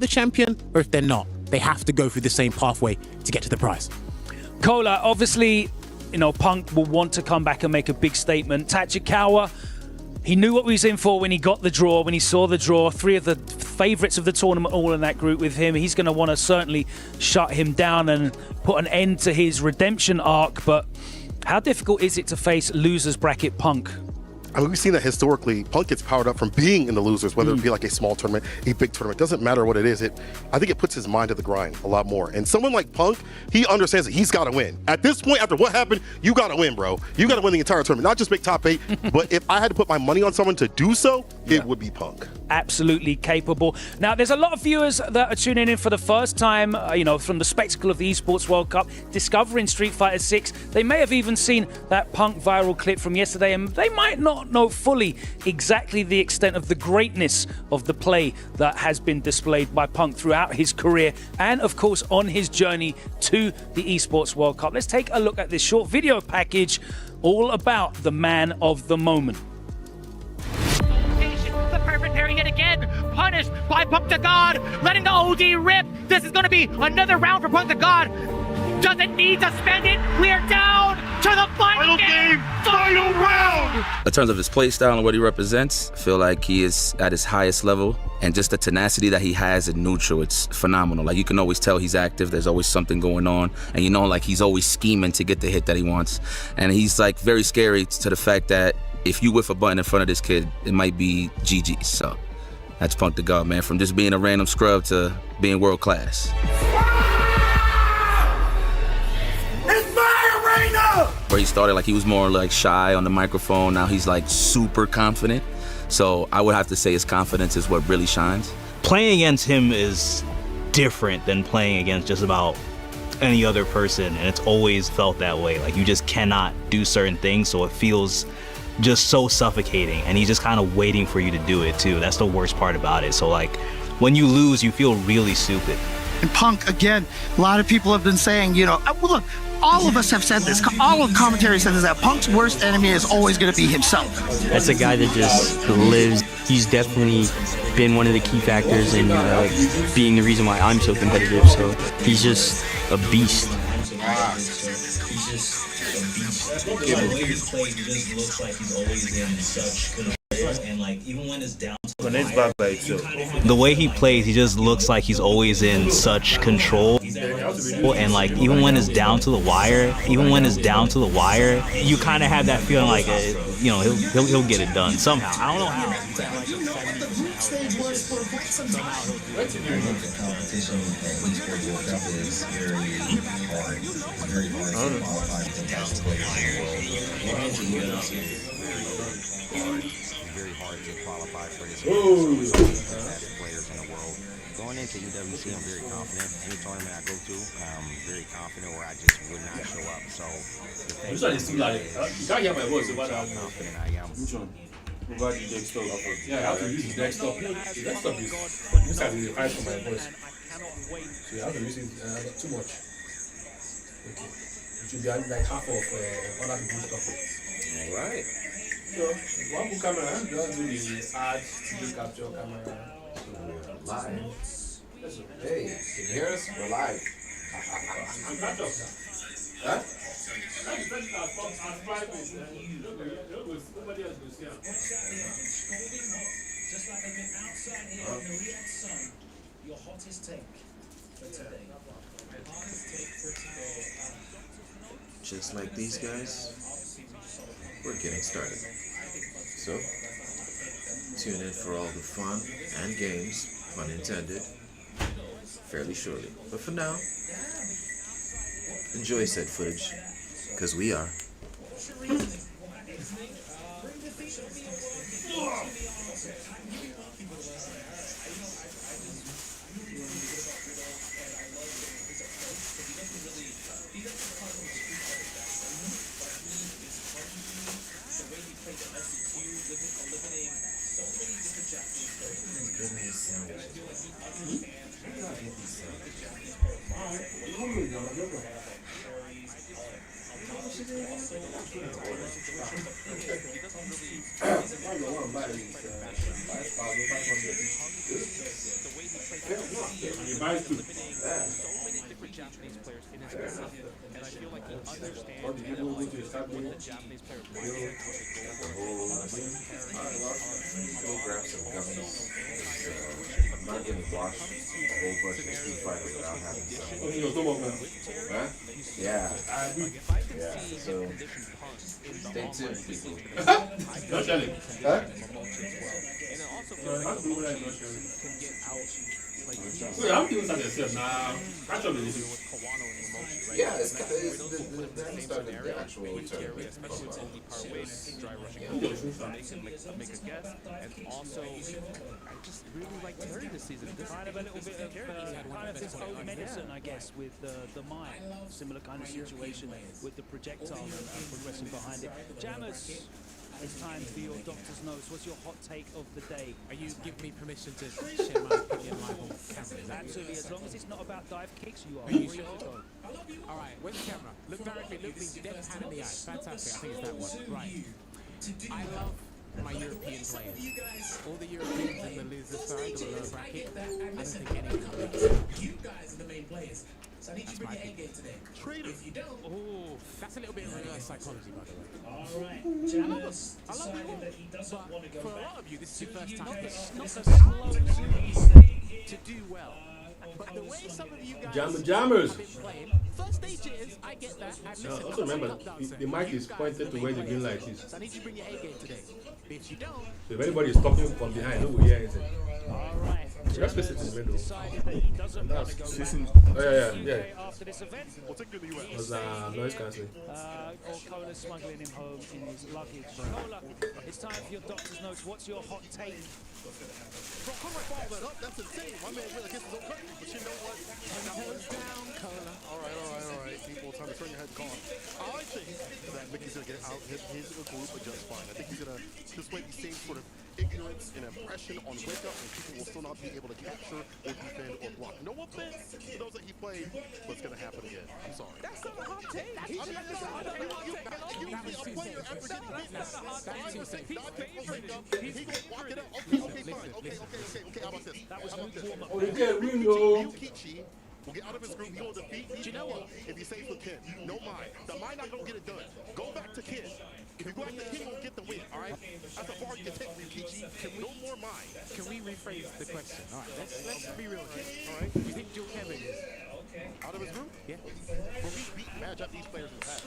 the champion, or if they're not, they have to go through the same pathway to get to the prize. Cola, obviously, you know, Punk will want to come back and make a big statement. Tachikawa, he knew what he was in for when he got the draw, when he saw the draw. 3 of the favourites of the tournament all in that group with him. He's going to want to certainly shut him down and put an end to his redemption arc. But how difficult is it to face losers bracket Punk? I mean, we've seen that historically. Punk gets powered up from being in the losers, whether it be like a small tournament, a big tournament. Doesn't matter what it is. I think it puts his mind to the grind a lot more. And someone like Punk, he understands that he's got to win. At this point, after what happened, you got to win, bro. You got to win the entire tournament, not just make top 8. But if I had to put my money on someone to do so, it would be Punk. Absolutely capable. Now, there's a lot of viewers that are tuning in for the first time, you know, from the spectacle of the Esports World Cup, discovering Street Fighter 6. They may have even seen that Punk viral clip from yesterday, and they might not know fully exactly the extent of the greatness of the play that has been displayed by Punk throughout his career and, of course, on his journey to the Esports World Cup. Let's take a look at this short video package all about the man of the moment. The perfect parry yet again, punished by Punk to God, letting the OD rip. This is going to be another round for Punk to God. Doesn't need to spend it. We are down to the final game, final round. In terms of his play style and what he represents, I feel like he is at his highest level, and just the tenacity that he has in neutral, it's phenomenal. Like, you can always tell he's active. There's always something going on, and you know, like, he's always scheming to get the hit that he wants. And he's like very scary to the fact that if you whiff a button in front of this kid, it might be GG. So that's Punk to God, man. From just being a random scrub to being world class. Where he started, like, he was more like shy on the microphone. Now he's like super confident. So I would have to say his confidence is what really shines. Playing against him is different than playing against just about any other person, and it's always felt that way. Like, you just cannot do certain things, so it feels just so suffocating, and he's just kind of waiting for you to do it too. That's the worst part about it. So, like, when you lose, you feel really stupid. And Punk, again, a lot of people have been saying, you know, well, look, all of us have said this. All of commentary says is that Punk's worst enemy is always going to be himself. That's a guy that just lives. He's definitely been one of the key factors in being the reason why I'm so competitive. So he's just a beast. The way he plays, he just looks like he's always in such control, and like even when it's down to the way he plays, he just looks like he's always in such control, and like even when it's down to the wire, you kind of have that feeling like you know, he'll get it done somehow. I don't know how. competition at Esports World Cup is very hard. It's very hard to qualify for the best players in the world. Very hard to qualify for this best players in the world. Going into EWC, I'm very confident. Any tournament I go to, I'm very confident where I just would not show up. So the thing is, how confident I am. Which one? Provide the desktop. Yeah, I have to use his desktop. The desktop is this has been high for my voice. So you have to use it too much. Okay. It should be like half of other people's stuff. Alright. So one book camera, just do the add to capture camera. So we're live. Hey, can you hear us? We're live. Huh? Just like these guys, we're getting started. So, tune in for all the fun and games, pun intended, fairly shortly. But for now, enjoy said footage, because we are. He buys two. So many different Japanese players in his position, and I feel like he understands What did you go to the start what with? the Japanese player The whole go grab some gummies. I'm not gonna watch a whole bunch of Street Fighter without having some. Oh, you know, man. Huh? Yeah. Yeah. So stay tuned, people. No challenge. Huh? I'm doing that, no challenge. I'm doing something now. Catch up with this. Yeah, it's kind of the start of the actual tournament. Make a guess, and also I just really like Terry this season. Kind of a little bit of his own medicine, I guess, with the mind. Similar kind of situation with the projectile and progressing behind it. Jammers, it's time for your doctor's notes. What's your hot take of the day? Are you giving me permission to share my opinion live on camera? Absolutely, as long as it's not about dive kicks, you are Are you free sure? to go. All right, where's the camera? Look directly, look me dead hand in the eye. Fantastic, I think it's that one. Right. I love my European players. All the Europeans in the loser side, the lower bracket, I don't think any of them are You guys are the main players. So I need you to bring your A game today. If you don't, Oh, that's a little bit of reverse psychology, by the way. alright, Jammers I love you all, decided that he doesn't want to but go for a back. lot of you, this is your first time. It's This not is the a time slow to do well. But the way some of you guys Jammers. have been playing, first stage jitters, I get that. And No, listen, also I'm remember, not dancing. the mic You is guys pointed are to the where main the green players. light is. So I need you to bring your A game today. If you don't, So if anybody is talking from behind, who will hear anything? All right. Just place it in the middle. Decided that he doesn't want to go back Oh, yeah. UK after this event. It was noise cancelling. Or Cola smuggling him home in his luggage. Cola, it's time for your doctor's notes. What's your hot take? Bro, Conrad followed that up. That's insane. My man went against his own country. But you know what? Hands down, Cola. All right. People, time to turn your head calm. I think that Mickey's going to get out his group just fine. I think he's going to display the same sort of ignorance and impression on wake up, and people will still not be able to capture or defend or block. No offense to those that he played, but it's going to happen again. I'm sorry. That's not a hot take. I'm not usually a player after getting beaten. I would say not people wake up. He going to walk it up. Okay, fine. Okay. How about this? Oh, you can't win, though. Ryukichi will get out of his group. He will defeat me. You know what? If he stays with Ken, no mind. The mind not gonna get it done. Go back to Ken. If you go back to Ken, you'll get the win. All right. That's a bar you can take, Ryukichi. No more mind. Can we rephrase the question? All right, let's be real here. All right. You think Joe Kevin is out of his group? Yeah. Well, we beat bad Japanese players in the past.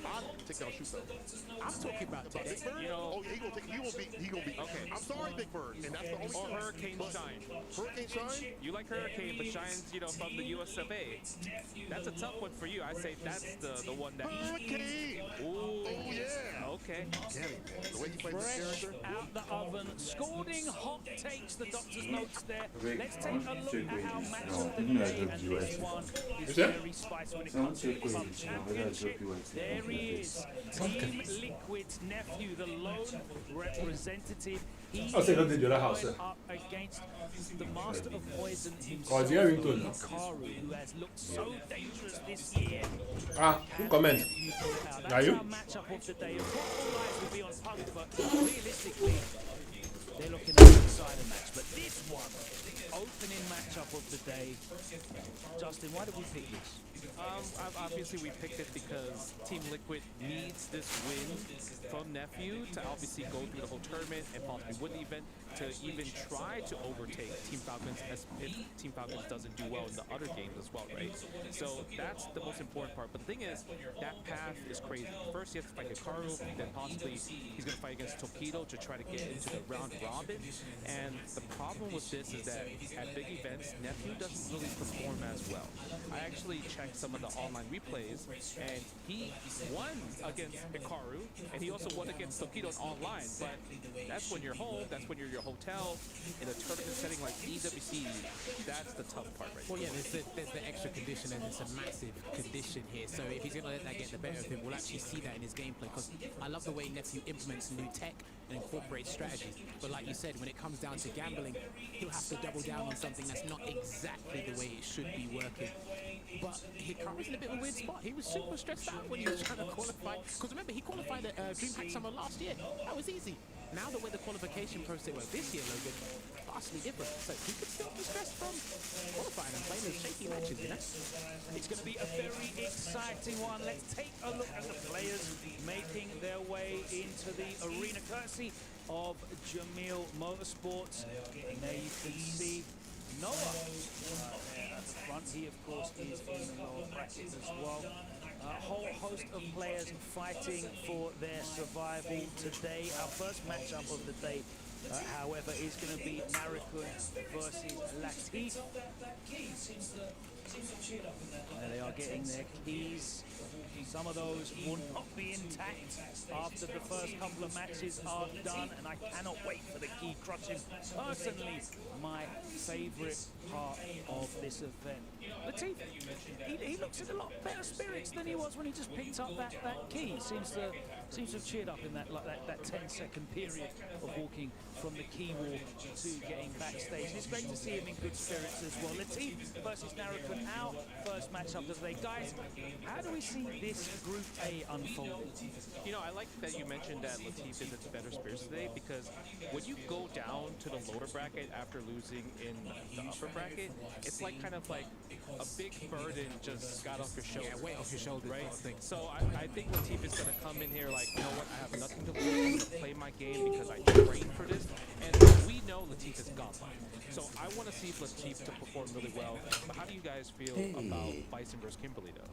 I'll take down shoot though. I'm talking about Big today. Bird? Oh, yeah, he gonna beat. Okay. I'm sorry, Big Bird. And that's the only Or thing. Hurricane But Shine. Hurricane Shine? You like Hurricane, but Shine's, from the US of A. That's a tough one for you. I say that's the one that. Hurricane! Ooh. Oh, yeah. Okay. The way he plays this Fresh character. out the oven, scalding hot takes. The doctor's notes there. Let's take a look at our match of the day, and this one is very spicy when it comes to the Club Championship. There he is, Team Liquid's nephew, the lone representative. He I'll say nothing to the house, going sir. up against the master of poison Oh, himself, it's hearing tone. Hikaru, who has looked so dangerous this year. Who comment? That's Are you? our matchup of the day. Of course, all eyes will be on Punk, but realistically, they're looking at the decider match. But this one, opening matchup of the day. Justin, why did we pick this? Obviously, we picked it because Team Liquid needs this win from Nephew to obviously go through the whole tournament and possibly win the event to even try to overtake Team Falcons as if Team Falcons doesn't do well in the other games as well, right? So that's the most important part. But the thing is, that path is crazy. First, he has to fight Hikaru, then possibly he's going to fight against Tokido to try to get into the round robin. And the problem with this is that at big events, Nephew doesn't really perform as well. I actually checked some of the online replays, and he won against Hikaru, and he also won against Tokido online. But that's when you're home, that's when you're your hotel, in a tournament setting like EWC, that's the tough part right Well, there. yeah, there's the extra condition, and it's a massive condition here. So if he's going to let that get the better of him, we'll actually see that in his gameplay. Because I love the way Nephew implements new tech and incorporates strategy. But like you said, when it comes down to gambling, he'll have to double down on something that's not exactly the way it should be working. But Hikaru's in a bit of a weird spot. He was super stressed out when he was trying to qualify. Because remember, he qualified at DreamHack Summer last year. That was easy. Now the way the qualification process worked this year, Logan, vastly different. So he could still be stressed from qualifying and playing those shaky matches, you know? It's going to be a very exciting one. Let's take a look at the players making their way into the arena, courtesy of Jamil Motorsports. And there you can see Noah there at the front. He, of course, is in the lower bracket as well. A whole host of players fighting for their survival today. Our first matchup of the day, however, is going to be Narikun versus Latif. There they are getting their keys. Some of those will not be intact after the first couple of matches are done, and I cannot wait for the key crushing. Personally, my favourite part of this event. Latif, he looks in a lot better spirits than he was when he just picked up that key. Seems to have cheered up in that 10-second period of walking from the key walk to getting backstage. And it's great to see him in good spirits as well. Latif versus Narikun, our first matchup of the day. Guys, how do we see this Group A unfold? You know, I like that you mentioned that Latif is at better spirits today, because when you go down to the lower bracket after losing in the upper bracket, it's like kind of like a big burden just got off your shoulders. Yeah, weight off your shoulders, right? I think. So I think Latif is going to come in here like, you know what, I have nothing to lose. I'm going to play my game because I trained for this. And we know Latif is godlike. So I want to see Latif to perform really well. But how do you guys feel about Bison versus Kimberly, though?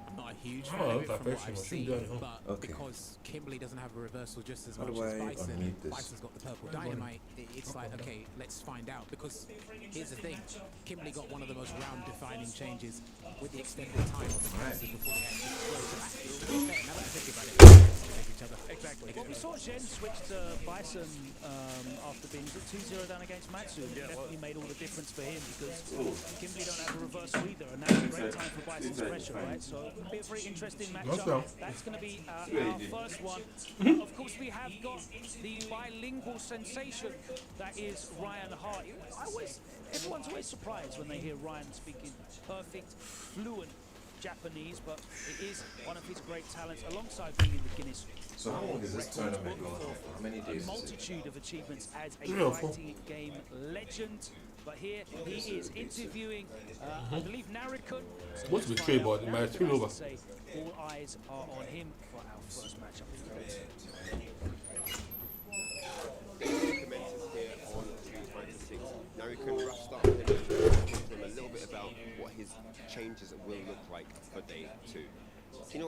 I'm not a huge fan of it from what I've seen, but because Kimberly doesn't have a reversal just as much as Bison, Bison's got the purple dynamite, it's like, okay, let's find out. Because here's the thing, Kimberly got one of the most round-defining changes with the extended time of the classes before they actually explode. So that's really fair. Now that I think about it, each other. Exactly. Well, we saw Jen switch to Bison after being 2-0 down against Matsu. Definitely made all the difference for him, because Kimberly don't have a reversal either, and that's a great time for Bison's pressure, right? So it'll be a very interesting matchup. That's going to be our first one. Of course, we have got the bilingual sensation that is Ryan Hart. Everyone's always surprised when they hear Ryan speaking perfect, fluent Japanese, but it is one of his great talents, alongside being in the Guinness. So how long is this tournament going on? How many days? A multitude of achievements as a fighting game legend. But here he is interviewing, I believe, Narikun. What's the trade board? My screen over. All eyes are on him for our first matchup. Narikun, rough start with him. Talk to him a little bit about what his changes will look like for day 2. 昨日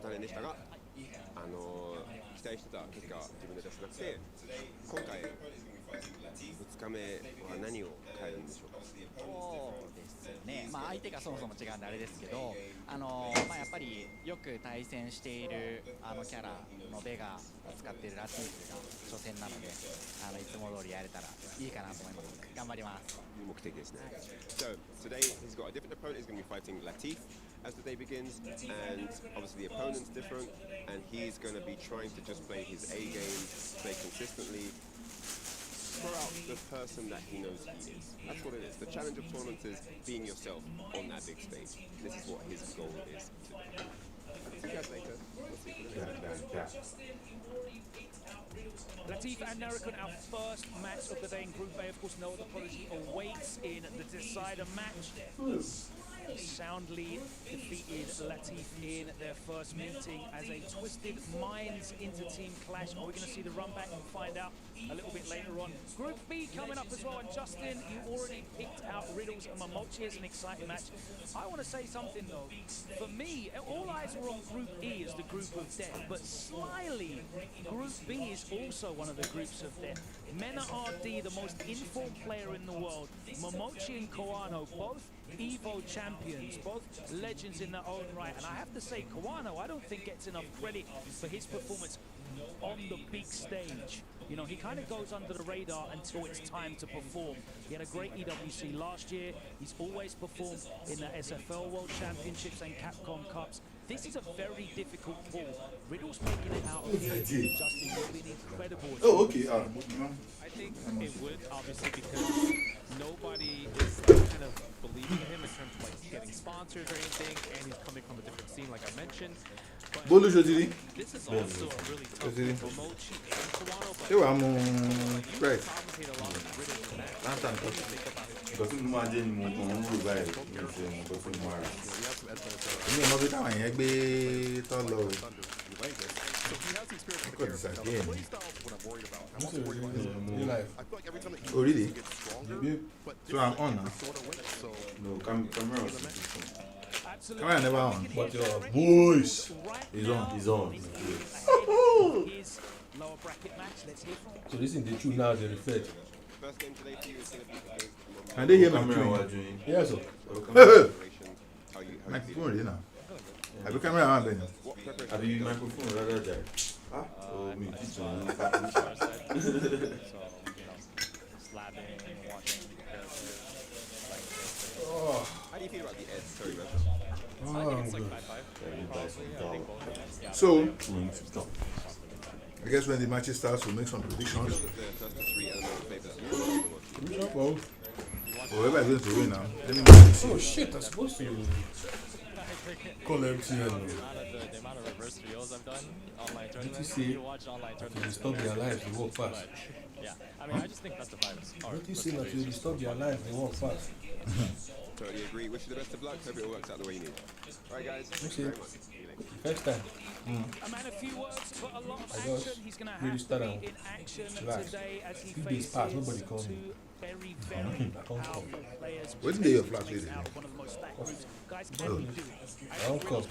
大変でしたが、期待してた結果自分で出せなくて、今回2日目は何を変えるんでしょうか。そうですね。まあ相手がそもそも違うんであれですけど、まあやっぱりよく対戦しているキャラのベガを使っているラティーフが初戦なので、いつも通りやれたらいいかなと思います。頑張ります。目的ですね。So today he's got a different opponent. He's going to be fighting Latif as the day begins, and obviously the opponent's different, and he's going to be trying to just play his A game, play consistently, throw out the person that he knows he is. That's what it is. The challenge of tournaments is being yourself on that big stage. This is what his goal is today. See you guys later. We'll see you. Latif and Narikun, our first match of the day in Group A. Of course, no other prodigy awaits in the decider match. Soundly defeated Latif in their first meeting as a Twisted Minds inter-team clash. Are we going to see the run back? We'll find out a little bit later on. Group B coming up as well, and Justin, you already picked out Riddles and Momochi as an exciting match. I want to say something though. For me, all eyes were on Group E as the group of death, but slyly, Group B is also one of the groups of death. Mena RD, the most informed player in the world, Momochi and Kawano, both Evo champions, both legends in their own right, and I have to say, Kawano, I don't think gets enough credit for his performance on the big stage. You know, he kind of goes under the radar until it's time to perform. He had a great EWC last year. He's always performed in the SFL World Championships and Capcom Cups. This is a very difficult pull. Riddle's making it out of here. Justin, you've been incredible. Oh, okay. I think it would, obviously, because nobody is kind of believing in him in terms of like getting sponsors or anything, and he's coming from a different scene, like I mentioned. Bolu Jodiri. This is also a really tough Jodiri. for Mo Chi and Kawano. Ṣé wàá mú right? Lantern. Nǹkan tí mo máa jẹ́ ni mo kàn ń rò báyìí ní ìṣe nǹkan tí mo rà. Èmi ò mọ bí táwọn yẹn gbé tọ́ lọ o. Ọkọ̀ disappear ni. Oh really? So I'm on now? No, camera was camera never on. But your voice is on. Is on. So this is the truth now, they reflect. Can they hear my tune? Yes, sir. My phone is now. I be camera on then. I be microphone rather than. Oh, me teach on. How do you feel about the edge? Sorry, So, I guess when the match starts, we'll make some predictions. Whoever is going to win now. Oh shit, I'm supposed to call MTN. The amount of reverse trios I've done online tournaments. You You watch online to tournaments. disturb their lives, they walk fast. Yeah, I mean, I just think best of five is hard. Don't you see that you disturb their lives, they walk fast? Totally agree. Wish you the best of luck. Hope it all works out the way you need. All right, guys. Thank you. Next time. A man, a few words, but a lot of I action. just He's going to really have to start be out. in action Relax. today as he Few days faces past, nobody called me. two very, I very can't come. powerful players. When's the day of flat lady? Out one of the most stacked groups. Guys, Oh. can we do it? I don't come.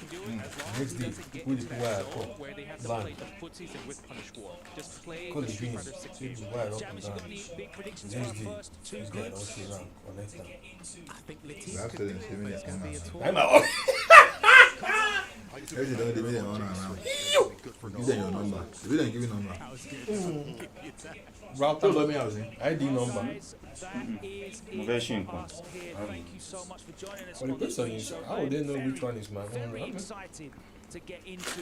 Next day, who is why I come? Where they have to Land. play the footsies and with punish war. Just play Call the the Street beans. Fighter 6 This game. is why I don't come Jammers, you down. got any big predictions Next for day, our first two this guy don't groups? sit around, connect them. I think Latif That's could do the it, but it's going to be a tour. I'm out. Everything don't give me their honor now. Give them your number. If you don't give me number. Route to let me housing. ID number. Version. Thank you so much for joining us. Well, the on this question week's is, show. how would they know which one is my own? Very excited to get into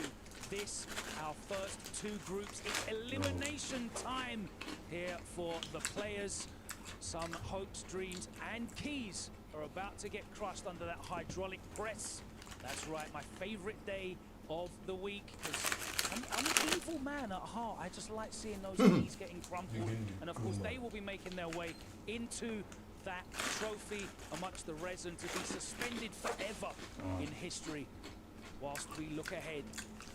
this, our first two groups. It's elimination time here for the players. Some hopes, dreams, and keys are about to get crushed under that hydraulic press. That's right, my favorite day of the week. 'Cause I'm an evil man at heart. I just like seeing those keys getting crumpled. And of course, they will be making their way into that trophy amongst the resin to be suspended forever in history. Whilst we look ahead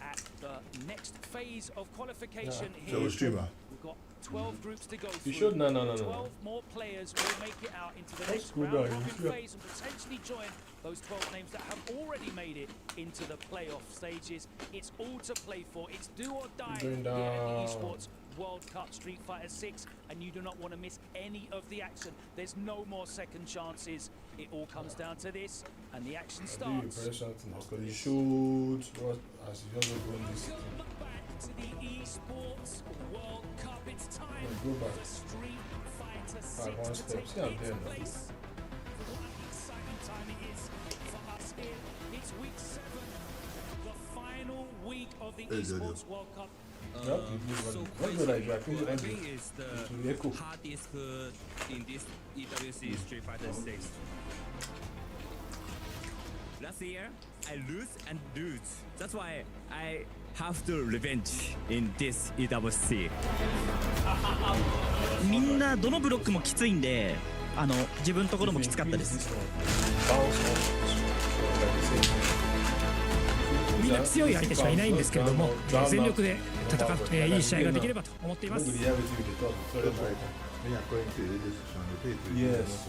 at the next phase of qualification So here. we'll streamer. We've got 12 groups to go through. You should? No. 12 more players will make it out into the That's next good, round though. robin Yeah. phase and potentially join those 12 names that have already made it into the playoff stages. It's all to play for. It's do or die here Going at the down. Esports World Cup Street Fighter 6, and you do not want to miss any of the action. There's no more second chances. It all comes down to this, and the action Do you starts. press something? Because you should. What? As you just go in this. To the Esports World Cup, it's time Go back. for Street Fighter 6 Five, one to step. take See, I'm there now. place. What an exciting time it is for us here. It's week 7, the final week of the Hey, Jojo. Esports World Cup. So what do I do? I think who I I think do. is the It will echo. hardest in this EWC Street Fighter 6. Last year, I lose and lose. That's why I have to revenge in this EWC. みんなどのブロックもきついんで、自分のところもきつかったです。みんな強い相手しかいないんですけれども、全力で戦っていい試合ができればと思っています。 Yes.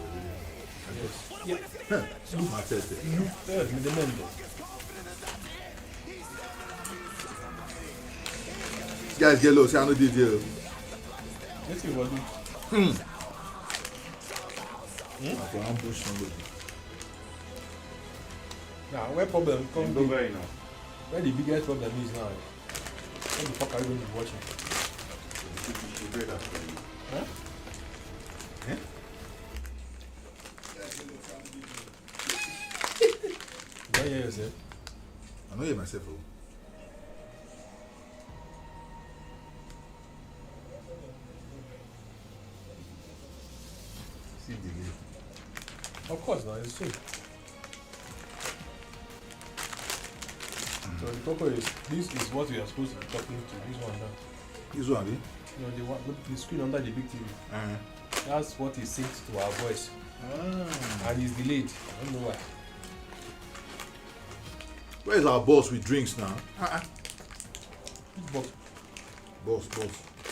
Guys, get low. See, I know DJ. Let's see what do. Okay, I'm pushing somebody. Now, where problem come Go be? very now. Where the biggest problem is now? What the fuck are you going to be watching? Huh? Eh? You don't hear yourself? I know you myself. Oh. See delay. Of course, now it's true. So No, the Coco is, this is what we are supposed to be talking to. This one now. This one, eh? No, the screen under the big TV. That's what he syncs to our voice. And it's delayed. I don't know why. Where's our boss with drinks now? Boss. Boss.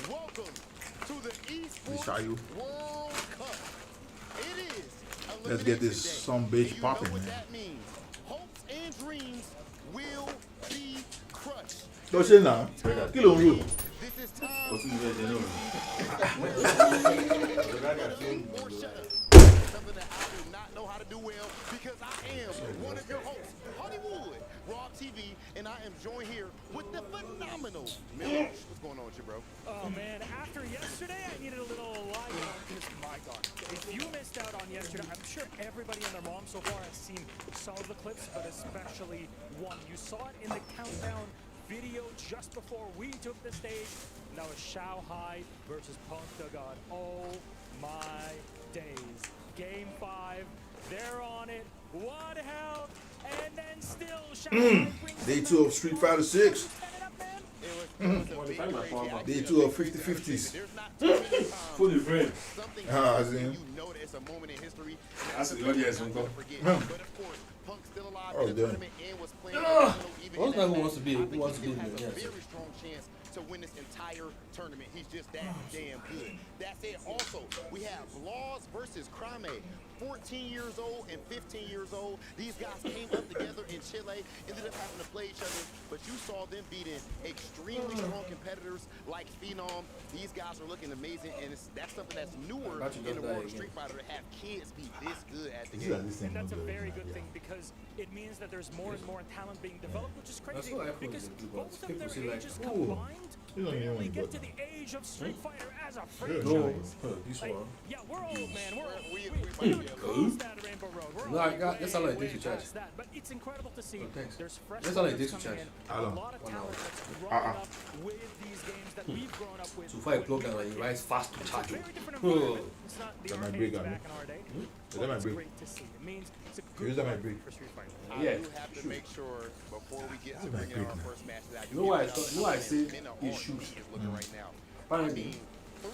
Welcome to the Esports World Cup. It is Let's get this some bitch popping, man. that means. Hopes and dreams will be crushed. Don't say now. Kill on you. This is time. Something that I do not know how to do well because I am one of your hosts, Hollywood, Raw TV, and I am joined here with the phenomenal Miller. What's going on with you, bro? Oh man, after yesterday, I needed a little light because my God, if you missed out on yesterday, I'm sure everybody and their mom so far has seen some of the clips, but especially one. You saw it in the countdown video just before we took the stage. And that was Shanghai versus Punk the God. Oh my days. Game 5, they're on it. What hell? And then still Shanghai brings Day 2 of Street Fighter 6. Day 2 of 50-50s. Fully framed. Ah, I see. You know that it's a moment in history. That's the audience, Uncle. But of course, Punk's still alive in the tournament and was playing. Who's not who wants to be? Who wants to be in has there? a very strong chance to win this entire tournament. He's just that damn good. That's it. Also, we have Laws versus Crame. 14 years old and 15 years old. These guys came up together in Chile, ended up having to play each other, but you saw them beating extremely strong competitors like Phenom. These guys are looking amazing, and that's something that's newer in the world of Street Fighter, to have kids be this good at the game. And that's a very good thing because it means that there's more and more talent being developed, which is crazy because both of their ages combined barely get to the age of Street Fighter as a franchise. This one. Yeah, we're old, man. We're close that Rainbow Road. We're No, that's how like this to charge. that, but it's incredible to see. There's fresh That's how like players this to coming charge. in, a lot of talent that's growing up with these games that we've grown up with. So far, I plug and like, you rise fast to charge. Very different environment. It's not the That might arcades break, back in our day. That might It's break. great to see. It means it's a Here's good that might run break. for Street Fighter. I do have to make sure before we get to bringing our first match that I You know why I say it should. is looking right now. Apparently,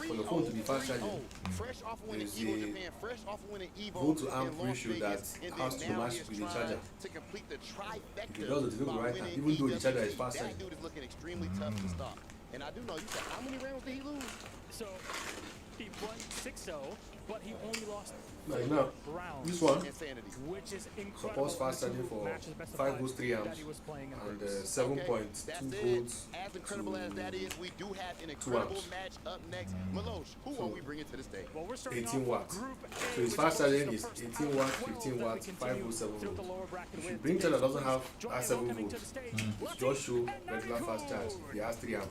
for the phone to be fast charging, Fresh off of winning there's Evo a Japan, fresh off of winning Evo volt to in amp Las ratio that Vegas, and has then to now match he is with the trying charger. to complete the trifecta If it does, it will by right winning even though the charger is EWC. fast That charging. dude is looking extremely tough to stop. And I do know, you said, how many rounds did he lose? So he won 6-0, but he only lost Like now, rounds. this one Which is incredible. supports fast charging for 5 volts 3 amps and 7.2 volts As incredible as that is, we do have an 2 incredible amps. match up next. Malosh, who are we bringing to the stage? Well, we're starting 18 off watts. Group A, So his which fast holds charging the is first 18 top watts, 12 15 that we watts, 5 continue volts, 7 through the volts. lower bracket If you with bring charger that doesn't have Join a me 7 welcoming to volts, the stage, it just show regular fast charge. He has 3 amps.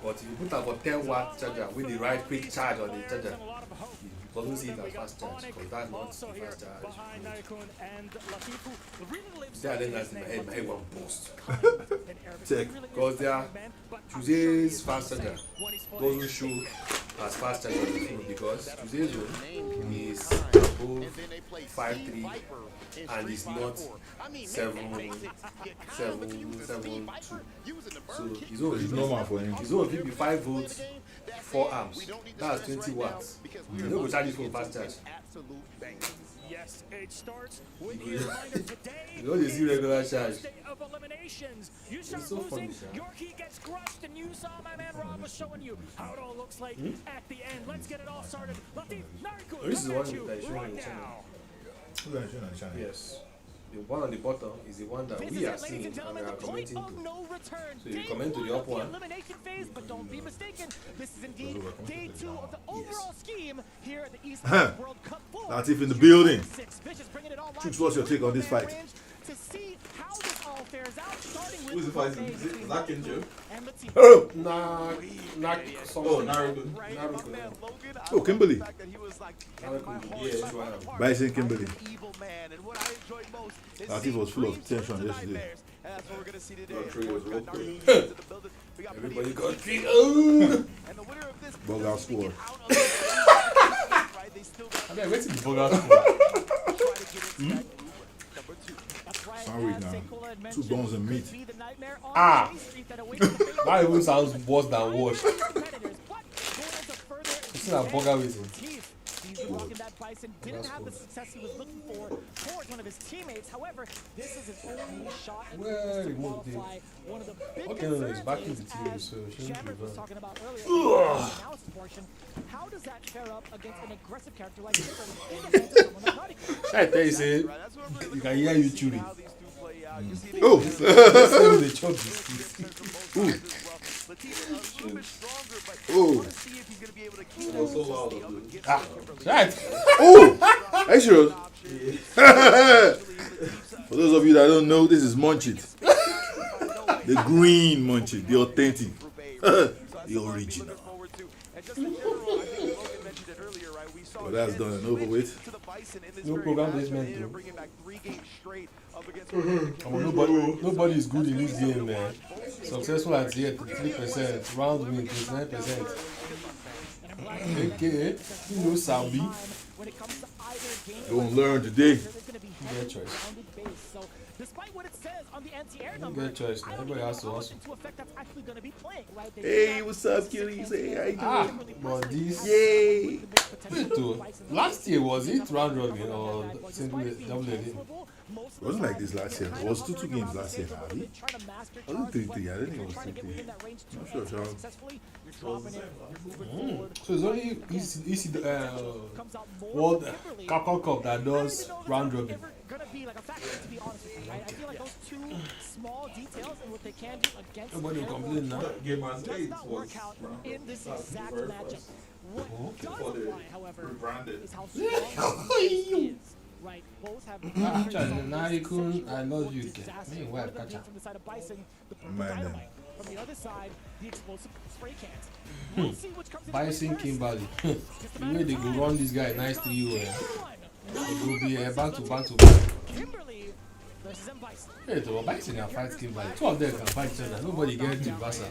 But if you put up a 10 watt charger with the right quick charge on the charger, it doesn't see it as fast charge because that's not the fast charge. behind Narikun and Latif, who really lives They are then up to that's his in my name, head, my head won't burst. Check. Because they are today's fast charger doesn't show as fast charger on the phone because today's one is above 5.3 and it's not 7.2. So It's normal for him. His own will be 5 volts, 4 amps. That's 20 watts. You know, go charge this phone fast charge. Yes, it starts with you reminder today. You know, they see regular charge. Of eliminations. You start It's so funny, losing, sir. Yorkie gets crushed, and you saw my man Rob was showing you how it all looks like at the end. Let's get it all started. Latif, Narikun, This is the coming one at you that is showing on right the channel. now. Yes. The one on the bottom is the one that This we is are it, ladies seeing and gentlemen, and we the are point commenting of to. no return. So you Day comment to the one up of the one. elimination phase, but don't be mistaken. This is indeed day 2 of the overall scheme here at the Esports World Cup 4. Latif in the building. Vicious bringing it all live Troops, what's your take on this fight? to see how this all fares out, starting with Who's the Group fight? A Is it between Zach and Latif Joe? and Latif. Oh! Naruto. Oh, Kimberly. Yeah, Bison Kimberly. Evil man, and what I enjoyed most is Latif was full of tension yesterday. and that's what we're gonna see today. Everybody got treat. Oh! Bogal score. I mean, wait till the Bogal score. Sorry now. 2 bones and meat. Ah! That even sounds worse than wash. It's not a burger with it. He's blocking that Bison. Didn't have the success he was looking for towards one of his teammates. However, this is his only shot at the qualify. One of the big concerns back in the is, team, as so Shamrock was talking about earlier, in the analysis portion, how does that fare up against an aggressive character like Zipper in the hands of someone like Naughty? I tell you, say, you can hear you chewing. Oh! They chop this. Ooh. Oh. Ah. Right. Oh! Are you sure? For those of you that don't know, this is Munchit. The green Munchit, the authentic. The original. Well, that's done and over with. No program placement too. Nobody is good in this game, man. Successful at 3%, round win 29%. Okay, you know Sabi. Don't learn today. Get choice. Despite what it says on the anti-air number, get choice. Everybody has to hustle. Hey, what's up, cuties? Hey, how you doing? But this, yay! Last year was it round robin or single double heading? It wasn't like this last year. It was 2 games last year, Harvey. Was it 3-3? I didn't think it was 3-3. I'm sure, Sean. So it's only easy World Capcom Cup that does round robin. Gonna be like a factor, to be honest with you, right? I feel like those 2 small details and what they can do against nobody will complain now. Does not work out in this exact matchup. What does apply, however, is how strong is. Right, both have Narikun, I love you. Meanwhile, from the side of Bison, the dynamite. From the other side, the explosive spray cans. We'll see which comes in. Bison Kimberly. The way they go run this guy nice to you. It will be back to back to back. Kimberly versus Bison. Hey, the Bison can fight Kimberly. 2 of them can fight each other. Nobody gets to Basa.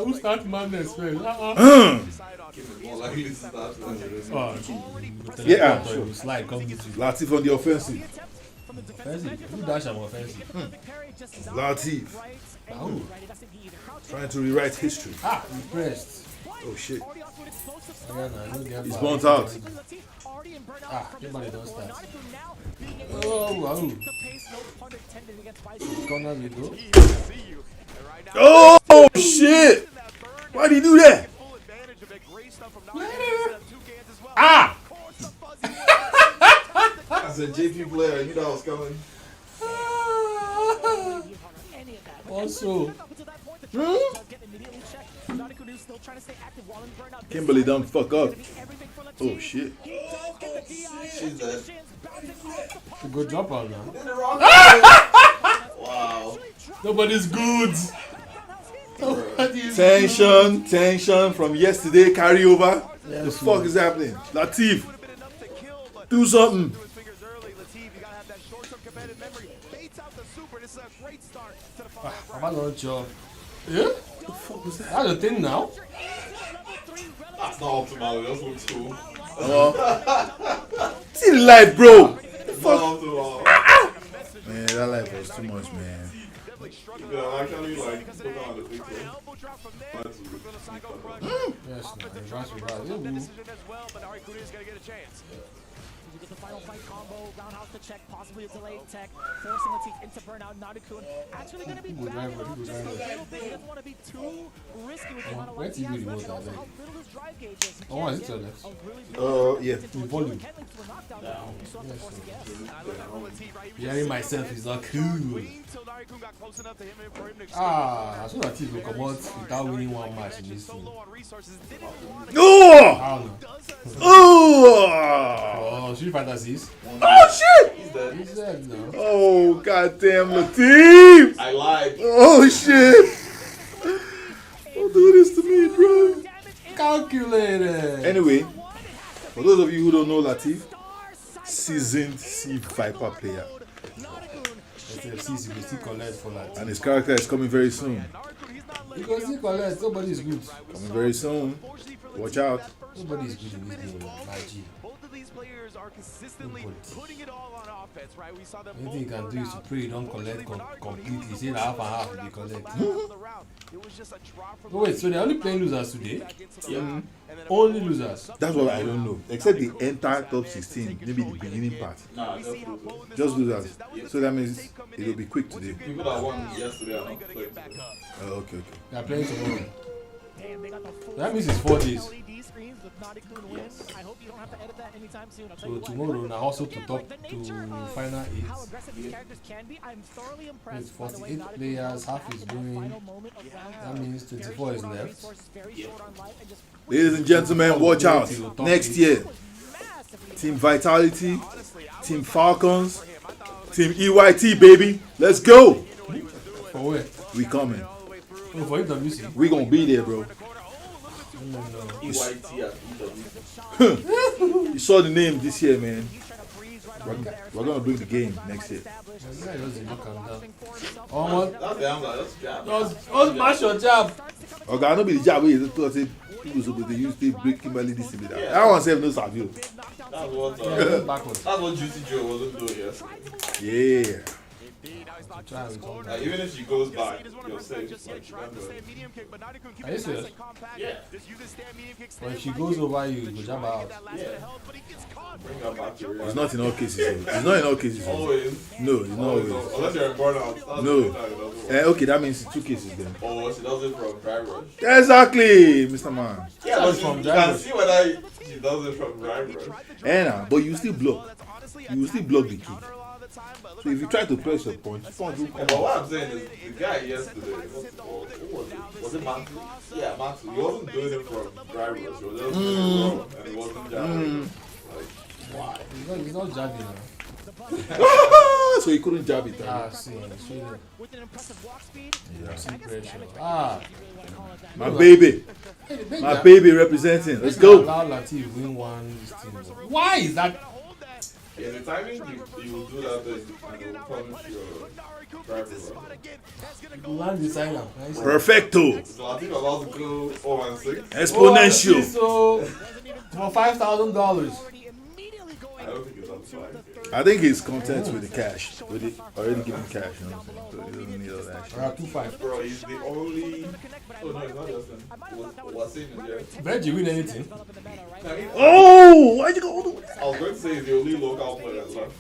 Who start madness first? Yeah, sure. Latif on the offensive. Offensive? Who dash am offensive? Latif. Oh. Trying to rewrite history. Ah, impressed. Oh shit. He's burnt out. Ah, everybody does that. Oh, wow. Corner we go. Oh shit! Why'd he do that? Ah! As a JP player, you know I was coming. Also, Kimberly done fuck up. Oh shit. She's dead. A good drop out now. Wow. Nobody's good. Tension from yesterday carryover. Yes, the fuck is happening? Latif, do something. Have I not job? Yeah? What the fuck was that? That's a thing now. That's not optimal, that's what's cool. See the life, bro. Fuck. Man, that life was too much, man. Yeah, actually, like, put on the picture. Yes, man. Advance with that. You get the final fight combo, roundhouse to check, possibly a delayed tech, forcing Latif into burnout. Nadikun actually going to be backing off just a little bit. He doesn't want to be too risky with the amount of life he has left, and also how little his drive gauge is. Oh, is it your left? Yeah. The volume. Hearing myself is not cool. Ah, so that he will come out without winning one match in this team. Oh! Oh, Street Fighter 6. Oh shit! He's dead. He's dead now. Oh goddamn Latif! I lied. Oh shit! Don't do this to me, bro. Calculated. Anyway, for those of you who don't know Latif, seasoned C Viper player. SFC will still collect for that. And his character is coming very soon. Because he collect, nobody is good. Coming very soon. Watch out. Nobody is good in this game, my G. are consistently putting it all on offense, right? We saw them anything you can do is to pray you don't collect completely. Say that half and half they collect. Oh wait, so they're only playing losers today? Yeah. Only losers. That's what I don't know. Except the entire top 16, maybe the beginning part. Nah, just losers. So that means it will be quick today. People that won yesterday are not playing today. Oh, okay. They are playing tomorrow. That means it's 4 days. So tomorrow now also to top to final 8. It's 48 players, half is going. That means 24 is left. Ladies and gentlemen, watch out. Next year, Team Vitality, Team Falcons, Team EYT, baby. Let's go. For where? We coming. Oh, for EWC. We gonna be there, bro. EYT at EWC. You saw the name this year, man. We're gonna bring the game next year. Oh, mash your jab. Okay, I know be the jab where you thought people supposed to use they break Kimberly this and that. I want to say no savio. That's what Juicy Joe wasn't doing yesterday. Yeah. Even if she goes back, you're safe. Like, are you serious? Yeah. But if she goes over you, you jump out. Yeah. Bring her back to it's not in all cases. It's not in all cases. Always. No, it's not always. Unless you're in burnout. No. Okay, that means 2 cases then. Oh, she does it from dry rush. Exactly, Mr. Man. Yeah, but you can see whether she does it from dry rush. But you still block. You will still block the kick. So if you try to press your point, you can't do. But what I'm saying is, the guy yesterday, was it Matthew? Yeah, Matthew. He wasn't doing it from dry rush. He was just doing it wrong, and he wasn't jabbing. Like, why? He's not jabbing now. So he couldn't jab it. See. Yeah. See pressure. My baby. My baby representing. Let's go. Latif win one. Why is that? Yeah, the timing you will do that thing and it will punish your driver. Land designer. Perfecto. So I think about to go 0-6. Exponential. So for $5,000. I don't think it's outside. I think he's content with the cash. With it already given cash, you know what I'm saying? So he doesn't need all that shit. 2-5. Bro, he's the only. Oh no, it's not Justin. What's in there? Benji win anything? Oh, why'd you go all the way? I was going to say he's the only local player left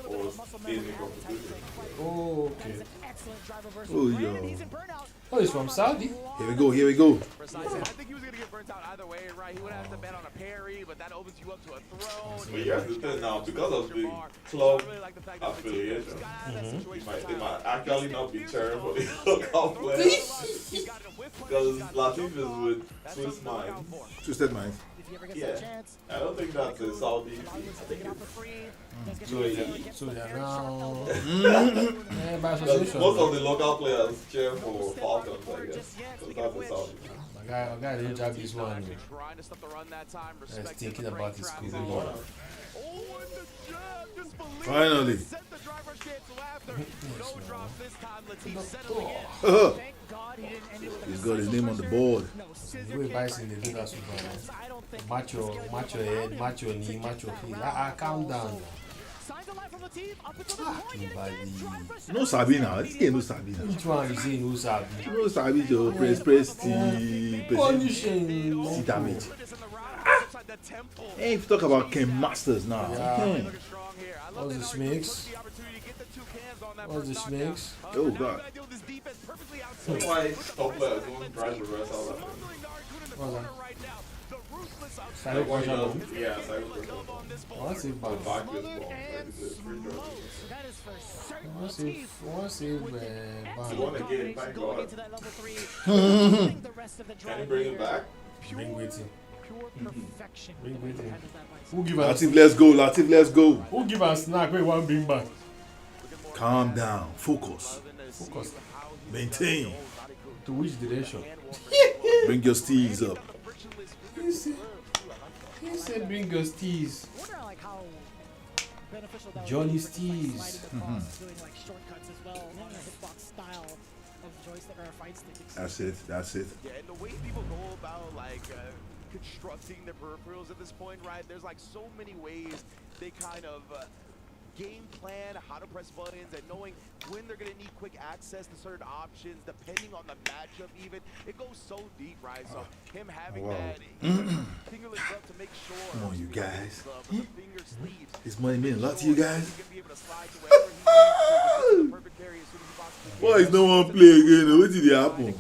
or in the competition. Oh, okay. Oh, yo. Oh, he's from Saudi. Here we go. Here we go. I think he was going to get burnt out either way, right? He would have to bet on a parry, but that opens you up to a throw. But you have to tell now, because of the club affiliation, they might actually not be cheering for the local players. Because Latif is with Swiss Mind. Twisted Mind. Yeah, I don't think that's a Saudi thing. I think it's So they're now. Most of the local players cheer for Falcons, I guess. So that's a Saudi. My guy didn't jab this one. He's thinking about his school. Finally. He's got his name on the board. The way Bison they do that super. Match your head, match your knee, match your feet. Calm down. No Sabi now. This game no Sabi now. Which one you say no Sabi? No Sabi to press T. Punishing. See damage. Hey, if you talk about Ken Masters now. Yeah. What's the Smicks? What's the Smicks? Oh God. That's why top players don't drive reverse all that. What's that? Cyber pressure. Yeah, cyber pressure. What's it about? What's it You want to get it, thank God. Can you bring it back? Bring waiting. Bring waiting. Who give us? Latif, let's go. Latif, let's go. Who give us snack? We want bring back. Calm down. Focus. Focus. Maintain. To which direction? Bring your steeds up. He said bring your steez. Johnny Steez. That's it. That's it. Yeah, and the way people go about like constructing the peripherals at this point, right? There's like so many ways they kind of game plan how to press buttons and knowing when they're going to need quick access to certain options depending on the matchup even. It goes so deep, right? So him having that fingerless glove to make sure. Come on, you guys. The finger sleeves. This money mean a lot to you guys. He's going to be able to slide to wherever he needs to get the perfect parry as soon as he possibly can. Boys don't want to play again. What did it happen?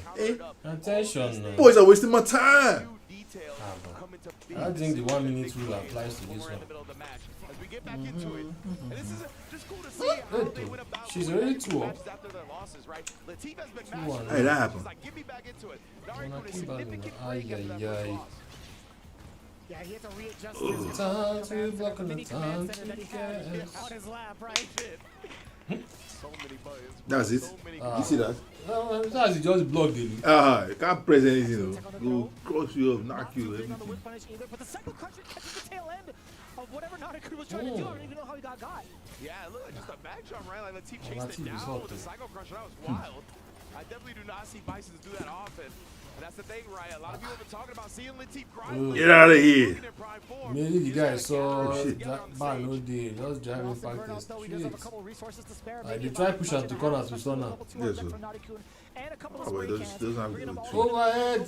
Attention. Boys are wasting my time. I think the 1 minute rule applies to this one. She's already 2-0. 2-1. Hey, that happened. Yeah, he had to readjust his Time to block on the time to on his lap, right? That's it. You see that? No, that's just blocked it. You can't press anything. Go cross you up, knock you, everything. But the cycle crusher catches the tail end of whatever Naruto was trying to do. I don't even know how he got. Yeah, look, just a back jump, right? Like Latif chased it down with the cycle crusher. That was wild. I definitely do not see Bisons do that often. And that's the thing, right? A lot of people have been talking about seeing Latif grind. Get out of here. Maybe the guy saw that man no day, just driving practice. They try push out the corner to Sona. Yes, sir. Oh, wait, those have to go through. Overhead.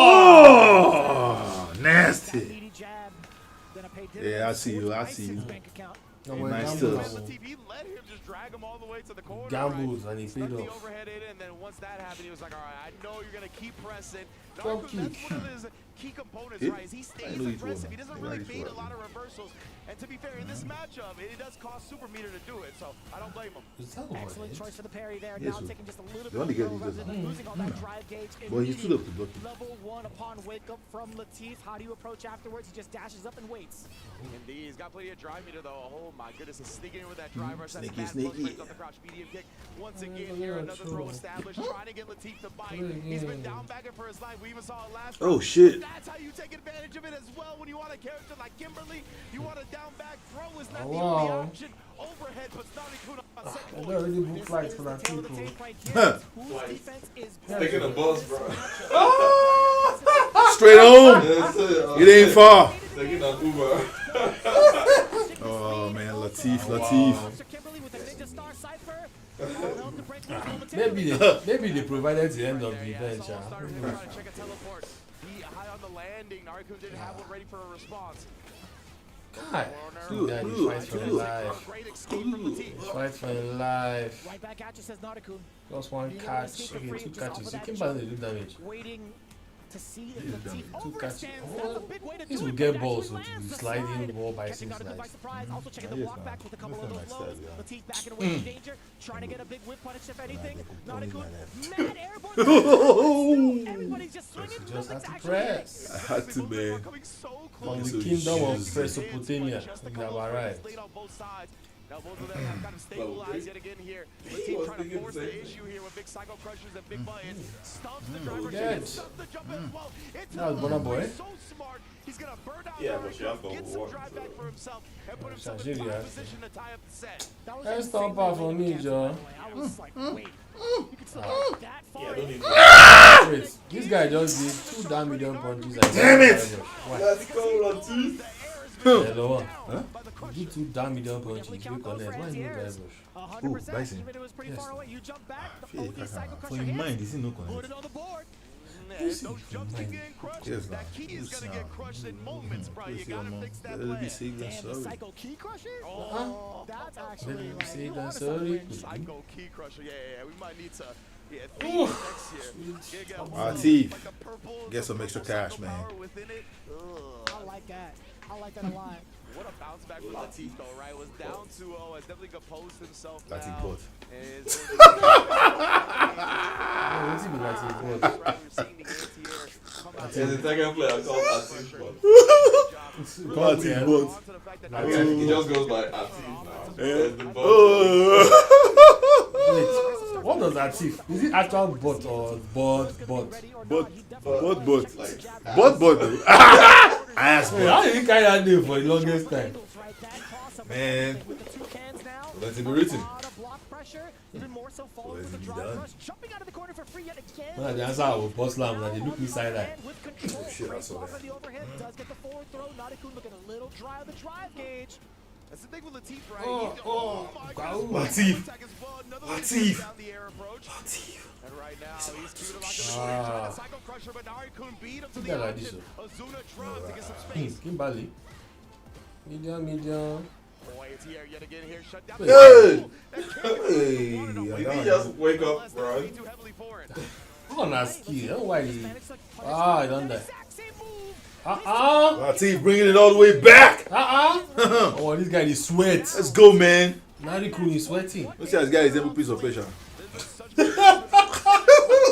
Oh! Nasty. Yeah, I see you. I see you. Nice stuff. Gambles and he paid off. Overhead in, and then once that happened, he was like, all right, I know you're going to keep pressing. Fuck That's you. one of his key components, right? Is he stays aggressive. He doesn't really bait a lot of reversals. And to be fair, in this matchup, it does cost Super Meter to do it, so I don't blame him. Excellent choice for the parry there. Yes, Now sir. taking just a little The only bit guy of who rather doesn't. than losing all that drive gauge. Well, he stood up to block it. Level 1 upon wake up from Latif. How do you approach afterwards? He just dashes up and waits. Indeed, he's got plenty of drive meter though. Oh my goodness, he's sneaking in with that drive rush. Sneaky, sneaky. Off the crouch medium kick. Once again, here another throw established, trying to get Latif to bite. He's been down bagging for his life. We even saw it last Oh, round. shit. That's how you take advantage of it as well. When you want a character like Kimberly, you want a down back throw is not the only Wow. option. Overhead, but Snarly on set I don't really book flights for that people. Taking a bus, bro. Straight home. It ain't far. Taking an Uber. Oh, man. Latif. Maybe they provided the end of the event. Check a teleport. He high on the landing. Narikun didn't have one ready for a response. God, he fights for his life. Fight for his life. Right back at you, says Naruto. Just one catch. Okay, 2 catches. You can barely do damage. Waiting to see if Two Latif catches. overextends. That's a big way to This do will it, get but balls actually to lands be the sliding slide. ball by Catching 6 Naruto by nights. surprise. Also checking the Yes, block man. back with a couple of That's those my blows. style, yeah. Latif backing away from danger, trying to get a big whip punish if anything. Naruto, mad airborne. Everybody's just swinging. Just have to Nothing's press. I had to, man. From So the kingdom of Jesus. Mesopotamia, we have arrived. Now both of them have kind of stabilized yet again here. Latif trying to force the issue here with big cycle crushers and big buttons. Stumps the driver, Dead. stumps the jump as well. It's That was Bonner Boy. so smart. He's gonna burn out Yeah, Naruto, but she has to get some overwork, drive so. back for himself, and put himself in Nigeria. prime position to tie up the set. Let's stop off for me, Joe. I was like, wait, you can still go that far. Yeah, don't need Wait, this guy just did 2 damn million punches. And Damn it! Why? Let's go, Latif. Hello. Huh? You do 2 damn million punches. We connect. Why no dive rush? 100%. Bison. Even if it was pretty Yes. far away, you jump back. The Yeah, OD cycle for crusher your mind, hits. is it no Put connect? it on the board. And those jumps keep getting crushed. Yes, That man. key is Yes, gonna now. get crushed in moments, bro. You Yes, gotta man. fix that Let me play. see that, Damn, the sorry. cycle key crusher? Oh, That's actually Let me like, see a that, lot of sorry. celebrating. Psycho key crusher. Yeah. We might need to theme next year. Get Latif, like a purple, get some extra cash, man. power within it. I like that. I like that a lot. What a bounce back for Latif though, right? Was down 2-0, has definitely composed himself Latif now. bot. And is What's it like? What? There's a second player called Latif, but Latif bot. I mean, he just goes by Latif now. There's the bot. Wait, what does that thief? Is it actual bot or bot? Bot. Bot. Bot. I asked Wait, how did you carry that name for the longest time? Man. That's liberating. Even more so following with the drive rush, jumping out of the corner for free yet again. When the answer was boss lamb, they look inside that. Oh shit, I saw that. The overhead does get the forward throw. Nadikun looking a little dry on the drive gauge. That's the thing with Latif, right? Latif. Latif. And right now, he's keeping a Psycho Crusher, but Narikun beat him to the option. Azuna dropped to get some space. Kimberly. Medium. Boy, it's here yet again here. Shut down. Hey! Did he just wake up, bro? Oh, that's key. Don't worry. I done that. Latif bringing it all the way back. Oh, this guy is sweat. Let's go, man. Narikun is sweating. Let's see this guy is MVP of pressure.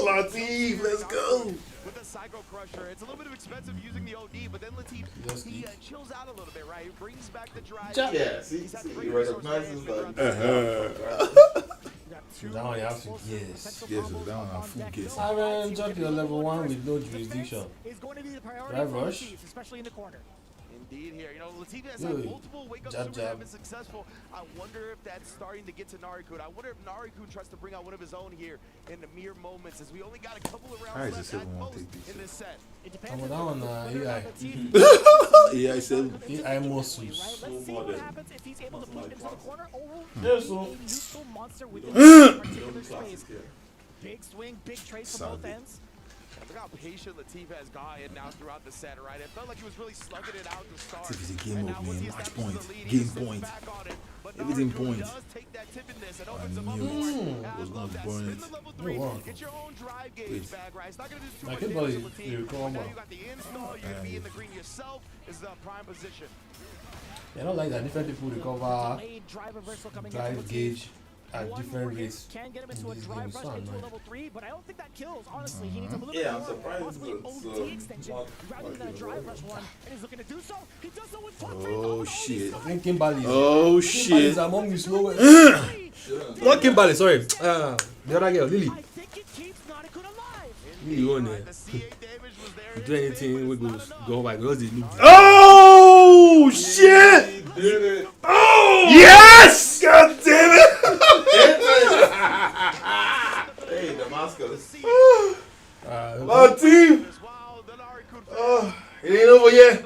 Latif, let's go. With the Psycho Crusher, it's a little bit expensive using the OD, but then Latif, he chills out a little bit, right? He brings back the drive. Yeah, see, he recognizes that. That one you have to guess. Yes, that one I'm full guess. I ran jump your level 1 with no jurisdiction. Drive rush. Especially in the corner. Indeed here. You know, Latif has had multiple wake-up supers that have been successful. I wonder if that's starting to get to Narikun. I wonder if Narikun tries to bring out one of his own here in the mere moments, as we only got a couple of rounds left at most in this set. It depends on that one, AI. AI 7. AI muscles. Let's see what happens if he's able to push into the corner. Yes, so. Neutral monster within this particular space. Big swing, big trace from both ends. Look how patient Latif has gotten now throughout the set, right? It felt like he was really slugging it out to start. Latif is a game mode, man. Match point. Game point. Everything point. I knew it was going to burn it. No, wow. Get your own drive gauge back, right? It's not going to do too I much can't damage believe to Latif. you call Now him you got the install, you're going to be in the green yourself. Is the prime position. I don't like that different people recover drive gauge at different rates. Can get him into a drive rush into a level 3, but I don't think that kills. Honestly, he needs a little Yeah, bit I'm more, surprised possibly an it's, OT extension rather than a drive rush one. And he's looking to do so. He does so with Oh shit. I think Kimberly. Oh shit. Kimberly is among the slowest. Not Kimberly, sorry. The other girl, Lily. I think it keeps Nadikun alive. Lily won there. You do anything, we go by because they look. Oh shit! Oh yes! God damn it! Hey, Damascus. Latif! It ain't over yet.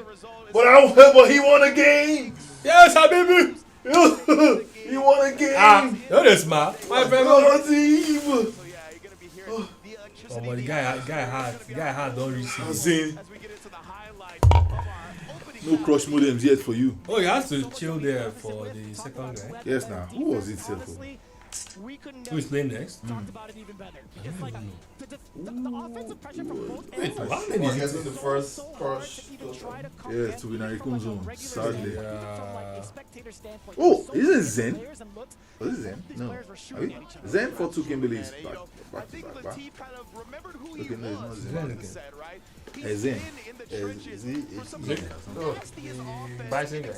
But he won a game! Yes, Habibi! He won a game! You're smart. My friend, Latif! Oh, but the guy had don't reach him. No crush modems yet for you. Oh, you have to chill there for the second guy. Yes, now. Who was it set for? Who is playing next? Talked about it even better. It's like the offensive pressure from both Wait, ends. how many is it? The first crush. Yeah, to be Narikun's own. Sadly. Oh, is it Zen? Oh, is it Zen? No. Are we? Zen for two Kimberly's back to back. Okay, no, it's not Zen. Zen. Bison guy.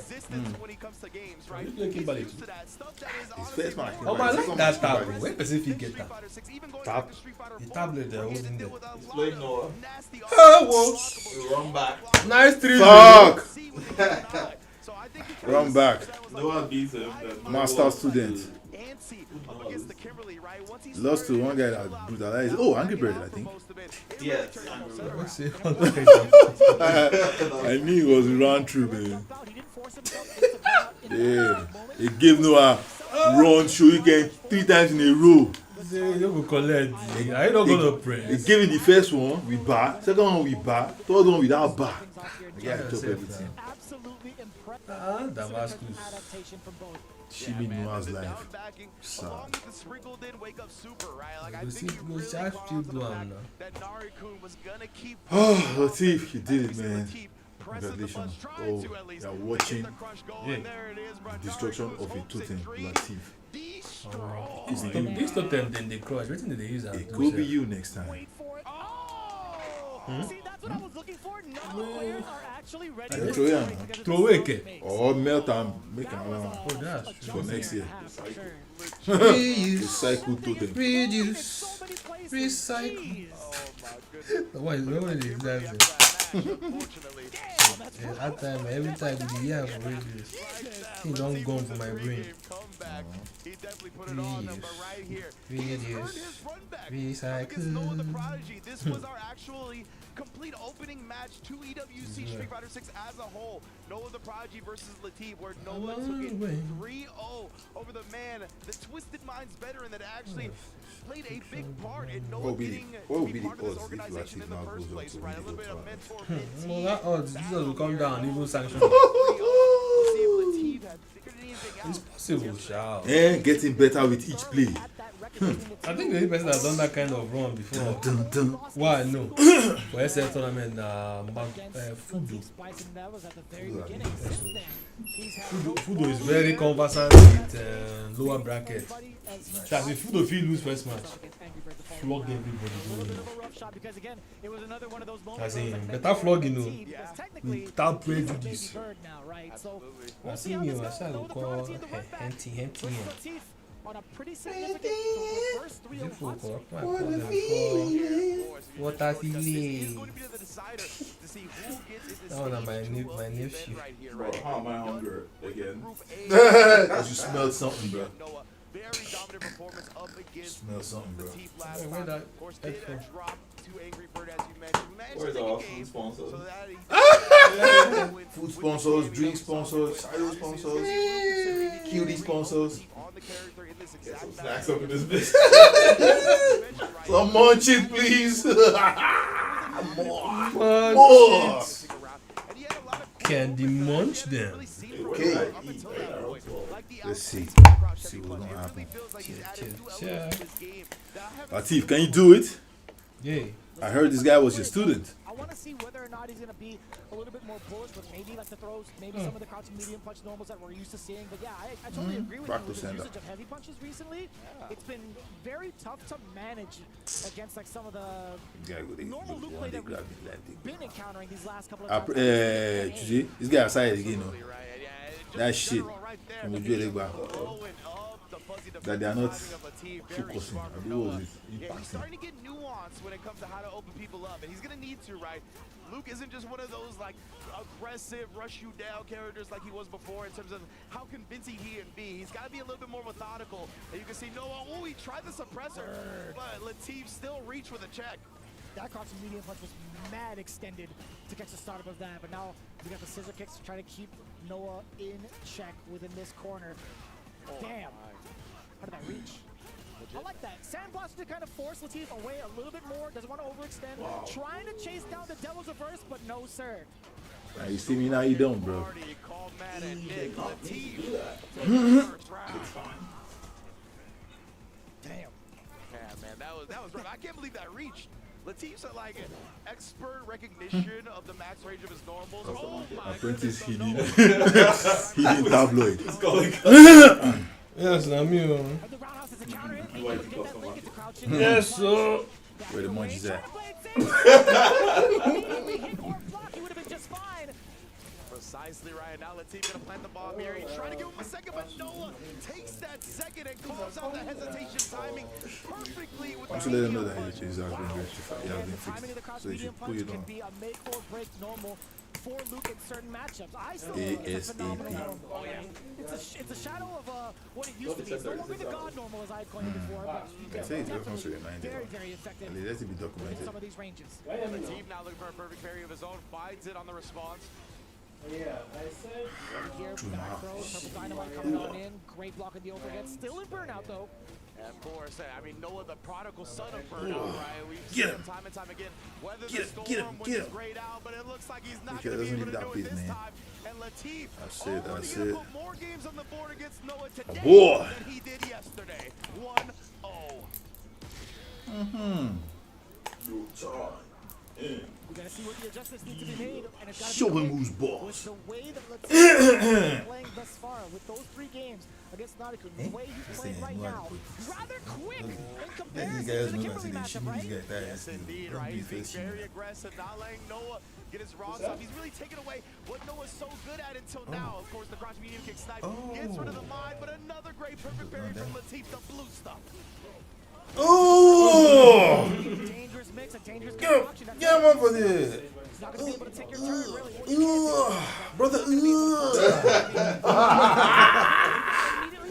You play Kimberly too. His first match. Oh, but I like that tab. Where Pacific get that? Tab? The tablet they're holding there. He's playing Noah. Oh, Run back. Nice 3. Fuck! Run back. Noah beats him. Master student. Lost to one guy that brutalized. Oh, Angry Bird, I think. Yes. I knew it was round true, man. Yeah. He gave Noah run shuriken 3 times in a row. You don't collect. I don't gonna press. He gave him the first one with bar, second one with bar, third one without bar. Yeah, top everything. Damascus. Shimi Noah's life. Sad. Oh, Latif, you did it, man. Congratulations. Oh, you're watching the destruction of a totem, Latif. This totem, then they crush. What did they use? It could be you next time. See, that's what I was looking for. None of the players are actually ready. I throw him. Throw away. Or melt and make him Oh, that's for next year. Reuse. Recycle totem. Reduce. Recycle. What is that? That time, every time we hear for reduce, he don't go for my brain. comeback. He definitely put it on them, but right here, he has earned his run back against Noah the Prodigy. This was our actually complete opening match to EWC Street Fighter 6 as a whole. Noah the Prodigy versus Latif, where Noah took it 3-0 over the man, the Twisted Minds veteran that actually played a big part in Noah getting to be part of this organization in the first place, right? A little bit of mentor, mentee. Well, that odds, this will come down, even sanction. It's possible, Shao. And getting better with each play. I think the only person that's done that kind of run before. Why no? For SF tournament, Fudo. Fudo is very conversant with lower bracket. That's if Fudo feel lose first match, flog everybody. As in, better flog, you know, without prejudice. I see you, I shall call Henty. On a pretty significant first 3 What What are feeling? Oh, no, my nephew. Bro, how am I hungry again? Cause you smelled something, bro. Very dominant performance up against Smell something, bro. last Where time. that? Of course, did a drop to Angry Bird, as you mentioned. We managed Where's to take our a game, food sponsors? so that Food sponsors, drink sponsors, idol sponsors, cutie sponsors. Get some snacks up in this bitch. Some munchies, please. More. Candy munch them. Okay. Let's see. See what's gonna happen. Latif, can you do it? Yeah. I heard this guy was your student. I want to see whether or not he's going to be a little bit more bullish with maybe like the throws, maybe some of the crouching medium punch normals that we're used to seeing. But yeah, I totally agree with you with his usage of heavy punches recently. It's been very tough to manage against like some of the normal loop play that we've been encountering these last couple of times. See, this guy outside again, you know. That shit. That they are not focusing. He's starting to get nuance when it comes to how to open people up, and he's gonna need to, right? Luke isn't just one of those like aggressive, rush you down characters like he was before in terms of how convincing he can be. He's got to be a little bit more methodical. And you can see Noah, he tried the suppressor, but Latif still reached with a check. That crouching medium punch was mad extended to catch the startup of that, but now we got the scissor kicks to try to keep Noah in check within this corner. Damn. How did that reach? I like that. Sandblast to kind of force Latif away a little bit more. Doesn't want to overextend. Trying to chase down the Devil's Reverse, but no, sir. Now you see me now, you don't, bro. Damn. Yeah, man, that was rough. I can't believe that reached. Latif's like an expert recognition of the max range of his normals. Oh my Apprentice hidden. Hidden tabloid. Yes, I'm you. Yes, sir. Where the munchies at? Precisely right. Now Latif gonna plant the bomb here. He's trying to give him a second, but Noah takes that second and calls out the hesitation timing perfectly with I should let him know that he has been rectified. He has been fixed. So he should put it on. Be a make or break normal for Luke in certain matchups. I still think it's a phenomenal normal. Oh, yeah. It's a shadow of what it used to be. It's no longer the god normal as I had coined it before, but I say it's definitely very effective. Let it be documented. Some of these ranges. Latif now looking for a perfect parry of his own, finds it on the response. Yeah, I said. Here, back throw, Purple Dynamite coming on in. Great block in the overhead. Still in burnout though. And of course, I mean, Noah, the prodigal son of burnout, right? We've seen him time and time again. Weather the storm when he's grayed out, but it looks like he's not going to be able to do it this time. And Latif, only going to put more games on the board against Noah today than he did yesterday. 1-0. We gotta see what the adjustments need to be made, and it's gotta Show be him who's boss. with the way that Latif is playing thus far, with those 3 games against Nautica, the way he's playing right now, rather quick in comparison to the Kimberly matchup, right? Yes, indeed, right? He's being very aggressive, not letting Noah get his rocks off. He's really taken away what Noah's so good at until now. Of course, the crouch medium kick snipe gets rid of the mind, but another great perfect parry from Latif, the blue stuff. Oh! Dangerous mix, a dangerous Get him up for this. He's not gonna be able to take your turn, really. Brother. Immediately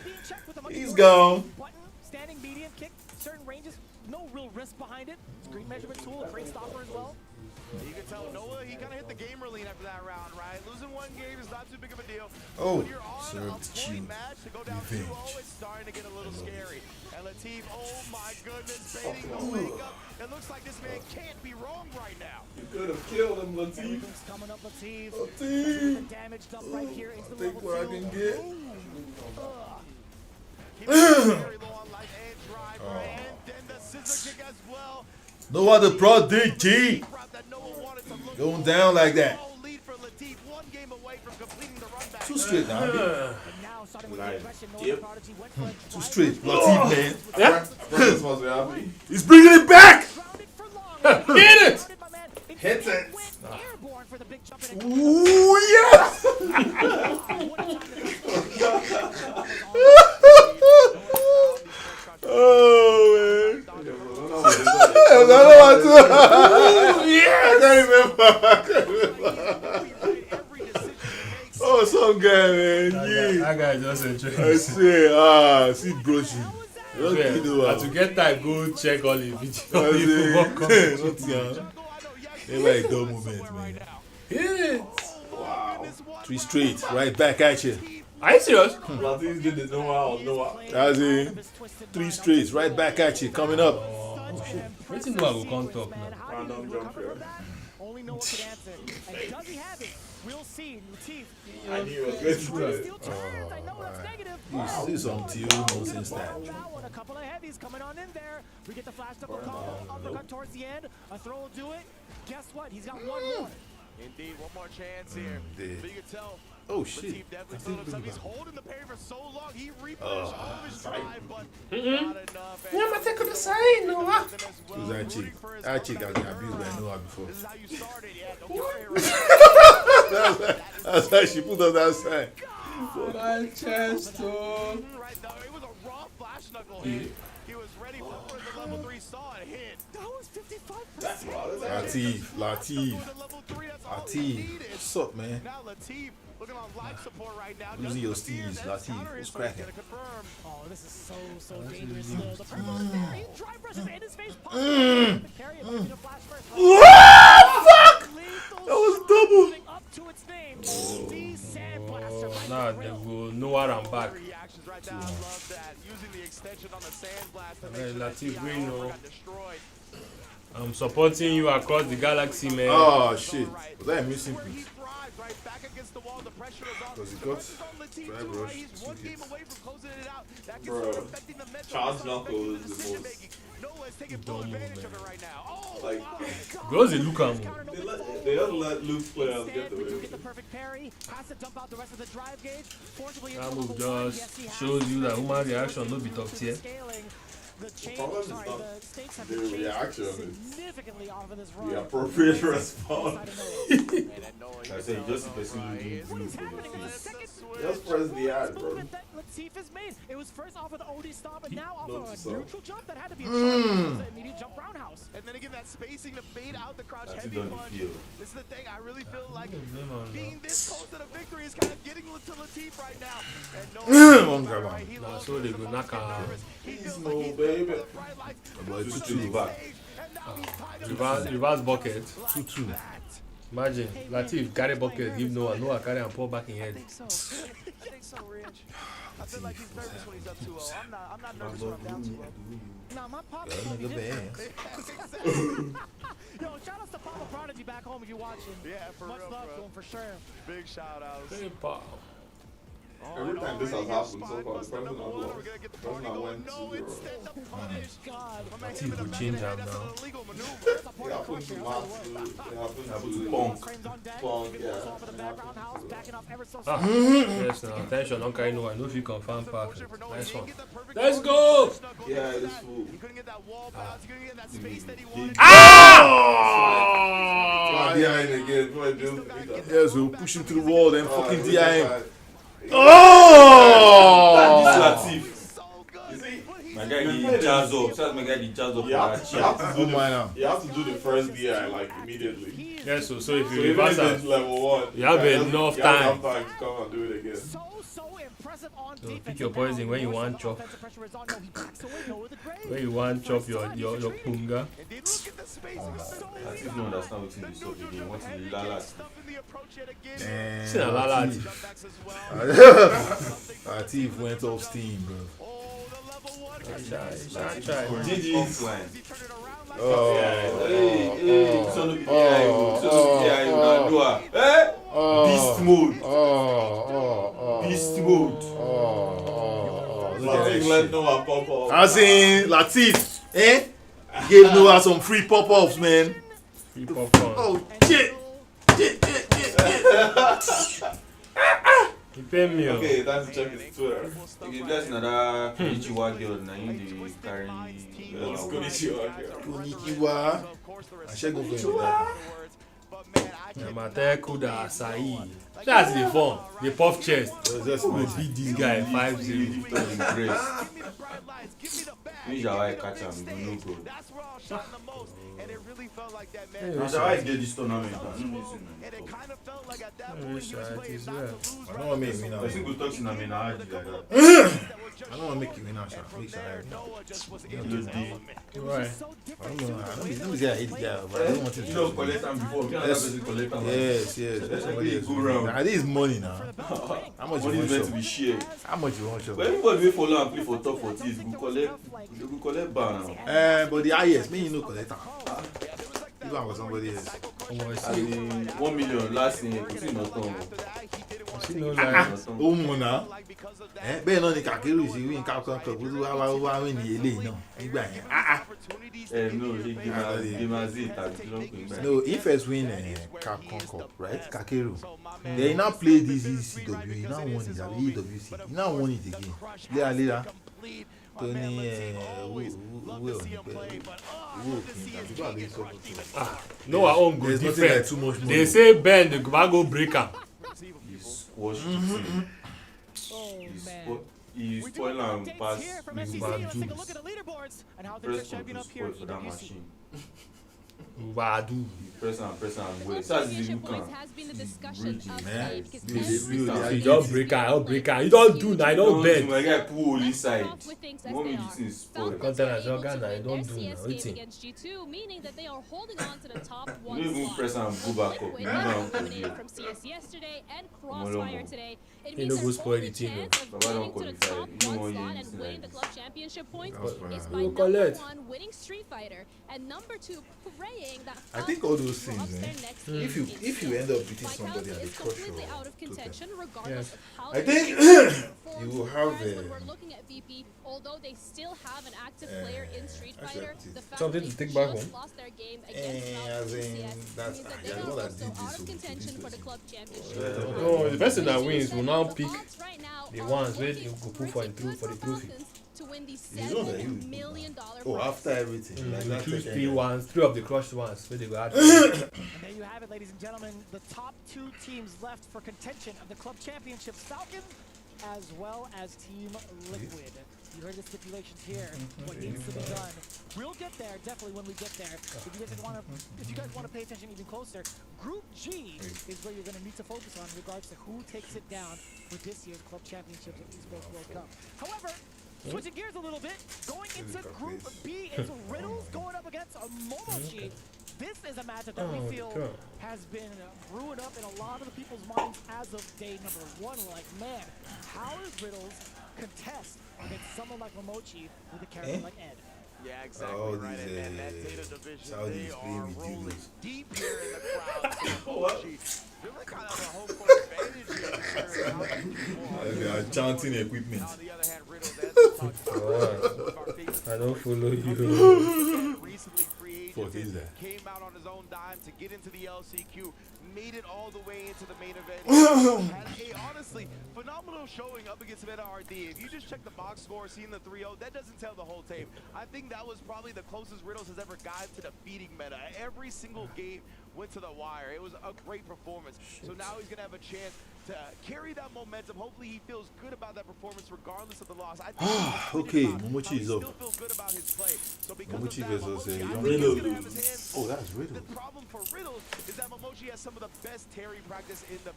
being checked gone. Button, standing medium kick, certain ranges, no real risk behind it. Screen measurement tool, a great stopper as well. You can tell Noah, he kind of hit the gamer lean after that round, right? Losing one game is not too big of a deal. Oh, when you're on served a point you. match to go down 2-0, it's starting to get a little scary. And Latif, oh my goodness, baiting the wake up. It looks like this man can't be wrong right now. You could have killed him, Latif. Everything's coming up, Latif. Latif. The damage done right here into the Take level what I 2. can get. Very low on life and drive, and then the scissor kick as well. Noah the Prodigy. Going down like that. Too straight now. Yep. Too straight. Latif, man. Yeah. Supposed to be happy. He's bringing it back. Hit it. Hit it. Ooh, yes. Oh, man. Yeah, I can't remember. Oh, some guy, man. That guy just enjoying I himself. say, see, brochi. To get that, go check all the video. Never a dull moment, man. Yeah. Wow. 3 straight, right back at you. Are you serious? Latif did the Noah. That's it. 3 straight, right back at you. Coming up. Wait till Noah will come talk now. Random jump here. Only Noah can answer. And does he have it? We'll see. Latif. I knew it was good to do it. This is on you nonsense that. A couple of heavies coming on in there. We get the flash double combo, uppercut towards the end. A throw will do it. Guess what? He's got one more. Indeed, one more chance here. But you can tell. Oh shit. Latif definitely told himself he's holding the parry for so long. He replenished all of his drive, but not enough. Yeah, I'm taking the side, Noah. Who's that chick? That chick got abused by Noah before. This is how you started, yeah. That's why she put up that sign. My chest, oh. Right now, it was a raw flash knuckle hit. He was ready for the level 3 saw and hit. That was 55%. Latif. What's up, man? Now Latif looking on life support right now. Losing your steeds, Latif. What's cracking? Oh, this is so dangerous still. The purple is there. He drive rushes in his face. Fuck! That was double. Up to its name. Nah, they will Noah and back. Reactions right now. I love that. Using the extension on the sandblast to Hey, make sure Latif, we know. got destroyed. I'm supporting you across the galaxy, man. Oh shit. Was that a missing piece? Right back against the wall, the pressure is on. Because he got Drive rush. He's one game away from closing it out. That can Bro, start affecting the mental. Charles Knuckle is the most. Noah's taking full advantage of it right now. Oh, Like, Girls, they look at me. they don't let Luke's players get the Get win. the perfect parry. Has to dump out the rest of the drive gauge. Forcibly That into move level 1. just Yes, he has. shows you that human reaction no be top tier. Scaling. The problem is sorry, not the stakes have the been changed reaction, it's significantly off of this run. the appropriate response. I say just basically What is happening in the second? Just press the ad, bro. Movement that Latif has made. It was first off of the OD stop, and now off Note of to a neutral jump that had to be a immediate jump roundhouse. and then again, that spacing to bait out the crouch That's heavy done punch. feel. This is the thing. I really feel like being this close to the victory is kind of getting to Latif right now. And Nah, so they go knock out. No, baby. Reverse bucket. 2-2. Imagine, Latif carry bucket, give Noah, Noah carry and pour back in head. I think so, Rich. I feel like he's nervous when he's up 2-0. I'm not nervous when I'm down 2-0. Now, my pop Yo, shout outs to Papa Prodigy back home if you're watching. Yeah, for Much real, love bro. to him for sure. Big shout outs. Hey, pal. Every time this has happened so far, the person has lost. The person that went 2-0. Latif will change him now. It happened to Matt, it happened to Punk, yeah. Ah, yes, now attention, don't carry Noah. No, if you confirm perfect. Nice one. Let's go! Yeah, this fool. He couldn't get that wall bounce. He couldn't get that space that he wanted. Ah! Behind again, boy, dude. Yes, we'll push him to the wall, then fucking DI him. This Oh! Latif. You see, my guy he jazz up. So my guy he jazz up. You have to do my now. You have to do the first DI like immediately. Yes, so if So you even reverse if it's it, level 1, you have enough time. to come and do it again. So impressive aggressive on So defense. pick your And now poison when you more so want the chop. offensive pressure is on. No, he backs away. No with the grave. When you want chop your punga. Latif no understand wetin dey sup again. What is Lala? And a Lala. Latif went off steam, bro. GG's. Beast mode. Beast mode. Let Noah pop off. I seen Latif, gave Noah some free pop-offs, man. Free popcorn. Oh shit! He pay me. Okay, that's check his Twitter. If you guys another Konnichiwa girl, now you dey carry Konnichiwa girl. Konnichiwa. I should go for that. Yamate Kuda Asai. That's the fun. The puff chest. We beat this guy 5-0. Ninja catch him, you no go. Ninja get this tournament. I don't want to make me now. I think we talk in a menage like that. I don't want to make you win now, make sure Right. I don't know. Let me say I hate the guy, but I don't want to. You know, collect them before. Yes. Go round. Now, this is money now. How much money you is want meant to to be shared. How much you want to But anybody will follow and play for top 40 is go collect bar now. but the highest, me you know collect am. Even with somebody else. I mean, 1 million last year, you see not come. Ó mú náà. Bẹ́ẹ̀ náà ni Kakeru ṣe wí nǹkan kan kan kó wá wí ní eléyìí náà nígbà yẹn. No, he give us it. No, he first win Capcom Cup, right? Kakeru. Then he now play this ECW, he now won it, EWC. He now won it again. Later. Tony, no, our own good different. defense. Too much money. They say Ben the go breaker. He spoil and pass bad juice. Press to spoil for that machine. Badu. Press and wait. That's the look You don't breaker. You don't do now, you don't bend. My guy pull hole inside. What make this thing spoil? Content as Ghana, you don't do now. Waiting. You don't even press and go back up. You don't You don't go spoil the team. Baba don't qualify. You don't want you to like this. You collect. I think all those things, if you end up beating somebody and they crush your total, yes. I think you will have although they still have an active player in Street Fighter, the fact something that to they take back just home. lost their game against CCS means that they are also out of contention for the club championship. No, the person that wins will now pick the ones where you go put for the trophy. To win the $7 million after everything. You choose 3 ones, 3 of the crushed ones where they go out. And there you have it, ladies and gentlemen. The top 2 teams left for contention of the club championships, Falcon as well as Team Liquid. You heard the stipulations here, what needs to be done. We'll get there, definitely when we get there. If you guys want to pay attention even closer, Group G is where you're going to need to focus on in regards to who takes it down for this year's Club Championships of Esports World Cup. However, switching gears a little bit, going into Group B, it's Riddles going up against Momochi. This is a matchup that we feel has been brewing up in a lot of the people's minds as of day number 1. We're like, man, how does Riddles contest against someone like Momochi with a character like Ed? Yeah, exactly right. And man, that data division, they are rolling deep here in the crowd. They're like kind of a home court advantage here. They are chanting equipment. On the other hand, Riddles I don't follow you. recently free agent came out on his own dime to get into the LCQ, made it all the way into the main event. Had a honestly phenomenal showing up against Meta RD. If you just check the box score, seeing the 3-0, that doesn't tell the whole tape. I think that was probably the closest Riddles has ever gotten to defeating Meta. Every single game went to the wire. It was a great performance. So now he's gonna have a chance to carry that momentum. Hopefully he feels good about that performance regardless of the loss. I think Okay, Momochi is up. still feels good about his play. So because Momochi of that, versus Momochi, I think Riddle. he's gonna have his hands Oh, that's Riddle. The problem for Riddle is that Momochi has some of the best Terry practice in the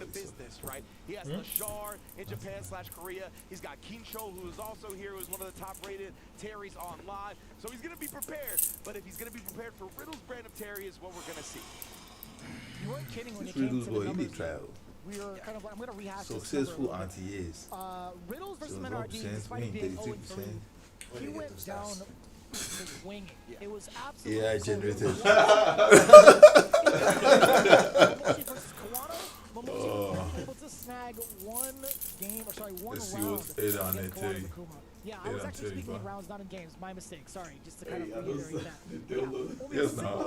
business, right? He has Lashar in Japan / Korea. He's got Kincho, who is also here, who's one of the top-rated Terrys online. So he's gonna be prepared. But if he's gonna be prepared for Riddle's brand of Terry, is what we're gonna see. You weren't kidding when you This came Riddle's to the boy, he numbers. be travel. We were kind of. I'm going to rehash this Successful number. anti-A's. Riddles versus So Menardi, 1%, despite being 33%. 0-3, he went down swinging. It was absolutely AI generated. Momochi was able to snag one Let's see round. what's 8 on it, Terry. Yeah, I 8 was on actually Terry, speaking in bro. rounds, not in games. My mistake. Sorry, just to kind of reiterate that. Yes, now.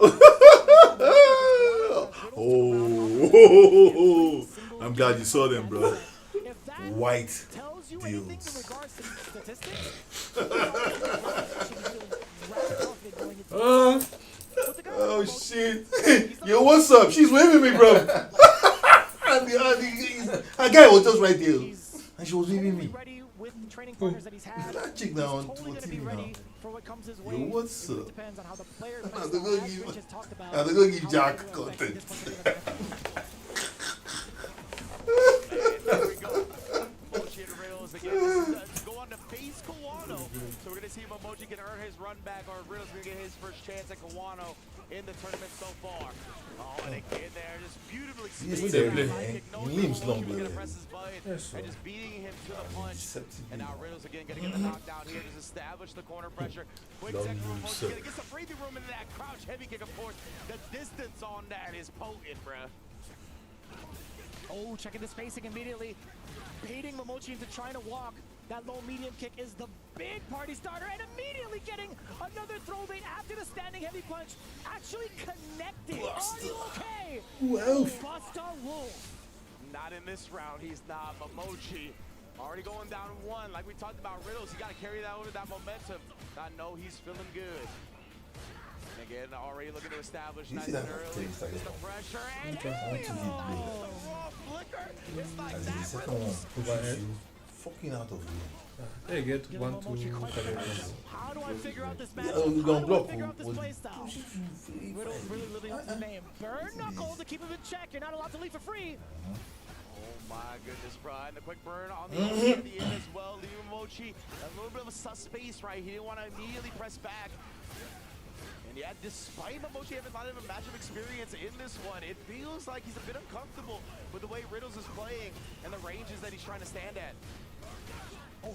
Oh, I'm glad you saw them, bro. White deals. Oh shit! Yo, what's up? She's waving me, bro. A guy was just right there, and she was waving me. That chick now on TV now. Yo, what's up? They're gonna give Jack content. Go on to face Kawano. So we're going to see if Momochi can earn his run back, or Riddle's going to get his first chance at Kawano in the tournament so far. Oh, and again there, just beautifully He's Terry, man. He limbs long, bro. And just beating him to the punch. And now Riddle's again going to get the knockdown here, just establish the corner pressure. Quick second from Momochi, going to get some breathing room into that crouch heavy kick, of course. The distance on that is potent, bruh. Oh, checking the spacing immediately. Baiting Momochi into trying to walk. That low medium kick is the big party starter, and immediately getting another throw bait after the standing heavy punch. Actually connected. Are you okay? Who else? Buster Wolf. Not in this round, he's not. Momochi already going down one. Like we talked about Riddles, you got to carry that over that momentum. I know he's feeling good. And again, already looking to establish nice and early. Just the pressure and the raw flicker. It's like that. The second one, fucking out of here. They get 1, 2, How do I figure out this match? Yeah, we're gonna block. Figure out this playstyle. Riddle really living up to the name. Burn knuckle to keep him in check. You're not allowed to leave for free. Oh my goodness, bro. And the quick burn on the end as well. Leaving Momochi a little bit of a sus space, right? He didn't want to immediately press back. And yeah, despite Momochi having a lot of a matchup experience in this one, it feels like he's a bit uncomfortable with the way Riddles is playing and the ranges that he's trying to stand at. Oh,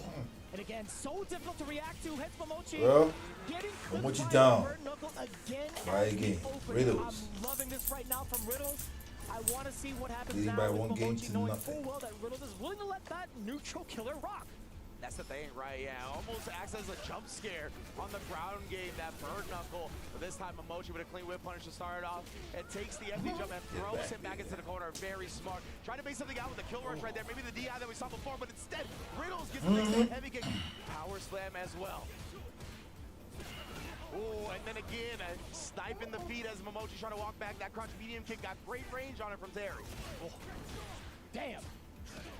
and again, so difficult to react to. Hits Momochi. Well, getting Momochi down. burn knuckle again. Try again. Riddles. I'm loving this right now from Riddles. I want to see what happens Leading now by with one game Momochi to knowing nothing. full well that Riddles is willing to let that neutral killer rock. That's the thing, right? Yeah, almost acts as a jump scare on the ground game, that bird knuckle. But this time, Momochi with a clean whip punish to start it off. It takes the empty jump and throws him back into the corner. Very smart. Trying to base something out with the kill rush right there. Maybe the DI that we saw before, but instead, Riddles gets the next heavy kick. Power slam as well. Oh, and then again, a snipe in the feet as Momochi trying to walk back. That crouch medium kick got great range on it from Terry. Oh. Damn.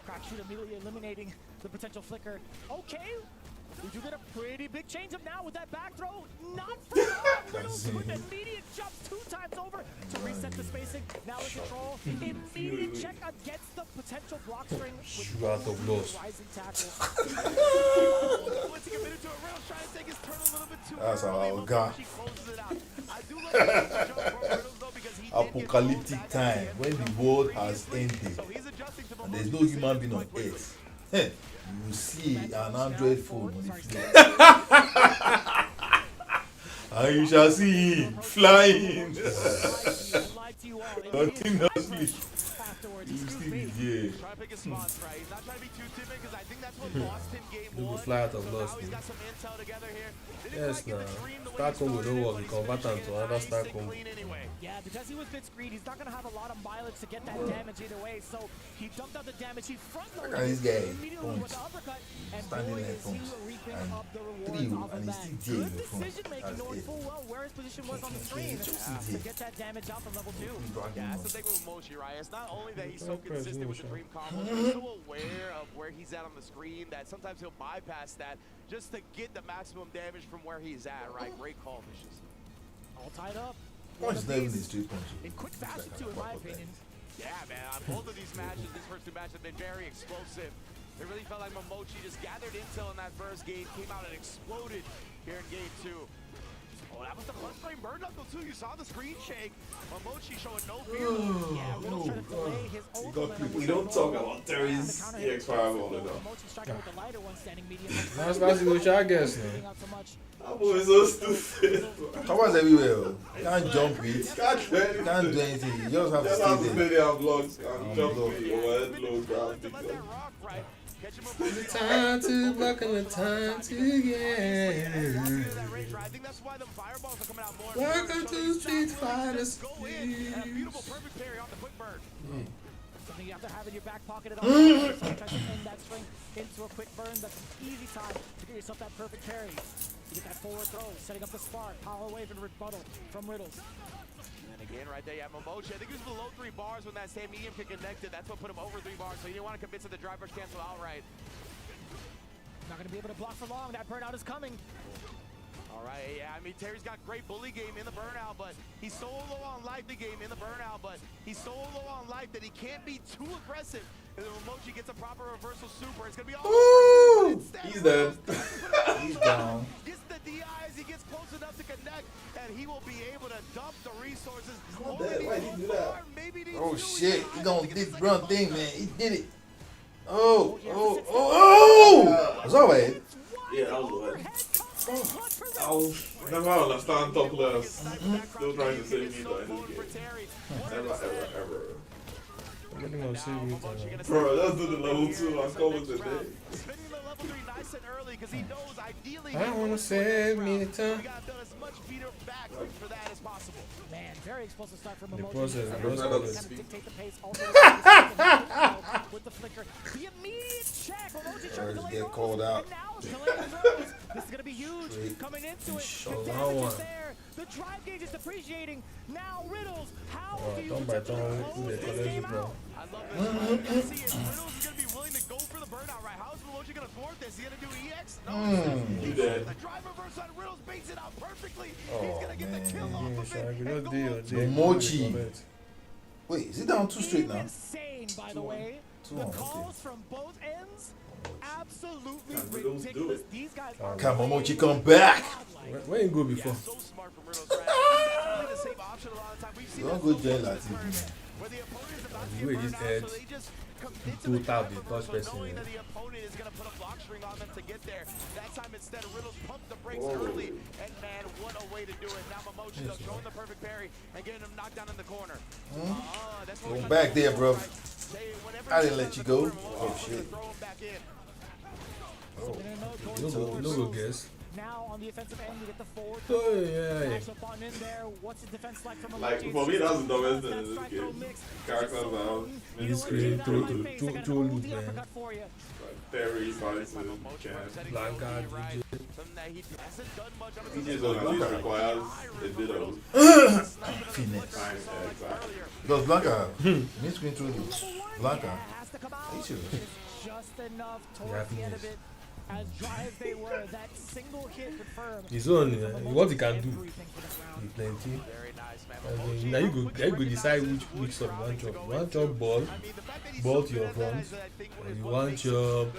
Crack shoot immediately eliminating the potential flicker. Okay, we do get a pretty big change up now with that back throw. Not for Riddles with an immediate jump 2 times over to reset the spacing. Now in control. Immediate check against the potential block string. Shoot out of loss. Rising tackle. Once he committed to a Riddles trying to take his turn a little bit too That's early. our guy. She closes it out. I do like the jump from Riddles though, because he Apocalyptic time, when the world has ended and there's no human being on earth. You will see an Android phone on the floor. And you shall see him flying continuously. You will still be there. Trying to pick his spots right. He's not trying to be too timid because I think that's what Boston game They will was. fly out of So loss. now he's got some intel together here. Yes, now. Star combo don't work. We convert them to another star combo. Yeah, because he was bit screened, he's not going to have a lot of mileage to get that damage either way. So he dumped out the damage. He front loaded Look at this guy. immediately with the uppercut. And Standing boy, there, is he reaping and up the three, rewards off and of he's that. still there in Good the front. decision making, That's knowing it. full well where his position was on the screen to get that damage out from level 2. Yeah, that's the thing with Momochi, right? It's not only that he's so consistent with the Dream combo. He's so aware of where he's at on the screen that sometimes he'll bypass that just to get the maximum damage from where he's at, right? Great call, Vicious. All tied up. Punch never needs 3 punches. In quick fashion, too, in my opinion. Yeah, man. On both of these matches, these first 2 matches have been very explosive. It really felt like Momochi just gathered intel in that first game, came out and exploded here in game 2. Oh, that was the first frame burn knuckle too. You saw the screen shake. Momochi showing no fear. Yeah, Riddle trying to delay his own. We don't talk about Terry's EX5 all enough. Momochi striking with the lighter one, standing medium. That's basically what y'all guess, man. That boy is so stupid. Covers everywhere. You can't jump it. Can't do anything. You just have to stay there. Video vlogs and jump it. The time to buck and the time to get. Welcome to Street Fighter. Something you have to have in your back pocket at all times. Try to end that string into a quick burn. That's an easy time to get yourself that perfect parry. You get that forward throw, setting up the spark, power wave and rebuttal from Riddles. And again, right there, yeah, Momochi. I think he was below 3 bars when that same medium kick connected. That's what put him over 3 bars. So you didn't want to convince him the driver cancel outright. Not going to be able to block for long. That burnout is coming. All right, yeah, I mean, Terry's got great bully game in the burnout, but he's so low on life the game in the burnout, but he's so low on life that he can't be too aggressive. And then Momochi gets a proper reversal super. It's going to be all over. He's dead. He's down. Gets the DI as he gets close enough to connect, and he will be able to dump the resources. Why did he do that? Oh shit, he gonna do this run thing, man. He did it. Oh! It's alright. Yeah, that was I never understand top players still trying to save me though in this game. Never, ever. I'm gonna save you, bro, let's do the level 2. Let's go with the day. Spending the level 3 nice and early because he knows ideally I wanna save me time. we gotta build as much feeder back for that as possible. Man, very explosive start from The Momochi. process, Kind of dictate the pace. Also with the flicker. The immediate check. Momochi trying to delay Get called out. now is delaying throws. This is going to be huge. Coming into it. The damage is there. The drive gauge is depreciating. Now Riddles. How do you protect this game out? I love this. See if Riddles is going to be willing to go for the burnout, right? How is Momochi going to thwart this? Is he going to do EX? No. You dead. The drive reverse on Riddles baits it out perfectly. He's going to get the kill off of it. Momochi. Wait, is it down 2 straight now? Insane, by the way. The calls from both ends, absolutely Riddles do ridiculous. it. These guys Can Momochi come back? Where you go before? So smart from Riddles, right? The same option a lot of time. We've seen Don't that go so jail, much Latif. where the opponent is about to The way get this burned out, edge so they just commit to to the tap drive the reversal, touch person, knowing yeah. that the opponent is going to put a block string on them to get there. That time instead, Riddles pumped the brakes Whoa. early, and man, what a way to do it. Now Momochi though, showing the perfect parry and getting him knocked down in the corner. That's what Go we're back there, bro. Say whenever I he didn't let gets you in the go. corner, Oh Momochi's shit. gonna throw him back in. No go guess. now on the offensive end. You get the forward. Oh, yeah. Dash up on in there. What's his defense like from Like, for me, that's the dumbest thing in this game. Characters out. This screen through to loot, man. Terry, Bison, Cat, Blanca, DJ. DJ's on at least requires a bit of finesse. Exactly. Because Blanca, mid screen through Blanca. Are you serious? Just enough towards the end of it. As dry as they were, that single hit confirmed. His own, what he can do. He plenty. And now you go decide which sub you want job. You want job ball to your front. Or you want job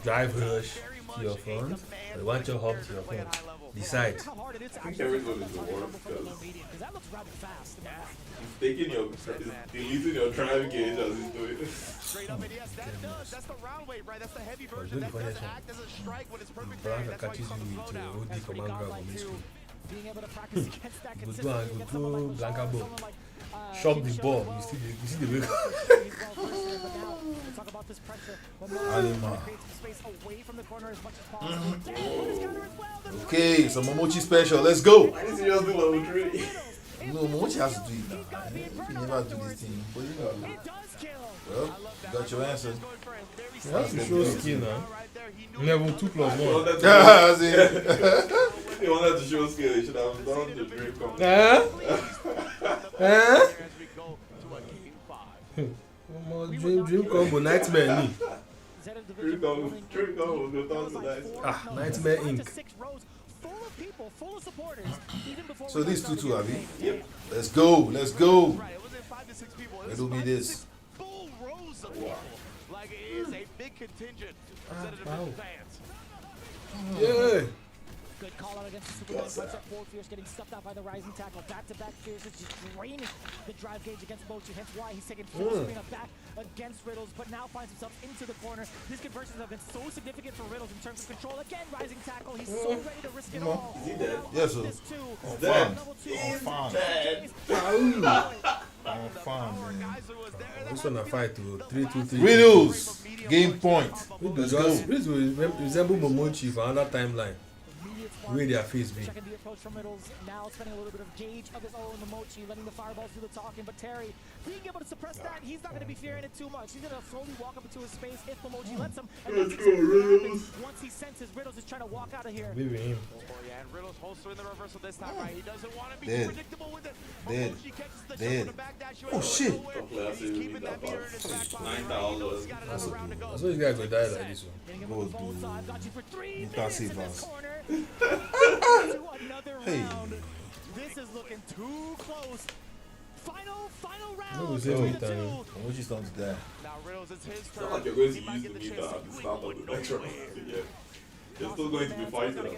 drive rush to your front. Or you want your hop to your front. Decide. I think everyone is the worst because he's taking your, deleting your drive gauge as he's doing it. Straight up, and yes, that does. That's the round wave, right? That's the heavy version. That does act as a strike when it's perfect. Blanca catches you with OD command grab on this screen. Being able to practice against that Go go Blanca ball. Shock the ball. You see the way. Talk about this pressure. Alima. Create some space away from the corner as much as possible. Okay, so Momochi special. Let's go. Why did you just do level 3? No, Momochi has to do it now. He never do this thing. But you know. Well, you got your answer. You have to show skill now. Level 2 plus 1. He wanted to show skill. He should have done the dream come. Oh, dream combo, nightmare me. Dream combo, go down to nightmare. Ah, nightmare Inc. So these two, Abby. Yep. Let's go. Let's go. It'll be this. Full rows of people. Like it is a big contingent of wow. fans. Yeah. Good call out against the Superman. Puts up forward. Fierce getting stuffed out by the rising tackle. Back-to-back Fierce is just draining the drive gauge against Mochi. Hence why he's taking full screen up back against Riddles, but now finds himself into the corner. These conversions have been so significant for Riddles in terms of control. Again, rising tackle. He's so ready to risk it all. Is he dead? Yes, sir. He's dead. I'm fine, man. This one a fight to 3-2-3. Riddles. Game point. Let's go. Riddles will resemble Momochi for another timeline. The way their face be. Checking the approach from Riddles, now spending a little bit of gauge of his own. Momochi letting the fireballs do the talking, but Terry being able to suppress that, he's not going to be fearing it too much. He's going to slowly walk up into his space if Momochi lets him. And that's exactly what happens once he senses Riddles is trying to walk out of here. Maybe him. Oh yeah, and Riddles holster in the reversal this time, right? He doesn't want to be Dead. predictable with it. Dead. Momochi catches the Dead. shot with a backdash. Oh shit. He's keeping that meter in his back pocket. He's got another round to go. That's why you guys will die like this one. Go do. Got you for 3 minutes That's in it, this boss. corner. Another Hey. round. This is looking too close. Final round. No, it's every time. Mochi's starting to die. Now Riddles, it's his It's turn. not like you're going to He might use get the the meter chance at to the start of the next round. Yeah. They're still going to be fighting.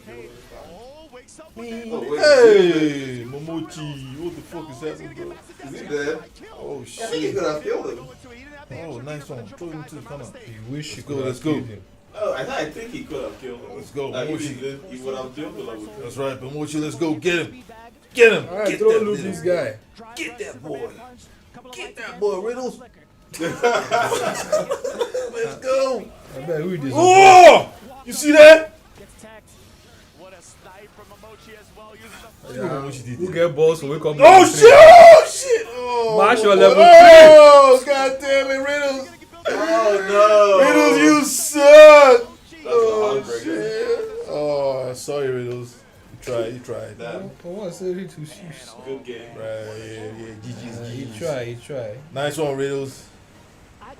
Oh, wakes up Hey, Momochi. What the fuck is happening, bro? Is he dead? Oh I think he shit. could have killed him. Oh, nice one. Throw him to the corner. You wish you Go, could let's have go. killed him. Oh, I think he could have killed him. Let's go, Like, if he Mochi. did, he would have killed him. That's right, Momochi. Let's go. Get him. Get him. Alright, Get throw that loop little- this guy. Get that boy. Get that boy, Riddles. Let's go. I bet who this Oh! You see that? What a snipe from Momochi as well. Using the See what Momochi did Who there? get balls for wake up? Oh shit! Oh shit! Oh, Mash your level Oh, god damn it, Riddles! Oh no! Riddles, you suck! Oh shit! Oh, sorry, Riddles. You tried. Damn. For once, ready to shoot. Good game. Right, yeah. GG's. He tried. Nice one, Riddles.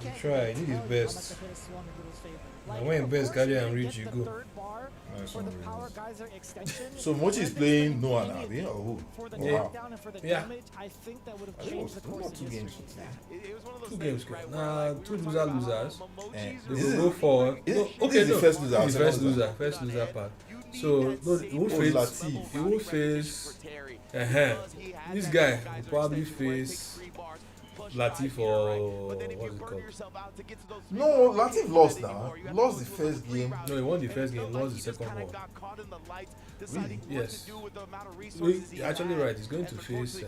He tried. He did his best. And when best carrier and reach, you go. Nice one, Riddles. So Mochi is playing Noah now, yeah? Or who? Wow. Yeah. I think that would have I think it changed was the course of two history. games. It was one of those 2 things, games, right, nah, 2 losers. And They this will is- go for. This No, this okay, is the no. first loser. This is the second loser. first loser part. So no, he won't face. Latif. He won't face. This guy will probably face Latif or what's it called? No, Latif lost now. Lost the first game. No, he won the first game, lost the second one. Really? Yes. You're actually right. He's going to face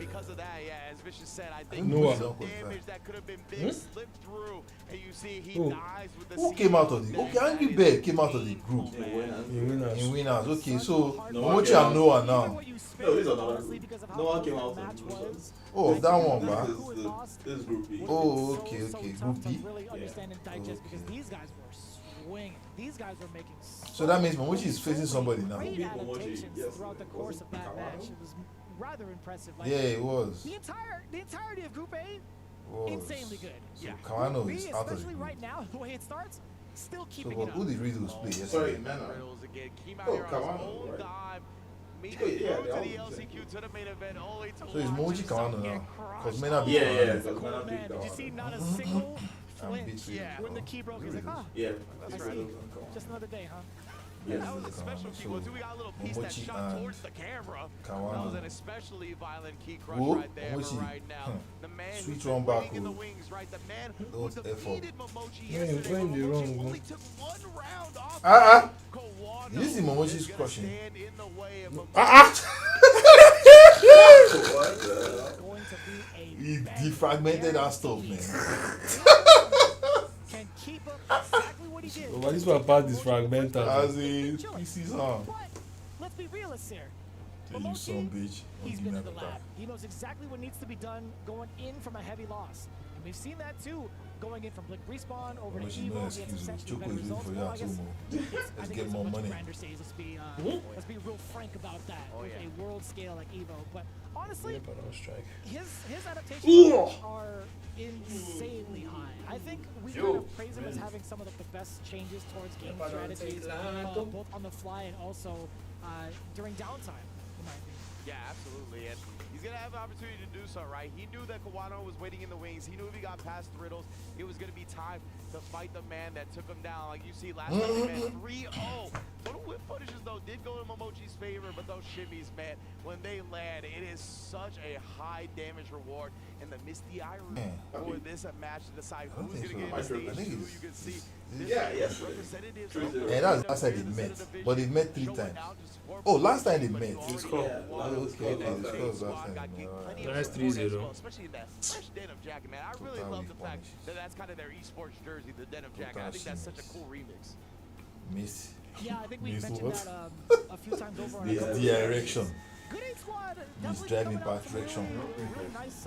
Noah. Who came out of the? Okay, Angry Bear came out of the group. In winners. Okay, so Momochi and Noah now. No, these are not. No one came out of the losers. Oh, that one, man. This is Group B. Oh, okay. Group B. Really understand and digest because these guys were swinging. These guys were making So that means Momochi is facing somebody now. great adaptations throughout the course of that match. It was rather impressive. Like, Yeah, it was. the entirety of Group A, Was. insanely good. So Kawano B, is out of the especially group. right now, the way it starts, still So keeping but it who up. did Riddles play Sorry, yesterday? Mena. Oh, Kawano, right? Yeah, Yeah, they all So it's Momochi Kawano now. Because Mena beat Yeah, Kawano. because Mena Man, beat did you see Kawano. not a single And flinch beat Riddles. when the key broke? He's like, ah, Yeah, I that's see. right. Just another day, huh? Yes. That was a special key. So, We got a little piece that Momochi shot and towards the camera. Kawano. That was an especially violent key crush Who? right there. But Momochi. right now, the man Sweet who's run been back, waiting in the who- wings, right? The man who Don't effort. defeated Momochi Yeah, yesterday. when they Momochi wrong, only bro. took 1 round off. Did you see Momochi's crushing? Stand in the way of He defragmented that stuff, man. Can keep up exactly what he did. But this one part is fragmented. As in, pieces on. Let's be realists here. you some bitch. He's been in the lab. He knows exactly what needs to be done going in from a heavy loss. And we've seen that too, going in from Blink Respawn over to Evo. No He had excuse. essentially better Choco is results. for Well, I you guess too, let's get more money. Grander stage. Let's be real frank about that. With a world scale like Evo. But honestly, his adaptations are insanely high. I think we kind of praise him as having some of the best changes towards game strategies, both on the fly and also during downtime, in my opinion. Yeah, absolutely. And he's going to have an opportunity to do so, right? He knew that Kawano was waiting in the wings. He knew if he got past Riddles, it was going to be time to fight the man that took him down. Like you see last time, man, 3-0. Total whip punishes, though, did go in Momochi's favor, but those shimmies, man, when they land, it is such a high damage reward. And the Misty Eye for this match to decide who's going to get in the stage. You can see representatives. And that's said it met, but it met 3 times. Oh, last time it met. It's called. Okay, Nice 3-0. Especially in that fresh denim jacket, man. I really love the fact that that's kind of their esports jersey, the denim jacket. I think that's such a cool remix. Miss. Yeah, I think we mentioned that a few times over on The erection. Good Aid Squad. He's driving past direction. Really nice,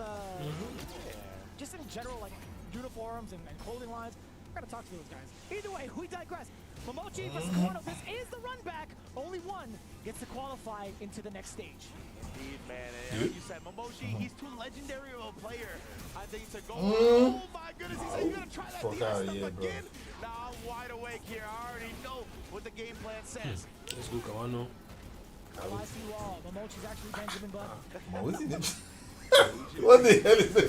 just in general, like uniforms and clothing lines. We're gonna talk to those guys. Either way, we digress. Momochi versus Kawano. This is the run back. Only one gets to qualify into the next stage. Indeed, man. And like you said, Momochi, he's too legendary of a player. I think to go. Oh my goodness, he said you're gonna try that DI stuff again. Now I'm wide awake here. I already know what the game plan says. Let's go, Kawano. Oh, I see you all. Momochi's actually Benjamin Button. What the hell is that?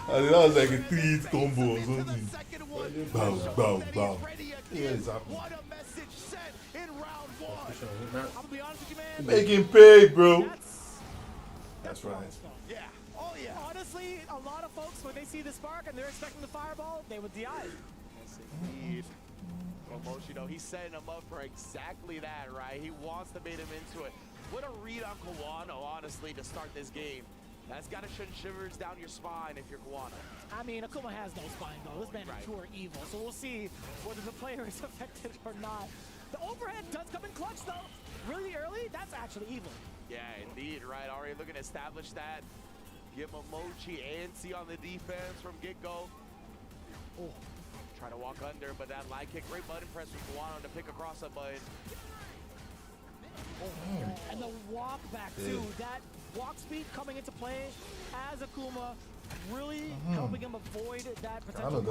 I mean, that was like a 3-hit combo or something. Bow, bow, bow. Yeah, it's happening. What a message sent in round 1. I'll be honest with you, man. Make him pay, bro. That's right. Yeah. Oh, yeah. Honestly, a lot of folks, when they see the spark and they're expecting the fireball, they would DI. Yes, indeed. Momochi, though, he's setting him up for exactly that, right? He wants to bait him into it. What a read on Kawano, honestly, to start this game. That's got to send shivers down your spine if you're Kawano. I mean, Akuma has no spine, though. This man is pure evil, so we'll see whether the player is affected or not. The overhead does come in clutch, though. Really early, that's actually evil. Yeah, indeed, right? Already looking to establish that. Give Momochi antsy on the defense from get-go. Oh, try to walk under, but that light kick, great button press from Kawano to pick across that button. And the walk back too, that walk speed coming into play as Akuma, really helping him avoid that potential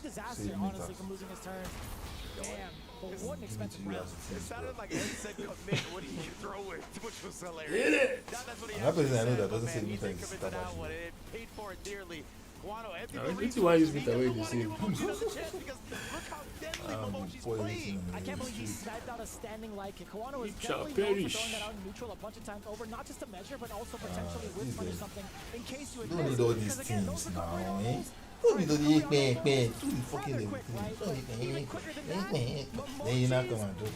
disaster, honestly, from losing his turn. Damn, but what an expensive round. It sounded like Ed said commit when he threw it, which was hilarious. Hit it! That person I know that doesn't say anything. It paid for it dearly. It's why you speak the way you see. I can't believe he sniped out a standing like it. Kawano is definitely known for throwing that out in neutral a bunch of times over, not just to measure, but also potentially with punish something in case you don't need all these things now, eh? Don't need all these things. Do the fucking thing. Then you're not coming to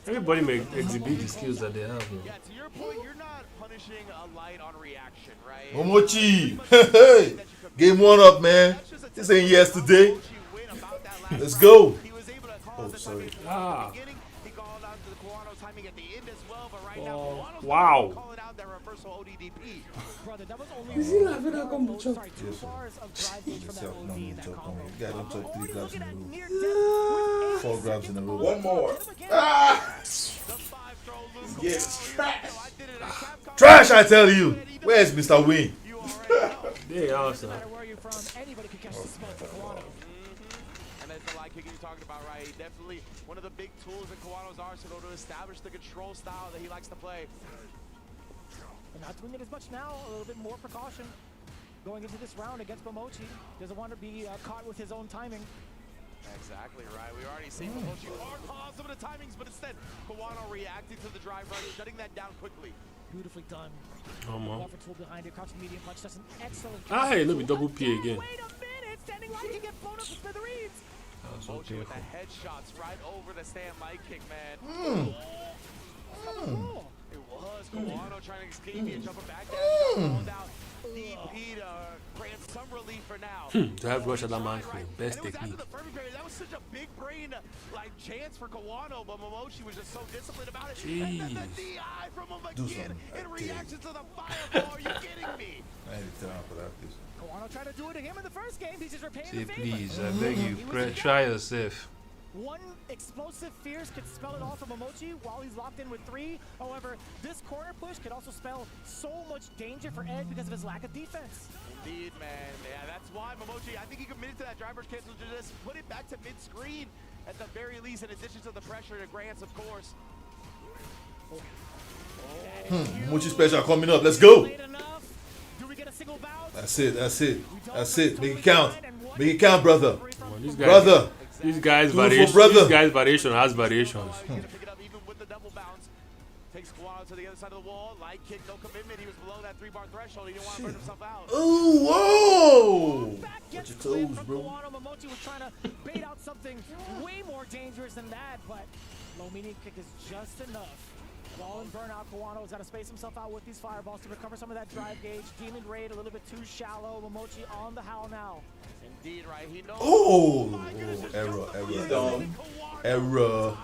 Everybody may exhibit the skills that they have. Yeah, to your point, you're not punishing a light on reaction, right? Momochi! Hey! Game 1 up, man. This ain't yesterday. Let's go. Oh, sorry. Ah. He called out to the Kawano timing at the end as well, but right now, wow. calling out that reversal ODDP. Brother, that was only is he laughing at combo chop? Sorry, 2 bars of drive gauge from that OD, that combo. You guys don't talk 3 grabs in a row. 4 grabs in a row. One more. Ah! Yes, trash. Trash, I tell you. Where's Mr. Wayne? They are, sir. Anybody could catch the smoke for Kawano. And that's the light kick you're talking about, right? Definitely one of the big tools in Kawano's arsenal to establish the control style that he likes to play. And not doing it as much now, a little bit more precaution going into this round against Momochi. Doesn't want to be caught with his own timing. Exactly right. We already seen Momochi pause some of the timings, but instead, Kawano reacting to the drive rush, shutting that down quickly. Beautifully done. Come tool behind it, crouching medium punch. That's an excellent. Ah, hey, let me double P again. Wait a minute, standing light can get blown up to smithereens. Momochi with the headshots right over the stand light kick, man. It was Kawano trying to escape and jump back down. DP to grant some relief for now. Drive rush at that man for best And it was after technique. the perfect barrier. That was such a big brain like chance for Kawano, but Momochi was just so disciplined about it. And then the DI from him again in reaction to the fireball. Are you kidding me? I need to turn out for that, please. Kawano tried to do it to him in the first game. He's just repaying Say the favor. please, I beg you, try yourself. One explosive fierce could spell it all for Momochi while he's locked in with 3. However, this corner push could also spell so much danger for Ed because of his lack of defense. Indeed, man. Yeah, that's why Momochi, I think he committed to that driver's cancel to just put it back to mid-screen at the very least, in addition to the pressure to Grants, of course. Mochi special coming up. Let's go. That's it. That's it. That's it. Make it count. Make it count, brother. Brother. These guys' variation has variations. Takes Kawano to the other side of the wall. Light kick, no commitment. He was below that 3-bar threshold. He didn't want to burn himself out. Ooh, whoa! Watch your toes, bro. Momochi was trying to bait out something way more dangerous than that, but low medium kick is just enough. Ball and burnout. Kawano's got to space himself out with these fireballs to recover some of that drive gauge. Demon Raid a little bit too shallow. Momochi on the howl now. Indeed, right. He knows. Oh, error.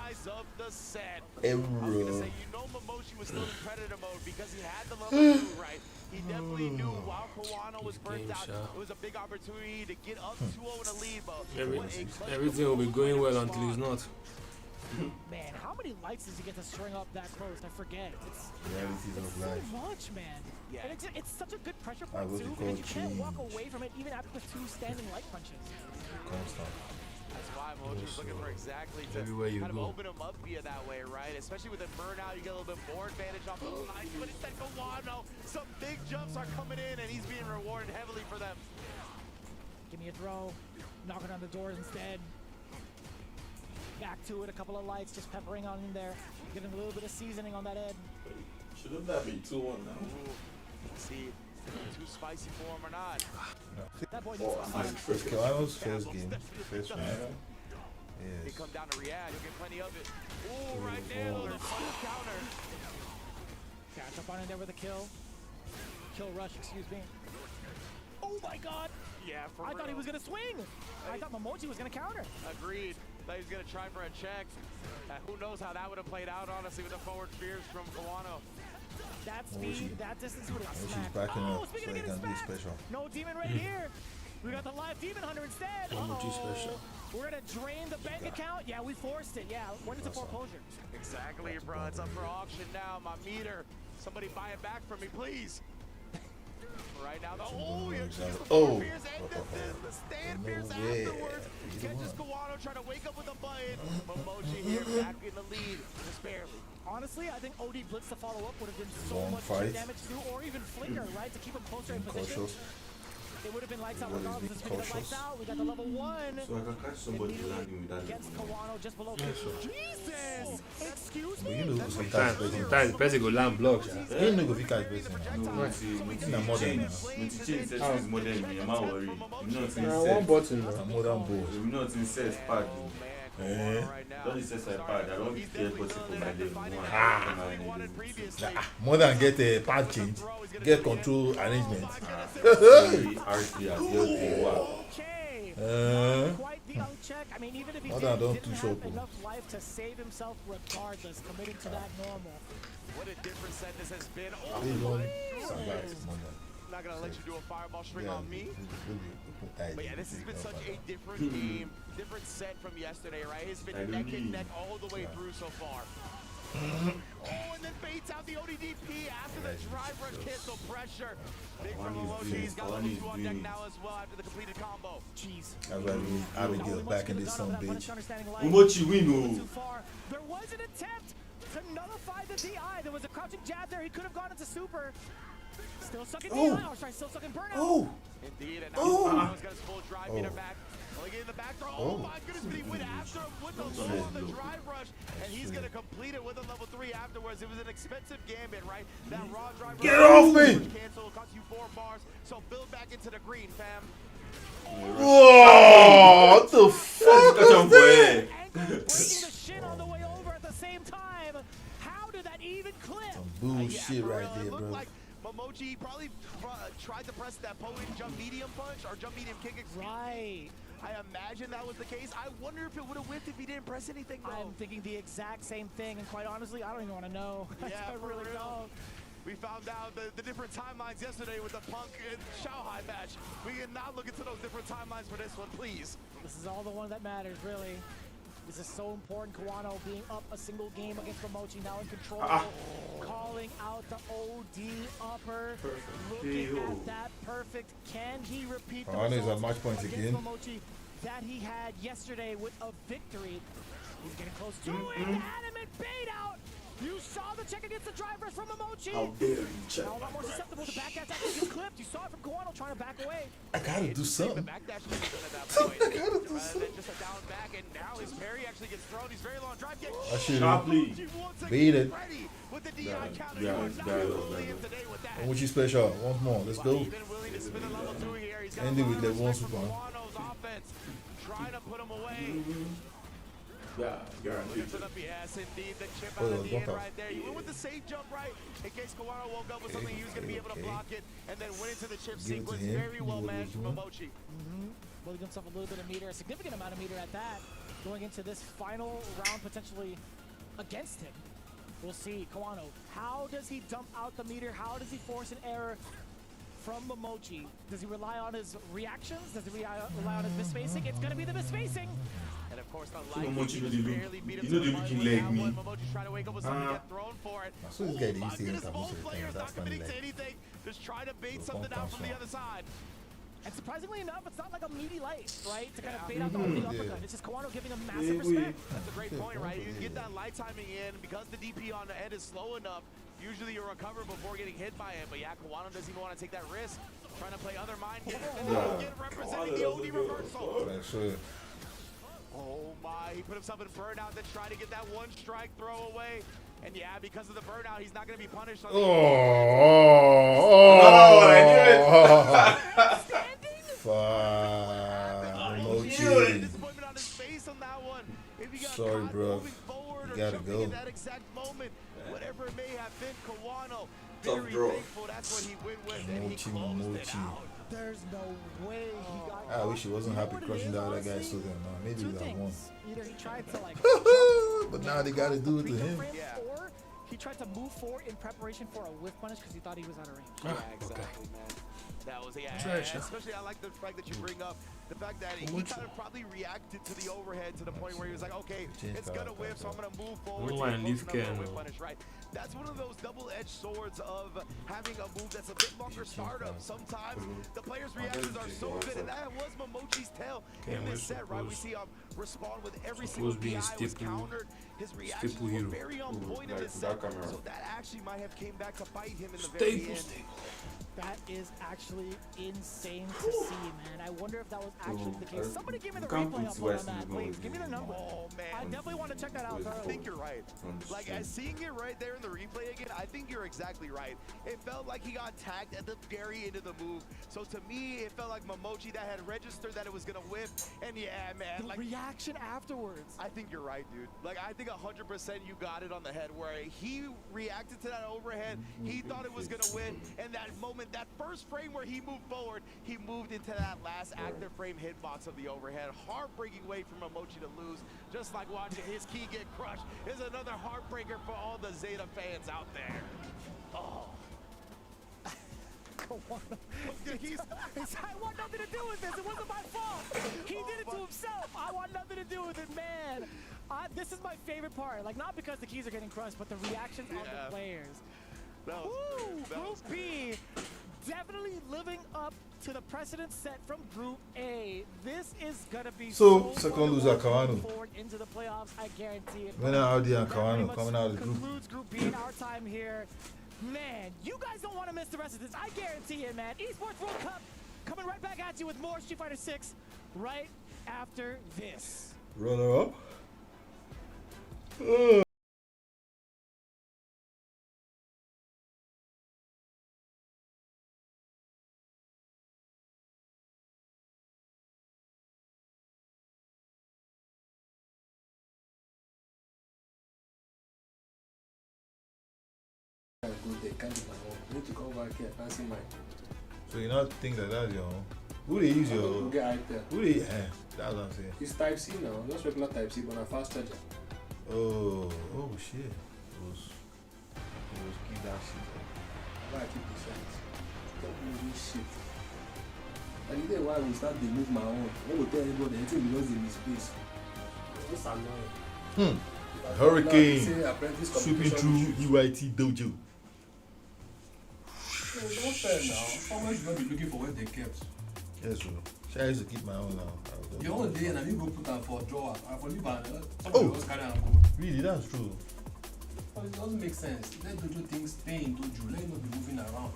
Momochi was still in predator mode because he had the level 2, right? He definitely knew while Kawano was burnt out, it was a big opportunity to get up 2-0 in a lead, but Everything will be going well until it's not. Man, how many lights does he get to string up that close? I forget. It's so much, man. Yeah. And it's such a good pressure point too, because you can't walk away from it even after the 2 standing light punches. That's why Momochi's looking for exactly to kind of open him up via that way, right? Especially with the burnout, you get a little bit more advantage off the line. But instead, Kawano, some big jumps are coming in, and he's being rewarded heavily for them. Give me a throw. Knocking on the doors instead. Back to it, a couple of lights, just peppering on in there. Getting a little bit of seasoning on that Ed. Shouldn't that be 2-1 now? See, too spicy for him or not. That boy needs to Kawano's first game. First round. He come down to Riyadh, you'll get plenty of it. Ooh, right there, little counter. Catch up on in there with a kill. Kill rush, excuse me. Oh my god! Yeah, for I thought he was gonna swing! I thought Momochi was gonna counter. Agreed. Thought he was gonna try for a check. Who knows how that would have played out, honestly, with the forward spears from Kawano. That speed, that distance would have She's smacked. backing up so speaking he of can getting do smacked. special. No demon right here. We got the live demon hunter instead. special. We're gonna drain the bank account. Yeah, we forced it. Yeah, went into foreclosure. Exactly, bro. It's up for auction now. My meter. Somebody buy it back from me, please. Right now, Oh, the stand pierce afterwards. Catches Kawano trying to wake up with a button. Momochi here back in the lead, just barely. Honestly, I think OD Blitz to follow up would have been so Long much fight. damage too, or even Flicker, right, to keep him closer in position. Cautious. It would have been lights out What is regardless. being Speaking of lights cautious? out, we got the level 1. So I can catch somebody landing without Against Kawano just below 50. Jesus! Excuse But me? you know sometimes the person go land block. You know if you catch person. No, modern now. Change says is modern me, I'm not worried. You know what One button. A modern board. You know what it says pad. Eh? Don't it says like pad, I don't care what you put my name. More than get a pad change, get control arrangement. Quite the uncheck. I mean, even if he More didn't than don't too have sharp. enough life to save himself regardless, committing to that normal. What a different set this has been. They Oh, don't survive more than. not gonna let you do a fireball string on me. But But yeah, this has been such a different game, different set from yesterday, right? It's been neck and neck all the way through so far. Oh, and then baits out the ODDP after the drive rush cancel pressure. Big from Momochi. He's got level 2 on deck now as well after the completed combo. Jeez. Abigail back in this son, bitch. Umochi win, There was an attempt to nullify the DI. There was a crouching jab there. He could have gone into super. Still stuck in DI. Oh, sorry, still stuck in burnout. Oh. Indeed, and now Kawano's got his full drive meter back. Only getting the back throw. Oh my goodness, but he went after him with the low on the drive rush, and he's gonna complete it with a level 3 afterwards. It was an expensive gambit, right? That raw drive Get off me! Cancel, cost you 4 bars, so build back into the green, fam. Whoa! What the fuck is that? Breaking the shin on the way over at the same time. How did that even clip? Bullshit right there, bro. Like Momochi probably tried to press that potent jump medium punch or jump medium kick. Right. I imagine that was the case. I wonder if it would have whipped if he didn't press anything, though. I'm thinking the exact same thing, and quite honestly, I don't even want to know. Yeah, I really don't. We found out the different timelines yesterday with the Punk and Shanghai match. We can now look into those different timelines for this one, please. This is all the one that matters, really. This is so important. Kawano being up a single game against Momochi, now in control. Calling out the OD upper. Looking at that perfect. Can he repeat the Kawano is at results match points against again. Momochi that he had yesterday with a victory? He's getting close to it. Animate bait out. You saw the check against the drivers from Momochi. How dare you check? Now a lot more susceptible to backdash after he gets clipped. You saw it from Kawano trying to back away. I gotta do something. Backdash is at that point. Just a down back, and now his parry actually gets thrown. He's very long drive kick. I should have beat it. With the DI counter. Momochi special. Once more. Let's go. End it with level 1 super. Trying to put him away. Yes, indeed, the chip out of the end right there. You went with the safe jump right in case Kawano woke up with something he was going to be able to block it and then went into the chip sequence. Very well managed from Momochi. Building himself a little bit of meter, a significant amount of meter at that, going into this final round potentially against him. We'll see. Kawano, how does he dump out the meter? How does he force an error from Momochi? Does he rely on his reactions? Does he rely on his misspacing? It's going to be the misspacing. And of course, Momochi really look. You know the looking leg me. Momochi's trying to wake up with something, get thrown for it. So this guy that used to hit Both players not committing to anything. Just trying to bait something out from the other side. And surprisingly enough, it's not like a meaty light, right? To kind of bait out the only uppercut. It's just Kawano giving him massive respect. That's a great point, right? You get that light timing in because the DP on the end is slow enough. Usually you recover before getting hit by it, but yeah, Kawano doesn't even want to take that risk. Trying to play other mind games. Representing the OD reversal. Oh my, he put himself in burnout, then tried to get that one strike throw away. And yeah, because of the burnout, he's not going to be punished on the Momochi. Sorry, bro. You gotta go. In that exact moment, whatever it may have been, Kawano, Tough draw. thankful that's what he went with, and he closed it out. There's no way he got I wish he wasn't happy crushing the other guy so then. Maybe we got one. Either he tried to like but now they gotta do it to him. Or he tried to move forward in preparation for a whiff punish because he thought he was out of range. Yeah, exactly, man. That was, especially I like the fact that you bring up the fact that he kind of probably reacted to the overhead to the point where he was like, okay, it's gonna whiff, so I'm gonna move forward to get close enough to whiff punish, right? That's one of those double-edged swords of having a move that's a bit longer startup. Sometimes the players' reactions are so good, and that was Momochi's tail in this set, right? We see him respond with every single DI was countered. His reactions were very on point in this set, so that actually might have came back to bite him in the very end. That is actually insane to see, man. I wonder if that was actually the case. Somebody give me the replay upload on that, please. Give me the number. Oh, man. I definitely want to check that out. I think you're right. Like, seeing it right there in the replay again, I think you're exactly right. It felt like he got tagged at the very end of the move. So to me, it felt like Momochi that had registered that it was going to whip. And yeah, man. The reaction afterwards. I think you're right, dude. Like, I think 100% you got it on the head where he reacted to that overhead. He thought it was going to win. And that moment, that first frame where he moved forward, he moved into that last active frame hitbox of the overhead. Heartbreaking way for Momochi to lose. Just like watching his key get crushed is another heartbreaker for all the Zeta fans out there. Oh. I want nothing to do with this. It wasn't my fault. He did it to himself. I want nothing to do with it, man. This is my favorite part. Like, not because the keys are getting crushed, but the reactions of the players. Group B definitely living up to the precedent set from Group A. This is gonna be so second loser Kawano. Forward into the playoffs, I guarantee it. Winner Audi and Kawano coming out of the group. Concludes Group B in our time here. Man, you guys don't want to miss the rest of this. I guarantee it, man. Esports World Cup coming right back at you with more Street Fighter 6 right after this. Runner up. They can't You need to come back here, fancy mine. So you not think that that's your own? Who they use your? Who get item? Who they? That's what I'm saying. It's Type C now, just regular Type C, but a fast charger. Oh shit. Those keep that shit. Why I keep the sense? Stop moving shit. And the day why we start to move my own, I will tell anybody anything because in this space. It's annoying. Hurricane sweeping through EYT dojo. It's not fair now. How much you gonna be looking for what they kept? Yes, bro. I used to keep my own now. The whole day and you go put them for a drawer. I for leave and somebody else carry and go. Really, that's true. But it doesn't make sense. Let dojo things stay in dojo. Let it not be moving around.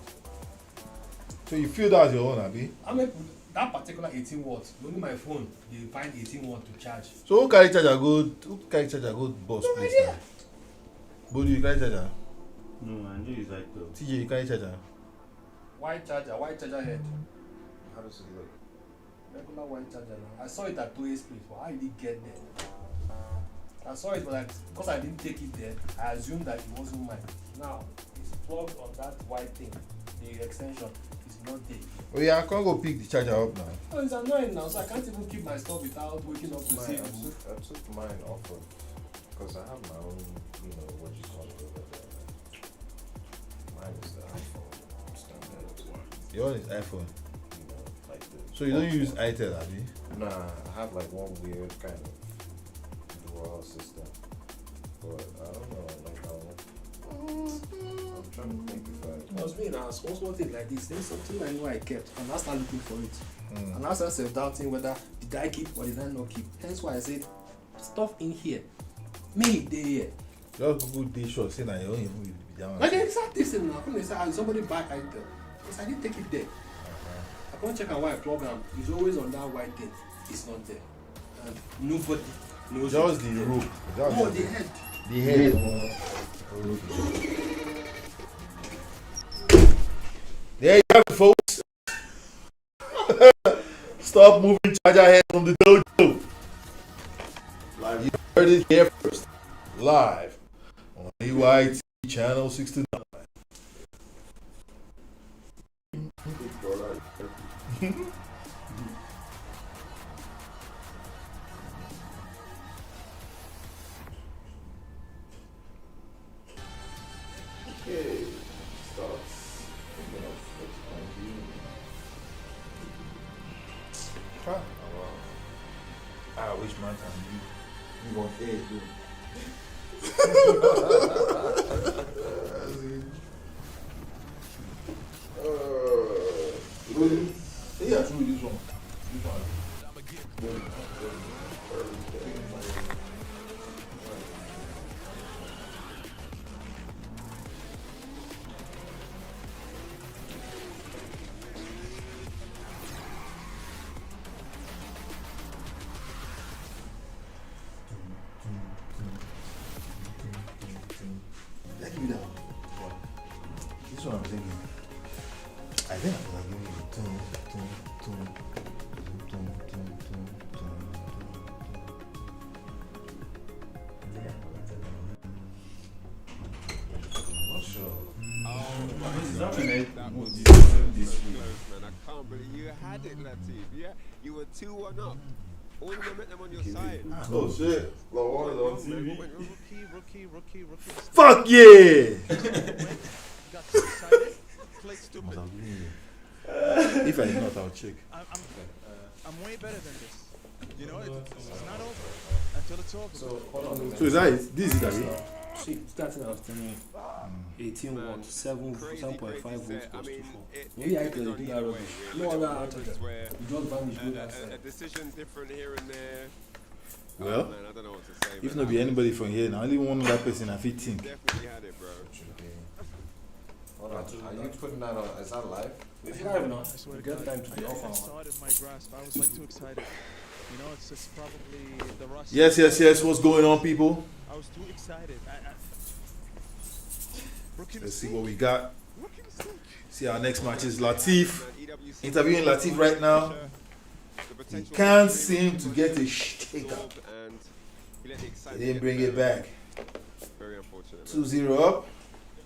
So you feel that's your own, Abi? I mean, that particular 18 watts, only my phone, they find 18 watts to charge. So who carry charger go boss place now? Bodu, you carry charger? No, I know it's like the TJ, you carry charger? White charger head. How does it look? Regular white charger now. I saw it at 2A's place, but how did it get there? I saw it, but because I didn't take it there, I assumed that it wasn't mine. Now, it's plugged on that white thing. The extension is not there. Oh yeah, I can't go pick the charger up now. Oh, it's annoying now, so I can't even keep my stuff without waking up to see it. I took mine off of, because I have my own, what you call it over there. Mine is the iPhone standard. Your own is iPhone? Like the so you don't use iTel, Abi? Nah, I have like one weird kind of dual system. But I don't know, like I'm trying to think if I... I was being asked, one thing like this, there's something I know I kept, and I started looking for it. And I started self-doubting whether did I keep or did I not keep. Hence why I said, stuff in here, maybe they here. Just Google day short, saying that you don't even use the pajamas. Like the exact thing now, when they say, somebody buy item, because I didn't take it there. I can't check out why program is always on that white thing. It's not there. And nobody knows. Just the rope. No, the head. The head. There you have it, folks. Stop moving charger head from the dojo. Live. You heard it here first. Live on EYT channel 69. Okay, starts. I wish my time you want it, dude. Yeah, through this one. Give me that. This one I'm thinking. I think I'm gonna give you I'm not sure. That was so close, man. I can't believe you had it, Latif. Yeah, you were 2-1 up. All the momentum on your side. Oh shit. Lord, on TV. Rookie. Fuck yeah! If I did not, I'll check. I'm way better than this. You know, it's not over until it's over. So, hold on. So is that it? This is it, See, starting out telling 18 watts, 7.5 volts plus 2.4. Maybe I can do that rubbish. No other outage. You just vanish, go outside. A decision different here and there. Well, man, I don't know what to say. if not be anybody from here, now only one other person I fit think. Definitely had it, bro. Hold on. Are you putting that on? Is that live? If you have enough, I swear you to get God, time to be I off saw it in my grasp. I was like too excited. You know, it's just probably the rush. Yes. What's going on, people? I was too excited. Let's see what we got. See, our next match is Latif. Interviewing Latif right now. He can't seem to get a shake up. He didn't bring it back. Very unfortunate. 2-0 up,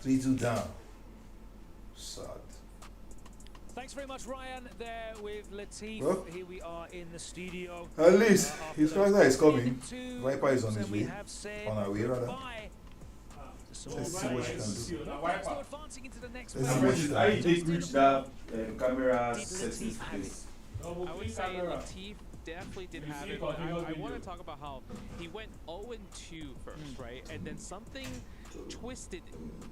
3-2 down. Sad. Thanks very much, Ryan. There with Latif. Well, here we are in the studio. At least his character is coming. Viper is on his way. On our way, rather. Let's see what she can do. Let's see what she I can do. did reach that camera settings place. I would say Latif definitely did have it, but I want to talk about how he went 0-2 first, right? And then something twisted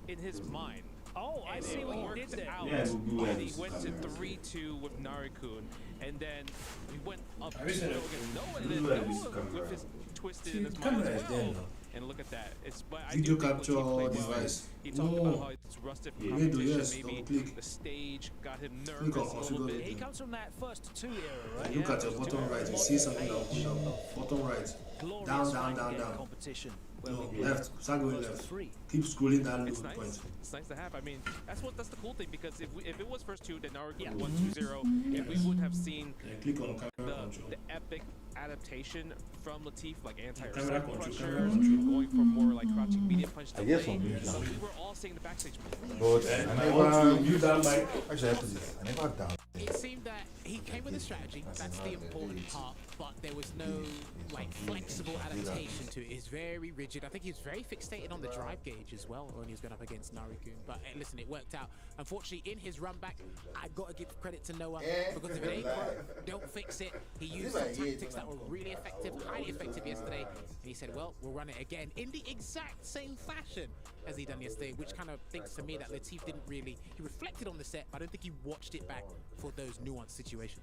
in his mind. Oh, I see what he did there. Out, Yeah, and he went to 3-2 with Narikun, and then he went up 2-0 against Noah, and then Noah with his twisted in his mind as well. And look at that. It's but I Video do think capture Latif played device. well. He talked about how it's rusted from Yeah, competition. yes, Maybe double-click. the stage got him Click nervous on a little bit. He comes from that first 2 era, right? Look at your bottom right. You see something that will put down. Bottom right. Down, down, down, down. Competition. No, left. Start going left. Keep scrolling down It's low nice. point. It's nice to have. I mean, that's the cool thing, because if it was first 2, then Narikun won 2-0, if we would have seen Click on camera control. the epic adaptation from Latif, like anti-air Camera side control, pressure, camera control. going for more like crouching medium punch I guess delay. from here So now. we were all saying the backstage. But I never mute that mic. Actually, I put it. I never down. It seemed that he came with a strategy. That's the important part. But there was no like flexible adaptation to it. It's very rigid. I think he was very fixated on the drive gauge as well when he was going up against Narikun. But listen, it worked out. Unfortunately, in his run back, I got to give credit to Noah, because if it ain't broke, don't fix it. He used some tactics that were really effective, highly effective yesterday. And he said, well, we'll run it again in the exact same fashion as he done yesterday, which kind of thinks to me that Latif didn't really, he reflected on the set, but I don't think he watched it back for those nuanced situations.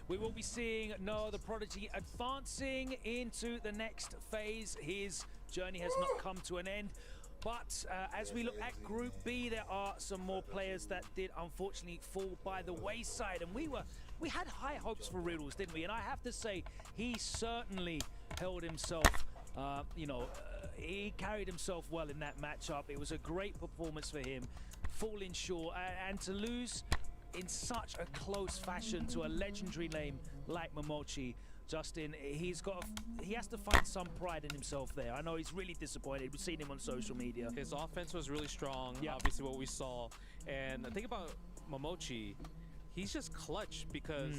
We will be seeing Noah the Prodigy advancing into the next phase. His journey has not come to an end. But as we look at Group B, there are some more players that did unfortunately fall by the wayside. And we had high hopes for Riddles, didn't we? And I have to say, he certainly held himself, he carried himself well in that matchup. It was a great performance for him, falling short. And to lose in such a close fashion to a legendary name like Momochi, Justin, he has to find some pride in himself there. I know he's really disappointed. We've seen him on social media. His offense was really strong, obviously what we saw. And the thing about Momochi, he's just clutch, because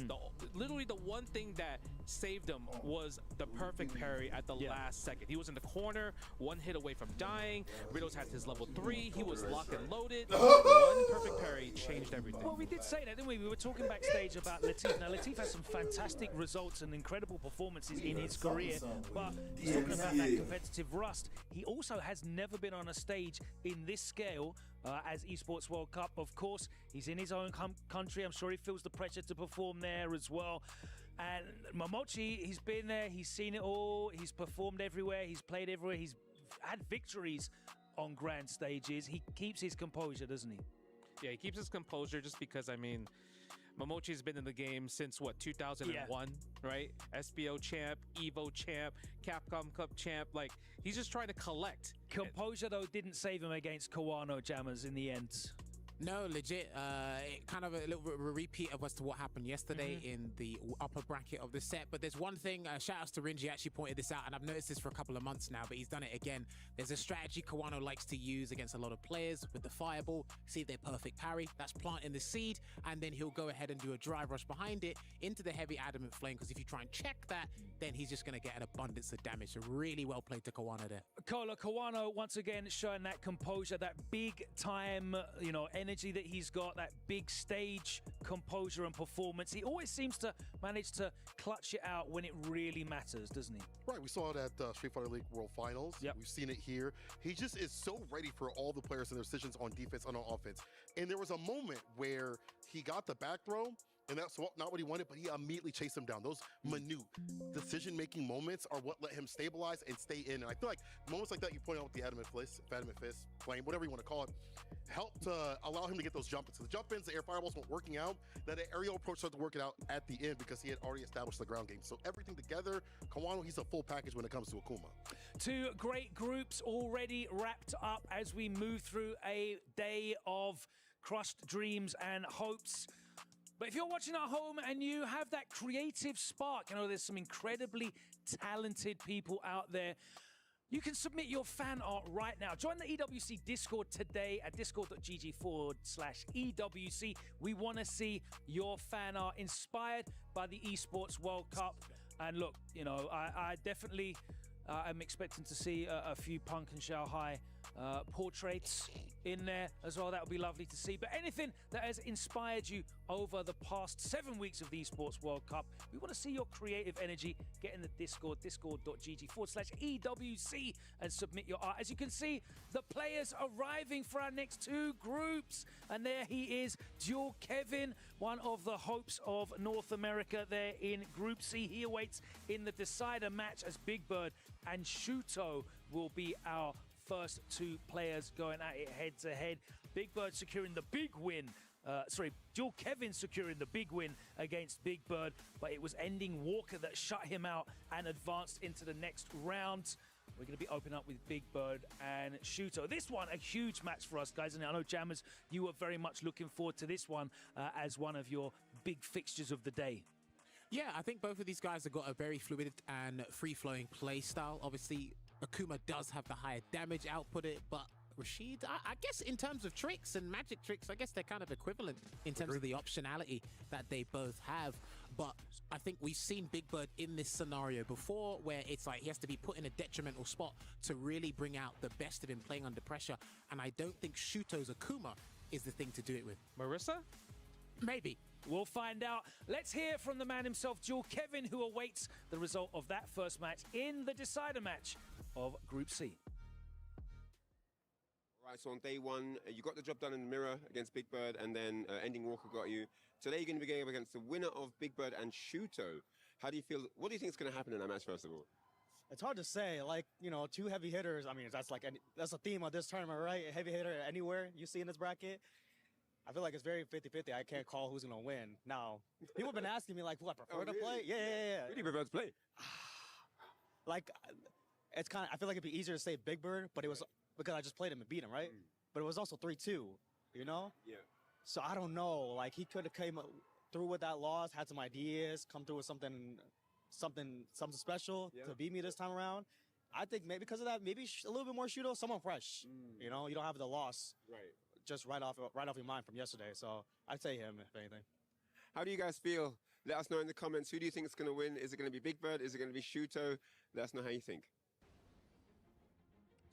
literally the one thing that saved him was the perfect parry at the last second. He was in the corner, one hit away from dying. Riddles had his level 3. He was locked and loaded. One perfect parry changed everything. Well, we did say that, didn't we? We were talking backstage about Latif. Now, Latif has some fantastic results and incredible performances in his career, but talking about that competitive rust, he also has never been on a stage in this scale as Esports World Cup. Of course, he's in his own country. I'm sure he feels the pressure to perform there as well. And Momochi, he's been there, he's seen it all, he's performed everywhere, he's played everywhere, he's had victories on grand stages. He keeps his composure, doesn't he? Yeah, he keeps his composure just because, I mean, Momochi's been in the game since, what, 2001, right? SBO champ, EVO champ, Capcom Cup champ. Like, he's just trying to collect. Composure, though, didn't save him against Kawano Jammers in the end. No, legit. Kind of a little bit of a repeat of as to what happened yesterday in the upper bracket of the set. But there's one thing, shout outs to Rinji, actually pointed this out, and I've noticed this for a couple of months now, but he's done it again. There's a strategy Kawano likes to use against a lot of players with the fireball. See their perfect parry. That's planting the seed, and then he'll go ahead and do a drive rush behind it into the heavy adamant flame, because if you try and check that, then he's just going to get an abundance of damage. So really well played to Kawano there. Kawano, once again, showing that composure, that big time, energy that he's got, that big stage composure and performance. He always seems to manage to clutch it out when it really matters, doesn't he? Right, we saw it at Street Fighter League World Finals. We've seen it here. He just is so ready for all the players and their decisions on defense and on offense. And there was a moment where he got the back throw, and that's not what he wanted, but he immediately chased him down. Those minute decision-making moments are what let him stabilize and stay in. And I feel like moments like that you point out with the adamant fist, flame, whatever you want to call it, helped to allow him to get those jump-ins. So the jump-ins, the air fireballs weren't working out. That aerial approach started to work it out at the end because he had already established the ground game. So everything together, Kawano, he's a full package when it comes to Akuma. 2 great groups already wrapped up as we move through a day of crushed dreams and hopes. But if you're watching at home and you have that creative spark, there's some incredibly talented people out there. You can submit your fan art right now. Join the EWC Discord today at discord.gg/EWC. We want to see your fan art inspired by the Esports World Cup. And look, you know, I definitely am expecting to see a few Punk and Shanghai portraits in there as well. That would be lovely to see. But anything that has inspired you over the past 7 weeks of the Esports World Cup, we want to see your creative energy. Get in the Discord, discord.gg/EWC, and submit your art. As you can see, the players arriving for our next 2 groups. And there he is, Dual Kevin, one of the hopes of North America there in Group C. He awaits in the decider match as Big Bird and Shuto will be our first 2 players going at it head to head. Big Bird securing the big win. Dual Kevin securing the big win against Big Bird, but it was Ending Walker that shut him out and advanced into the next round. We're going to be opening up with Big Bird and Shuto. This one, a huge match for us, guys. And I know, Jammers, you were very much looking forward to this one as one of your big fixtures of the day. Yeah, I think both of these guys have got a very fluid and free-flowing play style. Obviously, Akuma does have the higher damage output, but Rashid, I guess in terms of tricks and magic tricks, I guess they're kind of equivalent in terms of the optionality that they both have. But I think we've seen Big Bird in this scenario before where it's like he has to be put in a detrimental spot to really bring out the best of him playing under pressure. And I don't think Shuto's Akuma is the thing to do it with. Marissa? Maybe. We'll find out. Let's hear from the man himself, Dual Kevin, who awaits the result of that first match in the decider match of Group C. All right, so on day 1, you got the job done in the mirror against Big Bird, and then Ending Walker got you. Today you're going to be going up against the winner of Big Bird and Shuto. How do you feel? What do you think is going to happen in that match, first of all? It's hard to say. Like, you know, 2 heavy hitters. I mean, that's a theme of this tournament, right? A heavy hitter anywhere you see in this bracket. I feel like it's very 50-50. I can't call who's going to win. Now, people have been asking me, like, who I prefer to play? Yeah. Who do you prefer to play? Like, it's kind of, I feel like it'd be easier to say Big Bird, but it was because I just played him and beat him, right? But it was also 3-2, you know? Yeah. So I don't know. Like, he could have came through with that loss, had some ideas, come through with something special to beat me this time around. I think maybe because of that, maybe a little bit more Shuto, someone fresh. You know, you don't have the loss. Right. Just right off your mind from yesterday. So I'd say him, if anything. How do you guys feel? Let us know in the comments. Who do you think is going to win? Is it going to be Big Bird? Is it going to be Shuto? Let us know how you think.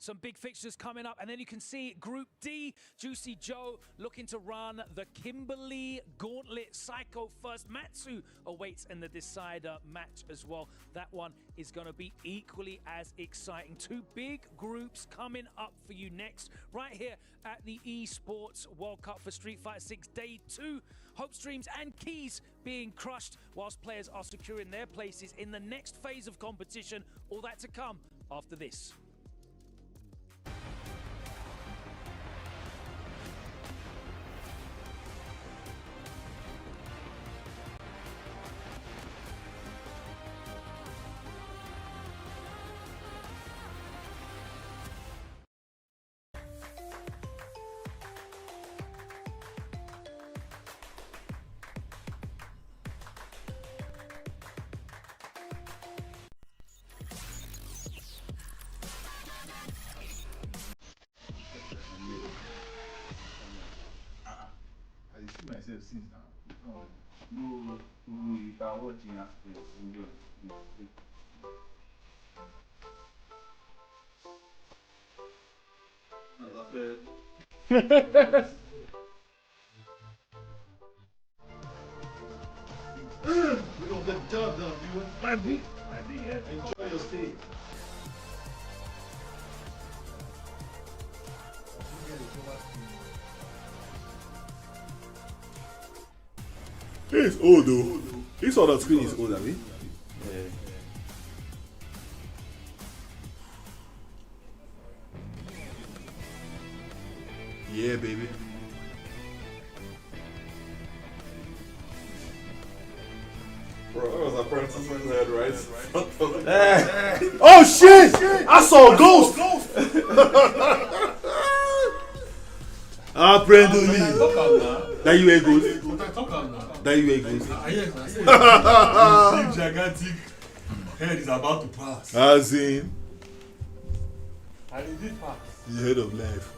Some big fixtures coming up, and then you can see Group D, Juicy Joe looking to run the Kimberly Gauntlet. Psycho first. Matsu awaits in the decider match as well. That one is going to be equally as exciting. 2 big groups coming up for you next, right here at the Esports World Cup for Street Fighter 6 Day 2. Hopes, dreams, and keys being crushed whilst players are securing their places in the next phase of competition. All that to come after this. Myself since now. No, you can watch in after. We don't get the job done, viewers. Enjoy your stay. It's old though. This other screen is old, I mean. Yeah, baby. Bro, that was a Francis head, right? Oh shit! I saw a ghost! Friendly. That you ain't good. That you ain't good. Big gigantic head is about to pass. As in. And he did pass. The head of life.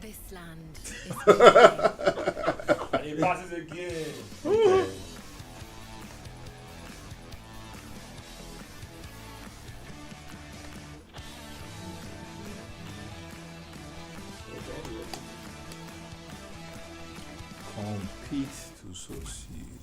This land is And he passes again. Okay. Compete to succeed.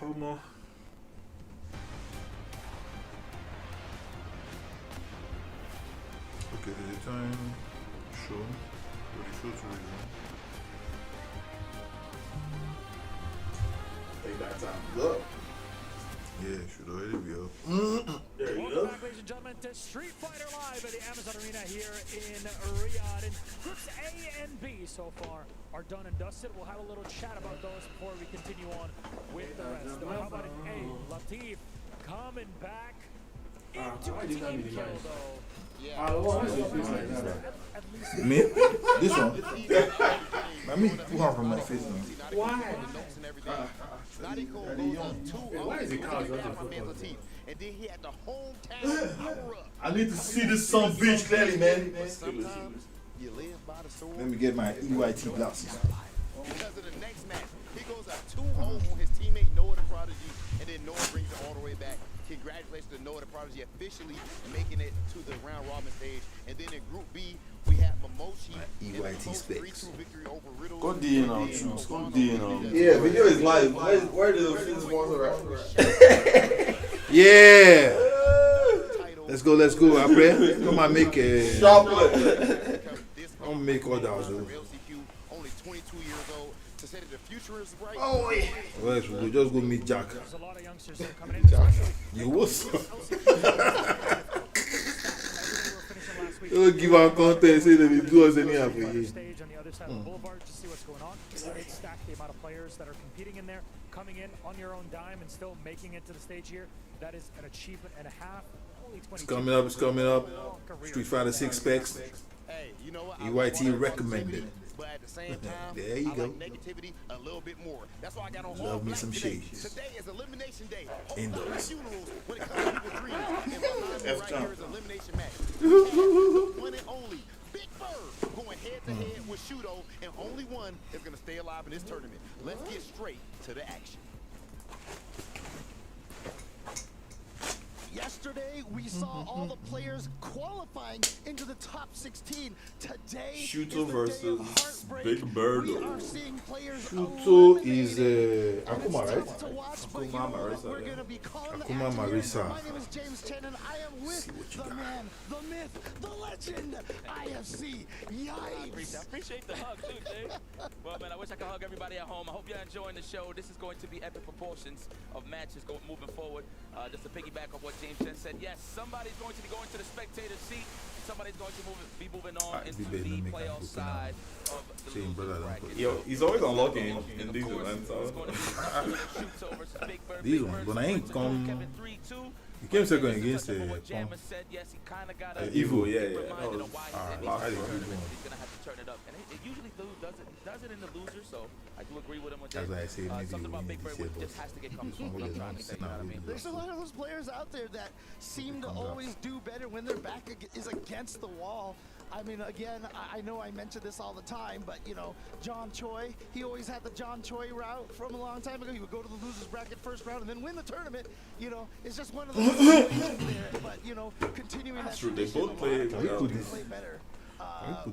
Oh no. Okay, the time shown. For the show to resume. Take that time. Up. Yeah, it should already be up. There you Welcome go. back, ladies and gentlemen, to Street Fighter Live at the Amazon Arena here in Riyadh. And groups A and B so far are done and dusted. We'll have a little chat about those before we continue on with the rest. How about an A? Latif coming back into a team kill, though. Me? This one? Let me pull her from my face now. Why? Why is it called and then he had the hometown power up. I need to see this son bitch clearly, man. Sometimes you live by the sword. Let me get my EYT glasses. Because of the next match, he goes up 2-0 on his teammate Noah the Prodigy, and then Noah brings it all the way back. Congratulations to Noah the Prodigy officially making it to the round robin stage. And then in Group B, we have Momochi EYT specs. victory over Riddle. Go D now, choose. Go D now. Yeah, video is live. Where did the film sponsor at? Yeah. Let's go. I pray. Come and make a. Don't make all that. Only 22 years old. To say that the future is bright. Oh yeah. Well, we'll just go meet Jack. There's a lot of youngsters that are coming in. Jack. You was. Don't give our content. Say that he do us anyhow for you. Stage on the other side of the boulevard to see what's going on. It's stacked the amount of players that are competing in there, coming in on your own dime and still making it to the stage here. That is an achievement and a half. Only 22. It's coming up. Street Fighter 6 specs. Hey, you know what? EYT recommended. But at the same time, there you I go. like negativity a little bit more. That's why I got on Love me some shades. Today is elimination day. Indoors. Funerals when it comes to people's dreams. And behind me right here is elimination match. One and only Big Bird going head to head with Shudo, and only one is going to stay alive in this tournament. Let's get straight to the action. Yesterday, we saw all the players qualifying into the top 16. Today Shuto versus Big Bird. We are seeing players Shuto is Akuma, right? Akuma Marisa. Yeah. Akuma Marisa. My name is James Chen, and I am with the man, the myth, the legend, IFC. Yikes. I appreciate the hug too, Jay. Well, man, I wish I could hug everybody at home. I hope you're enjoying the show. This is going to be epic proportions of matches moving forward. Just to piggyback on what James Chen said, yes, somebody's going to be going to the spectator seat. Somebody's going to be moving on into the playoff side of the loser bracket. Yo, he's always unlocking in these events. These ones, but I ain't come. He came second against Punk. Evil, yeah. He's gonna have to turn it up, and it usually does it in the loser. So I do agree with him on that. That's why I say maybe something about Big Bird just has to get comfortable. What I'm trying to say, you know what I mean? There's a lot of those players out there that seem to always do better when their back is against the wall. I mean, again, I know I mention this all the time, but, you know, John Choi, he always had the John Choi route from a long time ago. He would go to the loser's bracket first round and then win the tournament. You know, it's just one of those situations there. But, you know, continuing That's that true. They tradition, both play play better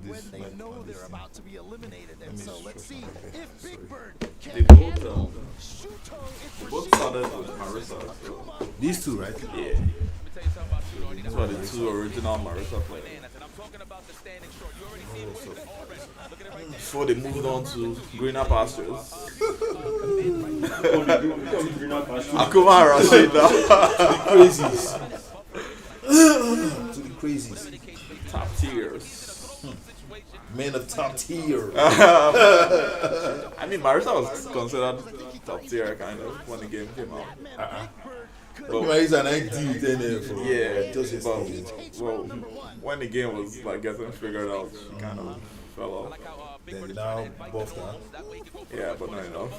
when they know they're about to be eliminated. And so let's see if Big Bird can handle Shuto. They both started with Marisa. So. These two, right? Yeah. These were the two original Marisa players. Before they moved on to greener pastures. Akuma Rashid now. To the crazies. Top tiers. Man of top tier. I mean, Marissa was considered top tier kind of when the game came out. But he's an ID with NF. Yeah, just well, when the game was like getting figured out, she kind of fell off. Then now buffed her. Yeah, but not enough.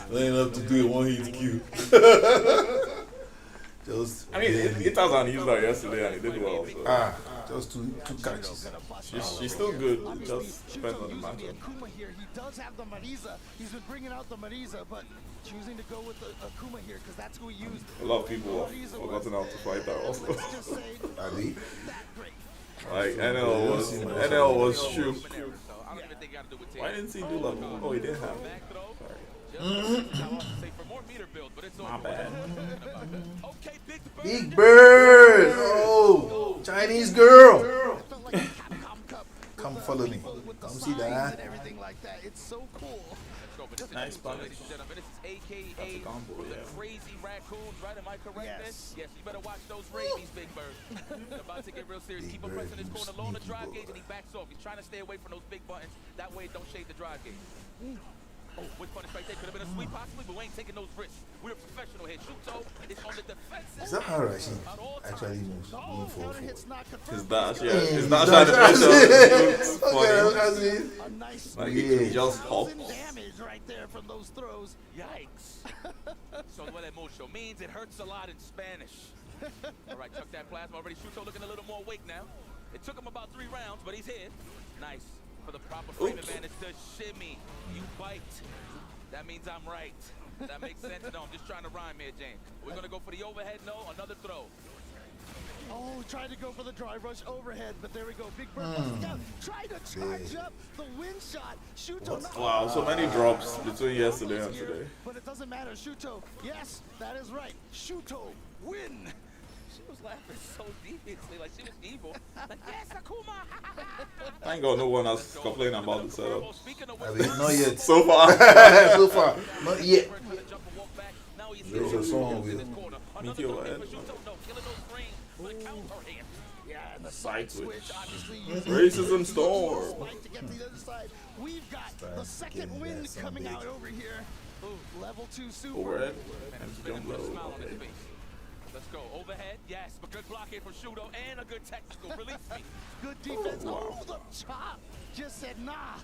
Not enough to do a one-hit kill. Just I mean, it was an user yesterday and he did well. So. Just two catches. She's still good. It just depends on the matchup. Akuma here, he does have the Marisa. He's been bringing out the Marisa, but choosing to go with the Akuma here because that's who he used. A lot of people have forgotten how to fight that also. Are they? Like NL was shook. Why didn't he do that? Oh, he didn't have. My bad. Big Bird! Oh, Chinese girl! Come follow me. Come see that. It's so cool. Nice punish. AKA the crazy raccoons, right? Am I correct? Yes, you better watch those rabies, Big Bird. They're about to get real serious. Keep him pressing his corner low on the drive gauge and he backs off. He's trying to stay away from those big buttons. That way it don't shade the drive gauge. Oh, with punish right there. Could have been a sweep possibly, but we ain't taking those risks. We're a professional here. Shuto is on the defensive. Is that how Rashid actually moves? His dash, yeah. His dash had the pressure. Like he just hopped. Damage right there from those throws. Yikes. So what that mucho means, it hurts a lot in Spanish. All right, chuck that plasma already. Shuto looking a little more awake now. It took him about 3 rounds, but he's here. Nice. For the proper frame advantage, the shimmy. You bite. That means I'm right. That makes sense. No, I'm just trying to rhyme here, James. We're going to go for the overhead. No, another throw. Oh, tried to go for the drive rush overhead, but there we go. Big Bird down. Try to charge up the win shot. Shuto. Wow, so many drops between yesterday and today. But it doesn't matter. Shuto. Yes, that is right. Shuto win. She was laughing so deviously, like she was evil. Like, yes, Akuma! Thank God no one has complained about the setup. I mean, not yet. So far. So far. Not yet. There's a song with Meteor Head. Yeah, and the Side switch. obviously Racism storm. to get to the other side. We've got the second win coming out over here. Level 2 super. Overhead. And jump low. Okay. Let's go. Overhead, yes, but good block here from Shuto and a good technical. Release me. Good defense. Wow. Oh, the chop. Just said nah.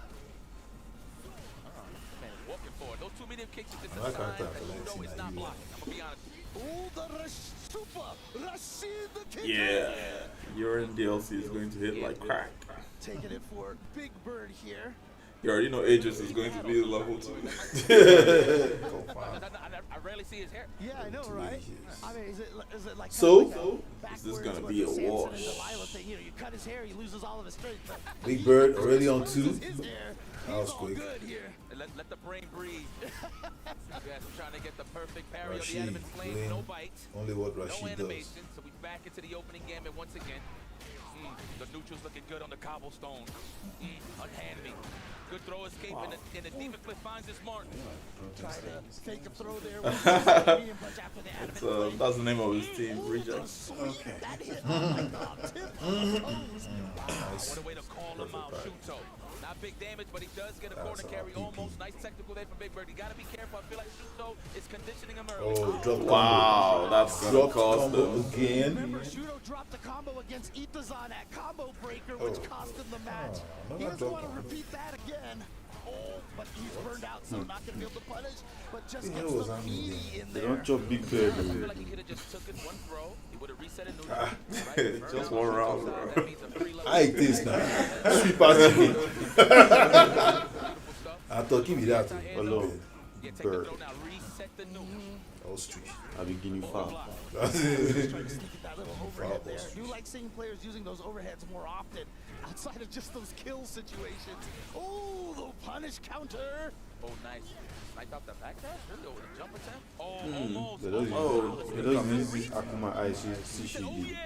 Man, walking forward. Those 2 medium kicks is I a like sign how that that Shuto is not blocking. I'm going to be honest. Oh, the super. Rashid the kicker. Yeah. Your DLC is going to hit like crack. Taking it for Big Bird here. You already know Aegis is going to be level 2. I rarely see his hair. Yeah, I know, right? I mean, is it like So, is this going to be a wash? Thing, you know, you cut his hair, he loses all of his strength. But Big Bird already on 2. That was quick. Let the brain breathe. Yes, I'm trying to get the perfect parry Rashid on the adamant flame. doing No bite. only what No Rashid animation. So we back into the opening gambit once again. The neutral's looking good on the cobblestone. Unhand me. Good throw escape and the demon clip finds his mark. Try to take a throw there. Medium punch after the adamant That's the name of his team, Reject. Okay. That hit. Oh my God. What a way to call him out, Shuto. Not big damage, but he does get a corner carry almost. Nice technical there from Big Bird. You got to be careful. I feel like Shuto is conditioning him early. Oh, drop Wow, that's going to cost them. Again. Remember, Shuto dropped the combo against Itazan at Combo Breaker, which cost him the match. He doesn't want to repeat that again. Oh, but he's burned out, so not going to be able to punish. But just gets the meaty in They there. don't chop big bird. I feel like he could have just took it one throw. He would have reset it neutral. Just one round, bro. I like this now. Sweet pass again. I thought, give me that. Hello. Bird. That was street. I'll be giving you foul. That little overhead there. I do like seeing players using those overheads more often outside of just those kill situations. Oh, the punish counter. Oh, nice. Snipe out the back dash? Really over the jump attempt? Oh, almost. They don't use this Akuma Ice see she did.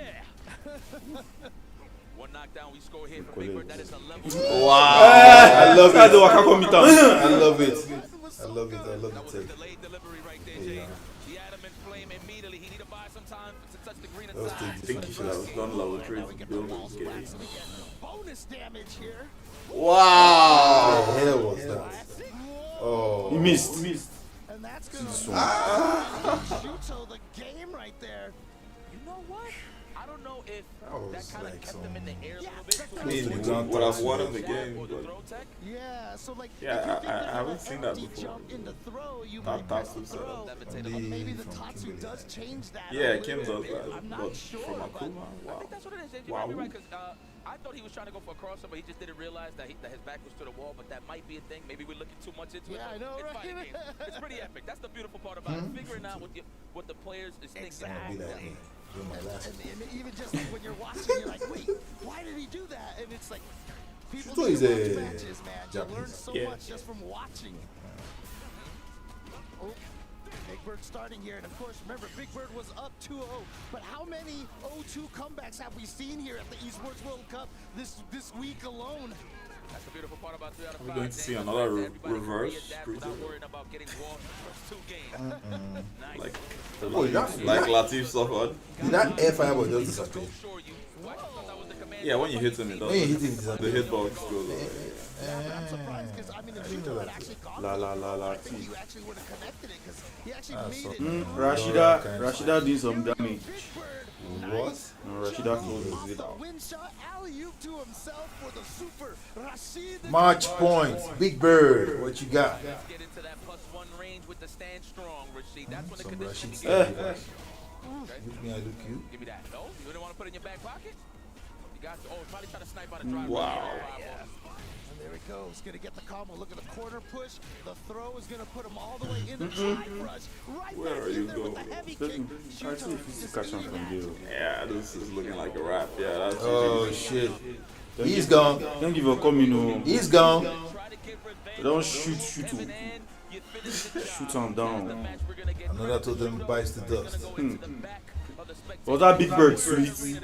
One knockdown, we score here from Big Bird. That is a level. Wow. I love it. I love it. I love it. I love it. Delayed delivery right there, James. The adamant and flame immediately. He need to buy some time to touch the green I think he should have done level 3 to build his game. Bonus damage here. Wow! What the hell was that? Oh, He missed. And that's going to Shuto the game right there. You know what? I don't know if that kind of kept him in the air a little bit. Would have won him the game, but yeah, so like yeah, I haven't seen that before. Jump into throw, you That Tatsu throw. Maybe the Tatsu does change that. Yeah, Kim does that, I'm but not sure, from Akuma, I wow. think that's what it is. You might be right, because I thought he was trying to go for a crossover. He just didn't realize that his back was to the wall, but that might be a thing. Maybe we're looking too much into it. I know, it's right? fighting games. It's pretty epic. That's the beautiful part about it. Figuring out what the players is thinking. Exactly. And even just like when you're watching, you're like, wait, why did he do that? And it's like, people Shuto need is to a watch matches, man. You learn Japanese. so much just from watching. Oh, Big Bird starting here, and of course, remember, Big Bird was up 2-0. But how many 0-2 comebacks have we seen here at the Esports World Cup this week alone? That's the beautiful part about 3 out of 5. We're going to see another reverse without worrying about getting washed first 2 games. Nice. Like Latif suffered. Did that air fireball just disappear? Yeah, when you hit him, it does. When you hit him, it disappears. The hitbox goes away. I'm surprised because I mean, if Shuto had actually gone, I think you actually would have connected it because he actually made it. Rashida did some damage. What? No, Rashida closes it out. Win shot, alley-oop to himself for the super Rashid. Match points. Big Bird. What you got? Get into that +1 range with the stand strong, Rashid. That's when the Some conditioning Rashid gets stuff. Look me, I look you. Give me that. No, you didn't want to put it in your back pocket? You got to. Oh, probably trying to snipe out a drive. Wow. And there he goes. Going to get the combo. Look at the corner push. The throw is going to put him all the way in the drive rush. Right Where back are in you there going? with the heavy I kick. see if he's catching from you. Yeah, this is looking like a wrap. Yeah, that's Oh shit. He's gone. Don't give a coming. He's gone. Don't shoot him down. Another totem bites the dust. Was that Big Bird sweet?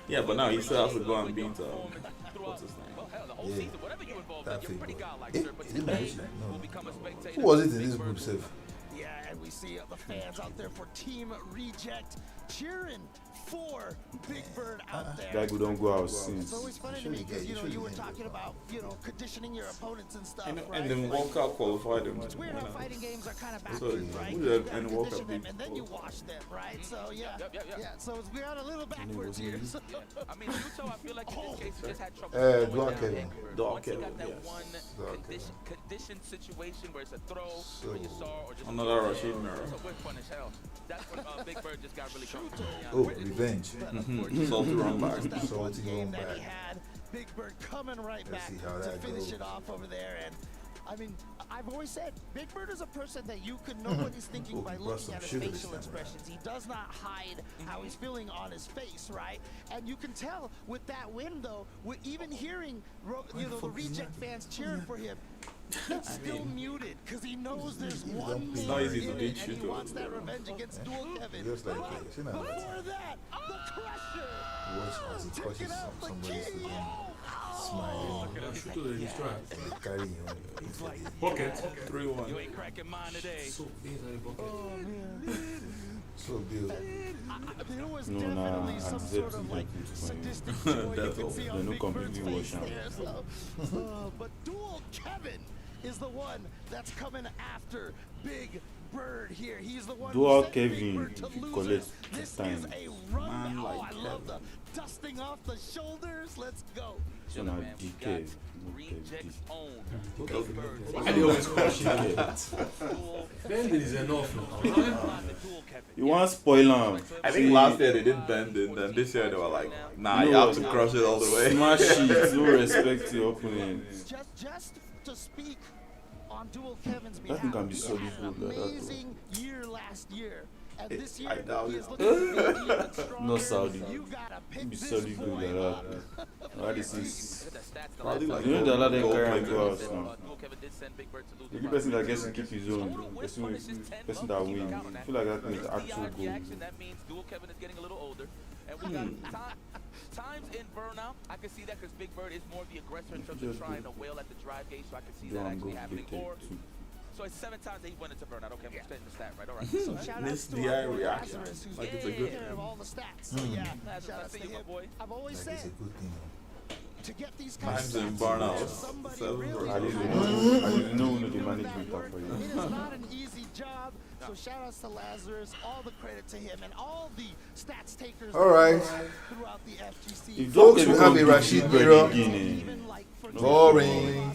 Yeah, but now he still has to go and beat what's his name? Yeah. That figure. Is it marriage? No. Who was it in this group, Seth? Yeah, and we see the fans out there for Team Reject cheering for Big Bird out there. That don't go out since. It's always funny to me because you were talking about conditioning your opponents and stuff, right? And then World Cup qualified him. It's weird how fighting games are kind of So, backwards, right? who You did gotta and World condition Cup them and then you wash them, right? So yeah, so we are a little backwards here. I mean, Shuto, I feel like in this case, he just had trouble. Dog Kevin. Once he got that one condition situation where it's a throw, or you saw, or just Another Rashid mirror. It's a whip fun as hell. That's when Big Bird just got really comfortable. Oh, revenge. Salty run back. Salty run that he back. had. Big Bird coming right Let's back see how to that finish goes. it off over there. And I mean, I've always said Big Bird is a person that you can know what he's thinking Oh, by he brought looking some at his sugar this facial time, expressions. He does not hide how he's feeling on his face, right? And you can tell with that win, though, with even hearing the Reject fans cheering for him, he's still muted because he knows there's one It's more not easy to in beat it, and he Shuto. wants that revenge against Dual Kevin. Just like But you know, before that, the pressure. watch as he touches somebody's smile. Shuto is destroyed. Carry him. Pocket. 3-1. You ain't cracking mine today. So these are the bucket. So beautiful. There was No, definitely some sort of like sadistic joy you could see on Big Bird's face there. But Dual Kevin is the one that's coming after Big Bird here. He's the one Dual who sent Big Kevin, Bird to if you losers. collect This time. is a run. Man Oh, like I love the dusting off the shoulders. Let's go. So now DK. Reject's own. Why they always question that? Bending is enough now. You want spoil him. I think last year they did bend it, then this year they were like, nah, you have to crush it all the way. Smash it, no respect your opponent. Just to speak on Dual Kevin's That behalf, thing can be he solid had food an like that, though. amazing year last year. And this year, I doubt he it. is looking to be even stronger. No Saudi. You gotta pick Be this solid good boy like up. that. Why this is? Probably like You know the other gold carry plated. and go out now. The only person that gets to keep his own, person that wins. I feel like that means actual goal. That means Dual Kevin is getting a little older. And we got times in burnout. I can see that because Big Bird is more the aggressor in terms of trying to wail at the drive gate. So I can see that actually happening. Or Choy 7 times that he went into burnout. Okay, I'm explaining the stat, right? All right. So shout This DI reaction. Like it's a good of all the stats. So yeah, shout out to him. I've always said It's a good thing. to get these kinds Times of in stats, burnout. somebody 7 really for I didn't know the management for It you. is not an easy job. So shout outs to Lazarus, all the credit to him and all the stats takers All right. throughout the FGC. You Folks, don't we have a Rashid Mirror. Boring.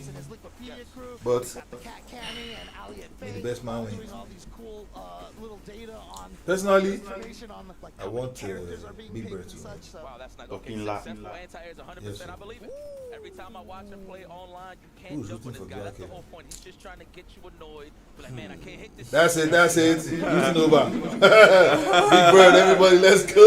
But may the best man win. Personally, I want Big Bird to win. Wow, that's not Talking loud. Anti-air is 100%. Yes, sir. I believe it. Every time I watch him play online, you can't Who's jump with rooting this for guy. That's the Black whole point. He's just trying to get you annoyed. Be like, man, I can't hit this. That's it. That's it. Losing over. Big Bird, everybody, let's go.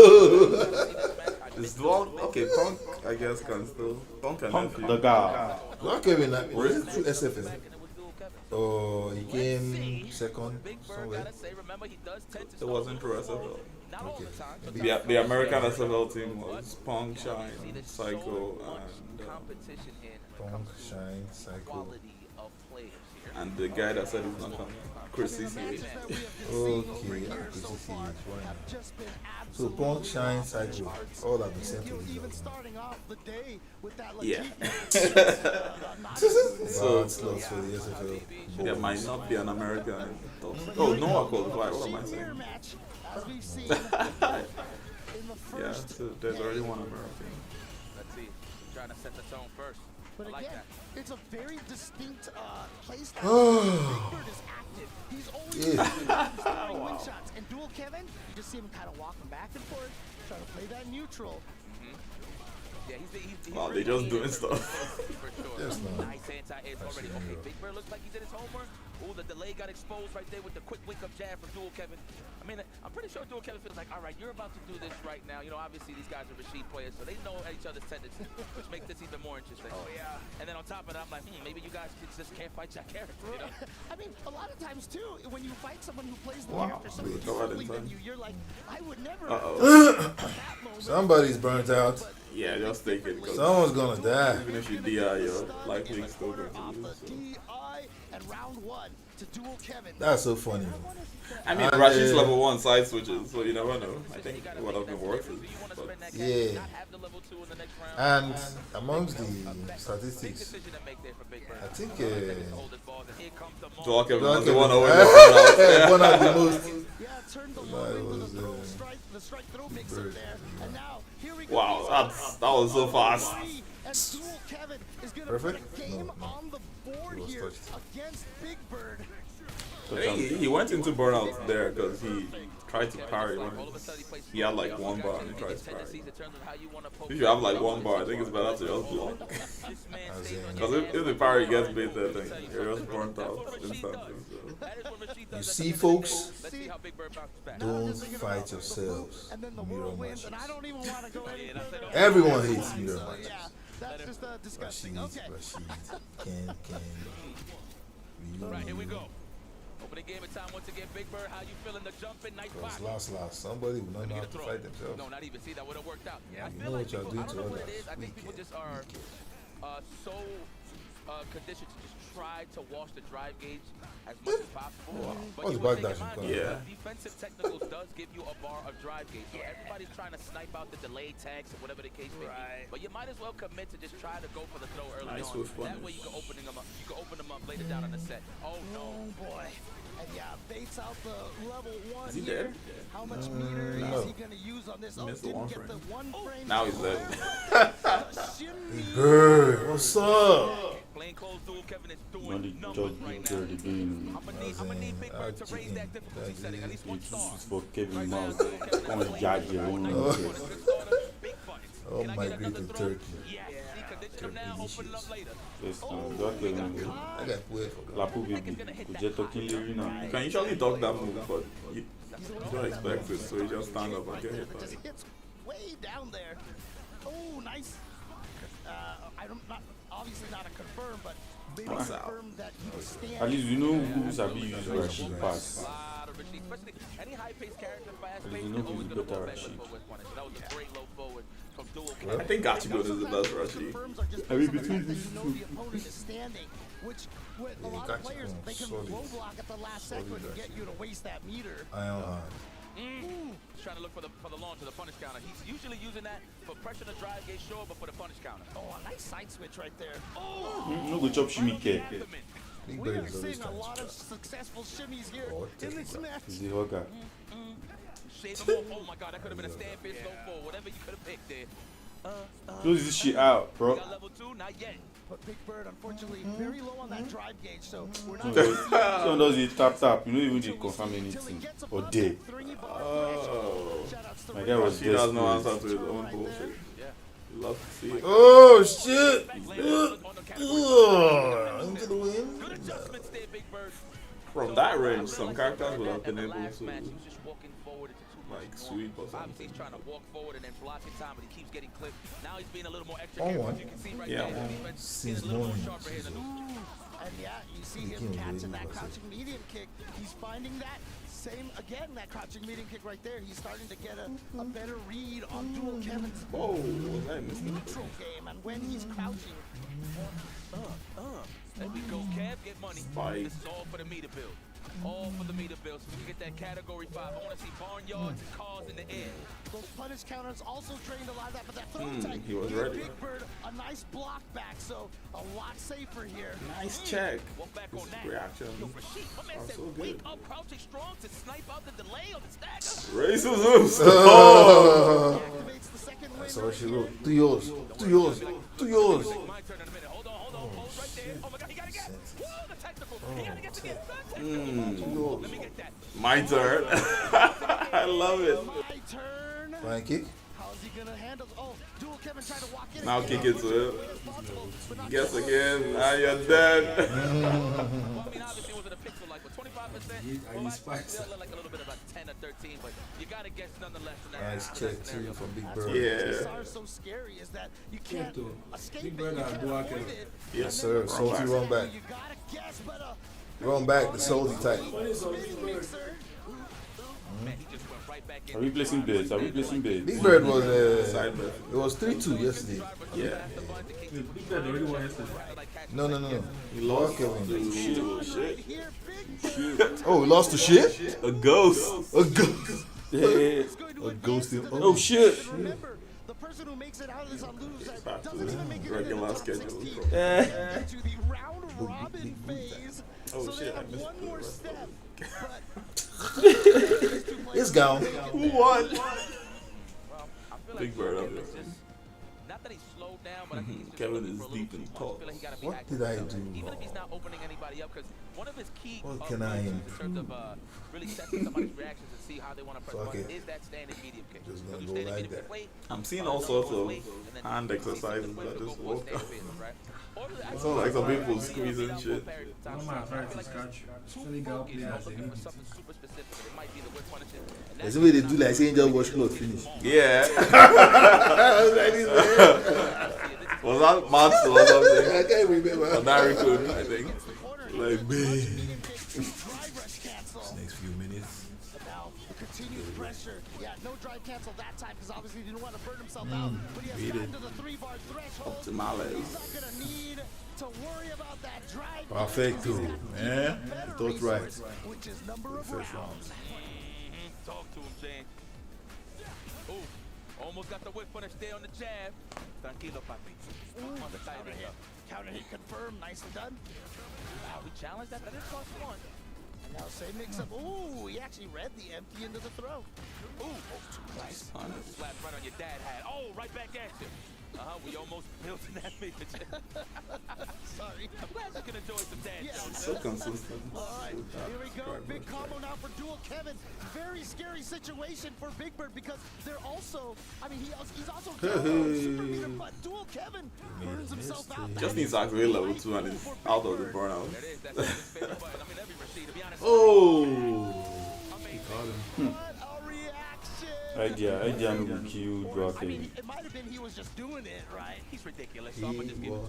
Is Dwal okay? Punk, I guess, can still. Punk and Punk, Nephew. the guy. Not Kevin, where is it through SFL? Oh, he came second somewhere. It wasn't through SFL. Okay. The American SFL team was Punk, Shine, Psycho, and Punk, Shine, Psycho. and the guy that said he's not coming, Chris CCH. Okay, Chris CCH. So Punk, Shine, Psycho, all have been sent to the Yeah. So it's lost for the SFL. There might not be an American. Oh, Noah qualified. What am I saying? Yeah, so there's already one American. Let's see. Trying to set the tone first. But I like again, that. it's a very distinct play style. Big Bird is active. He's always throwing wing shots. And Dual Kevin, you just see him kind of walking back and forth, trying to play that neutral. Yeah, he's Wow, they just doing stuff. For sure. Yes, man. Nice anti-air already. Okay, Big Bird looks like he did his homework. Ooh, the delay got exposed right there with the quick wake-up jab from Dual Kevin. I mean, I'm pretty sure Dual Kevin feels like, all right, you're about to do this right now. You know, obviously these guys are Rashid players, so they know each other's tendencies, which makes this even more interesting. Oh, yeah. And then on top of that, I'm like, maybe you guys just can't fight your character, you know? I mean, a lot of times, too, when you fight someone who plays the Wow. character so differently than you, you're like, I would never... Somebody's burnt out. Yeah, just take it. Someone's gonna die. Even if you DI, you're likely still going to lose. So. And round one to Dual Kevin. That's so funny. I mean, And, Rashid's level 1 side switches, so you never know. I think it would have been worth it. But Yeah. And amongst the statistics, I think Dual Kevin was the Kevin- one over there. one of the most. Bird. Wow, that was so fast. Perfect? No, no. He was touched. I think he went into burnout there because he tried to parry when he had like 1 bar and he tried to parry. If you have like 1 bar, I think it's better to just block. Because if the parry gets bait there, then you're just burnt out instantly. So. You see, folks, don't fight yourselves. Mirror matches. Everyone hates mirror matches. That's just disgusting. Rashid, Ken, Right, here we go. Opening game of time once again. Big Bird, how you feeling? The jumping, nice because block. last, somebody will not know how to fight themselves. No, not even. See, that would have worked out. Yeah, I you feel know like what y'all people, doing I don't to know what others. it is. I think people just are so conditioned to just try to wash the drive gauge as much as possible. But What's you would backdash take in in mind, color? defensive technicals does give you a bar of drive gauge. So everybody's trying to snipe out the delayed tags or whatever the case may be. But you might as well commit to just try to go for the throw early Nice on. with That way you can open them up. You can open them up later down in the set. Oh no, boy. And yeah, baits out the level 1 Is he here. dead? How much meter No. is he going to use on this? Oh, Missed the didn't one get frame. the 1 frame. Now he's dead. Big Bird, what's up? Playing close duel, Kevin is doing Money numbers judge right the now. game. I'm gonna need Big Bird to raise that difficulty setting at least 1 star. It's for Kevin Mouse. On judge your own. Oh, migrate to Turkey. Yes, exactly. I got wait for La pou baby. Kuje talking lyric now. You can usually dodge that move, but you don't expect it, so you just stand up and get hit by it. It's way down there. Oh, nice. obviously not a confirm, but maybe Pass out. confirm that he was standing. At least you know who's have used Rashid pass. Any high-paced character, fast At pace, least you know always who's gonna better fall back Rashid. with forward punish. That was a great low forward from dual. I think Gachigo is the best Rashid. I mean, between these You know two. the opponent is standing, which with a lot of players, they can low block at the last second to get you to waste that meter. He's trying to look for the launch of the punish counter. He's usually using that for pressure to drive gauge, sure, but for the punish counter. Oh, a nice side switch right there. No good chop shimmy cake. Big We Bird are is always seeing a trying lot to of successful shimmies here Oh, in this match. He's the hugger. Shave him off. Oh my god, that could have been a stand fish low four. Whatever you could have picked there. Close this shit out, bro. Got level 2, not yet. But Big Bird, unfortunately, very low on that drive gauge, so we're not Someone does it tap. You don't even confirm anything. Or day. Oh. My guy was She does no desperate. answer to his own bullshit. Love to see it. Oh shit! Into the wind. From that range, some characters would have been able to like sweep or Obviously, something. he's trying to walk forward and then block in time, but he keeps getting clipped. Now he's being a little more extra On careful. one. As you can see right Yeah, there, on the defense Since is a little more morning. sharper here than And yeah, you see He him can't catching believe that it. crouching medium kick. He's finding that same, again, that crouching medium kick right there. He's starting to get a better read on dual Kevin's Whoa, was that a mistake? neutral game and when he's crouching. There we go, Kev, get money. Fight. This is all for the meter build. All for the meter build. So we can get that category 5. I want to see barnyards and cars in the air. Those punish counters also trained a lot of that, but that throw tight. he was gave ready. Big Bird a nice block back, so a lot safer here. Nice check. Walk back This on is that. reaction. Yo, Rashid, my man Are said so wake good. up, crouching strong to snipe out the delay on the stagger. Racism. Oh. Activates the second win That's all right she here. wrote. To yours. To yours. To yours. My turn in a minute. Hold on. Hold right there. Oh my god, he gotta get. Woo, the technical. He gotta get to get that technical. Let me get that. My turn. I love it. My turn. Flying kick. How's he gonna handle? Oh, dual Kevin trying to walk in. Now and kick get it out to him. as possible, but not Guess too again. close. Now you're dead. Well, I mean, obviously, it wasn't a pixel like, but 25%. Well, actually, still look like a little bit about 10 or 13, but you gotta guess nonetheless from that. Nice check too from Big Bird. These Yeah. are so scary is that you can't to escape Big it, Bird you and can't Dual avoid Kevin. it. Yes, sir. Salty run back. You gotta guess, but Run back. The salty type. mixer. Man, he just went right back in. Are we placing bids? Are we placing bids? Big Bird was Side bet. it was 3-2 yesterday. Yeah. Big Bird already won yesterday. No. He lost Dual Kevin. shit. Oh, we lost to shit? A ghost. A ghost. Yeah. A ghost. Oh shit. Remember, the person who makes it out of this on lose Back to doesn't even make it regular into the top schedule. 16. Yeah. To the round robin phase. Oh, so shit, they I have missed one the more rest step. It's gone. Who won? Well, I feel Big Bird up Kevin's there. just, not that he's slowed down, but I think he's just Kevin looking is for a deep little in too much. I thought. feel like he gotta be What active. did I do Even if he's wrong? not opening anybody up, because one of his key What can I in terms of really testing somebody's reactions and see how they want to press Fuck buttons it. is that standing medium kick. Just So gonna you go standing like medium that. kick, wait, I'm seeing all sorts of wait, and then hand you see exercises something that quick to just go for a work stand out. fish, right? Or the It actual sounds like some right, people right, squeezing down shit. for a period of time. One So man I feel trying to like scratch. too Especially gal focused players, on they looking for need it. something super specific. It might be the whip punishing. And That's the way they do like saying just wash clothes finish. Yeah. Was that Monster or something? I can't remember. Or Narikun, I think. Like, Next few minutes. Now, continued pressure. Yeah, no drive cancel that time because obviously he didn't want to burn himself out. But he has beat gotten it. to the 3-bar threshold. Optimales. He's not going to need to worry about that drive. Perfecto. Yeah. Thought right. Which is number of First rounds. Talk to him, James. Ooh, almost got the whip punish there on the jab. Tranquilo, papi. On the side Counter hit. Counter hit confirmed. Nicely done. Wow, we challenged that. That is cost one. And now same mix up. Ooh, he actually read the empty into the throw. Ooh, nice punish. Slap right on your dad hat. Oh, right back at you. We almost built an enemy. Sorry. I'm glad you can enjoy some dad jokes. So consistent. All right, here we go. Big combo now for Dual Kevin. Very scary situation for Big Bird because they're also, I mean, he's also super meter, but Dual Kevin burns himself out. Just needs to activate level 2 and is out of the burnout. That is, that's his favorite button. I mean, every Rashid, to be honest. Oh! What a reaction. Eggman will kill Draw I mean, it might have been he was just doing it, right? He's ridiculous. So I'm gonna just give it.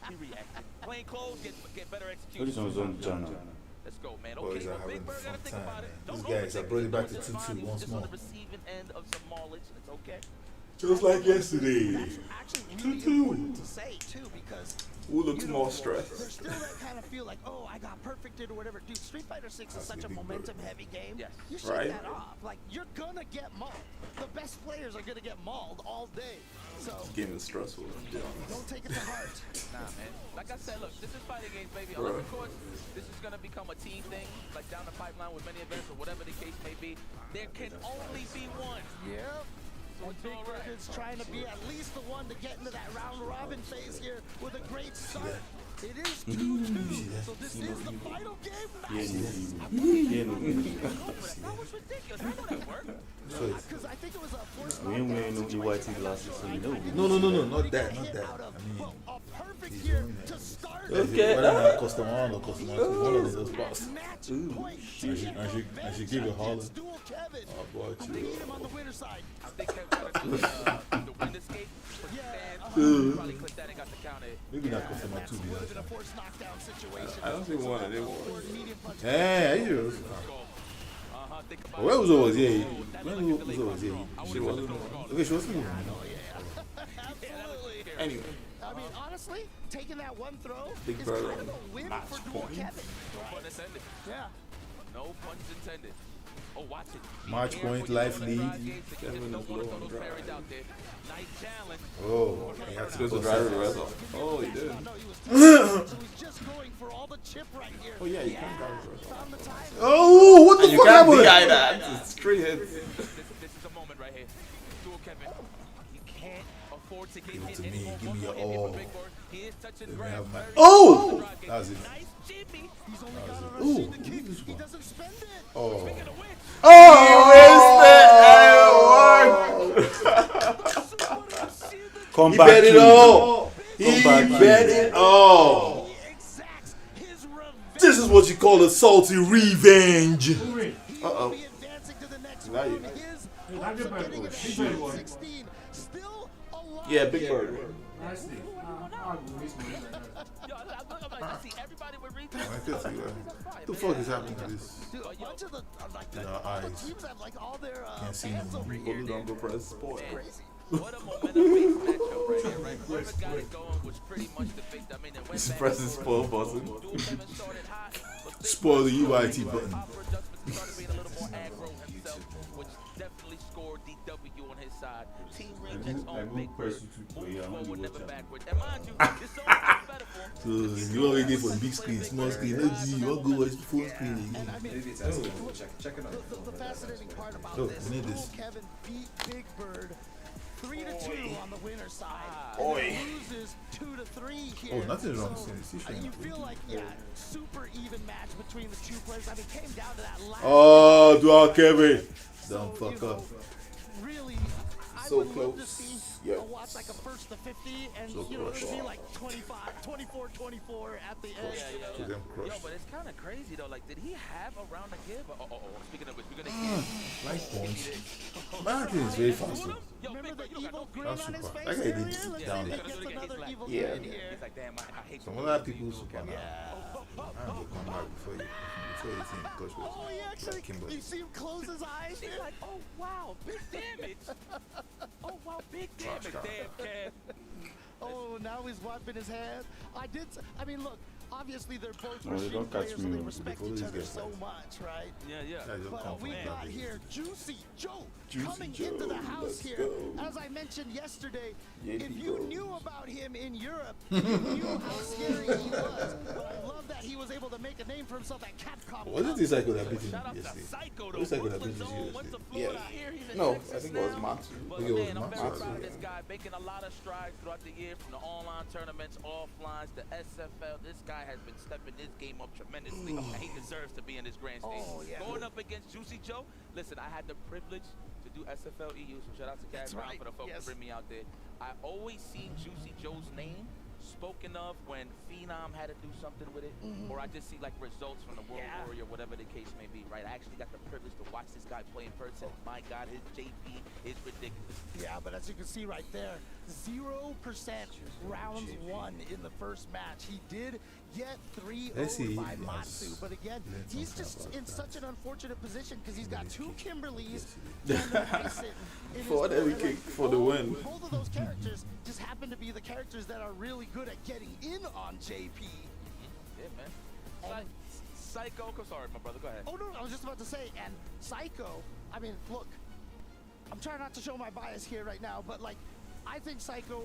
He reacted. Plain clothes, get better execution. This one's on channel. Let's go, man. Boys Okay, are well, having Big Bird gotta fun think time, about it. man. These Don't guys, I overthink brought it back It's to 2-2 fine. once Just more. on the receiving end of some mileage. It's okay. Just like yesterday. That's actually really important to say too, because Who looks more stressed? there's still that kind of feel like, oh, I got perfected or whatever. Dude, Street Fighter 6 is such a momentum-heavy game. Yes. You shake Right. that off. Like, you're gonna get mauled. The best players are gonna get mauled all day. So This game is stressful. don't take it to heart. Nah, man. Like I said, look, this is fighting games, baby. Bruh. Unless, of course, this is gonna become a team thing, like down the pipeline with many events or whatever the case may be. There can only be one. Yep. And Big Bird is trying to be at least the one to get into that round robin phase here with a great start. It is 2-2, so this is the final game. That was ridiculous. I know that worked. Because I think it was a forced We ain't wearing no EYT glasses, so you know. No, not that. I mean, a perfect year to start. Okay. Whether customer 1 or customer 2, one of those spots. I should give a holler. Oh, boy, I'm gonna eat him on the winner side. I think Kevin got to do the wind escape. Probably click that and got the count in. Maybe not customer 2. Would have been a forced knockdown situation. I don't think one of them was. Hey, you. Where was always here? When was always here? She wasn't. Okay, she wasn't. Anyway. I mean, honestly, taking that one throw Big is Bird kind of a win match for Dual point. Kevin. No pun intended. Yeah. No puns intended. Oh, watch it. Match point, life lead. Kevin is low on drive. Nice challenge. Oh, he had to Supposed to drive the rest off. Oh, he did. No, he was just going for all the chip right here. Oh, yeah, you can drive the rest off. Found the time. Oh, what the And you fuck can't happened? DI that. It's 3 hits. This is a moment right here. Dual Kevin. You can't afford to give Give it to in me. anymore. Give me One your more hit all. from Big Bird. He is touching Let me ground. have my. Very Oh! nice. That was it. Nice Jimmy. He's only got That a was it. receive the Ooh, kick. this He one. doesn't spend it. Oh. Come He back bet it to all. He Come back to bet it all. This is what you call a salty revenge. Uh-oh. Now you. Yeah, Big Bird. What the fuck is happening to this? Dude, a bunch of the In our eyes. teams have like all their Can't see fans no over more. here. Don't go press sport. What a momentum-based matchup right here, right? Whoever got it going was pretty much the victor. I mean, it went Just back press and the forth. spoil button. Dual Kevin started hot, but Big Spoil the Bird EYT button. proper adjustments, started being a little more aggro himself, which definitely scored the W on his side. Team rejects on Big Bird. Moving forward, never backward. And mind you, this song is better for him. So you already there for the big screen, small screen. Let's see, you want to go watch the full screen again. Maybe it's check it out. The fascinating part about this, we need this. Kevin beat Big Bird 3-2 on the winner side. Oi. And then loses 2-3 here. Oh, nothing wrong So, with this. you feel like, yeah, super even match between the two players. I mean, came down to that last. Oh, Dual Kevin. Don't fuck up. Really, I So would love to close. see Yep. watch like a first to 50 and So you know close. it'd be like 24 at the end. To them Yo, crushed. but it's kind of crazy though. Like, did he have a round to give? Speaking of which, we're gonna give. Life points. Martin is very fast. though. Remember the evil grin That's on his super. face That guy earlier? did sit Let's down see there. if he gets another evil Yeah. grin here. He's like, damn, I hate Some other people super now. I'm gonna come back before you think touch with. Oh, he actually, Kimberly. you see him close his eyes? He's like, oh wow, big damage. Oh wow, big damage. Damn, Kev. Oh, now he's wiping his hands. I mean, look, obviously they're both Oh, they machine don't catch players, so me they when respect before each these other guys so fight. much, right? Yeah. But we got here Juicy Joe Juicy coming Joe, into the house let's here. go. As I mentioned yesterday, Yankee if you Bros. knew about him in Europe, you knew how scary he was. But I love that he was able to make a name for himself at Capcom. Wasn't this Psycho that beat him Shout out to yesterday? Psycho though. Who's Psycho that beat Brooklyn him Zone went to yesterday? Florida. Here he's in No, Texas I think it was now. Matsu. But I think it was man, I'm Matsu. very proud of this guy, making a lot of strides throughout the year from the online tournaments, offlines, the SFL. This guy has been stepping this game up tremendously, and he deserves to be in this grand stage. Oh, yeah. Going up against Juicy Joe, listen, I had the privilege to do SFL EU, so shout out to Cat That's Brown right, for the folks yes. to bring me out there. I always seen Juicy Joe's name spoken of when Phenom had to do something with it, or I just see like results from the World Warrior, whatever the case may be, right? I actually got the privilege to watch this guy play in person. My God, his JP is ridiculous. Yeah, but as you can see right there, 0% rounds won in the first match. He did get 3-0 by Matsu, but again, he's just in such an unfortunate position because he's got 2 Kimberlys and a Bison in his For every kick for the win. Both of those characters just happen to be the characters that are really good at getting in on JP. Yeah, man. Psycho, sorry, my brother, go ahead. Oh, no, I was just about to say, and Psycho, I mean, look, I'm trying not to show my bias here right now, but like, I think Psycho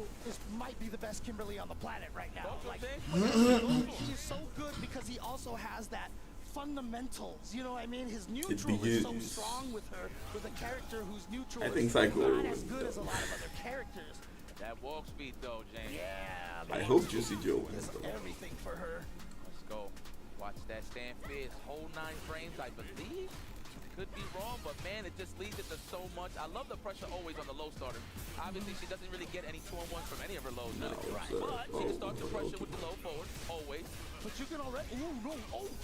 might be the best Kimberly on the planet right now. Like, he's so good because he also has that fundamentals, you know what I mean? His neutral is so strong with her, with a character whose neutral is not as good as a lot of other characters. That walk speed though, James. Yeah. I hope Juicy Joe wins. Everything for her. Let's go. Watch that stand fierce. Whole 9 frames, I believe. Could be wrong, but man, it just leads it to so much. I love the pressure always on the low starter. Obviously, she doesn't really get any 2-on-1s from any of her lows, really. But she can start the pressure with the low forward, always. But you can already,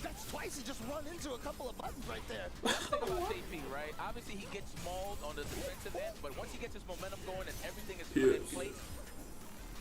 that's twice he just run into a couple of buttons right there. That's the thing about JP, right? Obviously, he gets mauled on the defensive end, but once he gets his momentum going and everything is put in place,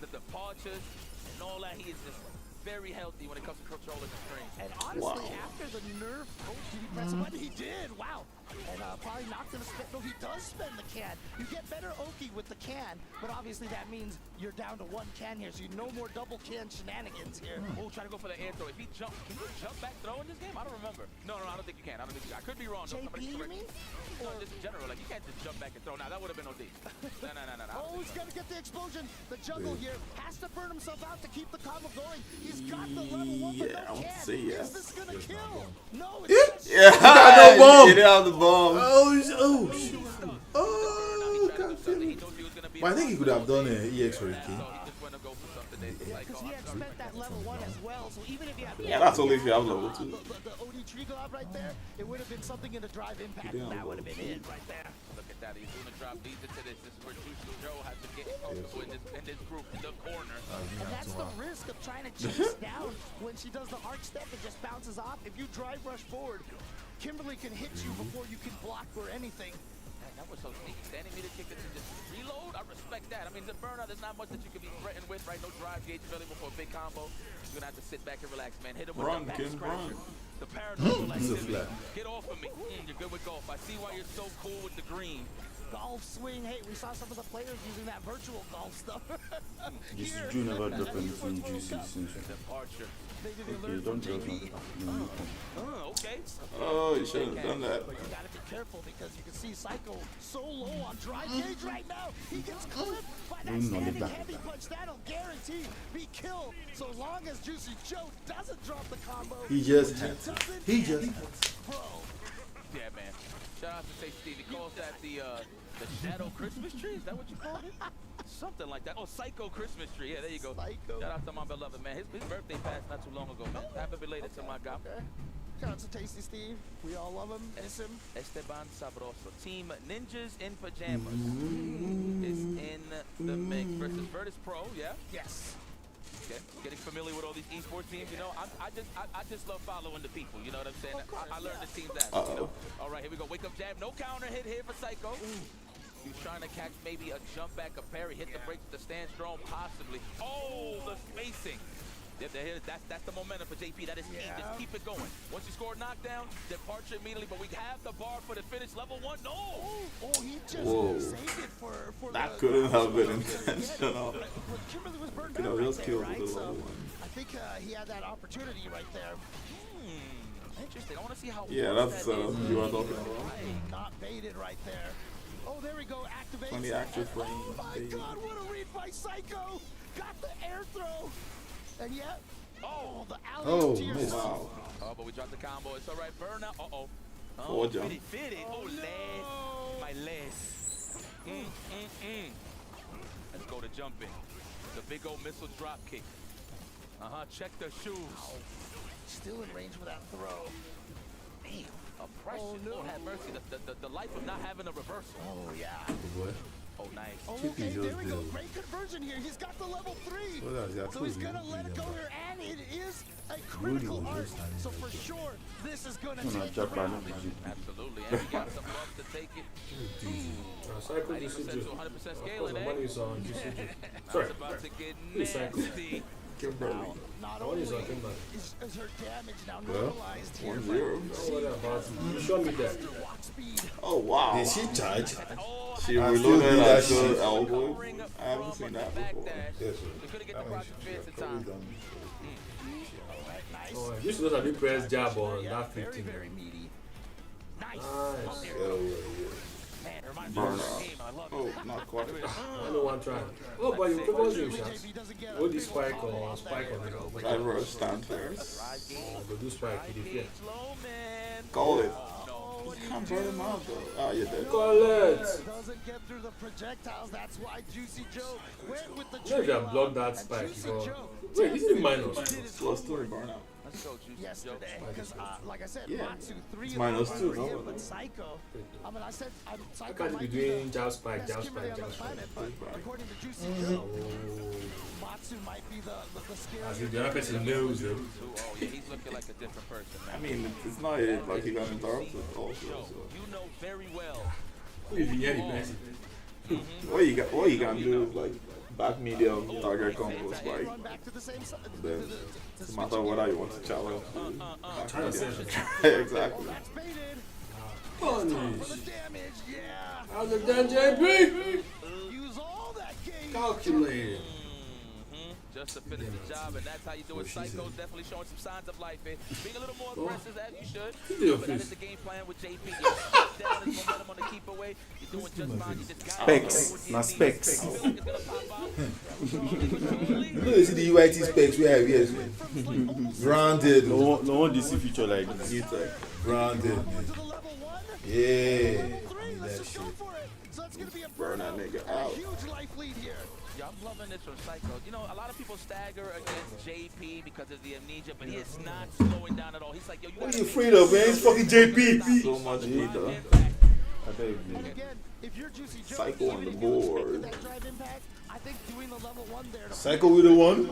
the departures and all that, he is just very healthy when it comes to controlling the screen. And honestly, after the nerf, did he press a button? He did, wow. And probably not gonna spend, no, he does spend the can. You get better Oki with the can, but obviously that means you're down to 1 can here, so you no more double can shenanigans here. Oh, try to go for the air throw. If he jump, can you jump back throw in this game? I don't remember. No, I don't think you can. I could be wrong. JP, you mean? No, just in general, like you can't just jump back and throw. Now that would have been OD. No. Oh, he's gonna get the explosion. The juggle here has to burn himself out to keep the combo going. He's got the level 1, but no I want to can. say yes. Is this gonna kill? No, it's Yeah, no bomb. Get out the bomb. Oh, God. But I think he could have done an EX for a king. Because he had spent that level 1 as well, so even if he had That's only if you have level 2. the OD tree glob right there, it would have been something in the drive impact, and that would have been it right there. Look at that. He's doing a drop leads into this. This is where Juicy Joe has to get comfortable in this group, in the corner. And that's the risk of trying to chase down when she does the arc step and just bounces off. If you drive rush forward, Kimberly can hit you before you can block or anything. Man, that was so sneaky. Standing meter kick that you just reload. I respect that. I mean, the burnout, there's not much that you can be threatened with, right? No drive gauge available for a big combo. You're gonna have to sit back and relax, man. Hit him with the back scratcher. The paranormal activity. Get off of me. You're good with golf. I see why you're so cool with the green. Golf swing. Hey, we saw some of the players using that virtual golf stuff. This Drew never dropped anything juicy since. Departure. Okay, don't drop it. Okay. Oh, you should have done that. But you gotta be careful because you can see Psycho so low on drive gauge right now. He gets clipped by that standing heavy punch. That'll guarantee be killed. So long as Juicy Joe doesn't drop the combo. He just had to. He just had to. Bro. Yeah, man. Shout out to Say Steve. He calls that the Shadow Christmas tree. Is that what you called it? Something like that. Oh, Psycho Christmas tree. Yeah, there you go. Psycho. Shout out to my beloved man. His birthday passed not too long ago, man. Happy belated to my guy. Okay. Shout out to Tasty Steve. We all love him. Miss him. Esteban Sabroso. Team Ninjas in Pajamas is in the mix versus Virtus Pro. Yeah. Yes. Okay. Getting familiar with all these esports teams, you know, I just love following the people. You know what I'm saying? I learned the teams that. You know? All right, here we go. Wake up jab. No counter hit here for Psycho. He's trying to catch maybe a jump back, a parry, hit the brakes with the stand strong, possibly. Oh, the spacing. That's the momentum for JP. That is key. Just keep it going. Once you score a knockdown, departure immediately. But we have the bar for the finish. Level 1. No. Oh, he just saved it for that couldn't have been intentional. Kimberly was burned Could out have right just there, killed right? with the So level 1. I think he had that opportunity right there. Interesting. I want to see how. Yeah, that's you are talking about. Not baited right there. Oh, there we go. Activate. 20 active frames. Oh my God! What a read by Psycho. Got the air throw. And yet, the alley to yourself. Wow. Oh, but we dropped the combo. It's all right. Burnout. Oh, Forward jump. Fitted. Oh, leg. My leg. Let's go to jumping. The big old missile drop kick. Check the shoes. Still in range with that throw. Damn. Oppression. Lord have mercy. The life of not having a reversal. Oh, yeah. Good boy. Oh, nice. Oh, Chippy okay, just there we go. did. Great conversion here. He's got the level 3. Well, that's- that's so he's really gonna let it go good. here, and it is a Rudy critical was art. just standing So right for there. sure, this is gonna No, take the Jack Brandon. round. Absolutely, and he got some buffs to take it. Cycle 90% GCG. to 100% Of course, scaling, the eh? money is on GCG. Now Sorry. it's about to get Please, Cycle. nasty. Kimberly. Not The money is on only Kimberly. is her damage now Well, normalized here. 1-0. Don't worry about it. You show me that. Walk speed. Oh, wow. Did she charge? She I reloaded still do that at the shit. elbow. I haven't seen that before. Yes, sir. We couldn't get I the mean, Rocket she Fence in had probably time. done Oh, you should have been press jab on that 15. Very meaty. Nice. Nice. Hell yeah, Man, it reminds me Burn of up. the game. I love Oh, it. not quite. I know one try. Oh, but you could you shots. What the spike on the Drive rush stand first. the do spike with the fear. Call it. You can't burn him out though. Oh, you're dead. Call it. Doesn't get through the projectiles. That's why Juicy Joe went with the Maybe I blocked that and spike. Juicy Before. Joe Wait, this is minus. Plus 2 burnout. Let's go, Juicy yesterday because, like I said, Yeah. Matsu 3 It's of minus them 2, were no? him, but Psycho. I mean, I said Psycho I can't be might doing the jab spike, best jab Kimberly spike, on the jab spike. planet, but according to Juicy Oh. Joe, Matsu might be the scariest. As if the other person knows them. Oh, yeah, he's looking like a different person, man. I mean, it's not like he got interrupted also. So. You know very well. If you hear the person. What you gonna do is like back medium target combo spike. Run back to the same side. Then no matter whether you want to challenge. Challenge Exactly. That's baited. Punish. For the damage, yeah. How's it done, JP? Use all that game. Calculated. Just to finish the job, and that's how you do it. Psycho's definitely showing some signs of life, and being a little more aggressive as you should. But that is the game plan with JP. You're down his momentum on the keep away. You're doing just fine. You just got Specs, not specs. You know they see the EYT specs we have here. Branded. No one DC feature like this. Branded. Yeah. That shit. So that's gonna be a Burn that nigga out. huge life lead here. Yeah, I'm loving this from Psycho. You know, a lot of people stagger against JP because of the amnesia, but he is not slowing down at all. He's like, yo, you What gotta are you afraid of, man? It's fucking JP. So much meter. I think Again, if you're Juicy Joe, Psycho on even the if you expected board. that drive impact, I think doing the level 1 there. Psycho with the one.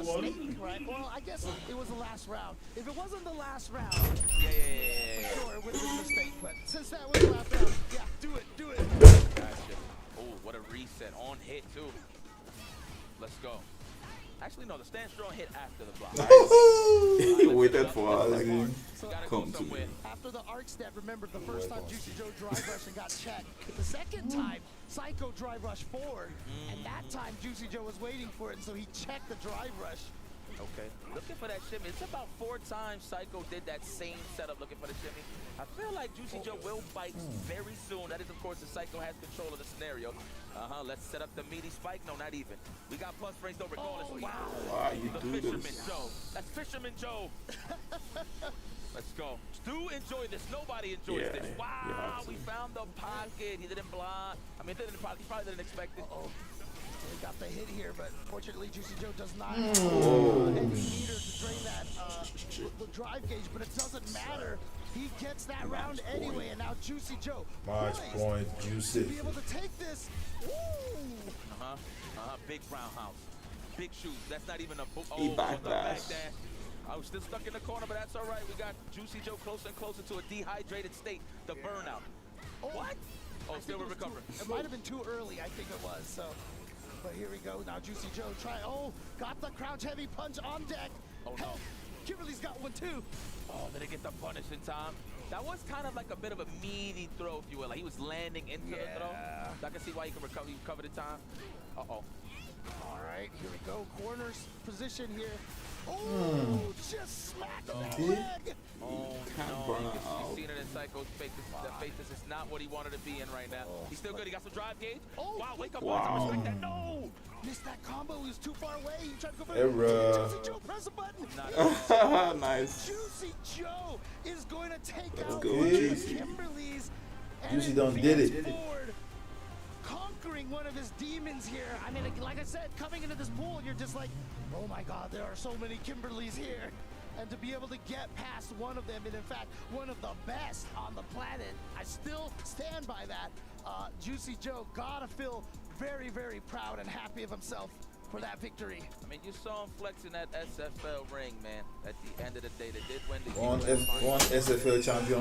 Right? Well, I guess it was the last round. If it wasn't the last round, Yeah. sure, it would have been a mistake. But since that was the last round, yeah, do it. Gotcha. Oh, what a reset on hit, too. Let's go. Actually, no, the stand strong hit after the block. He waited for us. Like, come to me. After the arc step, remember the first time Juicy Joe drive rushed and got checked. The second time, Psycho drive rush forward, and that time Juicy Joe was waiting for it, and so he checked the drive rush. Okay. Looking for that shimmy. It's about 4 times Psycho did that same setup looking for the shimmy. I feel like Juicy Joe will bite very soon. That is, of course, the Psycho has control of the scenario. Let's set up the meaty spike. No, not even. We got plus frames though regardless. Oh, wow. Why you The do Fisherman this? Joe. That's Fisherman Joe. Let's go. Do enjoy this. Nobody enjoys this. Wow, we found the pocket. He didn't block. I mean, he probably didn't expect it. He got the hit here, but fortunately Juicy Joe does not Oh. have any meter to drain that the drive gauge, but it doesn't matter. He gets that round anyway, and now Juicy Joe Match point, to Juicy. be able to take this. Woo! Big roundhouse. Big shoes. That's not even a He the backlash. back dash. I was still stuck in the corner, but that's all right. We got Juicy Joe closer and closer to a dehydrated state. The burnout. What? Oh, still recovering. It might have been too early, I think it was. So, but here we go. Now Juicy Joe got the crouch heavy punch on deck. Oh no. Kimberly's got one too. Oh, did it get the punish in time? That was kind of like a bit of a meaty throw, if you will. Like he was landing into the throw. I can see why he could recover. He covered in time. Uh-oh. All right, here we go. Corners position here. Oh, just smacked that leg. Oh, no. You can see it in Psycho's face. That face is not what he wanted to be in right now. He's still good. He got some drive gauge. Oh, wow, wake up. Wow. Respect that. No. Missed that combo. He was too far away. He tried to go for Error. Juicy Joe, press a button. Nice. Juicy Joe is going to take Let's out go, one of the Juicy. Kimberly's. Juicy done did it. Forward, conquering one of his demons here. I mean, like I said, coming into this pool, you're just like, oh my God, there are so many Kimberlys here. And to be able to get past one of them, and in fact, one of the best on the planet, I still stand by that. Juicy Joe gotta feel very, very proud and happy of himself for that victory. I mean, you saw him flexing that SFL ring, man. At the end of the day, they did win the One SFL champion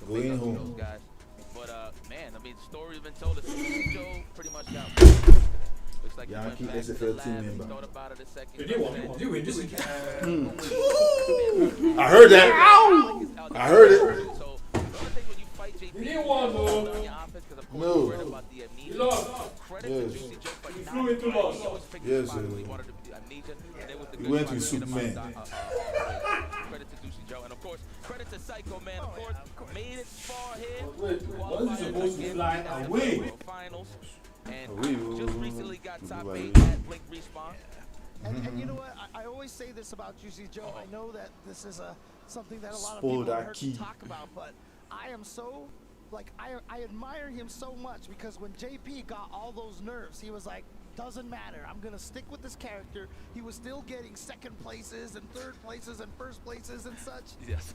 going home. Guys. But man, I mean, the story's been told. Joe pretty much got. Looks like Yankee SFL team member. Thought about it a second. Did you win this week? I heard that. Ow! I heard it. You didn't want though. No. You lost. Yes. You flew into loss. Yes, sir. He went with Superman. Credit to Juicy Joe, and of course, credit to Psycho Man. Of course, made it far here. Wait, wasn't he supposed to fly away? Finals, and just recently got top 8 at Blink Respawn. And you know what? I always say this about Juicy Joe. I know that this is something that a lot of Spoil people that heard key. talk about, but I am so, like, I admire him so much because when JP got all those nerves, he was like, doesn't matter. I'm going to stick with this character. He was still getting second places and third places and first places and such. Yes.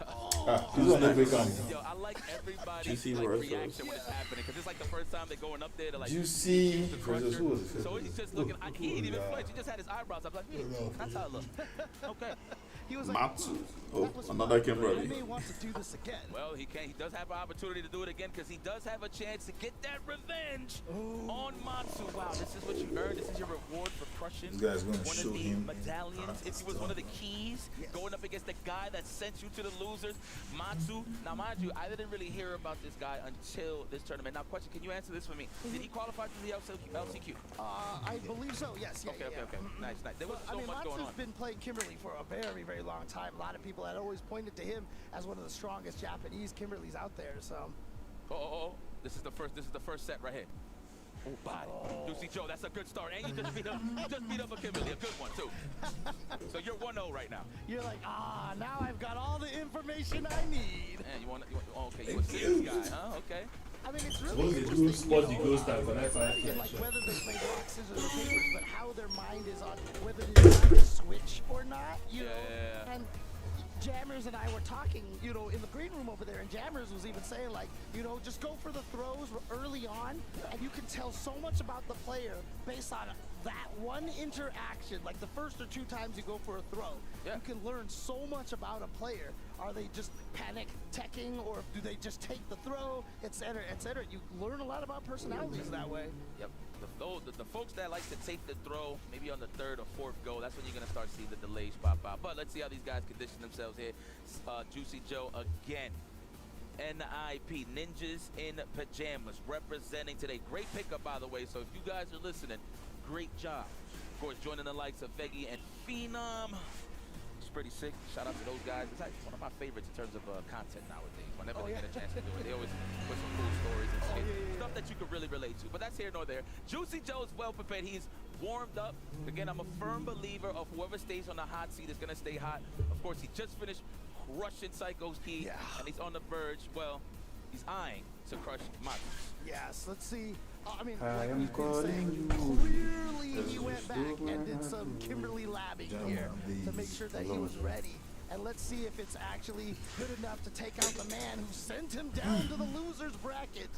He's on every camera. Yo, I like everybody's like, reaction when it's happening because it's like the first time they're going up there to like. Juicy versus who was it? So he's just looking. He didn't even flinch. He just had his eyebrows up like, that's how it looks. Okay. He was like, Matsu. Oh, another Kimberly. I may want to do this again. Well, he can. He does have an opportunity to do it again because he does have a chance to get that revenge on Matsu. Wow, this is what you earned. This is your reward for crushing This guy's gonna one show of the him. medallions. If he was one of the keys, going up against the guy that sent you to the losers, Matsu. Now, mind you, I didn't really hear about this guy until this tournament. Now, question, can you answer this for me? Did he qualify for the LCQ? I believe so, yes. Okay. Nice. There was so much going on. Matsu's been playing Kimberly for a very, very long time. A lot of people had always pointed to him as one of the strongest Japanese Kimberlys out there. So, this is the first set right here. Oh, body. Juicy Joe, that's a good start. And you just beat up a Kimberly, a good one too. So you're 1-0 right now. You're like, now I've got all the information I need. Man, you want okay, you a serious guy, huh? Okay. I mean, it's What really they do interesting. spot the ghost time for that 5 Like flash. whether they play rock, scissors, or papers, but how their mind is on whether they decide to switch or not, you know. And Jammers and I were talking, you know, in the green room over there, and Jammers was even saying, like, you know, just go for the throws early on, and you can tell so much about the player based on that one interaction. Like the first or 2 times you go for a throw, you can learn so much about a player. Are they just panic teching, or do they just take the throw, etc., etc.? You learn a lot about personalities that way. Yep. The folks that like to take the throw, maybe on the 3rd or 4th go, that's when you're going to start seeing the delays pop out. But let's see how these guys condition themselves here. Juicy Joe again. NIP, Ninjas in Pajamas, representing today. Great pickup, by the way. So if you guys are listening, great job. Of course, joining the likes of Veggie and Phenom. It's pretty sick. Shout out to those guys. It's like one of my favorites in terms of content nowadays. Whenever they get a chance to do it, they always put some cool stories and stuff that you can really relate to. But that's here nor there. Juicy Joe is well prepared. He's warmed up. Again, I'm a firm believer of whoever stays on the hot seat is going to stay hot. Of course, he just finished crushing Psycho's key, and he's on the verge. Well, he's eyeing to crush Matsu. Yes, let's see. I mean, I like am we've been saying, clearly he went back and did some Kimberly labbing here to make sure that he was ready. And let's see if it's actually good enough to take out the man who sent him down to the loser's bracket.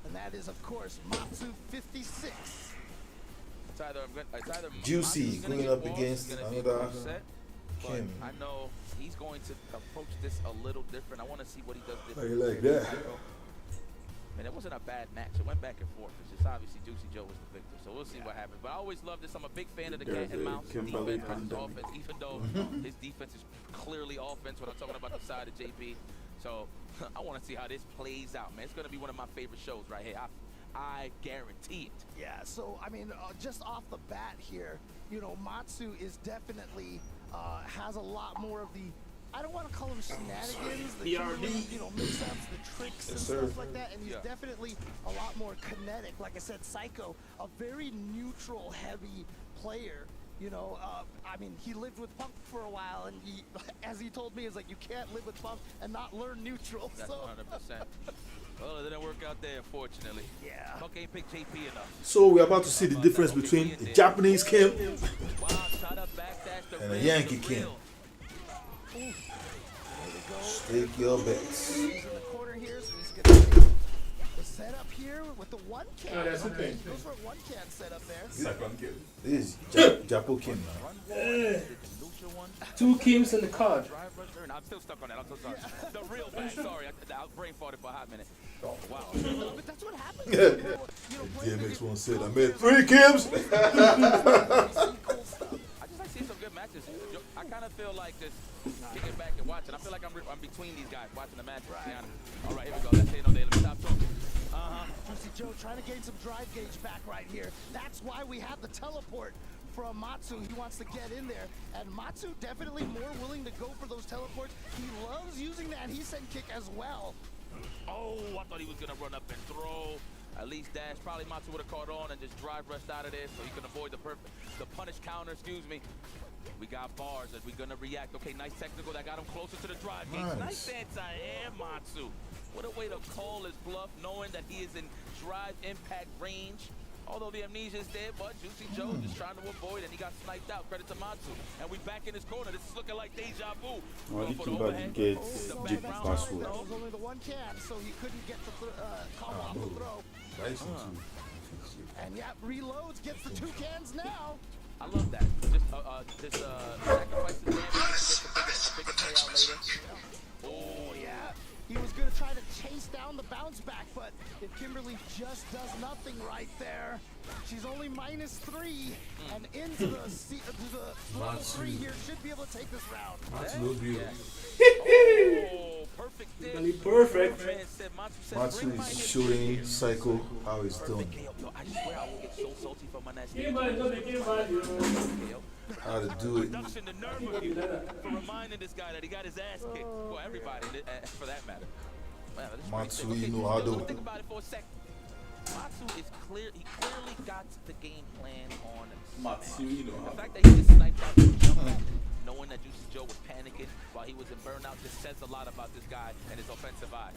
And that is, of course, Matsu 56. It's either Juicy going up against another Kim. I know he's going to approach this a little different. I want to see what he does How different. you like that? And it wasn't a bad match. It went back and forth. It's just obviously Juicy Joe was the victor. So we'll see what happens. But I always love this. I'm a big fan of the cat and mouse defense versus offense, even though his defense is clearly offense when I'm talking about the side of JP. So I want to see how this plays out, man. It's going to be one of my favorite shows right here. I guarantee it. Yeah, so, I mean, just off the bat here, you know, Matsu is definitely has a lot more of the, I don't want to call them shenanigans, the you know, mix-ups, the tricks and stuff like that, and he's definitely a lot more kinetic. Like I said, Psycho, a very neutral, heavy player. You know, I mean, he lived with Punk for a while, and he, as he told me, is like, you can't live with Punk and not learn neutral. That's 100%. Well, it didn't work out there, unfortunately. Yeah. Punk ain't picked JP enough. So we're about to see the difference between the Japanese Kim and a Yankee Kim. Stake your bets. He's in the corner here, so he's gonna The setup here with the one can. No, that's okay. Those were one can setup there. Second kill. This is Japo Kim now. 2 Kims in the card. I'm still stuck on that. I'm so sorry. The real bad. Sorry, I brain farted for a hot minute. Wow. But that's what happens. DMX once said, I made 3 Kims. I just like seeing some good matches. I kind of feel like just kicking back and watching. I feel like I'm between these guys watching the match. Right. All right, here we go. Let's say no day. Let me stop talking. Juicy Joe trying to gain some drive gauge back right here. That's why we have the teleport from Matsu. He wants to get in there. And Matsu definitely more willing to go for those teleports. He loves using that He-Sen kick as well. Oh, I thought he was going to run up and throw. At least dash. Probably Matsu would have caught on and just drive rushed out of there so he can avoid the punish counter, excuse me. We got bars. Are we going to react? Okay, nice technical. That got him closer to the drive gate. Nice anti-air, Matsu. What a way to call his bluff, knowing that he is in drive impact range. Although the amnesia is there, but Juicy Joe just trying to avoid, and he got sniped out. Credit to Matsu. And we back in his corner. This is looking like deja vu. Well, he came back to get JP password. That was only the one can, so he couldn't get the call off the throw. And yeah, reloads, gets the 2 cans now. I love that. Just sacrifice the damage, get a bigger payout later. Oh, yeah. He was going to try to chase down the bounce back, but if Kimberly just does nothing right there, she's only -3 and into the level 3 here, should be able to take this round. Oh, perfect. Perfect. Matsu is showing Psycho how he's doing. I swear I will get so salty for my next How to do it. For reminding this guy that he got his ass kicked. Well, everybody, for that matter. Matsu, you know how to do it. Think about it for a second. Matsu is clear. He clearly got the game plan on. Matsu, you know the fact that he just sniped out the jump, knowing that Juicy Joe was panicking while he was in burnout, just says a lot about this guy and his offensive eye.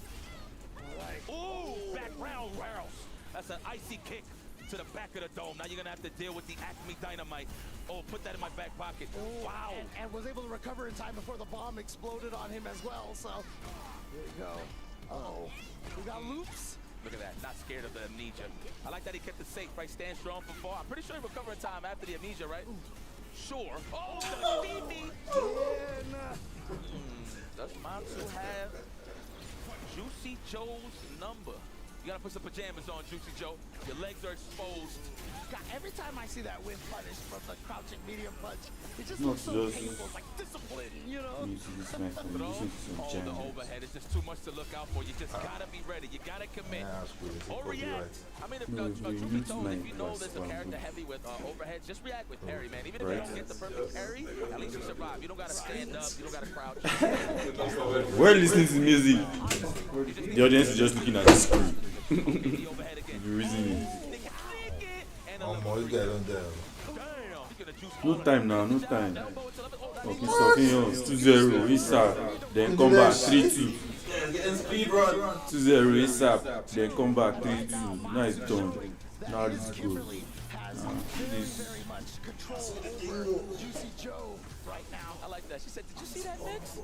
Ooh, back round rails. That's an icy kick to the back of the dome. Now you're gonna have to deal with the Acme Dynamite. Oh, put that in my back pocket. Wow. And was able to recover in time before the bomb exploded on him as well. So here you go. We got loops. Look at that, not scared of the amnesia. I like that he kept it safe, right? Stand strong from far. I'm pretty sure he recovered in time after the amnesia, right? Sure. Oh, the BB. Does Matsu have Juicy Joe's number? You gotta put some pajamas on, Juicy Joe. Your legs are exposed. God, every time I see that win punish from the crouching medium punch, it just looks so painful. It's like discipline, you know? The overhead is just too much to look out for. You just gotta be ready. You gotta commit. Or react. I mean, if truth be told, if you know there's a character heavy with overhead, just react with parry, man. Even if you don't get the perfect parry, at least you survive. You don't gotta stand up. You don't gotta crouch. We're listening to music. The audience is just looking at the screen. The reason is no time now, no time. Okay, so 2-0 ASAP, then come back 3-2. 2-0 ASAP, then come back 3-2. Now it's done. Now it's good. Juicy Joe right now. I like that. She said, "Did you see that, Mix?"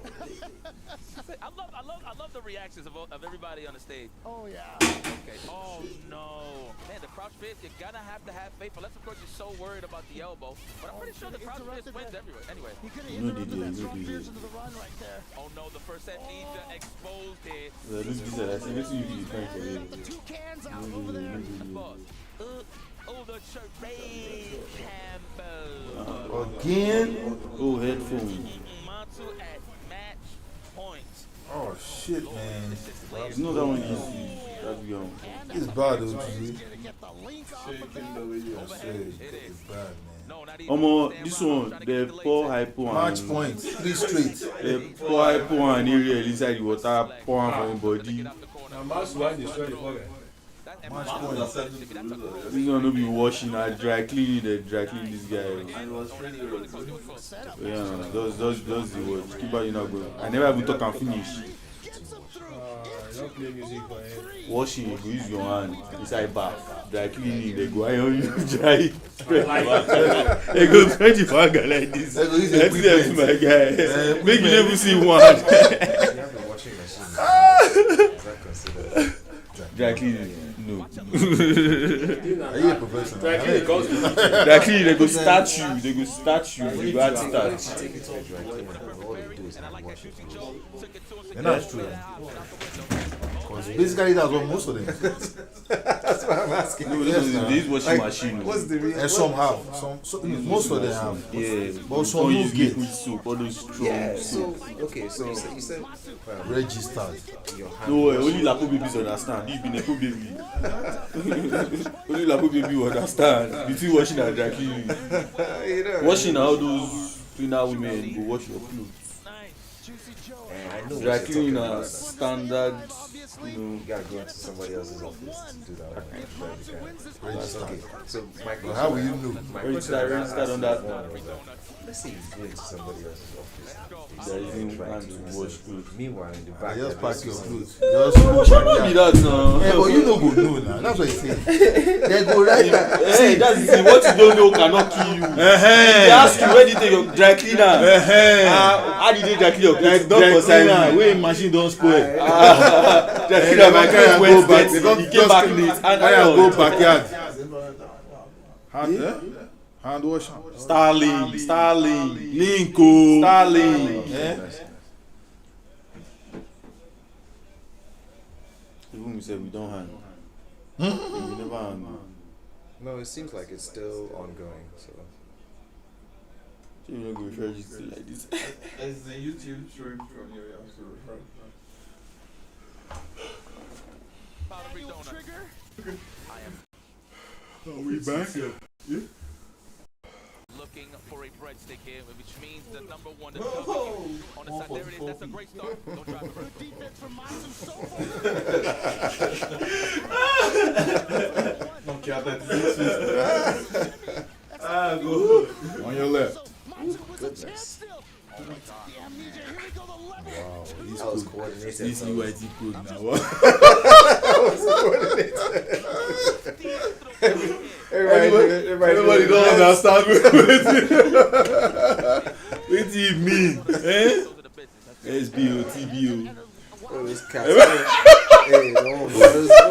I love the reactions of everybody on the stage. Oh yeah. Okay. Oh no, man, the crouch fist. You're gonna have to have faith, unless of course you're so worried about the elbow. But I'm pretty sure the crouch fist wins everywhere. Anyway. He could have interrupted that strong pierce into the run right there. Oh no, the first amnesia exposed it. The two cans out over there. Oh, the charade Campbell. Again? Oh, headphone. Matsu at match point. Oh shit, man. It's not that one easy. That's young. It's bad, though, G. It's bad, man. This one, the poor hypo match points, 3 straight. The poor hypo and Ariel inside the water, pour on for him body. Now, Matsu, why destroy the ball? Match points. This one will be washing and dry cleaning this guy. Yeah, those the words. Keep on, you know, bro. I never even talk and finish. Don't play music for him. Washing, you go use your hand inside bath. Dry cleaning, they go iron you dry. They go spread the finger like this. Let's them to my guy. Make you never see one. You have a washing machine. Is that considered? Dry cleaning, no. Are you a professional? Dry cleaning, they go start you. They go start you. You go add start. Take it to a dry cleaner. All they do is hand wash it. And that's true. Because basically that's what most of them. That's why I'm asking. No, this is washing machine. What's the reason? And some have. Most of them have. Yeah. But some use gate. Soap, all those strong Yeah, soap. so, okay, so you said Registered. your hand No, wash. only Lapo babies understand. You been a Lapo baby. Only Lapo baby will understand. Between washing and dry cleaning. You know, Washing all those cleaner women go wash your clothes. I know Dry what you're cleaning talking are about. standard, You gotta go into somebody else's office to do that one. That's Okay, so my question, how will you know? my Registered on that. Let's say you go into somebody else's office. There isn't time to wash clothes. Meanwhile, in the back, Just they're pack your busy. clothes. Just Don't be that now. Yeah, but you know go know now. That's what he said. They go right back. Hey, that's the thing. What you don't know cannot kill you. They ask you where did you take your dry cleaner? How did you dry clean your clothes? Dry cleaner, wey machine don spoil. Dry cleaner, my clothes went dirty. He came back late. And I go backyard. Hand wash. Starling, Linko. Starling. Even we said we don't hand. We never hand. No, it seems like it's still ongoing. So You don't go refer to like this. As the YouTube showing from here, I'm still referring. Are we back? Yeah. Looking for a breadstick here, which means the number one is coming on the side. There it is. That's a great start. Don't drive it. Good defense from Matsu so far. Go. On your left. goodness. Wow, he's that was cool. coordinated. This EYT code now. That was coordinated. Everybody don't understand what do you mean? Eh? SBO, TBO. Oh, this cat. Hey, no,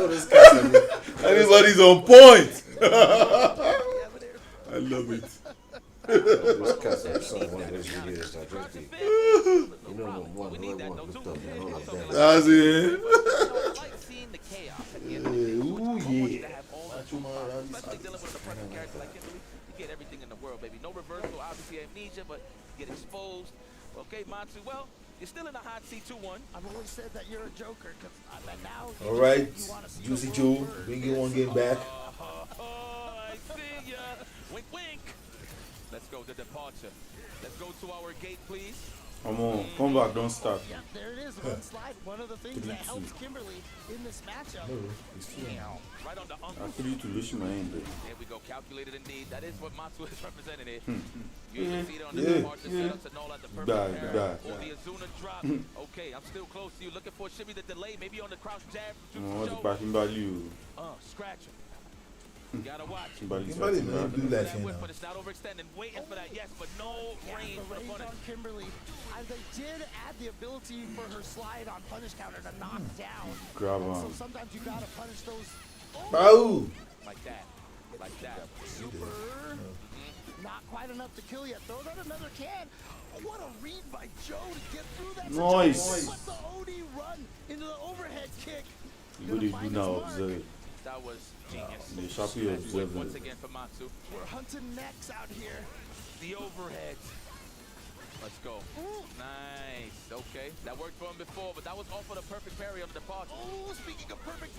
this cat. Everybody's on point. I love it. Those cats are some one of those videos that just be, you know, one looked up and all of that. That's it. Ooh, yeah. Especially dealing with a depressing character like Kimberly, you get everything in the world, baby. No reversal, obviously amnesia, but you get exposed. Okay, Matsu, well, you're still in the hot seat 2-1. I've always said that you're a joker, because now all right, Juicy Joe, bring you one game back. I see ya. Wink, wink. Let's go, the departure. Let's go to our gate, please. Come on, come back, don't stop. Yeah, there it is, one slide. One of the things that helps Kimberly in this matchup. No, it's true. Right on the I feel you to lose my hand. There we go, calculated indeed. That is what Matsu is representing here. You can see it on the departure setup to null out the perfect pair. Or the Azuna drop. Okay, I'm still close to you. Looking for shimmy the delay, maybe on the crouch jab. What's the back in value? Scratch him. Gotta watch. Kimberly may do that thing now. But it's not overextending. Waiting for that, yes, but no range for the punish. On Kimberly, they did add the ability for her slide on punish counter to knock down. Grab on. So sometimes you gotta punish those. Bow. Like that. Like that. Super. Not quite enough to kill yet. Throw that another can. What a read by Joe to get through that. Nice. But the OD run into the overhead kick. What did you now observe? That was genius. They sharply observed Once it. again for Matsu. We're hunting necks out here. The overhead. Let's go. Nice. Okay. That worked for him before, but that was all for the perfect parry on the departure. Oh, speaking of perfect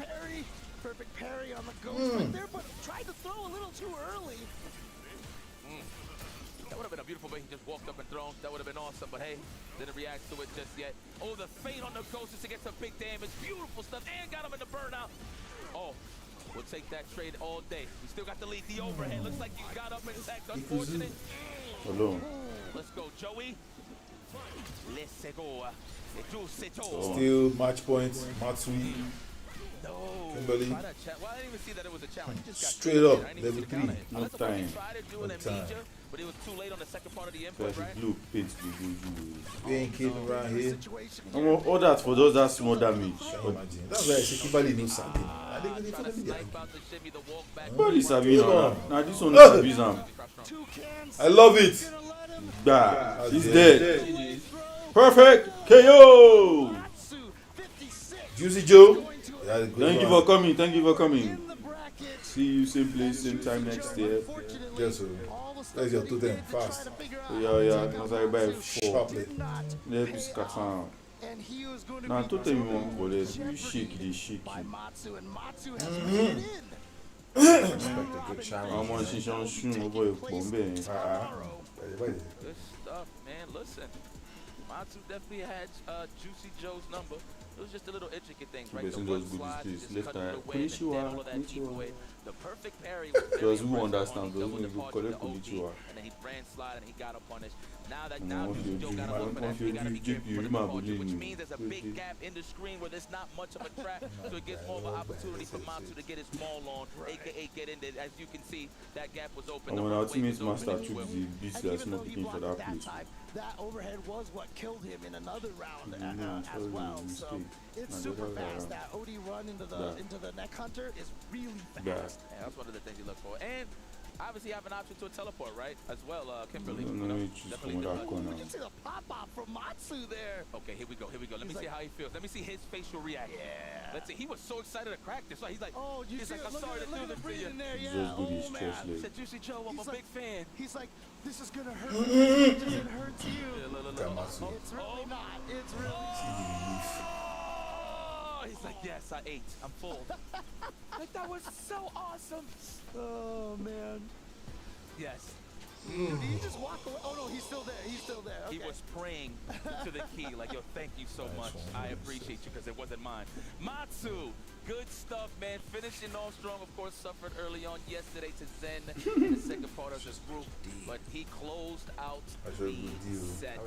parry on the ghost right there, but tried to throw a little too early. That would have been a beautiful way he just walked up and thrown. That would have been awesome, but hey, didn't react to it just yet. Oh, the fade on the ghost just to get some big damage. Beautiful stuff, and got him in the burnout. Oh, we'll take that trade all day. We still got the lead, the overhead. Looks like you got up and attacked. Unfortunate. Alone. Let's go, Joey. Let's go. Still match points, Matsui. No. Kimberly. Well, I didn't even see that it was a challenge. He just got Straight up, I didn't even level see the count 3. hit. No Unless the way he time. tried to do No an amnesia, time. but it was too late on the second part of the So input, I right? should look paint the We ain't kidding around here. all that for just that small damage. Can you imagine? That's why I say Kimberly knows something. I think they follow me there. What is Sabi now? Now this one is Sabi Zam. I love it. Bah, he's dead. Perfect KO. Juicy Joe. Thank you for coming. Thank you for coming. See you same place, same time next year. Yes, sir. That's your totem. Fast. Yeah. Cause I buy 4. Sharply. Let me scatter. Now totem you want for this. You shake it, shake it. Expect a good challenge. I'm on Shishan Shun boy Bombe. Good stuff, man. Listen, Matsu definitely had Juicy Joe's number. It was just a little intricate things, right? The one slide, just left cutting it eye. away, and then all of that deep away. The perfect parry was very Because who impressive understand on. He those doubled the who part to the collect OD, Konnichiwa. and then he ran slide and he got up punished. Now that And once Juicy you Joe do- got to look for that, once he you got to be do- careful you for the might departure, believe which me. means there's a big gap in the screen where there's not much of a track, so it gives more of an opportunity for Matsu to get his maul on, aka get in there. As you can see, that gap was open. And The when our runway teammates was open master as took well. the beat that's not picking for that place. That overhead was what killed him in another round Sorry, as well. So mistake. it's Nah, super the other fast. round. That OD run into the neck hunter is really fast. Yeah, that's one of the things you look for. And obviously, you have an option to a teleport, right? As well, Kimberly. No, you know, you choose definitely from that good. corner. You can see the pop-up from Matsu there. Okay, here we go. Let me see how he feels. Let me see his facial reaction. Yeah. Let's see. He was so excited to crack this. He's like, oh, you he's see like, it? I'm Look sorry at to look do at this the to breathing you. in there. Just Yeah. do this Oh, chest man. leg. Said Juicy Joe, I'm a big fan. He's like, this is gonna hurt me as much as it hurts you. Matsu. It's really not. It's really Oh, he's like, yes, I ate. I'm full. Like, that was so awesome. Oh man. Yes. Dude, did he just walk away? Oh no, he's still there. He's still there. Okay. He was praying to the key, like, yo, thank you so much. I appreciate you because it wasn't mine. Matsu, good stuff, man. Finishing off strong, of course, suffered early on yesterday to Zen in the second part of this group, but he closed out the set.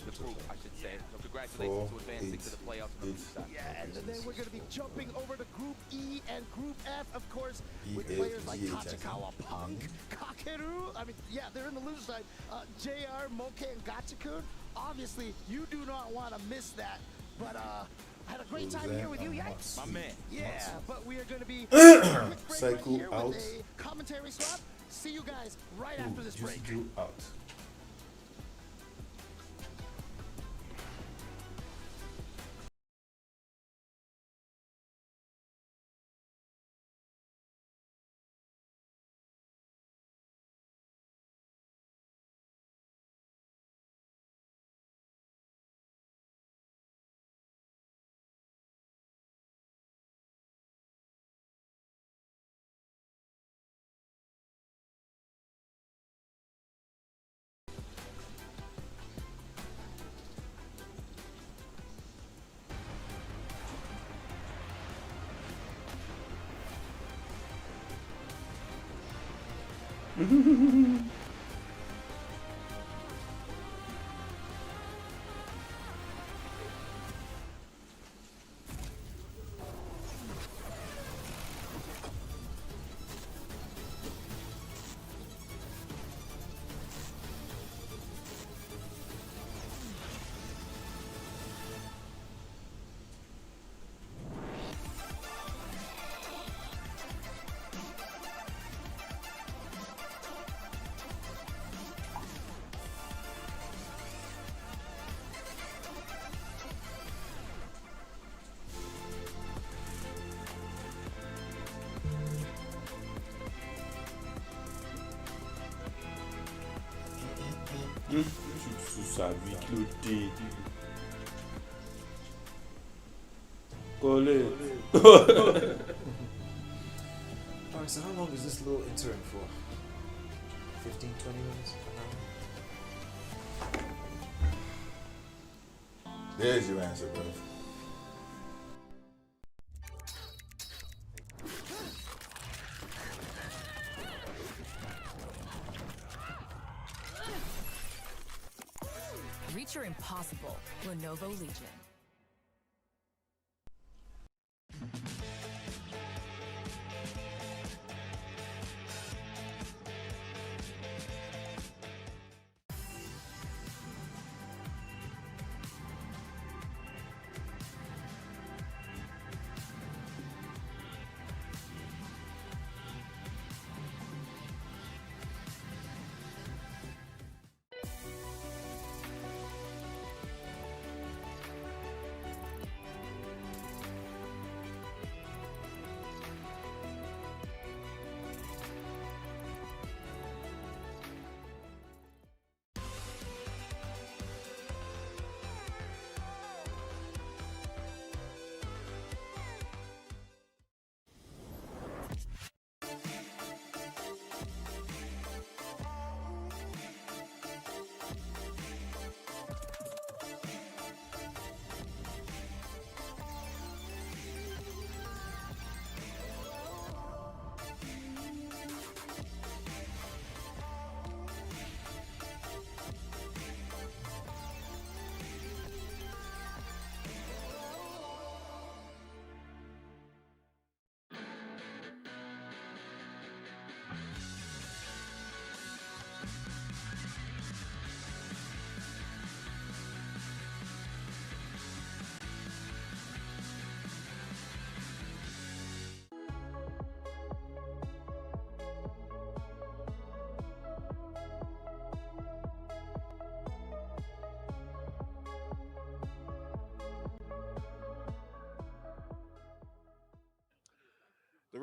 The group, I should say. So congratulations to advancing to the playoffs. Yeah, and then we're going to be jumping over to Group E and Group F, of course, with players like Tachikawa, Punk, Kakeru. I mean, yeah, they're in the loser side. JR, Moke, and Gachikun. Obviously, you do not want to miss that. But I had a great time here with you, Yikes. My man. Yeah, but we are going to be Psycho here out. with a commentary swap. See you guys right after this break. Juicy Joe out. Sabi Cloté. Collé. Alright, so how long is this little interim for? 15, 20 minutes? An hour? There's your answer, bro. Reach your impossible. Lenovo Legion.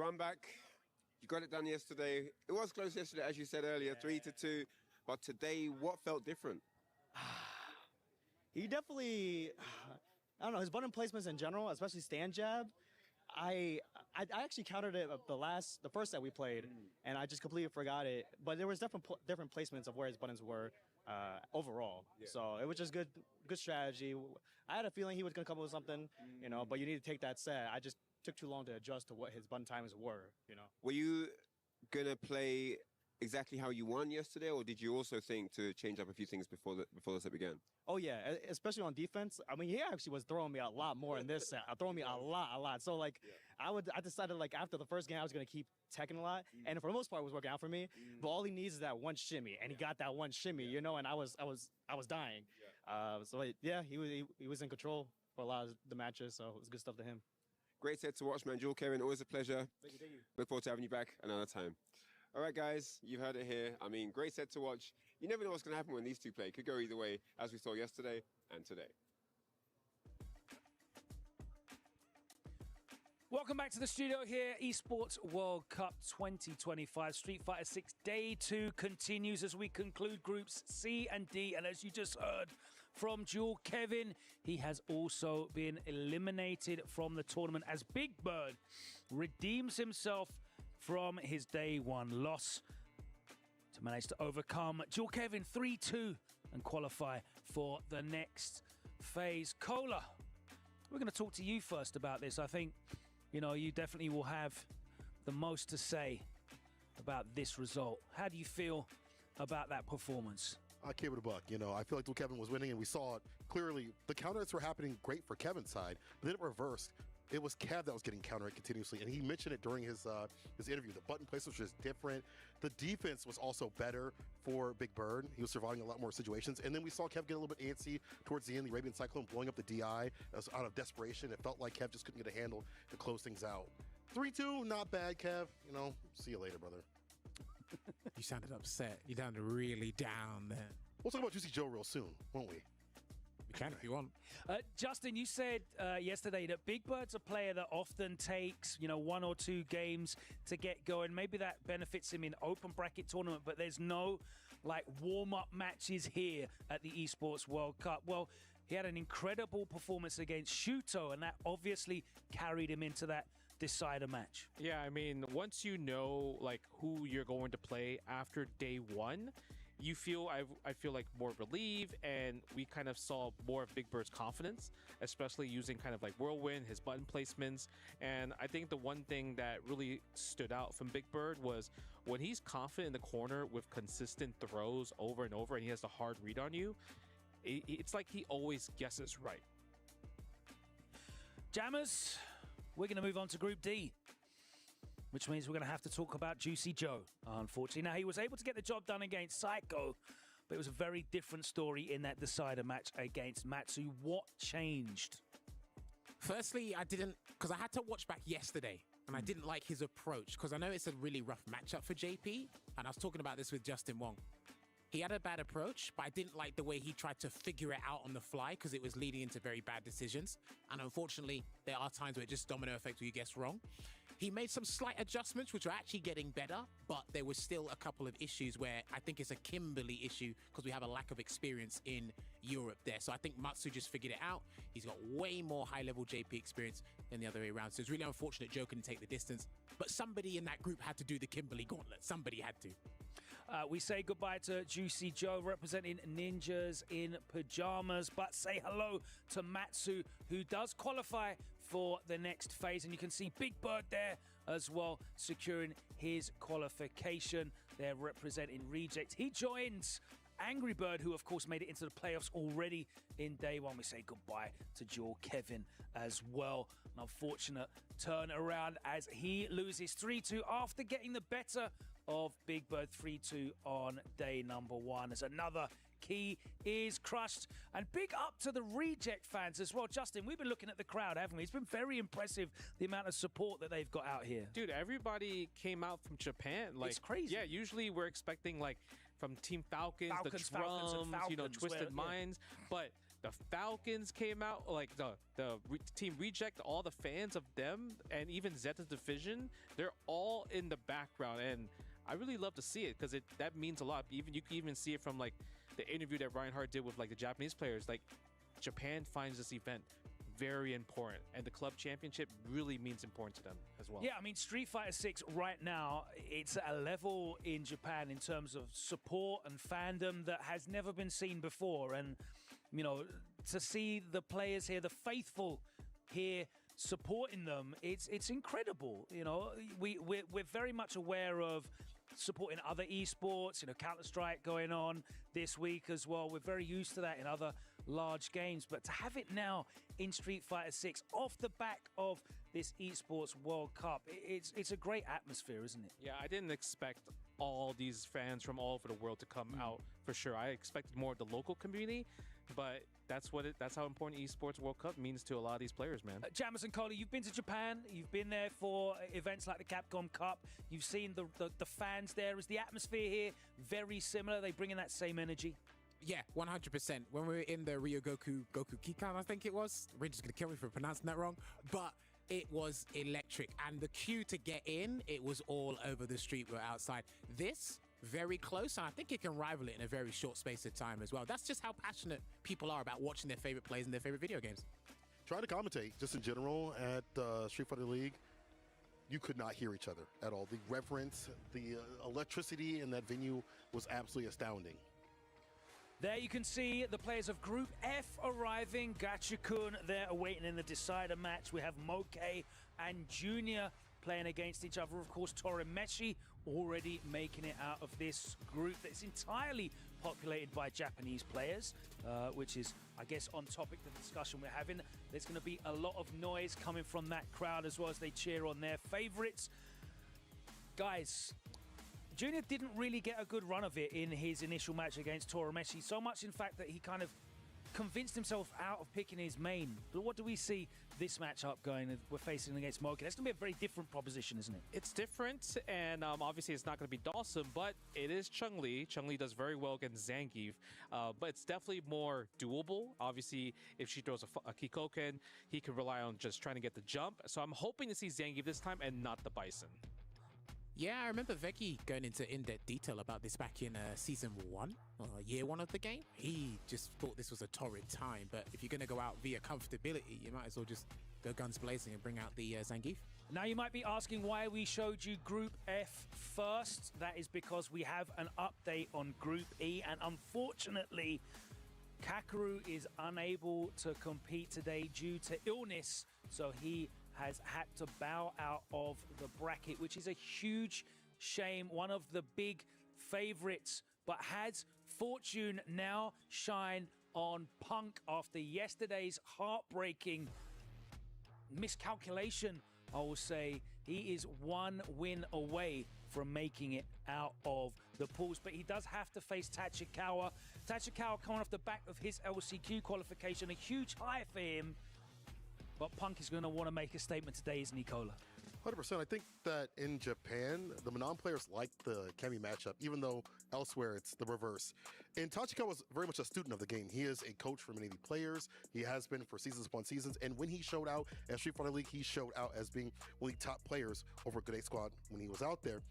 run back. You got it done yesterday. It was close yesterday, as you said earlier, 3-2. But today, what felt different? He definitely, I don't know, his button placements in general, especially stand jab. I actually counted it the first set we played, and I just completely forgot it. But there was different placements of where his buttons were overall. Yeah. So it was just good strategy. I had a feeling he was gonna come up with something, you know. But you need to take that set. I just took too long to adjust to what his button times were, you know. Were you gonna play exactly how you won yesterday, or did you also think to change up a few things before the set began? Oh yeah, especially on defense. I mean, he actually was throwing me a lot more in this set. Throwing me a lot. So like, I decided like after the first game I was gonna keep teching a lot, and for the most part it was working out for me. But all he needs is that one shimmy, and he got that one shimmy, you know. And I was dying. So yeah, he was in control for a lot of the matches. So it was good stuff to him. Great set to watch, man. Jewel Kevin, always a pleasure. Thank you. Look forward to having you back another time. All right, guys, you've heard it here. I mean, great set to watch. You never know what's going to happen when these two play. Could go either way, as we saw yesterday and today. Welcome back to the studio here. Esports World Cup 2025. Street Fighter 6 Day 2 continues as we conclude Groups C and D. And as you just heard from Jewel Kevin, he has also been eliminated from the tournament as Big Bird redeems himself from his Day 1 loss to manage to overcome Jewel Kevin 3-2 and qualify for the next phase. Cola, we're going to talk to you first about this. I think, you know, you definitely will have the most to say about this result. How do you feel about that performance? I keep it a buck. You know, I feel like Kevin was winning, and we saw it clearly. The counters were happening great for Kevin's side, but then it reversed. It was Kev that was getting countered continuously, and he mentioned it during his interview. The button placement was just different. The defense was also better for Big Bird. He was surviving a lot more situations. And then we saw Kev get a little bit antsy towards the end, the Arabian Cyclone blowing up the DI as out of desperation. It felt like Kev just couldn't get a handle to close things out. 3-2, not bad, Kev. You know, see you later, brother. You sounded upset. You sounded really down there. We'll talk about Juicy Joe real soon, won't we? You can if you want. Justin, you said yesterday that Big Bird's a player that often takes, you know, 1 or 2 games to get going. Maybe that benefits him in open bracket tournament, but there's no like warm-up matches here at the Esports World Cup. Well, he had an incredible performance against Shuto, and that obviously carried him into that decider match. Yeah, I mean, once you know like who you're going to play after day 1, you feel, I feel like more relieved, and we kind of saw more of Big Bird's confidence, especially using kind of like Whirlwind, his button placements. And I think the one thing that really stood out from Big Bird was when he's confident in the corner with consistent throws over and over, and he has a hard read on you, it's like he always guesses right. Jammers, we're going to move on to Group D, which means we're going to have to talk about Juicy Joe, unfortunately. Now, he was able to get the job done against Psycho, but it was a very different story in that decider match against Matsu. What changed? Firstly, I didn't, because I had to watch back yesterday, and I didn't like his approach, because I know it's a really rough matchup for JP, and I was talking about this with Justin Wong. He had a bad approach, but I didn't like the way he tried to figure it out on the fly, because it was leading into very bad decisions. And unfortunately, there are times where it just domino effect where you guess wrong. He made some slight adjustments, which are actually getting better, but there was still a couple of issues where I think it's a Kimberly issue because we have a lack of experience in Europe there. So I think Matsu just figured it out. He's got way more high-level JP experience than the other way around. So it's really unfortunate Joe couldn't take the distance, but somebody in that group had to do the Kimberly gauntlet. Somebody had to. We say goodbye to Juicy Joe representing Ninjas in Pajamas, but say hello to Matsu, who does qualify for the next phase. And you can see Big Bird there as well, securing his qualification. They're representing Reject. He joins Angry Bird, who of course made it into the playoffs already in day 1. We say goodbye to Jewel Kevin as well. An unfortunate turnaround as he loses 3-2 after getting the better of Big Bird 3-2 on day number 1 as another key is crushed. And big up to the Reject fans as well. Justin, we've been looking at the crowd, haven't we? It's been very impressive, the amount of support that they've got out here. Dude, everybody came out from Japan. Like, it's crazy. Yeah, usually we're expecting like from Team Falcons, the drums, you know, Twisted Minds. But The Falcons came out, like the Team Reject, all the fans of them, and even Zeta's division, they're all in the background, and I really love to see it because that means a lot. You can even see it from like the interview that Reinhardt did with like the Japanese players. Like Japan finds this event very important, and the club championship really means important to them as well. Yeah, I mean, Street Fighter 6 right now, it's at a level in Japan in terms of support and fandom that has never been seen before. And, you know, to see the players here, the faithful here supporting them, it's incredible. You know, we're very much aware of supporting other esports, you know, Counter-Strike going on this week as well. We're very used to that in other large games, but to have it now in Street Fighter 6 off the back of this esports World Cup, it's a great atmosphere, isn't it? Yeah, I didn't expect all these fans from all over the world to come out for sure. I expected more of the local community, but that's how important esports World Cup means to a lot of these players, man. Jammers and Kohli, you've been to Japan, you've been there for events like the Capcom Cup, you've seen the fans there. Is the atmosphere here very similar? Are they bringing that same energy? Yeah, 100%. When we were in the Ryogoku Kikan, I think it was, Rangers gonna kill me for pronouncing that wrong, but it was electric. And the queue to get in, it was all over the street. We're outside. This, very close, and I think it can rival it in a very short space of time as well. That's just how passionate people are about watching their favorite players and their favorite video games. Trying to commentate, just in general, at Street Fighter League, you could not hear each other at all. The reverence, the electricity in that venue was absolutely astounding. There you can see the players of Group F arriving. Gachikun there awaiting in the decider match. We have Moke and Junior playing against each other. Of course, Torimeshi already making it out of this group that's entirely populated by Japanese players, which is, I guess, on topic the discussion we're having. There's going to be a lot of noise coming from that crowd as well as they cheer on their favorites. Guys, Junior didn't really get a good run of it in his initial match against Torimeshi, so much in fact that he kind of convinced himself out of picking his main. But what do we see this matchup going? We're facing against Moke. That's going to be a very different proposition, isn't it? It's different, and obviously it's not going to be Dawson, but it is Chun-Li. Chun-Li does very well against Zangief, but it's definitely more doable. Obviously, if she throws a Kikoken, he can rely on just trying to get the jump. So I'm hoping to see Zangief this time and not the Bison. Yeah, I remember Veki going into in-depth detail about this back in Season 1, Year 1 of the game. He just thought this was a torrid time, but if you're going to go out via comfortability, you might as well just go guns blazing and bring out the Zangief. Now you might be asking why we showed you Group F first. That is because we have an update on Group E, and unfortunately, Kakeru is unable to compete today due to illness, so he has had to bow out of the bracket, which is a huge shame. One of the big favorites, but has fortune now shine on Punk after yesterday's heartbreaking miscalculation, I will say. He is one win away from making it out of the pools, but he does have to face Tachikawa. Tachikawa coming off the back of his LCQ qualification, a huge high for him. But Punk is going to want to make a statement today, isn't he, Kola? 100%. I think that in Japan, the Manon players like the Kami matchup, even though elsewhere it's the reverse. And Tachikawa was very much a student of the game. He is a coach for many of the players. He has been for seasons upon seasons. And when he showed out at Street Fighter League, he showed out as being one of the top players over Good 8 Squad when he was out there.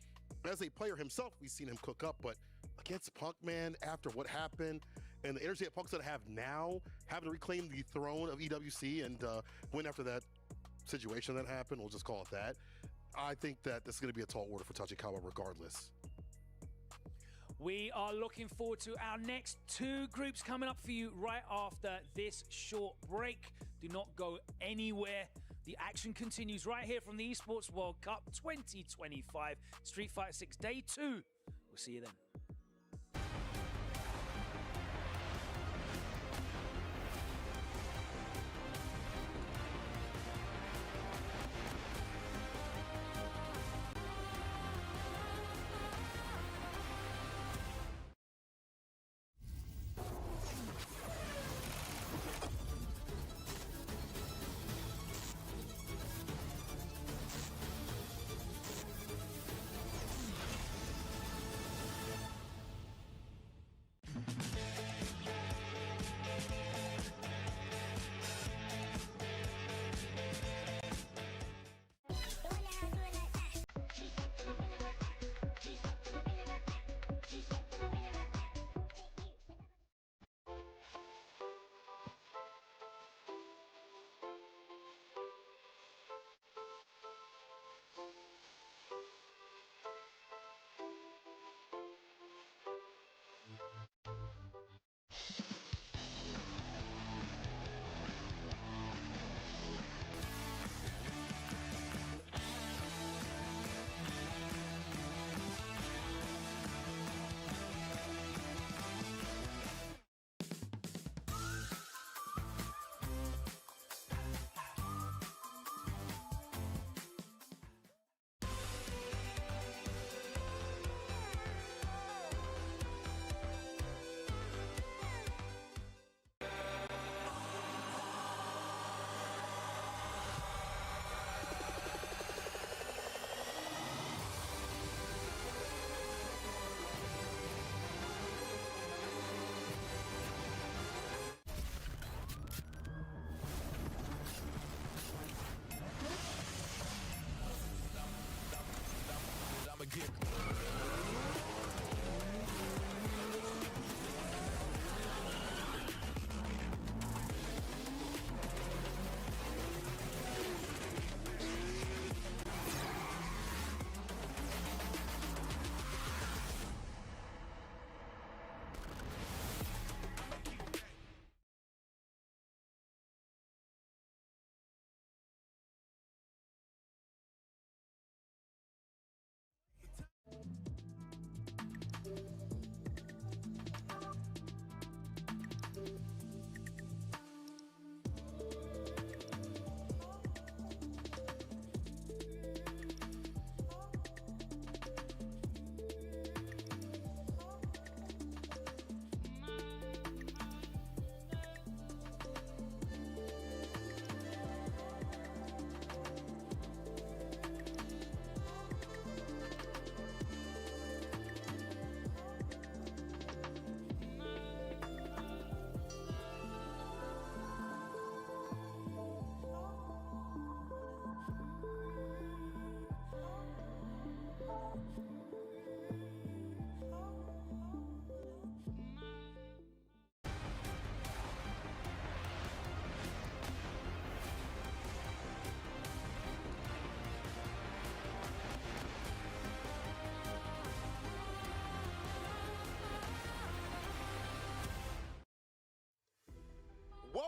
As a player himself, we've seen him cook up, but against Punk, man, after what happened, and the energy that Punk's gonna have now, having to reclaim the throne of EWC and win after that situation that happened, we'll just call it that. I think that this is gonna be a tall order for Tachikawa regardless. We are looking forward to our next two groups coming up for you right after this short break. Do not go anywhere. The action continues right here from the Esports World Cup 2025, Street Fighter 6 Day 2. We'll see you then.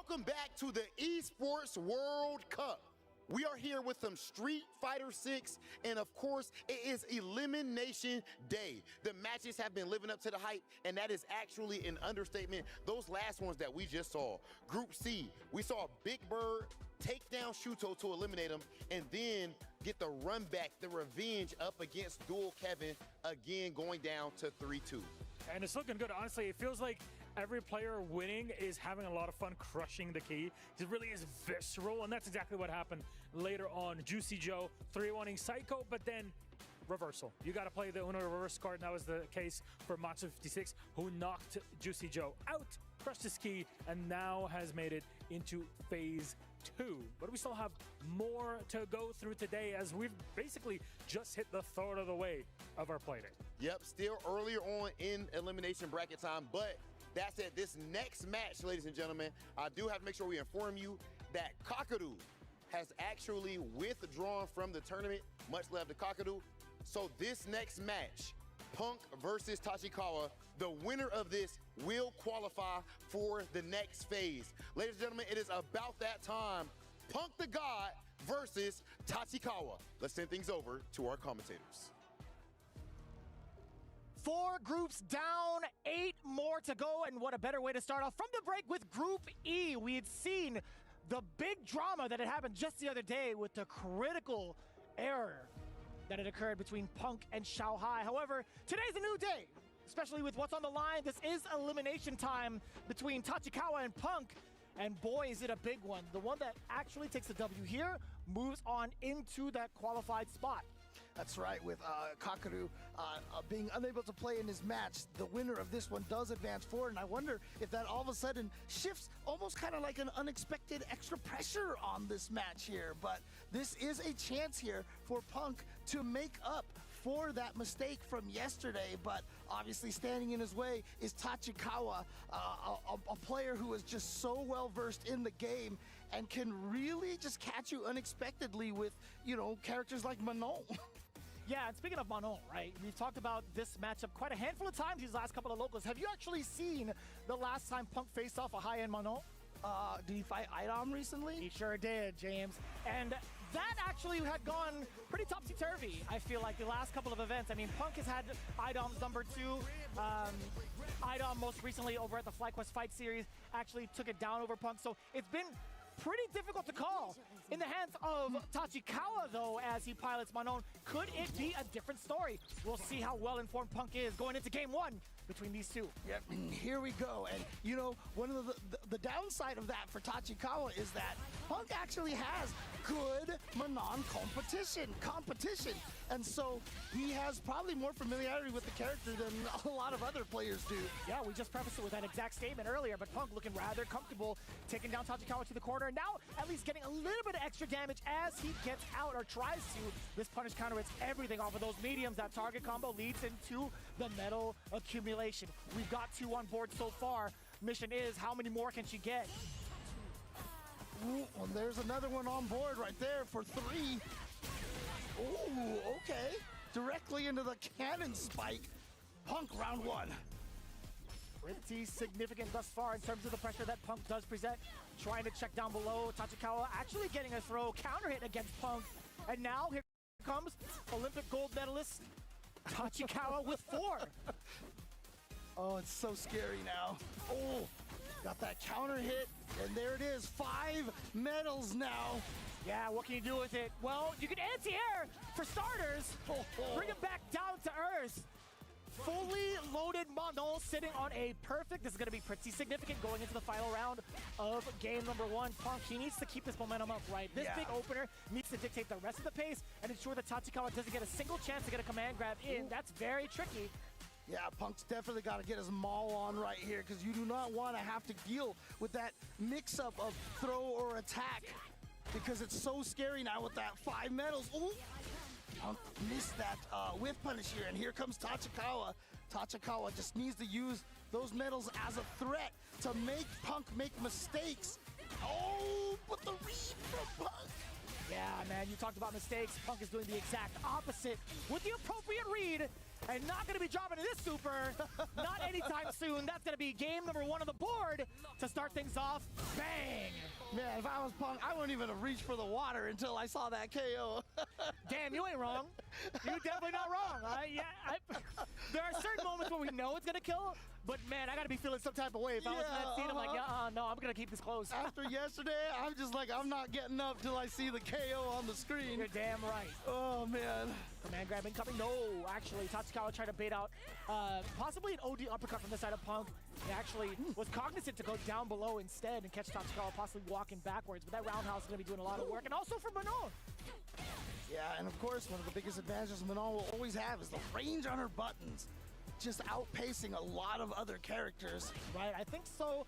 Welcome back to the Esports World Cup. We are here with some Street Fighter 6, and of course, it is Elimination Day. The matches have been living up to the hype, and that is actually an understatement. Those last ones that we just saw. Group C, we saw Big Bird take down Shuto to eliminate him, and then get the run back, the revenge up against Dual Kevin, again going down to 3-2. And it's looking good. Honestly, it feels like every player winning is having a lot of fun crushing the key. It really is visceral, and that's exactly what happened later on. Juicy Joe 3-1ing Psycho, but then reversal. You got to play the Uno reverse card, and that was the case for Matsu56, who knocked Juicy Joe out, crushed his key, and now has made it into phase 2. But we still have more to go through today, as we've basically just hit the third of the way of our play day. Yep, still earlier on in elimination bracket time, but that's it. This next match, ladies and gentlemen, I do have to make sure we inform you that Kakadu has actually withdrawn from the tournament. Much love to Kakadu. So this next match, Punk versus Tachikawa, the winner of this will qualify for the next phase. Ladies and gentlemen, it is about that time. Punk the God versus Tachikawa. Let's send things over to our commentators. 4 groups down, 8 more to go, and what a better way to start off from the break with Group E. We had seen the big drama that had happened just the other day with the critical error that had occurred between Punk and Xiaohai. However, today's a new day, especially with what's on the line. This is elimination time between Tachikawa and Punk, and boy, is it a big one. The one that actually takes the W here moves on into that qualified spot. That's right, with Kakadu being unable to play in his match, the winner of this one does advance forward, and I wonder if that all of a sudden shifts almost kind of like an unexpected extra pressure on this match here. But this is a chance here for Punk to make up for that mistake from yesterday, but obviously standing in his way is Tachikawa, a player who is just so well versed in the game and can really just catch you unexpectedly with, you know, characters like Manon. Yeah, and speaking of Manon, right, we've talked about this matchup quite a handful of times these last couple of locals. Have you actually seen the last time Punk faced off a high-end Manon? Did he fight Idom recently? He sure did, James. And that actually had gone pretty topsy-turvy, I feel like, the last couple of events. I mean, Punk has had Idom's number 2. Idom, most recently over at the FlyQuest Fight Series, actually took it down over Punk. So it's been pretty difficult to call. In the hands of Tachikawa, though, as he pilots Manon, could it be a different story? We'll see how well-informed Punk is going into game 1 between these two. Yep, here we go. And, you know, one of the downside of that for Tachikawa is that Punk actually has good Manon competition. And so he has probably more familiarity with the character than a lot of other players do. Yeah, we just prefaced it with that exact statement earlier, but Punk looking rather comfortable taking down Tachikawa to the corner. Now, at least getting a little bit of extra damage as he gets out or tries to. This punish counter hits everything off of those mediums. That target combo leads into the metal accumulation. We've got 2 on board so far. Mission is, how many more can she get? Ooh, well, there's another one on board right there for 3. Ooh, okay. Directly into the cannon spike. Punk round 1. Pretty significant thus far in terms of the pressure that Punk does present. Trying to check down below. Tachikawa actually getting a throw counter hit against Punk. And now here comes Olympic gold medalist Tachikawa with 4. Oh, it's so scary now. Oh, got that counter hit, and there it is. 5 medals now. Yeah, what can you do with it? Well, you can anti-air for starters. Bring him back down to earth. Fully loaded Manon sitting on a perfect. This is going to be pretty significant going into the final round of game number 1. Punk, he needs to keep this momentum up, right? This big opener needs to dictate the rest of the pace and ensure that Tachikawa doesn't get a single chance to get a command grab in. That's very tricky. Yeah, Punk's definitely got to get his maul on right here, because you do not want to have to deal with that mix-up of throw or attack, because it's so scary now with that 5 medals. Ooh. Punk missed that whiff punish here, and here comes Tachikawa. Tachikawa just needs to use those medals as a threat to make Punk make mistakes. Oh, but the read from Punk. Yeah, man, you talked about mistakes. Punk is doing the exact opposite with the appropriate read. and not going to be dropping this super. Not anytime soon. That's going to be game number 1 on the board to start things off. Bang! Man, if I was Punk, I wouldn't even have reached for the water until I saw that KO. Damn, you ain't wrong. You're definitely not wrong. There are certain moments where we know it's going to kill, but man, I got to be feeling some type of way. If I was in that scene, I'm like, no, I'm going to keep this close. After yesterday, I'm just like, I'm not getting up till I see the KO on the screen. You're damn right. Oh, man. Command grab incoming. No, actually, Tachikawa tried to bait out possibly an OD uppercut from the side of Punk. He actually was cognizant to go down below instead and catch Tachikawa possibly walking backwards, but that roundhouse is going to be doing a lot of work, and also for Manon. Yeah, and of course, one of the biggest advantages Manon will always have is the range on her buttons, just outpacing a lot of other characters. Right, I think so.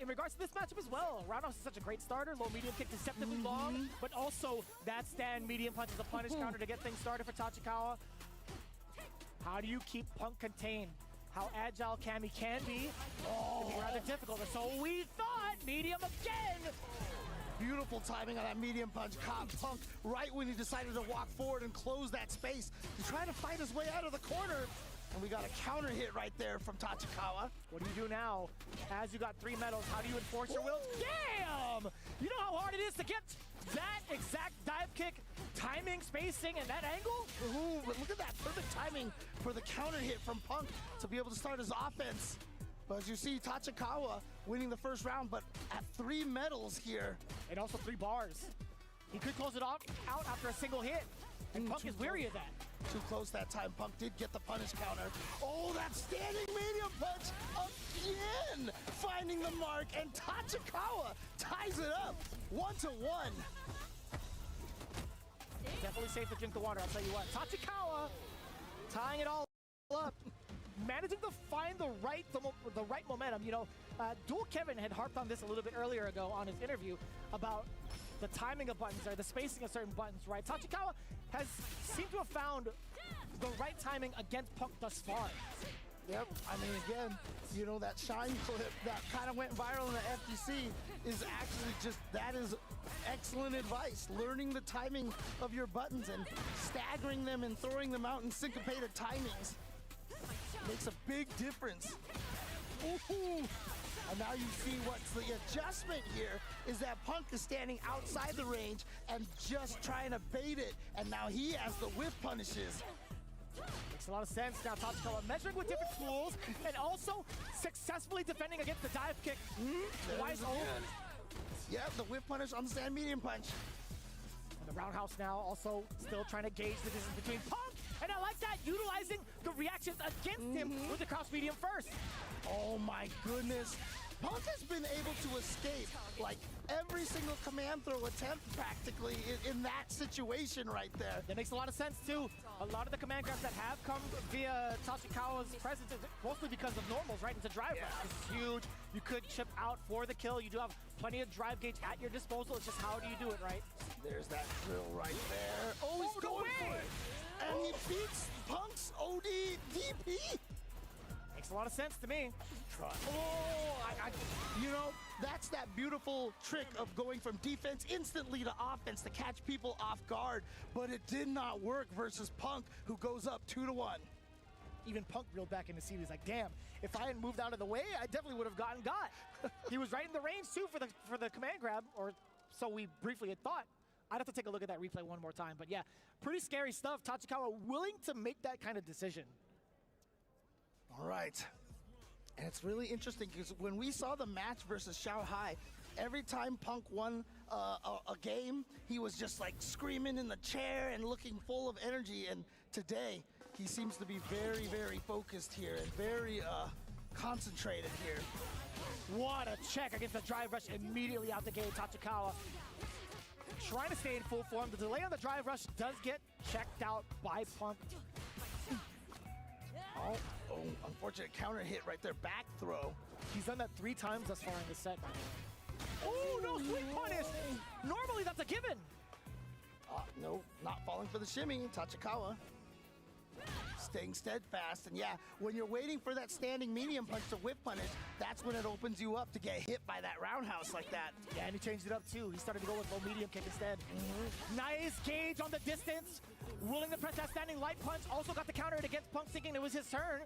In regards to this matchup as well, Roundhouse is such a great starter. Low medium kick deceptively long, but also that stand medium punch is a punish counter to get things started for Tachikawa. How do you keep Punk contained? How agile Cammy can be. It can be rather difficult. So we thought medium again. Beautiful timing on that medium punch. Caught Punk right when he decided to walk forward and close that space to try to fight his way out of the corner. And we got a counter hit right there from Tachikawa. What do you do now? As you got 3 medals, how do you enforce your will? Damn! You know how hard it is to get that exact dive kick, timing, spacing, and that angle? Ooh, but look at that perfect timing for the counter hit from Punk to be able to start his offense. But as you see, Tachikawa winning the first round, but at 3 medals here. And also 3 bars. He could close it out after a single hit. And Punk is weary of that. Too close that time. Punk did get the punish counter. Oh, that standing medium punch again! Finding the mark, and Tachikawa ties it up 1-1. Definitely safe to drink the water, I'll tell you what. Tachikawa tying it all up. Managing to find the right momentum. You know, Dual Kevin had harped on this a little bit earlier ago on his interview about the timing of buttons or the spacing of certain buttons, right? Tachikawa has seemed to have found the right timing against Punk thus far. Yep, I mean, again, you know, that Shine clip that kind of went viral in the FGC is actually just, that is excellent advice. Learning the timing of your buttons and staggering them and throwing them out in syncopated timings makes a big difference. Ooh. And now you see what's the adjustment here is that Punk is standing outside the range and just trying to bait it. And now he has the whiff punishes. Makes a lot of sense. Now Tachikawa measuring with different tools and also successfully defending against the dive kick. Twice over. Yep, the whiff punish on the stand medium punch. And the roundhouse now also still trying to gauge the distance between Punk. And I like that, utilizing the reactions against him with the cross medium first. Oh my goodness. Punk has been able to escape like every single command throw attempt practically in that situation right there. That makes a lot of sense too. A lot of the command grabs that have come via Tachikawa's presence is mostly because of normals, right? It's a drive rush. It's huge. You could chip out for the kill. You do have plenty of drive gauge at your disposal. It's just how do you do it, right? There's that drill right there. Oh, he's going for it. And he beats Punk's OD DP. Makes a lot of sense to me. Oh, you know, that's that beautiful trick of going from defense instantly to offense to catch people off guard, but it did not work versus Punk, who goes up 2-1. Even Punk reeled back in the seat. He's like, damn, if I hadn't moved out of the way, I definitely would have gotten got. He was right in the range too for the command grab, or so we briefly had thought. I'd have to take a look at that replay one more time, but yeah, pretty scary stuff. Tachikawa willing to make that kind of decision. All right. And it's really interesting because when we saw the match versus Shanghai, every time Punk won a game, he was just like screaming in the chair and looking full of energy. And today, he seems to be very, very focused here and very concentrated here. What a check against the drive rush immediately out the gate. Tachikawa trying to stay in full form. The delay on the drive rush does get checked out by Punk. Oh, unfortunate counter hit right there, back throw. He's done that 3 times thus far in the set, by the way. Oh, no sweep punish! Normally that's a given. No, not falling for the shimmy, Tachikawa. staying steadfast. And yeah, when you're waiting for that standing medium punch to whip punish, that's when it opens you up to get hit by that roundhouse like that. Yeah, and he changed it up too. He started to go with low medium kick instead. Nice gauge on the distance. Willing to press that standing light punch. Also got the counter it against Punk, thinking it was his turn.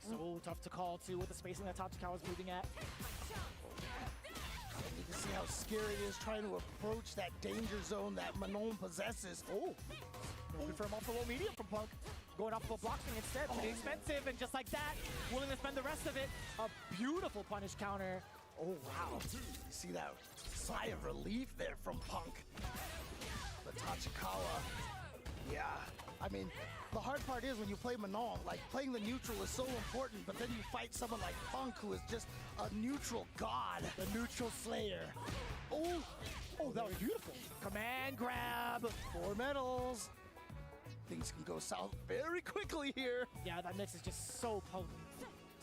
So tough to call too with the spacing that Tachikawa's moving at. You can see how scary it is trying to approach that danger zone that Manon possesses. Oh, confirm off the low medium from Punk. Going off of a block swing instead, pretty expensive, and just like that, willing to spend the rest of it. A beautiful punish counter. Oh, wow. You see that sigh of relief there from Punk. But Tachikawa, yeah. I mean, the hard part is when you play Manon, like playing the neutral is so important, but then you fight someone like Punk who is just a neutral god, the neutral slayer. Oh, that was beautiful. Command grab. 4 medals. Things can go south very quickly here. Yeah, that mix is just so potent.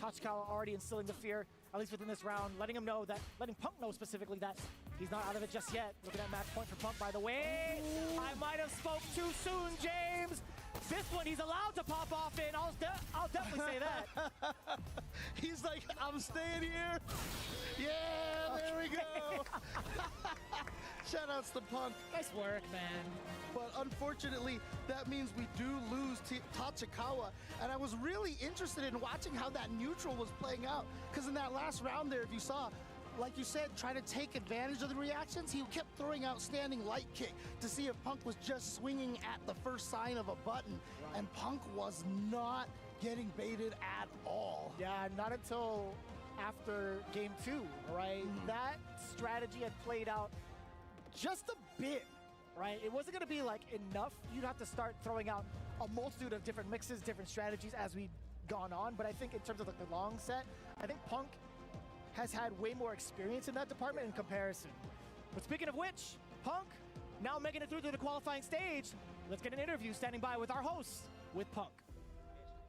Tachikawa already instilling the fear, at least within this round, letting Punk know specifically that he's not out of it just yet. Looking at match point for Punk, by the way. I might have spoke too soon, James. This one he's allowed to pop off in. I'll definitely say that. He's like, I'm staying here. Yeah, there we go. Shoutouts to Punk. Nice work, man. But unfortunately, that means we do lose Tachikawa. And I was really interested in watching how that neutral was playing out. Because in that last round there, if you saw, like you said, trying to take advantage of the reactions, he kept throwing out standing light kick to see if Punk was just swinging at the first sign of a button. Right. And Punk was not getting baited at all. Yeah, not until after game 2, right? That strategy had played out just a bit, right? It wasn't gonna be like enough. You'd have to start throwing out a multitude of different mixes, different strategies as we'd gone on. But I think in terms of like the long set, I think Punk has had way more experience in that department in comparison. But speaking of which, Punk now making it through to the qualifying stage. Let's get an interview standing by with our host, with Punk.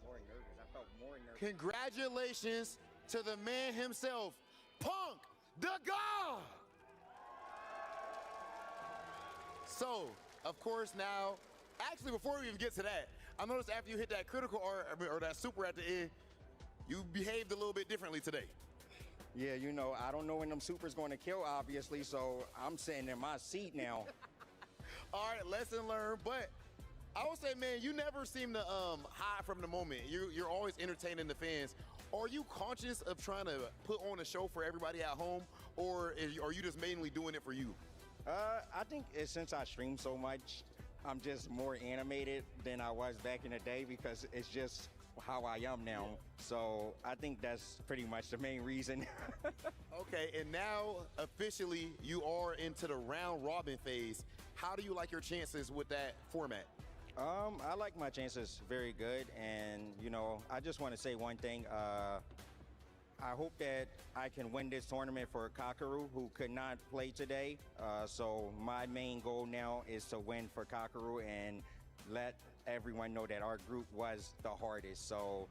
More nervous. I felt more nervous. Congratulations to the man himself, Punk the God! So, of course now, actually before we even get to that, I noticed after you hit that critical or that super at the end, you behaved a little bit differently today. Yeah, you know, I don't know when them supers going to kill, obviously, so I'm sitting in my seat now. All right, lesson learned, but I would say, man, you never seem to hide from the moment. You're always entertaining the fans. Are you conscious of trying to put on a show for everybody at home, or are you just mainly doing it for you? I think since I stream so much, I'm just more animated than I was back in the day because it's just how I am now. So I think that's pretty much the main reason. Okay, and now officially you are into the round robin phase. How do you like your chances with that format? I like my chances very good, and you know, I just want to say one thing. I hope that I can win this tournament for Kakaru, who could not play today. So my main goal now is to win for Kakaru and let everyone know that our group was the hardest. So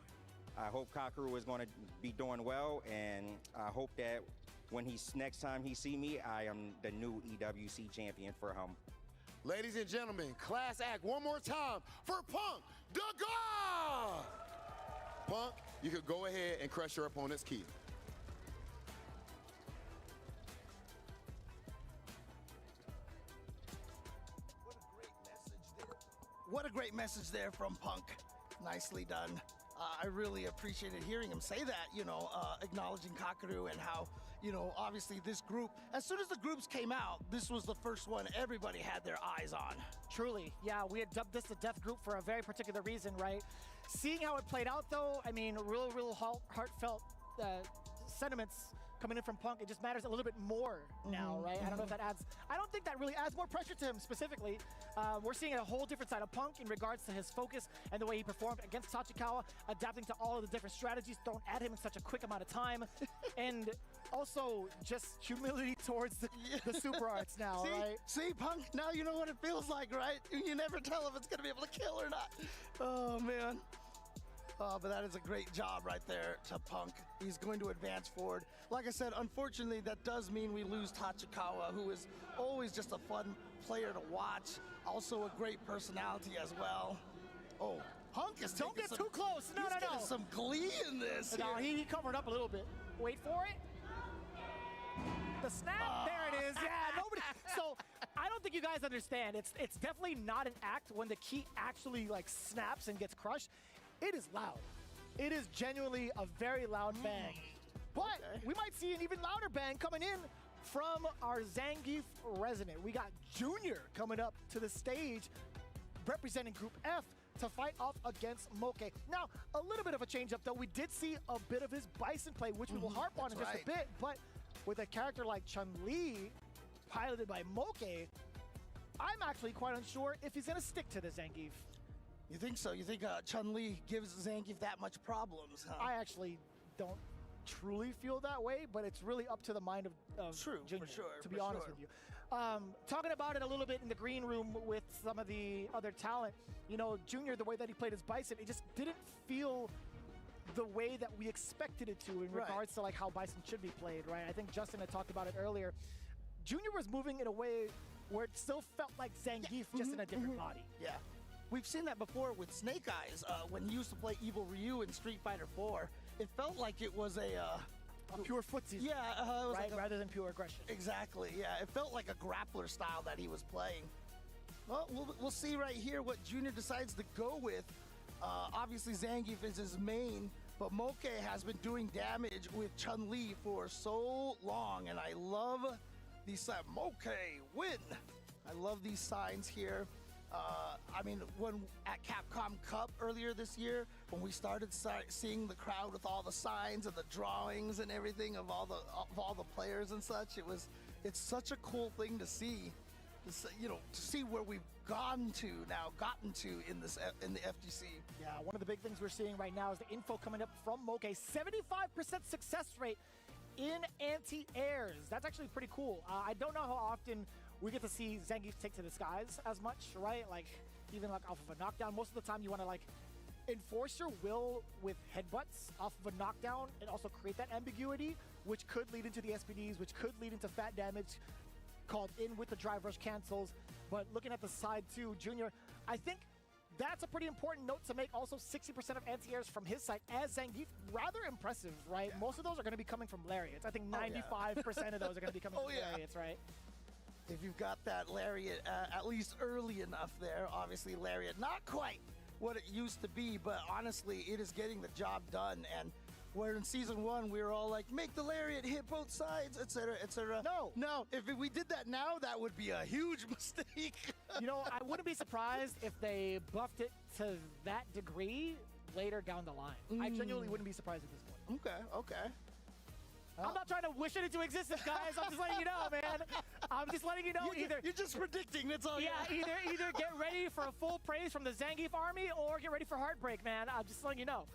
I hope Kakaru is going to be doing well, and I hope that when next time he see me, I am the new EWC champion for him. Ladies and gentlemen, class act one more time for Punk the God! Punk, you could go ahead and crush your opponent's key. What a great message there from Punk. Nicely done. I really appreciated hearing him say that, you know, acknowledging Kakaru and how, you know, obviously this group, as soon as the groups came out, this was the first one everybody had their eyes on. Truly, yeah, we had dubbed this the death group for a very particular reason, right? Seeing how it played out though, I mean, real heartfelt sentiments coming in from Punk, it just matters a little bit more now, right? I don't know if that adds, I don't think that really adds more pressure to him specifically. We're seeing a whole different side of Punk in regards to his focus and the way he performed against Tachikawa, adapting to all of the different strategies thrown at him in such a quick amount of time. And also just humility towards the super arts now, See? right? See, Punk, now you know what it feels like, right? You never tell if it's gonna be able to kill or not. Oh, man. But that is a great job right there to Punk. He's going to advance forward. Like I said, unfortunately, that does mean we lose Tachikawa, who is always just a fun player to watch. Also a great personality as well. Oh, Punk is Don't get some, too close. No, he's no, getting no. some glee in this. No, here. he covered up a little bit. Wait for it. The snap, there it is. Yeah, nobody. So I don't think you guys understand. It's definitely not an act when the key actually like snaps and gets crushed. It is loud. It is genuinely a very loud bang. But we might see an even louder bang coming in from our Zangief resident. We got Junior coming up to the stage representing Group F to fight off against Moke. Now, a little bit of a change up though. We did see a bit of his Bison play, which we will harp on in just a bit, but with a character like Chun-Li, piloted by Moke, I'm actually quite unsure if he's gonna stick to the Zangief. You think so? You think Chun-Li gives Zangief that much problems, huh? I actually don't truly feel that way, but it's really up to the mind of Junior, for sure, to be honest with you. Talking about it a little bit in the green room with some of the other talent, you know, Junior, the way that he played his Bison, it just didn't feel the way that we expected it to in regards to like how Bison should be played, right? I think Justin had talked about it earlier. Junior was moving in a way where it still felt like Zangief, just in a different body. Yeah. We've seen that before with Snake Eyes when he used to play Evil Ryu in Street Fighter 4. It felt like it was a pure footsie. Yeah, it was right? like Rather than pure aggression. Exactly, yeah. It felt like a grappler style that he was playing. Well, we'll see right here what Junior decides to go with. Obviously, Zangief is his main, but Moke has been doing damage with Chun-Li for so long, and I love these signs. Moke, win! I love these signs here. I mean, when at Capcom Cup earlier this year, when we started seeing the crowd with all the signs and the drawings and everything of all the players and such, it's such a cool thing to see. You know, to see where we've gotten to in the FGC. Yeah, one of the big things we're seeing right now is the info coming up from Moke. 75% success rate in anti-airs. That's actually pretty cool. I don't know how often we get to see Zangief take to the skies as much, right? Like, even like off of a knockdown. Most of the time you want to like enforce your will with headbutts off of a knockdown and also create that ambiguity, which could lead into the SPDs, which could lead into fat damage, called in with the drive rush cancels. But looking at the side too, Junior, I think that's a pretty important note to make. Also, 60% of anti-airs from his side as Zangief, rather impressive, right? Yeah. Most of those are going to be coming from lariats. I think 95% of those are going to be coming from lariats, right? If you've got that lariat at least early enough there, obviously lariat not quite what it used to be, but honestly, it is getting the job done. And where in season 1 we were all like, make the lariat hit both sides, etc., etc. No, if we did that now, that would be a huge mistake. You know, I wouldn't be surprised if they buffed it to that degree later down the line. I genuinely wouldn't be surprised at this point. Okay. I'm not trying to wish it into existence, guys. I'm just letting you know, man. I'm just letting you know. You're just predicting. That's all. Yeah, either get ready for a full praise from the Zangief army or get ready for heartbreak, man. I'm just letting you know.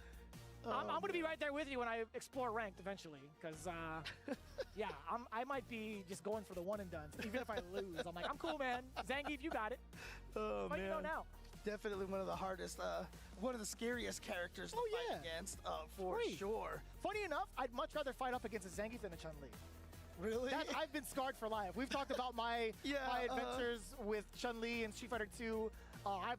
I'm going to be right there with you when I explore ranked eventually, because yeah, I might be just going for the one and done. Even if I lose, I'm like, I'm cool, man. Zangief, you got it. Oh, but man. You know now. Definitely one of the hardest, one of the scariest characters to fight against, for sure. Funny enough, I'd much rather fight up against a Zangief than a Chun-Li. Really? I've been scarred for life. We've talked about my adventures with Chun-Li and Street Fighter 2. I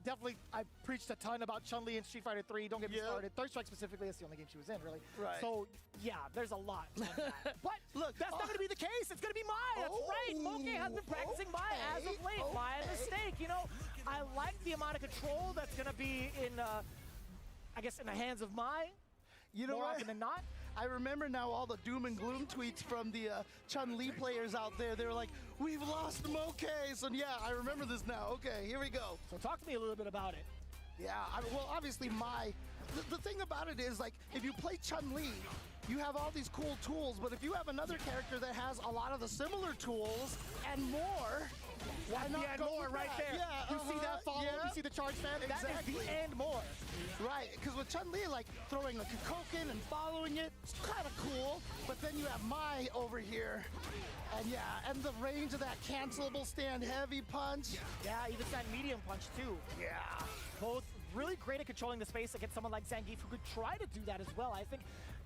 preached a ton about Chun-Li and Street Fighter 3. Don't get me started. Third Strike specifically, that's the only game she was in, really. Right. So, yeah, there's a lot of that. But look, that's not going to be the case. It's going to be Mai. That's right. Moke has been practicing Mai as of late. Mai a mistake. You know, I like the amount of control that's going to be in, I guess, in the hands of Mai. You know more what? often than not. I remember now all the doom and gloom tweets from the Chun-Li players out there. They were like, we've lost Moke. So yeah, I remember this now. Okay, here we go. So talk to me a little bit about it. Yeah, well, obviously the thing about it is, like, if you play Chun-Li, you have all these cool tools, but if you have another character that has a lot of the similar tools and more, why not go more right there? Yeah, you see that follow, you see the charge fan? Exactly. That is the and more. Right, because with Chun-Li, like, throwing a Kikoken and following it, it's kind of cool, but then you have Mai over here, and yeah, and the range of that cancelable stand heavy punch. Yeah, even that medium punch too. Yeah. Both really great at controlling the space against someone like Zangief, who could try to do that as well. I think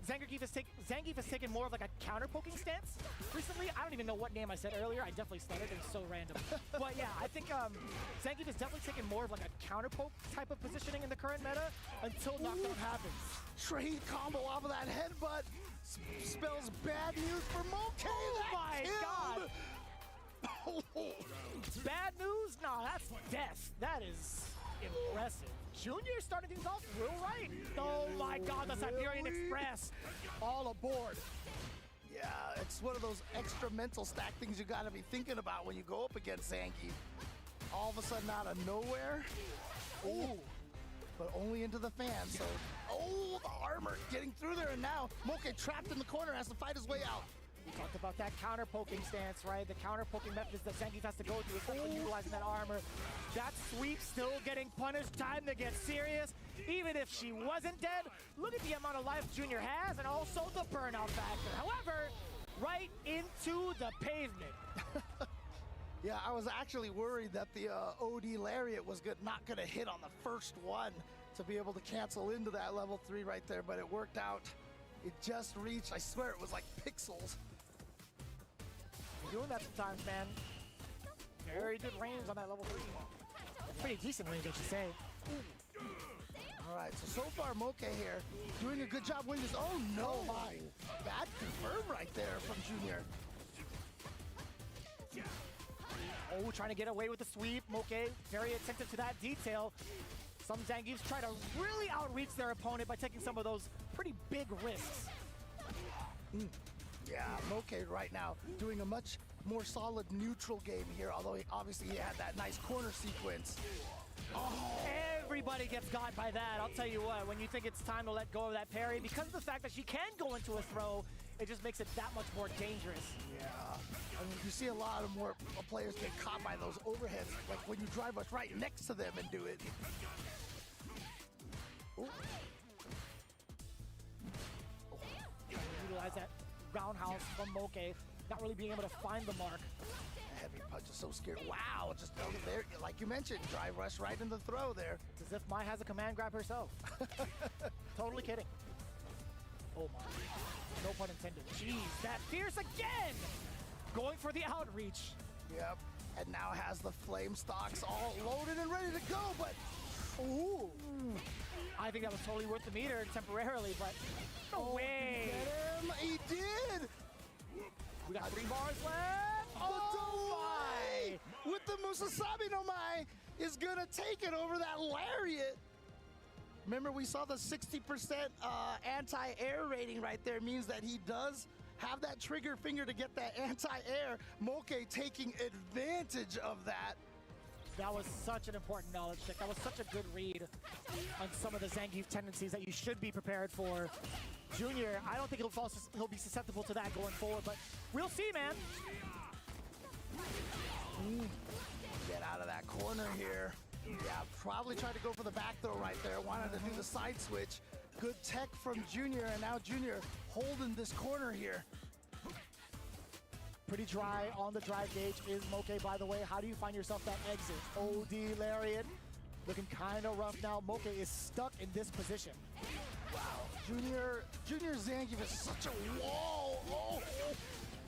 Zangief has taken more of like a counter-poking stance recently. I don't even know what name I said earlier. I definitely stuttered. It was so random. But yeah, I think Zangief has definitely taken more of like a counter-poke type of positioning in the current meta until knockdown happens. Trade combo off of that headbutt spells bad news for Moke. Oh my god! Bad news? No, that's death. That is impressive. Junior starting things off real right. Oh my god, the Siberian Express. All aboard. Yeah, it's one of those extra mental stack things you gotta be thinking about when you go up against Zangief. All of a sudden out of nowhere. Ooh. But only into the fan, so... Oh, the armor getting through there, and now Moke trapped in the corner, has to fight his way out. We talked about that counter-poking stance, right? The counter-poking methods that Zangief has to go through, especially utilizing that armor. That sweep still getting punished. Time to get serious. Even if she wasn't dead, look at the amount of life Junior has and also the burnout factor. However, right into the pavement. Yeah, I was actually worried that the OD Lariat was not going to hit on the first one to be able to cancel into that level 3 right there, but it worked out. It just reached, I swear it was like pixels. You're doing that sometimes, man. Very good range on that level 3. Pretty decent range, I should say. All right, so far Moke here doing a good job winning this. Oh no, my. Bad confirm right there from Junior. Oh, trying to get away with the sweep. Moke very attentive to that detail. Some Zangiefs try to really outreach their opponent by taking some of those pretty big risks. Yeah, Moke right now doing a much more solid neutral game here, although obviously he had that nice corner sequence. Oh, everybody gets got by that. I'll tell you what, when you think it's time to let go of that parry, because of the fact that she can go into a throw, it just makes it that much more dangerous. Yeah, I mean, you see a lot of more players get caught by those overheads, like when you drive us right next to them and do it. Ooh. Oh, utilize that roundhouse from Moke, not really being able to find the mark. Heavy punch is so scary. Wow, just over there, like you mentioned, drive rush right in the throw there. It's as if Mai has a command grab herself. Totally kidding. Oh my, no pun intended. Jeez, that fierce again! Going for the outreach. Yep, and now has the flame stocks all loaded and ready to go, but ooh. I think that was totally worth the meter temporarily, but no way. Get him, he did! We got 3 bars left. Oh my! With the Musasabi no Mai is gonna take it over that Lariat. Remember, we saw the 60% anti-air rating right there, means that he does have that trigger finger to get that anti-air. Moke taking advantage of that. That was such an important knowledge check. That was such a good read on some of the Zangief tendencies that you should be prepared for. Junior, I don't think he'll be susceptible to that going forward, but we'll see, man. Get out of that corner here. Yeah, probably tried to go for the back throw right there. Wanted to do the side switch. Good tech from Junior, and now Junior holding this corner here. Pretty dry on the drive gauge is Moke, by the way. How do you find yourself that exit? OD Lariat looking kind of rough now. Moke is stuck in this position. Wow, Junior Zangief is such a wall. Oh,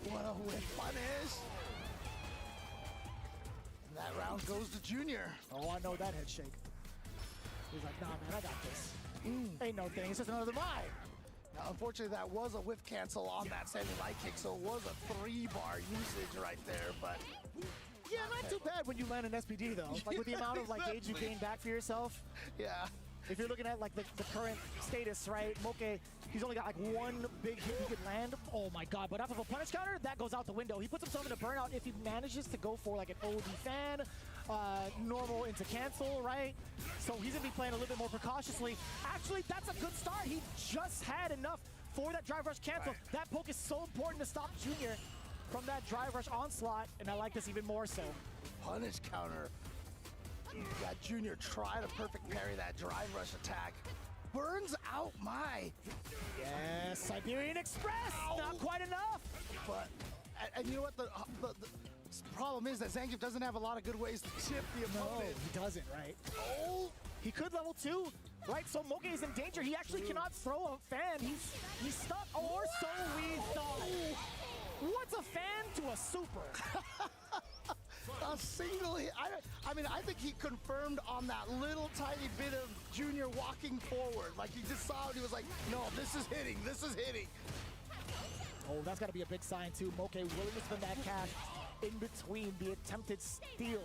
what a whip punish. And that round goes to Junior. Oh, I know that head shake. He's like, nah, man, I got this. Ain't no thing, it's just another Mai. Now, unfortunately, that was a whiff cancel on that Sandy light kick, so it was a 3-bar usage right there, but... Yeah, not too bad when you land an SPD, though. Like, with the amount of, like, gauge you gain back for yourself. Yeah. If you're looking at, like, the current status, right, Moke, he's only got, like, 1 big hit he could land. Oh, my God. But off of a punish counter, that goes out the window. He puts himself in a burnout if he manages to go for, like, an OD fan, normal into cancel, right? So he's going to be playing a little bit more precautiously. Actually, that's a good start. He just had enough for that drive rush cancel. Right. That poke is so important to stop Junior from that drive rush onslaught, and I like this even more so. Punish counter. Got Junior try to perfect parry that drive rush attack. Burns out Mai. Yes, Siberian Express. Ow. Not quite enough. But, and you know what the problem is that Zangief doesn't have a lot of good ways to chip the opponent. No, he doesn't, right? Oh, He could level 2, right? So Moke is in danger. He actually cannot throw a fan. He's stuck, or so we thought. What's a fan to a super? A single hit. I mean, I think he confirmed on that little tiny bit of Junior walking forward. Like, he just saw it, he was like, no, this is hitting, this is hitting. Oh, that's got to be a big sign, too. Moke willing to spend that cash in between the attempted steal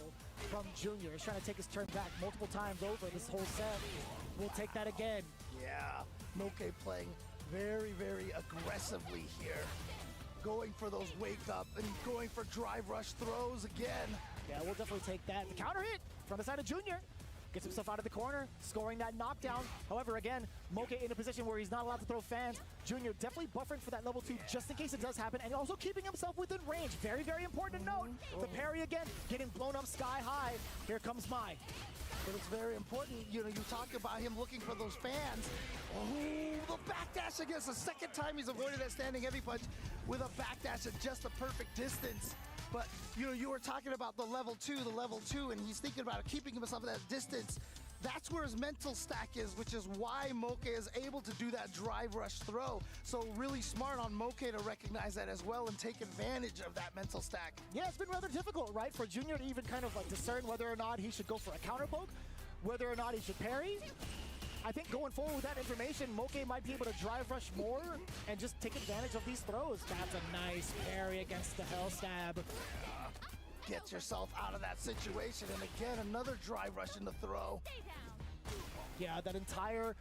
from Junior. He's trying to take his turn back multiple times over this whole set. We'll take that again. Yeah, Moke playing very, very aggressively here. Going for those wake up and going for drive rush throws again. Yeah, we'll definitely take that. The counter hit from the side of Junior. Gets himself out of the corner, scoring that knockdown. However, again, Moke in a position where he's not allowed to throw fans. Junior definitely buffering for that level 2 just in case it does happen, and also keeping himself within range. Very, very important to note. The parry again, getting blown up sky high. Here comes Mai. But it's very important, you know, you talked about him looking for those fans. Oh, the backdash against the second time he's avoided that standing heavy punch with a backdash at just the perfect distance. But, you know, you were talking about the level 2, and he's thinking about keeping himself at that distance. That's where his mental stack is, which is why Moke is able to do that drive rush throw. So really smart on Moke to recognize that as well and take advantage of that mental stack. Yeah, it's been rather difficult, right, for Junior to even kind of like discern whether or not he should go for a counter poke, whether or not he should parry. I think going forward with that information, Moke might be able to drive rush more and just take advantage of these throws. That's a nice parry against the Hell Stab. Get yourself out of that situation, and again, another drive rush in the throw. Yeah, that entire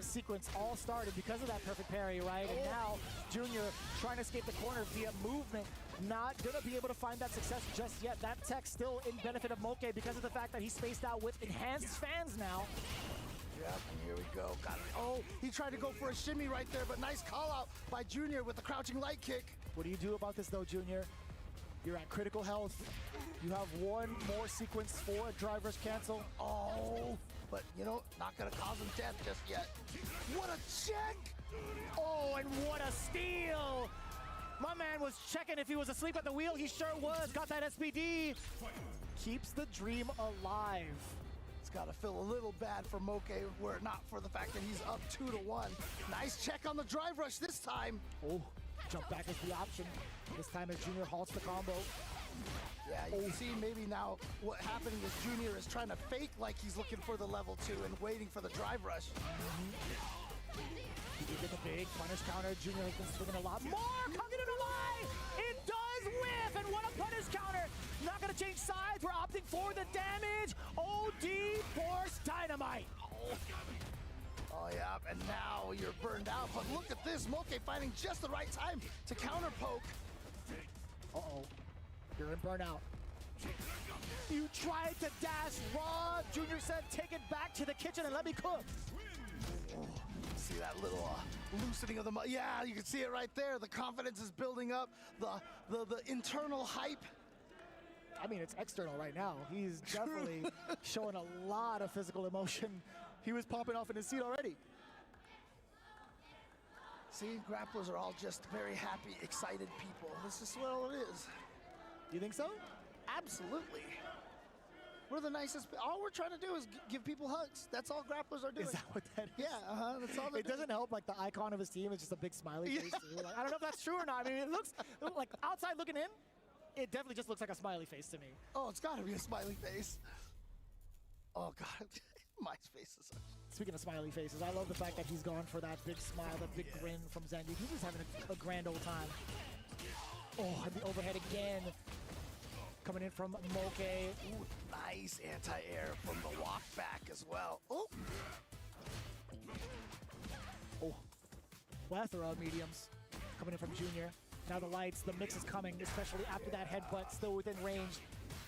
sequence all started because of that perfect parry, right? And now Junior trying to escape the corner via movement, not gonna be able to find that success just yet. That tech still in benefit of Moke because of the fact that he's spaced out with enhanced fans now. Yep, and here we go. Got it. Oh, he tried to go for a shimmy right there, but nice call out by Junior with the crouching light kick. What do you do about this though, Junior? You're at critical health. You have one more sequence for a drive rush cancel. Oh, but you know, not gonna cause him death just yet. What a check! Oh, and what a steal! My man was checking if he was asleep at the wheel. He sure was. Got that SPD. Keeps the dream alive. It's gotta feel a little bad for Moke, were it not for the fact that he's up 2-1. Nice check on the drive rush this time. Oh, jump back is the option. This time as Junior halts the combo. Yeah, you can see maybe now what happening is Junior is trying to fake like he's looking for the level 2 and waiting for the drive rush. He did get the big punish counter. Junior has been swinging a lot more. Cognitive alive! It does whiff, and what a punish counter! Not gonna change sides. We're opting for the damage. OD Force Dynamite. Oh yeah, and now you're burned out. But look at this, Moke finding just the right time to counter poke. Uh-oh. You're in burnout. You tried to dash raw. Junior said, take it back to the kitchen and let me cook. Oh, see that little loosening of the yeah, you can see it right there. The confidence is building up. The internal hype. I mean, it's external right now. He's definitely showing a lot of physical emotion. He was popping off in his seat already. See, grapplers are all just very happy, excited people. This is what all it is. You think so? Absolutely. We're the nicest. All we're trying to do is give people hugs. That's all grapplers are doing. Is that what that is? Yeah, that's all it doesn't help, like, the icon of his team is just a big smiley face. Too. Like, I don't know if that's true or not. I mean, it looks like outside looking in, it definitely just looks like a smiley face to me. Oh, it's got to be a smiley face. Oh, God. My face is... Speaking of smiley faces, I love the fact that he's gone for that big smile, that big grin from Zandy. He's just having a grand old time. Oh, and the overhead again. Coming in from Moke. Ooh, nice anti-air from the walk back as well. Oh. Oh. Plethora of mediums coming in from Junior. Now the lights, the mix is coming, especially after that headbutt, still within range.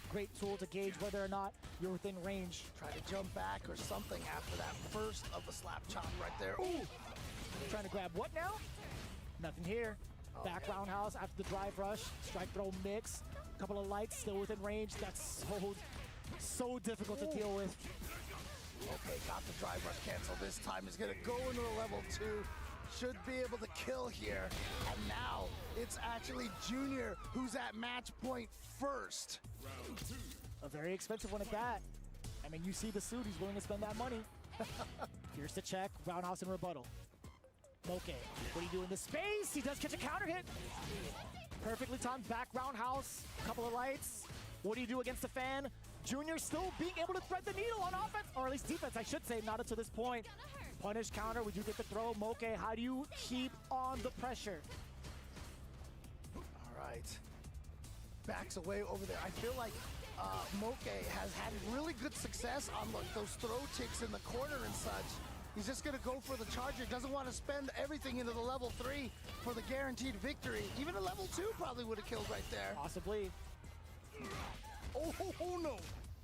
Great tool to gauge whether or not you're within range. Try to jump back or something after that first of the slap chop right there. Ooh. Trying to grab what now? Nothing here. Back roundhouse after the drive rush. Strike throw mix. Couple of lights still within range. That's so difficult to deal with. Okay, got the drive rush cancel this time. He's gonna go into a level 2. Should be able to kill here. And now it's actually Junior who's at match point first. A very expensive one at that. I mean, you see the suit, he's willing to spend that money. Here's the check, roundhouse and rebuttal. Okay, what do you do in this space? He does catch a counter hit. Perfectly timed back roundhouse, couple of lights. What do you do against the fan? Junior still being able to thread the needle on offense, or at least defense, I should say, not until this point. Punish counter, would you get the throw? Moke, how do you keep on the pressure? All right. Backs away over there. I feel like Moke has had really good success on those throw ticks in the corner and such. He's just going to go for the charger. Doesn't want to spend everything into the level 3 for the guaranteed victory. Even a level 2 probably would have killed right there. Possibly. Oh no.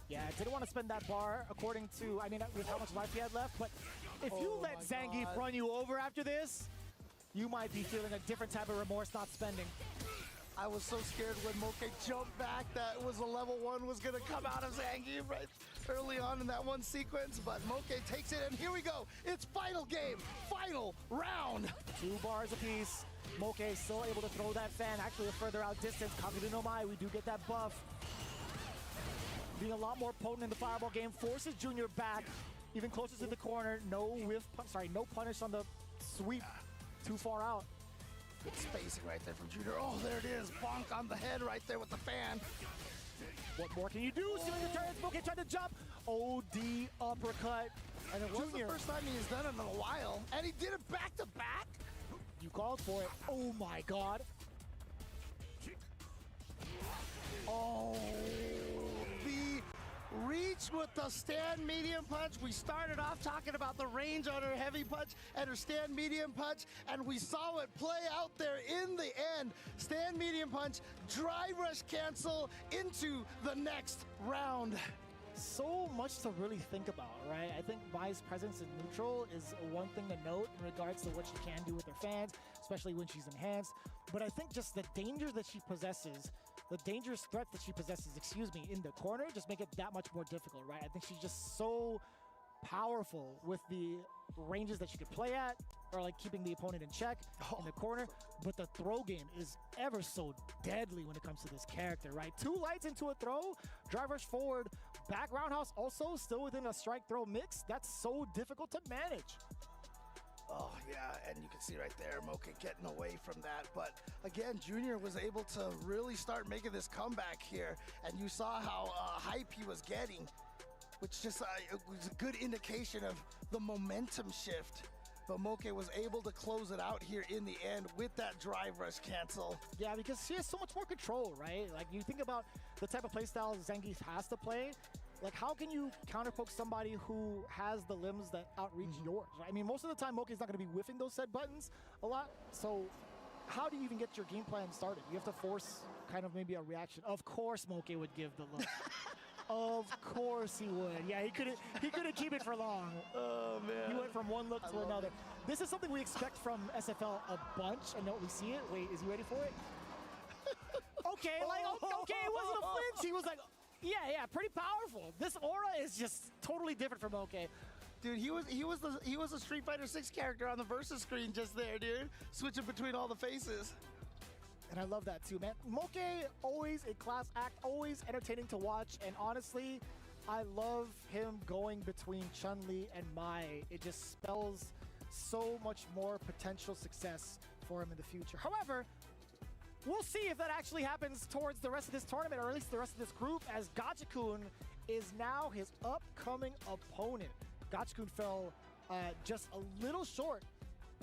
Yeah, didn't want to spend that bar according to, I mean, with how much life he had left. But if you let Zangief run you over after this, you might be feeling a different type of remorse not spending. I was so scared when Moke jumped back that it was a level 1 was going to come out of Zangief right early on in that one sequence, but Moke takes it, and here we go. It's final game, final round. 2 bars apiece. Moke still able to throw that fan, actually a further out distance. Kakudu no Mai, we do get that buff. Being a lot more potent in the fireball game, forces Junior back, even closer to the corner. No punish on the sweep, too far out. Good spacing right there from Junior. Oh, there it is. Bonk on the head right there with the fan. What more can you do? Stealing the turns. Moke tried to jump. OD uppercut. And it was the first time he has done it in a while. And he did it back to back. You called for it. Oh my God. Oh, the reach with the stand medium punch. We started off talking about the range on her heavy punch and her stand medium punch, and we saw it play out there in the end. Stand medium punch, drive rush cancel into the next round. So much to really think about, right? I think Mai's presence in neutral is one thing to note in regards to what she can do with her fans, especially when she's enhanced. But I think just the danger that she possesses, the dangerous threat that she possesses, in the corner just make it that much more difficult, right? I think she's just so powerful with the ranges that she could play at, or like keeping the opponent in check in the corner. But the throw game is ever so deadly when it comes to this character, right? 2 lights into a throw, drive rush forward, back roundhouse also still within a strike throw mix. That's so difficult to manage. Oh, yeah, and you can see right there, Moke getting away from that. But again, Junior was able to really start making this comeback here, and you saw how hype he was getting, which just it was a good indication of the momentum shift. But Moke was able to close it out here in the end with that drive rush cancel. Yeah, because she has so much more control, right? Like, you think about the type of playstyle Zangief has to play. Like, how can you counterpoke somebody who has the limbs that outreach yours, right? I mean, most of the time, Moke's not going to be whiffing those set buttons a lot. So how do you even get your game plan started? You have to force kind of maybe a reaction. Of course Moke would give the look. Of course he would. Yeah, he couldn't keep it for long. Oh, man. He went from one look to another. This is something we expect from SFL a bunch, and we see it. Wait, is he ready for it? Okay, like, okay, it wasn't a flinch. He was like, yeah, pretty powerful. This aura is just totally different from Moke. Dude, he was a Street Fighter 6 character on the Versus screen just there, dude. Switching between all the faces. And I love that too, man. Moke, always a class act, always entertaining to watch. And honestly, I love him going between Chun-Li and Mai. It just spells so much more potential success for him in the future. However, we'll see if that actually happens towards the rest of this tournament, or at least the rest of this group, as Gachikun is now his upcoming opponent. Gachikun fell just a little short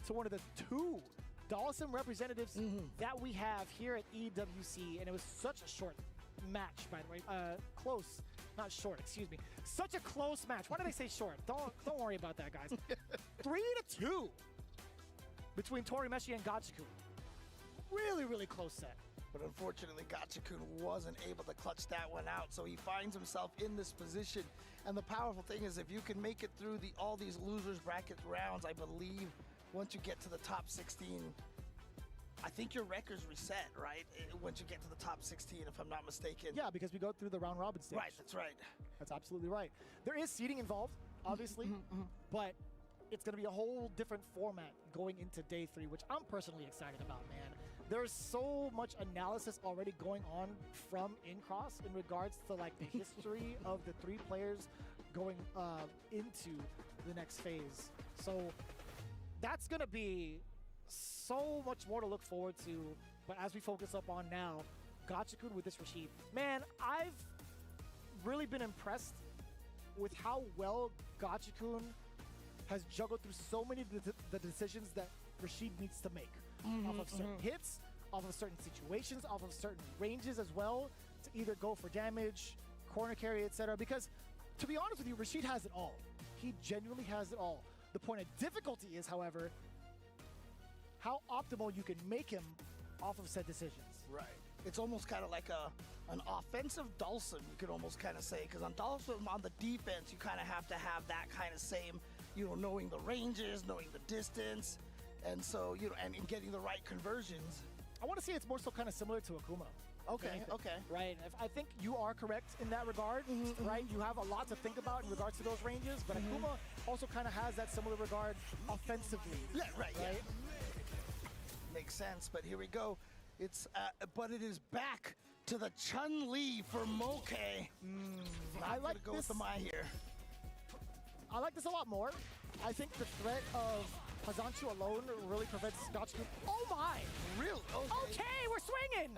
to one of the 2 Dawson representatives that we have here at EWC, and it was such a short match, by the way. Close, not short, excuse me. Such a close match. Why did I say short? Don't worry about that, guys. 3-2 between Torimeshi and Gachikun. Really, really close set. But unfortunately, Gachikun wasn't able to clutch that one out, so he finds himself in this position. And the powerful thing is, if you can make it through all these losers bracket rounds, I believe once you get to the top 16, I think your record's reset, right? Once you get to the top 16, if I'm not mistaken. Yeah, because we go through the round robin stage. Right, that's right. That's absolutely right. There is seeding involved, obviously, but it's going to be a whole different format going into day 3, which I'm personally excited about, man. There's so much analysis already going on from Incross in regards to like the history of the 3 players going into the next phase. So that's going to be so much more to look forward to. But as we focus up on now, Gachikun with this Rashid. Man, I've really been impressed with how well Gachikun has juggled through so many of the decisions that Rashid needs to make. Off of certain hits, off of certain situations, off of certain ranges as well, to either go for damage, corner carry, etc. Because, to be honest with you, Rashid has it all. He genuinely has it all. The point of difficulty is, however, how optimal you can make him off of said decisions. Right. It's almost kind of like an offensive Dhalsim, you could almost kind of say, because on Dhalsim, on the defense, you kind of have to have that kind of same, knowing the ranges, knowing the distance, and so, and getting the right conversions. I want to say it's more so kind of similar to Akuma. Okay, okay. Right. I think you are correct in that regard, right? You have a lot to think about in regards to those ranges, but Akuma also kind of has that similar regard offensively. Yeah, right. Yeah. Makes sense, but here we go. It's but it is back to the Chun-Li for Moke. I like go with the Mai here. I like this a lot more. I think the threat of Hazanchu alone really prevents Gachikun. Oh my! Really? Okay, we're swinging!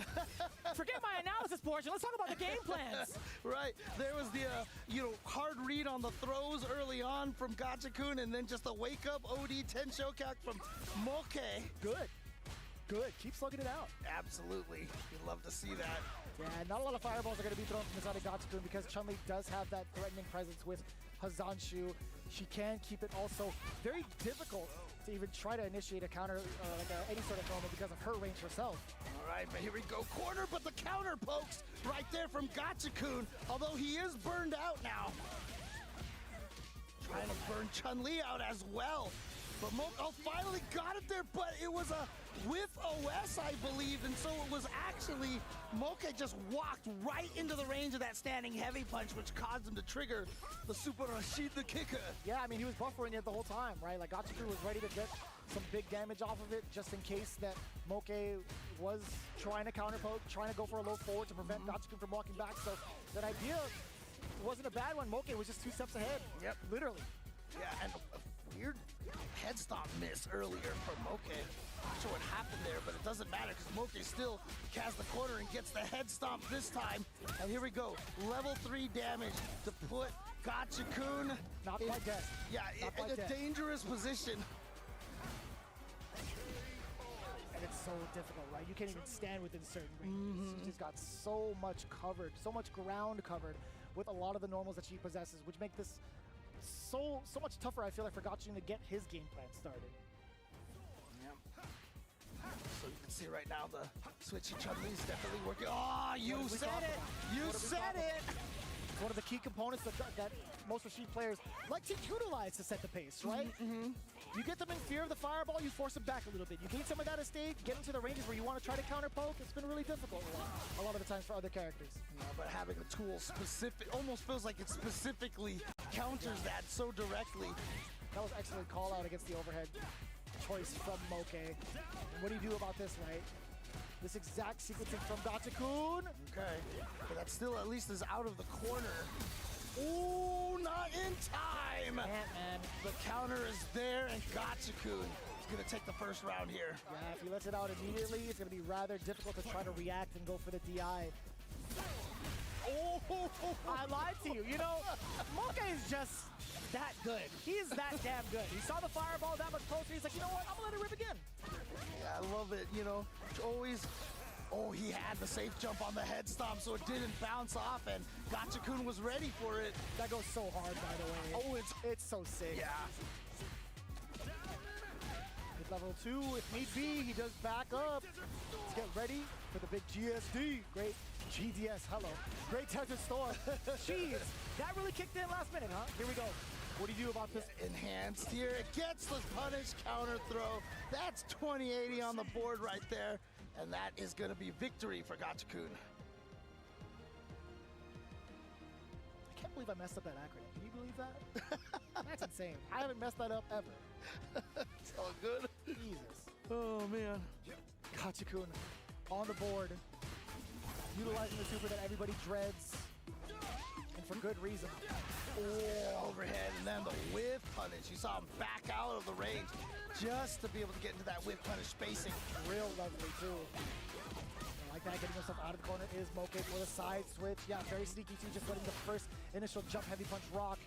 Forget my analysis portion. Let's talk about the game plans. Right. There was the, hard read on the throws early on from Gachikun, and then just a wake-up OD 10 Shokak from Moke. Good. Good. Keep slugging it out. Absolutely. You'd love to see that. Yeah, not a lot of fireballs are going to be thrown from inside of Gachikun because Chun-Li does have that threatening presence with Hazanchu. She can keep it also very difficult to even try to initiate a counter, any sort of normal because of her range herself. All right, but here we go. Corner, but the counter pokes right there from Gachikun, although he is burned out now. Trying to burn Chun-Li out as well. But Moke finally got it there, but it was a with OS, I believe, and so it was actually Moke just walked right into the range of that standing heavy punch, which caused him to trigger the Super Rashid the Kicker. Yeah, I mean, he was buffering it the whole time, right? Like, Gachikun was ready to get some big damage off of it, just in case that Moke was trying to counter poke, trying to go for a low forward to prevent Gachikun from walking back. So that idea wasn't a bad one. Moke was just 2 steps ahead. Yep. Literally. Yeah, and a weird head stomp miss earlier from Moke. Not sure what happened there, but it doesn't matter because Moke still casts the corner and gets the head stomp this time. And here we go. Level 3 damage to put Gachikun not quite dead. Yeah, in a dangerous position. And it's so difficult, right? You can't even stand within certain ranges. She's just got so much covered, so much ground covered with a lot of the normals that she possesses, which make this so much tougher, I feel like, for Gachikun to get his game plan started. Yeah. So you can see right now the switchy Chun-Li is definitely working. Oh, you said it! You said it! It's one of the key components that most Rashid players like to utilize to set the pace, right? You get them in fear of the fireball, you force them back a little bit. You gain some of that estate, get into the ranges where you want to try to counter poke. It's been really difficult a lot of the times for other characters. Yeah, but having a tool almost feels like it specifically counters that so directly. That was excellent call out against the overhead choice from Moke. And what do you do about this, right? This exact sequencing from Gachikun. Okay, but that still at least is out of the corner. Ooh, not in time! Man. The counter is there, and Gachikun is going to take the first round here. Yeah, if he lets it out immediately, it's going to be rather difficult to try to react and go for the DI. Oh, I lied to you. Moke is just that good. He's that damn good. He saw the fireball that much closer. He's like, you know what? I'm going to let it rip again. Yeah, I love it. Always... Oh, he had the safe jump on the head stomp, so it didn't bounce off, and Gachikun was ready for it. That goes so hard, by the way. Oh, it's so sick. Yeah. With level 2, if need be, he does back up. Let's get ready for the big GSD. Great GDS, hello. Great Desert Storm. Jeez, that really kicked in last minute, huh? Here we go. What do you do about this? Enhanced here. It gets the punish counter throw. That's 2080 on the board right there. And that is going to be victory for Gachikun. I can't believe I messed up that acronym. Can you believe that? That's insane. I haven't messed that up ever. It's all good. Jesus. Oh, man. Gachikun on the board. Utilizing the super that everybody dreads. And for good reason. Oh, overhead, and then the whiff punish. You saw him back out of the range just to be able to get into that whiff punish spacing. Real lovely, too. I like that, getting himself out of the corner is Moke for the side switch. Yeah, very sneaky, too, just letting the first initial jump heavy punch rock.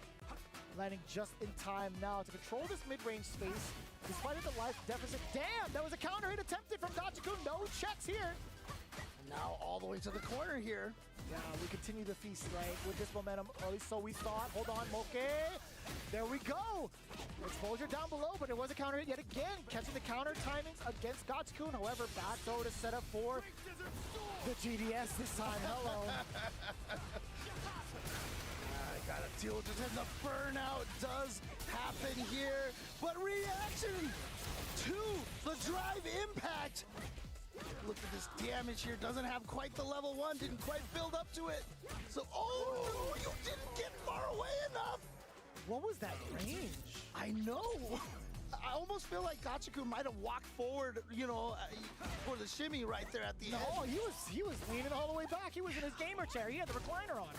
Landing just in time now to control this mid-range space. Despite the life deficit. Damn, that was a counter hit attempted from Gachikun. No checks here. And now all the way to the corner here. Yeah, we continue the feast, right, with this momentum. Or at least so we thought. Hold on, Moke. There we go. Exposure down below, but it was a counter hit yet again. Catching the counter timings against Gachikun. However, back throw to set up for the GDS this time. Hello. Gotta deal with this, and the burnout does happen here, but reaction to the drive impact. Look at this damage here, doesn't have quite the level 1, didn't quite build up to it. So, oh no, you didn't get far away enough. What was that range? I know. I almost feel like Gachikun might have walked forward, you know, for the shimmy right there at the end. No, he was leaning all the way back. He was in his gamer chair. He had the recliner on.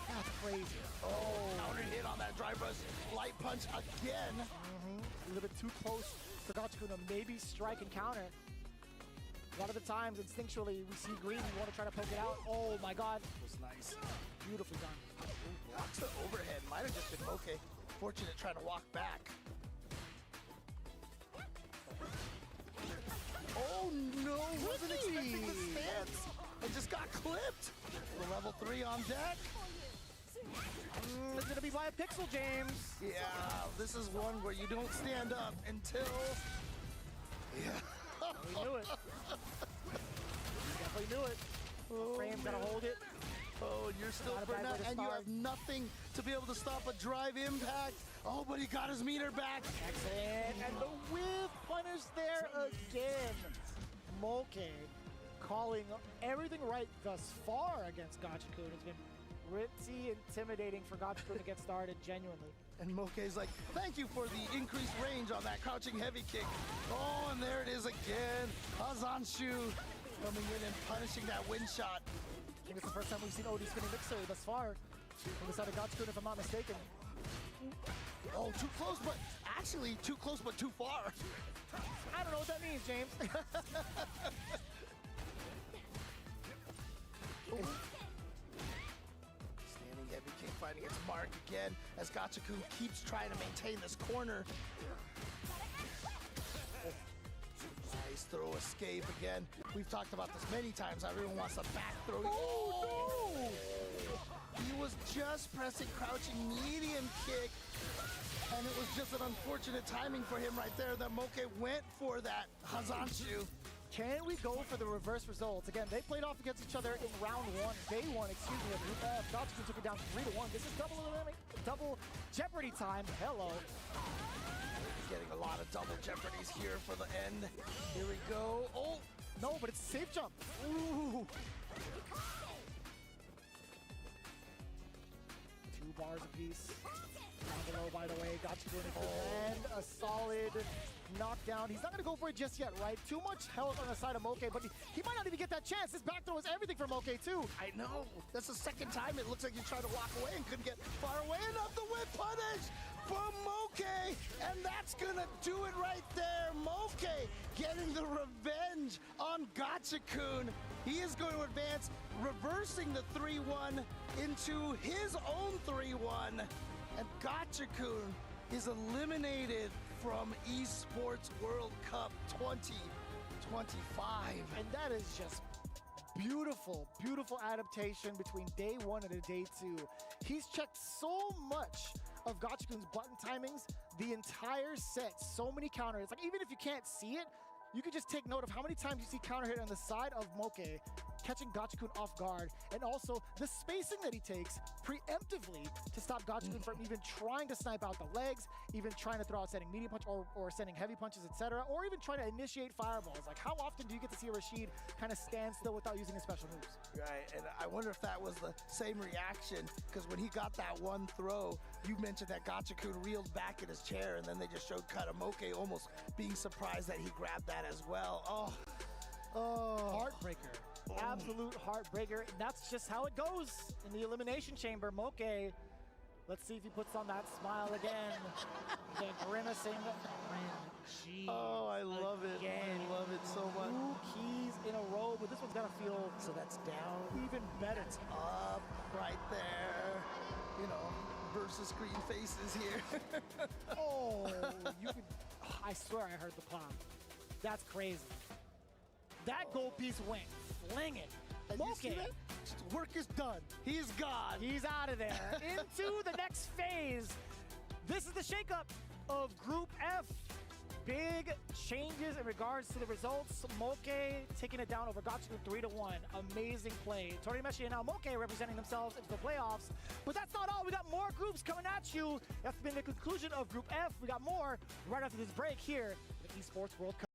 That's crazy. Oh, counter hit on that drive rush. Light punch again. A little bit too close for Gachikun to maybe strike and counter. A lot of the times, instinctually, we see green, we want to try to poke it out. Oh my god. That was nice. Beautifully done. Blocks the overhead. Might have just been okay. Fortunate trying to walk back. Oh no, wasn't expecting the stance. And just got clipped. The level 3 on deck. It's gonna be by a pixel, James. Yeah, this is one where you don't stand up until... Yeah. We knew it. We definitely knew it. Frame's gotta hold it. Oh, you're still burnt out, and you have nothing to be able to stop a drive impact. Oh, but he got his meter back. Excellent. And the whiff punish there again. Moke calling everything right thus far against Gachikun. It's been pretty intimidating for Gachikun to get started, genuinely. And Moke's like, thank you for the increased range on that crouching heavy kick. Oh, and there it is again. Hazanshu coming in and punishing that wind shot. I think it's the first time we've seen OD spinning mixer thus far from the side of Gachikun, if I'm not mistaken. Oh, too close, but actually too close, but too far. I don't know what that means, James. Standing heavy kick finding its mark again as Gachikun keeps trying to maintain this corner. Nice throw escape again. We've talked about this many times. Everyone wants a back throw. Oh, no! He was just pressing crouching medium kick. And it was just an unfortunate timing for him right there that Moke went for that Hazanshu. Can we go for the reverse results? Again, they played off against each other in round 1, day 1, excuse me. Gachikun took it down 3-1. This is double Jeopardy time. Hello. Getting a lot of double Jeopardies here for the end. Here we go. Oh, no, but it's a safe jump. Ooh. 2 bars apiece. Down below, by the way, Gachikun and a solid knockdown. He's not going to go for it just yet, right? Too much health on the side of Moke, but he might not even get that chance. This back throw is everything for Moke, too. I know. That's the second time it looks like you tried to walk away and couldn't get far away enough. The whip punish from Moke, and that's going to do it right there. Moke getting the revenge on Gachikun. He is going to advance, reversing the 3-1 into his own 3-1. And Gachikun is eliminated from Esports World Cup 2025. And that is just beautiful, beautiful adaptation between day 1 and day 2. He's checked so much of Gachikun's button timings the entire set. So many counter hits. Like, even if you can't see it, you can just take note of how many times you see counter hit on the side of Moke, catching Gachikun off guard, and also the spacing that he takes preemptively to stop Gachikun from even trying to snipe out the legs, even trying to throw out sending medium punch or sending heavy punches, etc., or even trying to initiate fireballs. Like, how often do you get to see Rashid kind of stand still without using his special moves? Right, and I wonder if that was the same reaction, because when he got that one throw, you mentioned that Gachikun reeled back in his chair, and then they just showed kind of Moke almost being surprised that he grabbed that as well. Oh, heartbreaker. absolute heartbreaker. That's just how it goes in the Elimination Chamber. Moke, let's see if he puts on that smile again. The grimacing cringe. Oh, I love it. Again. I love it so much. 2 keys in a row, but this one's gonna feel So that's down. even better. It's up right there. You know, versus screen faces here. Oh, you could. I swear I heard the pop. That's crazy. That gold piece went flinging. And you see that? Work is done. He's gone. He's out of there. Into the next phase. This is the shakeup of Group F. Big changes in regards to the results. Moke taking it down over Gatsu 3-1. Amazing play. Tori Meshi and now Moke representing themselves into the playoffs. But that's not all. We got more groups coming at you. That's been the conclusion of Group F. We got more right after this break here at the Esports World Cup.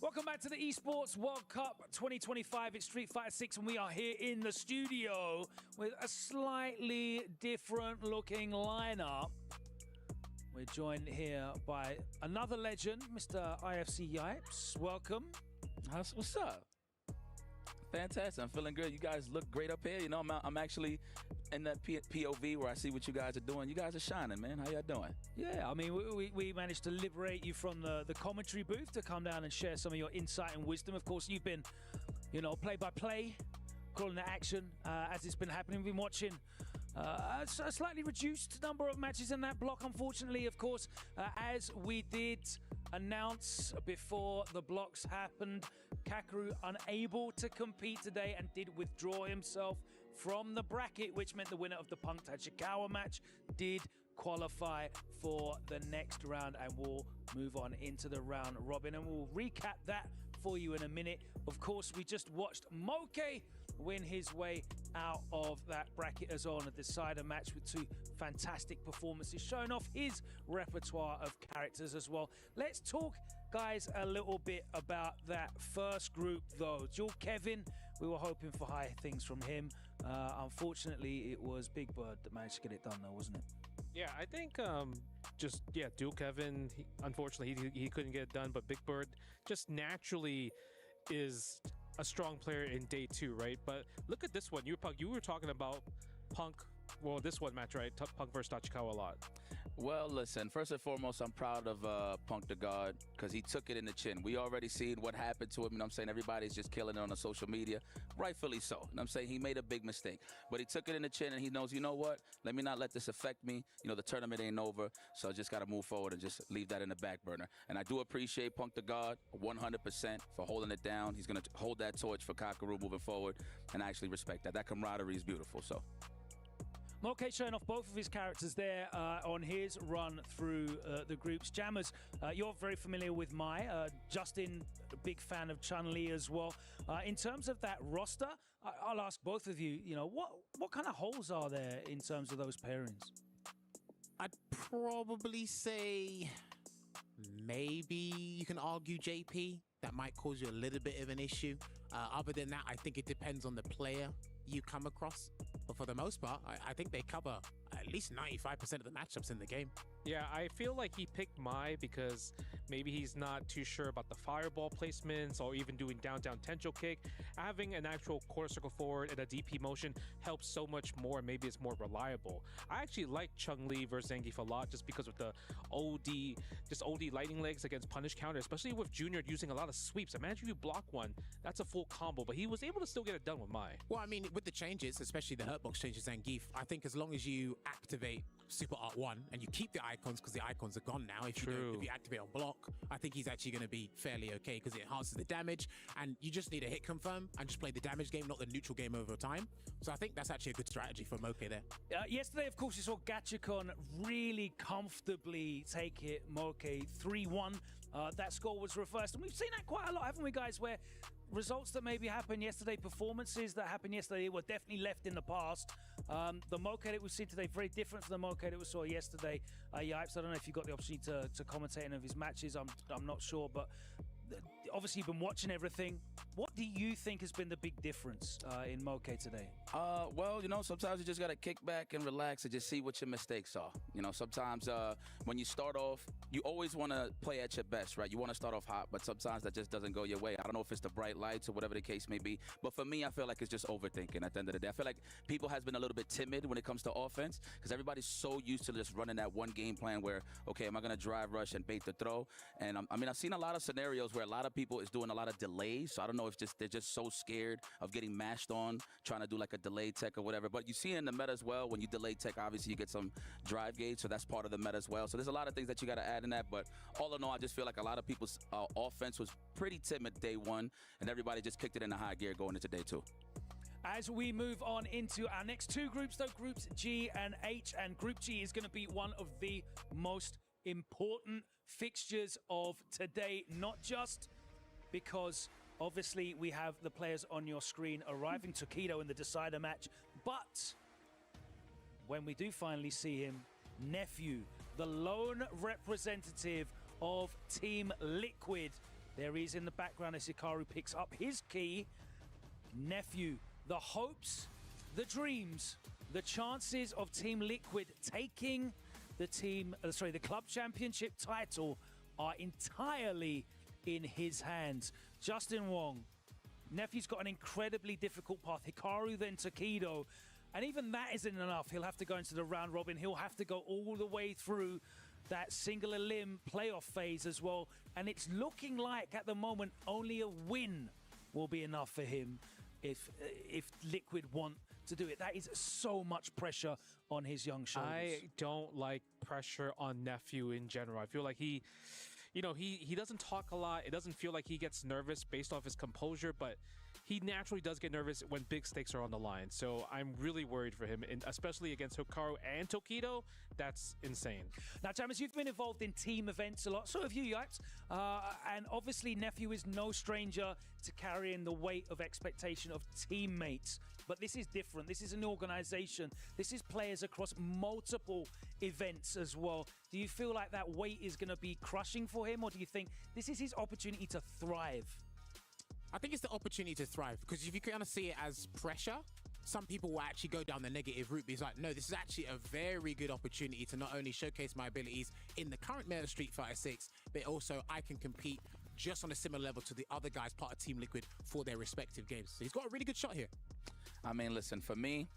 Welcome back to the Esports World Cup 2025. It's Street Fighter 6 and we are here in the studio with a slightly different looking lineup. We're joined here by another legend, Mr. IFC Yipes. Welcome. What's up? Fantastic. I'm feeling good. You guys look great up here. You know, I'm actually in that POV where I see what you guys are doing. You guys are shining, man. How y'all doing? Yeah, I mean, we managed to liberate you from the commentary booth to come down and share some of your insight and wisdom. Of course, you've been, you know, play-by-play, calling the action as it's been happening. We've been watching a slightly reduced number of matches in that block, unfortunately, of course, as we did announce before the blocks happened. Kakaru unable to compete today and did withdraw himself from the bracket, which meant the winner of the Punk Tachikawa match did qualify for the next round, and we'll move on into the round robin, and we'll recap that for you in a minute. Of course, we just watched Moke win his way out of that bracket as well on a decider match with two fantastic performances, showing off his repertoire of characters as well. Let's talk, guys, a little bit about that first group, though. Jewel Kevin, we were hoping for high things from him. Unfortunately, it was Big Bird that managed to get it done, though, wasn't it? Yeah, I think Dual Kevin, unfortunately, he couldn't get it done, but Big Bird just naturally is a strong player in day 2, right? But look at this one. You were talking about Punk. Well, this one match, right? Punk versus Tachikawa a lot. Well, listen, first and foremost, I'm proud of Punk the God because he took it in the chin. We already seen what happened to him, and I'm saying everybody's just killing it on the social media, rightfully so. And I'm saying he made a big mistake, but he took it in the chin, and he knows, you know what? Let me not let this affect me. You know, the tournament ain't over, so I just got to move forward and just leave that in the back burner. And I do appreciate Punk the God 100% for holding it down. He's going to hold that torch for Kakaru moving forward, and I actually respect that. That camaraderie is beautiful, so. Moke showing off both of his characters there on his run through the groups. Jammers, you're very familiar with Mai. Justin, a big fan of Chun-Li as well. In terms of that roster, I'll ask both of you, you know, what kind of holes are there in terms of those pairings? I'd probably say maybe you can argue JP. That might cause you a little bit of an issue. Other than that, I think it depends on the player you come across. But for the most part, I think they cover at least 95% of the matchups in the game. Yeah, I feel like he picked Mai because maybe he's not too sure about the fireball placements or even doing down tencho kick. Having an actual quarter circle forward and a DP motion helps so much more. Maybe it's more reliable. I actually like Chun-Li versus Zangief a lot just because of the OD lightning legs against punish counter, especially with Junior using a lot of sweeps. Imagine you block one, that's a full combo, but he was able to still get it done with Mai. Well, I mean, with the changes, especially the hurtbox changes Zangief, I think as long as you activate Super Art 1 and you keep the icons, because the icons are gone now. If you activate on block, I think he's actually going to be fairly okay because it enhances the damage, and you just need a hit confirm and just play the damage game, not the neutral game over time. So I think that's actually a good strategy for Moke there. Yesterday, of course, you saw Gachikon really comfortably take it Moke 3-1. That score was reversed, and we've seen that quite a lot, haven't we, guys, where results that maybe happened yesterday, performances that happened yesterday were definitely left in the past. The Moke that we've seen today, very different from the Moke that we saw yesterday. Yipes, I don't know if you got the opportunity to commentate any of his matches. I'm not sure, but obviously you've been watching everything. What do you think has been the big difference in Moke today? Well, you know, sometimes you just got to kick back and relax and just see what your mistakes are. You know, sometimes when you start off, you always want to play at your best, right? You want to start off hot, but sometimes that just doesn't go your way. I don't know if it's the bright lights or whatever the case may be, but for me, I feel like it's just overthinking at the end of the day. I feel like people has been a little bit timid when it comes to offense because everybody's so used to just running that one game plan where, okay, am I going to drive rush and bait the throw? And I mean, I've seen a lot of scenarios where a lot of people is doing a lot of delays, so I don't know if they're just so scared of getting mashed on, trying to do like a delay tech or whatever. But you see in the meta as well, when you delay tech, obviously you get some drive gauge, so that's part of the meta as well. So there's a lot of things that you got to add in that, but all in all, I just feel like a lot of people's offense was pretty timid day one, and everybody just kicked it into high gear going into day 2. As we move on into our next two groups, though, groups G and H, and Group G is going to be one of the most important fixtures of today, not just because obviously we have the players on your screen arriving, Tokido in the decider match, but when we do finally see him, Nephew, the lone representative of Team Liquid. There he is in the background as Hikaru picks up his key. Nephew, the hopes, the dreams, the chances of Team Liquid taking the club championship title are entirely in his hands. Justin Wong, Nephew's got an incredibly difficult path. Hikaru, then Takedo. And even that isn't enough. He'll have to go into the round robin. He'll have to go all the way through that single elim playoff phase as well. And it's looking like, at the moment, only a win will be enough for him if Liquid want to do it. That is so much pressure on his young shoulders. I don't like pressure on Nephew in general. I feel like he doesn't talk a lot. It doesn't feel like he gets nervous based off his composure, but he naturally does get nervous when big stakes are on the line. So I'm really worried for him, and especially against Hikaru and Tokido. That's insane. Now, Jamis, you've been involved in team events a lot. So have you, Yipes. And obviously, Nephew is no stranger to carrying the weight of expectation of teammates. But this is different. This is an organization. This is players across multiple events as well. Do you feel like that weight is going to be crushing for him, or do you think this is his opportunity to thrive? I think it's the opportunity to thrive, because if you kind of see it as pressure, some people will actually go down the negative route. But it's like, no, this is actually a very good opportunity to not only showcase my abilities in the current meta Street Fighter 6, but also I can compete just on a similar level to the other guys part of Team Liquid for their respective games. So he's got a really good shot here. I mean, listen, for me,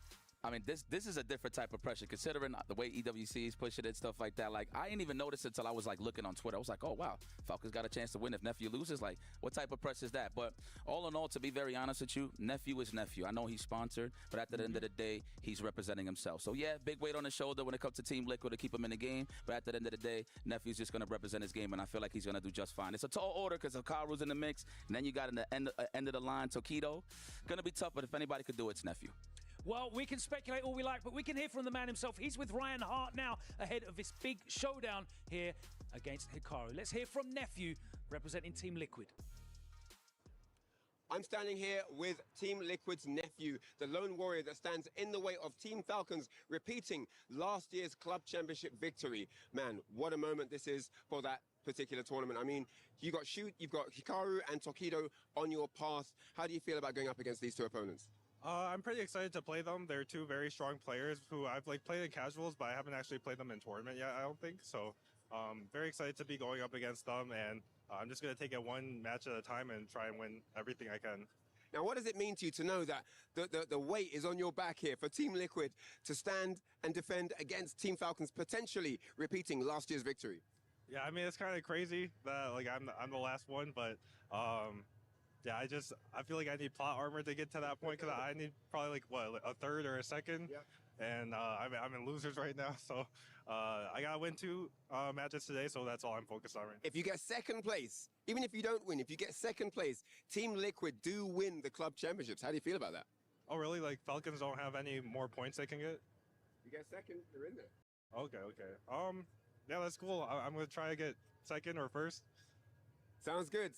this is a different type of pressure, considering the way EWC is pushing it and stuff like that. Like, I didn't even notice it until I was like looking on Twitter. I was like, oh wow, Falcons got a chance to win if Nephew loses. Like, what type of pressure is that? But all in all, to be very honest with you, Nephew is Nephew. I know he's sponsored, but at the end of the day, he's representing himself. So yeah, big weight on his shoulder when it comes to Team Liquid to keep him in the game. But at the end of the day, Nephew's just going to represent his game, and I feel like he's going to do just fine. It's a tall order because Hikaru's in the mix, and then you got in the end of the line, Tokido. Going to be tough, but if anybody could do it, it's Nephew. Well, we can speculate all we like, but we can hear from the man himself. He's with Ryan Hart now ahead of this big showdown here against Hikaru. Let's hear from Nephew representing Team Liquid. I'm standing here with Team Liquid's Nephew, the lone warrior that stands in the way of Team Falcons repeating last year's club championship victory. Man, what a moment this is for that particular tournament. I mean, you've got Hikaru and Tokido on your path. How do you feel about going up against these two opponents? I'm pretty excited to play them. They're two very strong players who I've played in casuals, but I haven't actually played them in tournament yet, I don't think. So very excited to be going up against them, and I'm just going to take it one match at a time and try and win everything I can. Now, what does it mean to you to know that the weight is on your back here for Team Liquid to stand and defend against Team Falcons, potentially repeating last year's victory? Yeah, I mean, it's kind of crazy that I'm the last one, but yeah, I feel like I need plot armor to get to that point, because I need probably a third or a second. Yep. And I'm in losers right now, so I gotta win 2 matches today, so that's all I'm focused on right now. If you get second place, even if you don't win, if you get second place, Team Liquid do win the club championships. How do you feel about that? Oh, really? Like, Falcons don't have any more points they can get? You get second, you're in there. Okay. Yeah, that's cool. I'm gonna try to get second or first. Sounds good.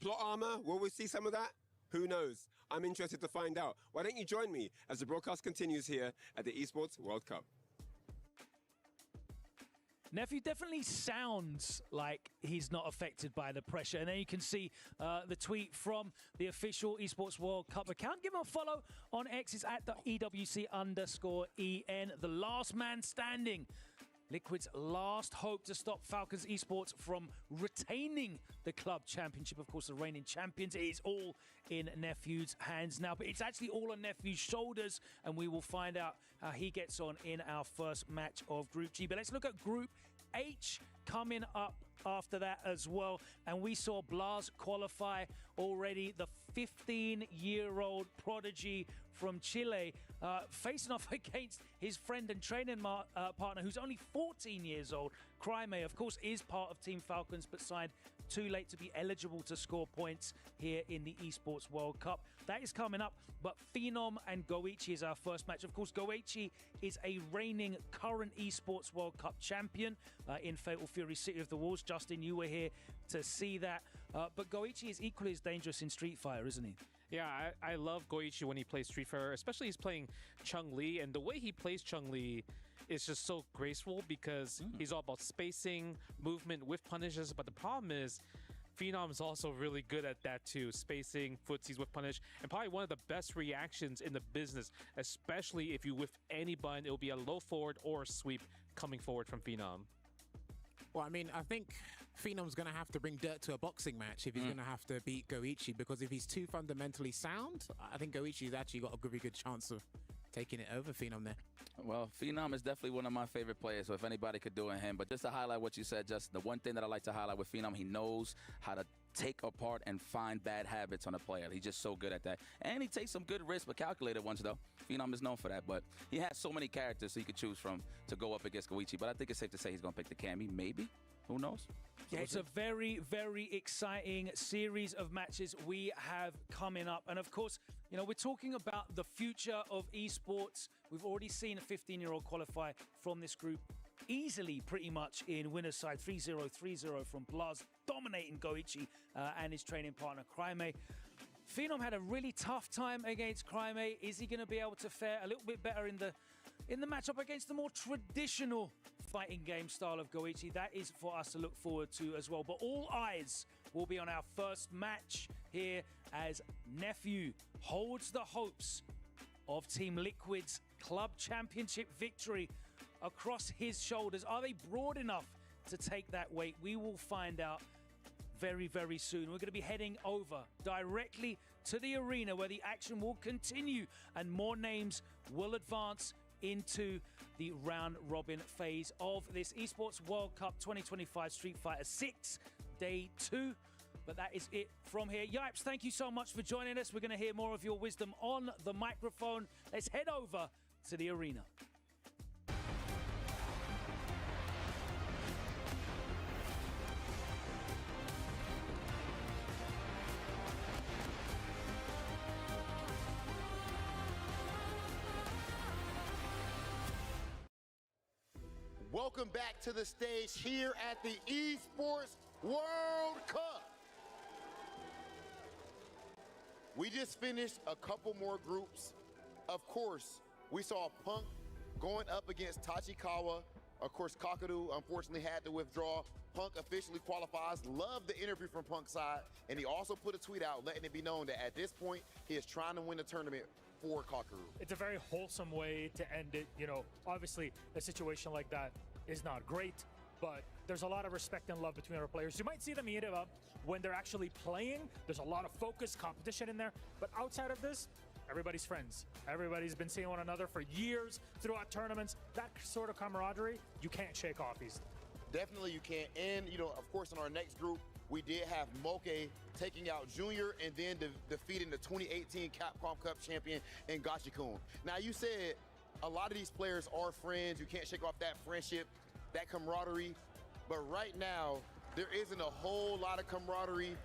Plot armor, will we see some of that? Who knows? I'm interested to find out. Why don't you join me as the broadcast continues here at the Esports World Cup? Nephew definitely sounds like he's not affected by the pressure. And then you can see the tweet from the official Esports World Cup account. Give him a follow on X. It's at the EWC_EN. The last man standing. Liquid's last hope to stop Falcons Esports from retaining the club championship. Of course, the reigning champions. It is all in Nephew's hands now, but it's actually all on Nephew's shoulders, and we will find out how he gets on in our first match of Group G. But let's look at Group H coming up after that as well. And we saw Blas qualify already, the 15-year-old prodigy from Chile, facing off against his friend and training partner, who's only 14 years old. Cryme, of course, is part of Team Falcons, but signed too late to be eligible to score points here in the Esports World Cup. That is coming up, but Phenom and Goichi is our first match. Of course, Goichi is a reigning current Esports World Cup champion in Fatal Fury City of the Wolves. Justin, you were here to see that. But Goichi is equally as dangerous in Street Fighter, isn't he? Yeah, I love Goichi when he plays Street Fighter, especially he's playing Chun-Li, and the way he plays Chun-Li is just so graceful because he's all about spacing, movement with punishes, but the problem is Phenom is also really good at that too, spacing footsies with punish, and probably one of the best reactions in the business, especially if you whiff any button, it'll be a low forward or a sweep coming forward from Phenom. Well, I mean, I think Phenom's going to have to bring dirt to a boxing match if he's going to have to beat Goichi, because if he's too fundamentally sound, I think Goichi's actually got a very good chance of taking it over Phenom there. Well, Phenom is definitely one of my favorite players, so if anybody could do it, him. But just to highlight what you said, Justin, the one thing that I like to highlight with Phenom, he knows how to take apart and find bad habits on a player. He's just so good at that. And he takes some good risks, but calculated ones, though. Phenom is known for that, but he has so many characters so he could choose from to go up against Goichi. But I think it's safe to say he's going to pick the Cammy, maybe. Who knows? Yeah, it's a very, very exciting series of matches we have coming up. And of course, you know, we're talking about the future of esports. We've already seen a 15-year-old qualify from this group easily, pretty much, in winner's side. 3-0, 3-0 from Blaz, dominating Goichi and his training partner, Cryme. Phenom had a really tough time against Cryme. Is he going to be able to fare a little bit better in the matchup against the more traditional fighting game style of Goichi? That is for us to look forward to as well. But all eyes will be on our first match here as Nephew holds the hopes of Team Liquid's club championship victory across his shoulders. Are they broad enough to take that weight? We will find out very, very soon. We're going to be heading over directly to the arena where the action will continue and more names will advance into the round-robin phase of this Esports World Cup 2025 Street Fighter 6 Day 2. But that is it from here. Yipes, thank you so much for joining us. We're going to hear more of your wisdom on the microphone. Let's head over to the arena. Welcome back to the stage here at the Esports World Cup. We just finished a couple more groups. Of course, we saw Punk going up against Tachikawa. Of course, Kakaru unfortunately had to withdraw. Punk officially qualifies. Love the interview from Punk's side. And he also put a tweet out letting it be known that at this point, he is trying to win the tournament for Kakaru. It's a very wholesome way to end it. You know, obviously a situation like that is not great, but there's a lot of respect and love between our players. You might see them eat it up when they're actually playing. There's a lot of focus, competition in there, but outside of this, everybody's friends. Everybody's been seeing one another for years throughout tournaments. That sort of camaraderie, you can't shake off easily. Definitely you can't. And, you know, of course, in our next group, we did have Moke taking out Junior and then defeating the 2018 Capcom Cup champion in Gachikun. Now, you said a lot of these players are friends. You can't shake off that friendship, that camaraderie. But right now, there isn't a whole lot of camaraderie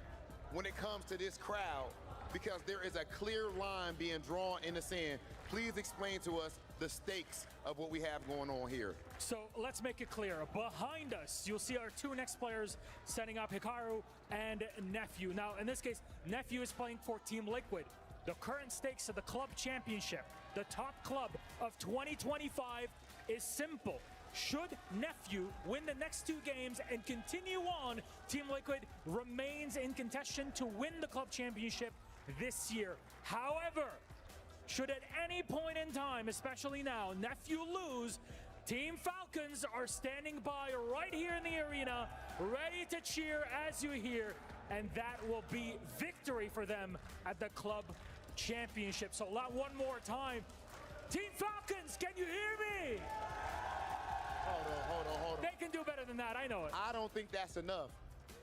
when it comes to this crowd because there is a clear line being drawn in the sand. Please explain to us the stakes of what we have going on here. So let's make it clear. Behind us, you'll see our two next players setting up, Hikaru and Nephew. Now, in this case, Nephew is playing for Team Liquid. The current stakes of the club championship, the top club of 2025, is simple. Should Nephew win the next two games and continue on, Team Liquid remains in contention to win the club championship this year. However, should at any point in time, especially now, Nephew lose, Team Falcons are standing by right here in the arena, ready to cheer as you hear, and that will be victory for them at the club championship. So one more time. Team Falcons, can you hear me? Hold on. They can do better than that, I know it. I don't think that's enough.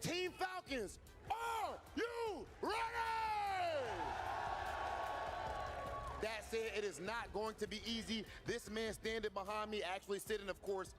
Team Falcons, are you ready? That said, it is not going to be easy. This man standing behind me, actually sitting, of course,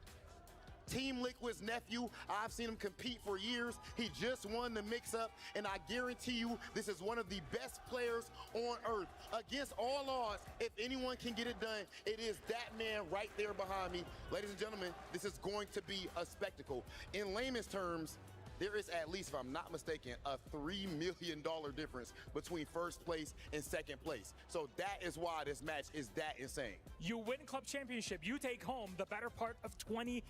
Team Liquid's Nephew. I've seen him compete for years. He just won the mix-up, and I guarantee you this is one of the best players on earth. Against all odds, if anyone can get it done, it is that man right there behind me. Ladies and gentlemen, this is going to be a spectacle. In layman's terms, there is at least, if I'm not mistaken, a $3 million difference between first place and second place. So that is why this match is that insane. You win club championship, you take home the better part of $27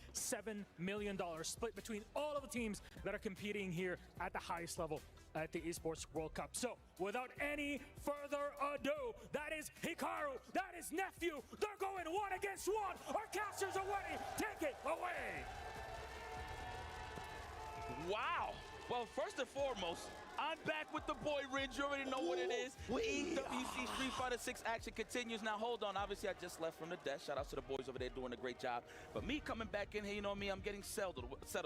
million, split between all of the teams that are competing here at the highest level at the Esports World Cup. So without any further ado, that is Hikaru, that is Nephew. They're going 1 against 1. Our casters are ready. Take it away. Wow. Well, first and foremost, I'm back with the boy Ridge. You already know what it is. The EWC Street Fighter 6 action continues. Now, hold on. Obviously, I just left from the desk. Shout out to the boys over there doing a great job. But me coming back in here, you know me, I'm getting settled,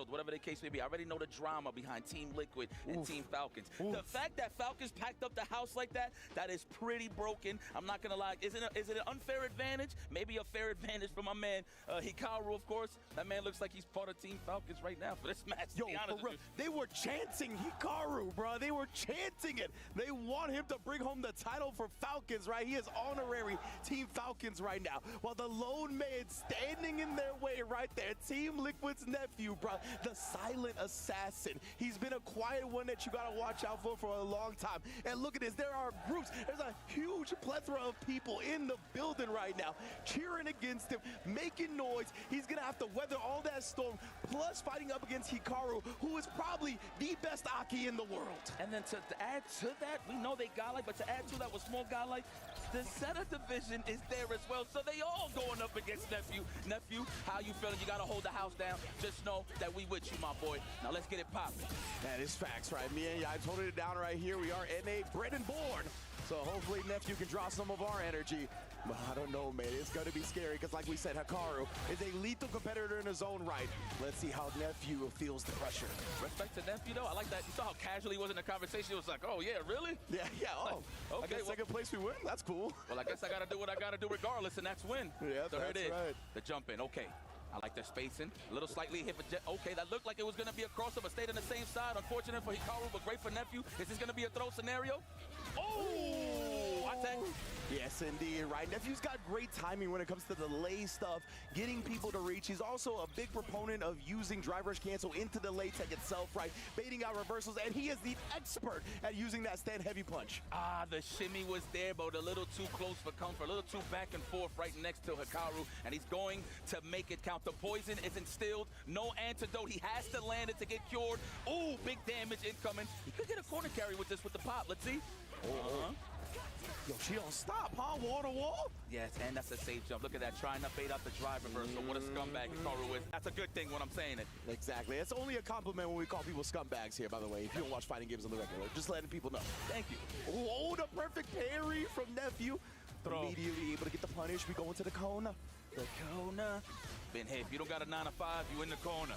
whatever the case may be. I already know the drama behind Team Liquid and Team Falcons. The fact that Falcons packed up the house like that, that is pretty broken. I'm not going to lie. Is it an unfair advantage? Maybe a fair advantage for my man, Hikaru, of course. That man looks like he's part of Team Falcons right now for this match. Yo, for real, they were chanting Hikaru, bro. They were chanting it. They want him to bring home the title for Falcons, right? He is honorary Team Falcons right now. While the lone man standing in their way right there, Team Liquid's nephew, bro, the silent assassin. He's been a quiet one that you gotta watch out for a long time. And look at this, there are groups. There's a huge plethora of people in the building right now, cheering against him, making noise. He's gonna have to weather all that storm, plus fighting up against Hikaru, who is probably the best Aki in the world. And then to add to that, we know they godlike, but to add to that with small godlike, the Zeta division is there as well. So they all going up against Nephew. Nephew, how you feeling? You gotta hold the house down. Just know that we with you, my boy. Now let's get it popping. That is facts, right? Me and I'm holding it down right here. We are NA bred and born. So hopefully Nephew can draw some of our energy. But I don't know, man. It's going to be scary because, like we said, Hikaru is a lethal competitor in his own right. Let's see how Nephew feels the pressure. Respect to Nephew, though. I like that. You saw how casually he was in the conversation. It was like, oh, yeah, really? Yeah. Oh, okay. I guess second place we win. That's cool. Well, I guess I got to do what I got to do regardless, and that's win. Yeah, so that's here it is. right. The jump in. Okay. I like their spacing. A little slightly hit for Jet. Okay, that looked like it was going to be a crossover. Stayed on the same side. Unfortunate for Hikaru, but great for Nephew. Is this going to be a throw scenario? Oh! Attack. Yes, indeed, right? Nephew's got great timing when it comes to delay stuff, getting people to reach. He's also a big proponent of using drive rush cancel into the delay tech itself, right? Baiting out reversals, and he is the expert at using that stand heavy punch. Ah, the shimmy was there, but a little too close for comfort, a little too back and forth right next to Hikaru, and he's going to make it count. The poison is instilled, no antidote. He has to land it to get cured. Ooh, big damage incoming. He could get a corner carry with this with the pop. Let's see. Yo, she don't stop, huh? Wall to wall? Yes, and that's a safe jump. Look at that, trying to bait out the drive reversal. What a scumbag Hikaru is. That's a good thing when I'm saying it. Exactly. It's only a compliment when we call people scumbags here, by the way, if you don't watch fighting games on the regular. Just letting people know. Thank you. Oh, the perfect parry from Nephew. Throw. Immediately able to get the punish. We go into the corner. The corner. Ben, hey, if you don't got a 9 to 5, you in the corner.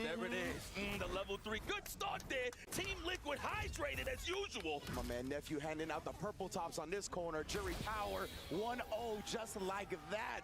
There it is. The level 3. Good start there. Team Liquid hydrated as usual. My man Nephew handing out the purple tops on this corner. Jury power 1-0 just like that.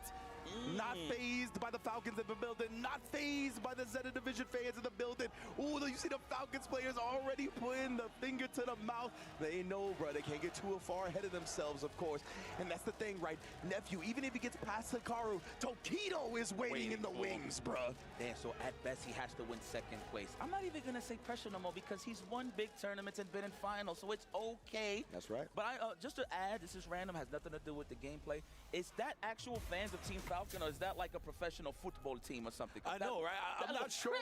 Not phased by the Falcons in the building. Not phased by the Zeta Division fans in the building. Ooh, you see the Falcons players already putting the finger to the mouth. They know, bro, they can't get too far ahead of themselves, of course. And that's the thing, right? Nephew, even if he gets past Hikaru, Tokido is waiting in the wings, bro. Damn, so at best he has to win second place. I'm not even gonna say pressure no more because he's won big tournaments and been in finals, so it's okay. That's right. But just to add, this is random, has nothing to do with the gameplay. Is that actual fans of Team Falcon, or is that like a professional football team or something? I know, right? I'm not sure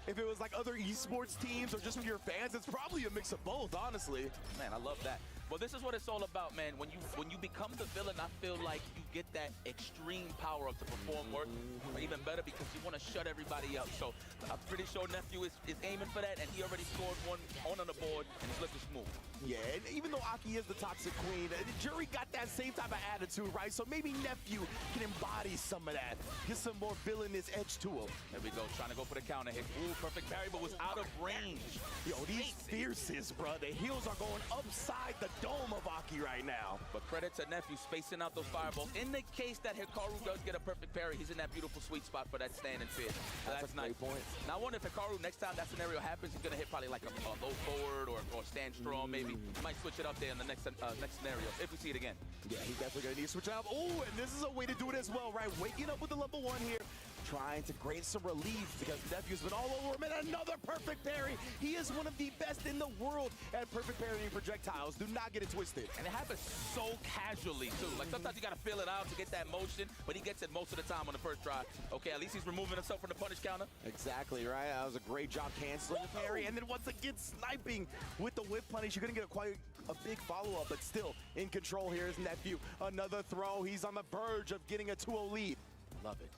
if it was like other esports teams or just pure fans. It's probably a mix of both, honestly. Man, I love that. Well, this is what it's all about, man. When you become the villain, I feel like you get that extreme power up to perform work, or even better because you want to shut everybody up. So I'm pretty sure Nephew is aiming for that, and he already scored one on the board, and he's looking smooth. Yeah, and even though Aki is the toxic queen, the jury got that same type of attitude, right? So maybe Nephew can embody some of that. Get some more villainous edge to him. There we go, trying to go for the counter hit. Ooh, perfect parry, but was out of range. Yo, these fierces, bro. The heels are going upside the dome of Aki right now. But credit to Nephew spacing out those fireballs. In the case that Hikaru does get a perfect parry, he's in that beautiful sweet spot for that stand and fit. That's a great point. Now I wonder if Hikaru, next time that scenario happens, he's gonna hit probably like a low forward or stand strong maybe. Might switch it up there in the next scenario if we see it again. Yeah, he's definitely gonna need to switch it up. Oh, and this is a way to do it as well, right? Waking up with the level 1 here. trying to gain some relief because Nephew's been all over him, and another perfect parry. He is one of the best in the world at perfect parrying projectiles. Do not get it twisted. And it happens so casually, too. Like, sometimes you got to feel it out to get that motion, but he gets it most of the time on the first try. Okay, at least he's removing himself from the punish counter. Exactly, right? That was a great job canceling the parry, and then once again sniping with the whip punish. You couldn't get quite a big follow-up, but still in control here is Nephew. Another throw. He's on the verge of getting a 2-0 lead. Love it.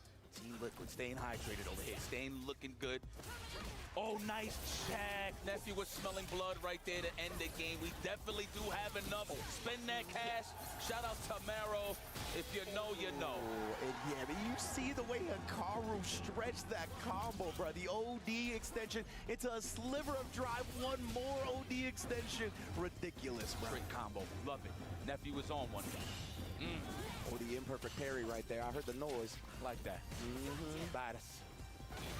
Team Liquid staying hydrated over here, staying looking good. Oh, nice check. Nephew was smelling blood right there to end the game. We definitely do have enough. Spend that cash. Shout out to Maro. If you know, you know. And yeah, but you see the way Hikaru stretched that combo, bro. The OD extension into a sliver of drive. One more OD extension. Ridiculous, bro. Great combo. Love it. Nephew was on one. Oh, the imperfect parry right there. I heard the noise. Like that. Badass.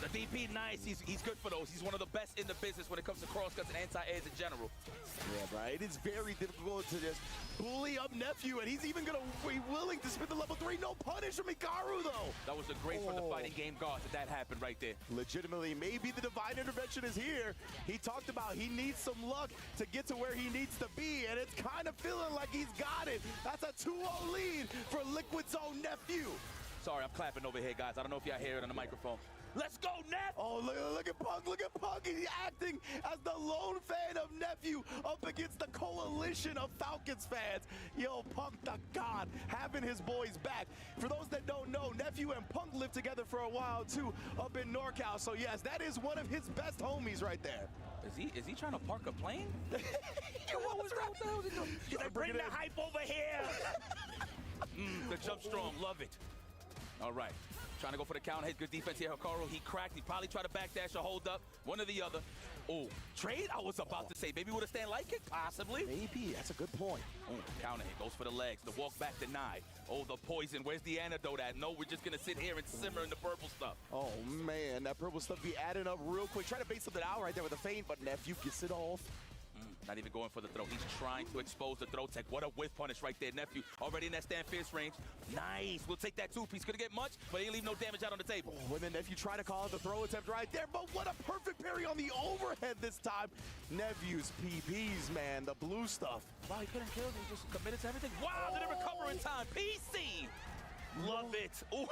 The DP, nice. He's good for those. He's one of the best in the business when it comes to crosscuts and anti-airs in general. Yeah, bro. It is very difficult to just bully up Nephew, and he's even going to be willing to spin the level 3. No punish from Hikaru, though. That was a great from the fighting game guard that happened right there. Legitimately, maybe the divine intervention is here. He talked about he needs some luck to get to where he needs to be, and it's kind of feeling like he's got it. That's a 2-0 lead for Liquid's own Nephew. Sorry, I'm clapping over here, guys. I don't know if y'all hear it on the microphone. Let's go, Nep! Oh, look at Punk, look at Punk. He's acting as the lone fan of Nephew up against the coalition of Falcons fans. Yo, Punk the God, having his boys back. For those that don't know, Nephew and Punk lived together for a while, too, up in NorCal. So, yes, that is one of his best homies right there. Is he trying to park a plane? What was that? What the hell is he doing? He's like, bring the hype over here! The jump strong, love it. All right. Trying to go for the count. Hey, good defense here. Hikaru, he cracked. He probably tried to backdash or hold up. One or the other. Oh, trade? I was about to say. Maybe with a stand light kick? Possibly. Maybe. That's a good point. Counter hit. Goes for the legs. The walk back denied. Oh, the poison. Where's the antidote at? No, we're just going to sit here and simmer in the purple stuff. Oh, man. That purple stuff be adding up real quick. Try to bait something out right there with a feint, but Nephew gets it off. Not even going for the throw. He's trying to expose the throw tech. What a whiff punish right there. Nephew already in that stand fierce range. Nice. We'll take that two-piece. Couldn't get much, but he didn't leave no damage out on the table. When the Nephew tried to call out the throw attempt right there, but what a perfect parry on the overhead this time. Nephew's PBs, man. The blue stuff. Wow, he couldn't kill him. He just committed to everything. Wow, didn't recover in time. PC. Love it. Ooh.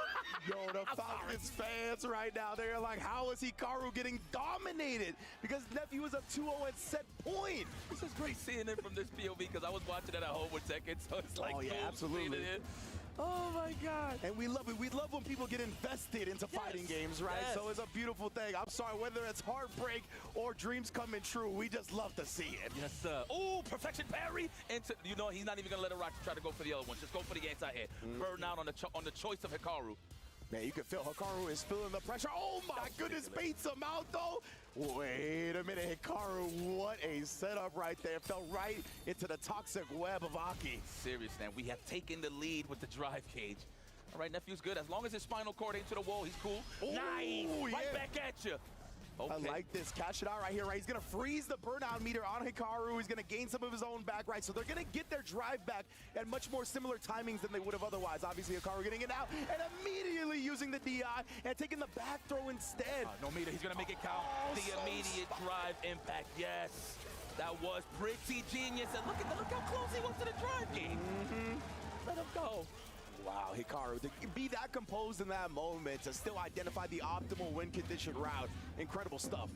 Yo, the Falcons fans right now, they're like, how is Hikaru getting dominated? Because Nephew is up 2-0 at set point. This is great seeing it from this POV because I was watching it at home with seconds, so it's like, oh, yeah, absolutely. Oh my God. And we love it. We love when people get invested into fighting games, right? Yes. So it's a beautiful thing. I'm sorry, whether it's heartbreak or dreams coming true, we just love to see it. Yes, sir. Oh, perfection parry. Into, you know, he's not even going to let it rock to try to go for the other one. Just go for the anti-air. Burn out on the choice of Hikaru. Man, you can feel Hikaru is feeling the pressure. Oh my goodness, baits him out though. Wait a minute, Hikaru, what a setup right there. Fell right into the toxic web of Aki. Serious, man. We have taken the lead with the drive cage. All right, Nephew's good. As long as his spinal cord ain't to the wall, he's cool. Ooh, nice. Right back at you. Okay. I like this. Cash it out right here, right? He's going to freeze the burnout meter on Hikaru. He's going to gain some of his own back, right? So they're going to get their drive back at much more similar timings than they would have otherwise. Obviously, Hikaru getting it out and immediately using the DI and taking the back throw instead. No meter. He's going to make it count. The immediate drive impact. Yes. That was pretty genius. And look how close he was to the drive game. Let him go. Wow, Hikaru, to be that composed in that moment, to still identify the optimal win condition route. Incredible stuff.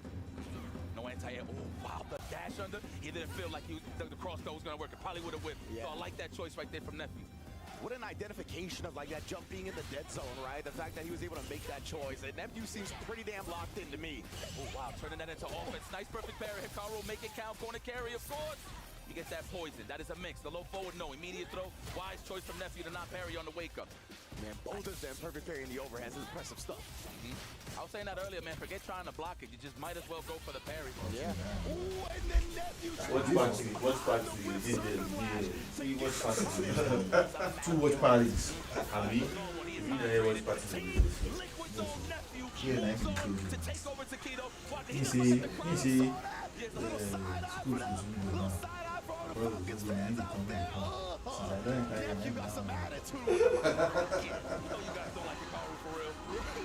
No anti-air. Oh, wow, the dash under. He didn't feel like the cross throw was going to work. It probably would have whipped. Yeah. So I like that choice right there from Nephew. What an identification of like that jump being in the dead zone, right? The fact that he was able to make that choice. And Nephew seems pretty damn locked into me. Oh, wow, turning that into offense. Nice, perfect parry. Hikaru make it count. Corner carry, of course. He gets that poison. That is a mix. The low forward, no. Immediate throw. Wise choice from Nephew to not parry on the wake-up. Man, both of them perfect parry in the overhands. This is impressive stuff. I was saying that earlier, man. Forget trying to block it. You just might as well go for the parry. Yeah. Ooh, and then Nephew. Watch party. Two watch parties. Abi, you know watch party. Yeah, nice. Easy. School. of Falcons fans out there. Nephew got some attitude with the market. You guys don't like Hikaru for real?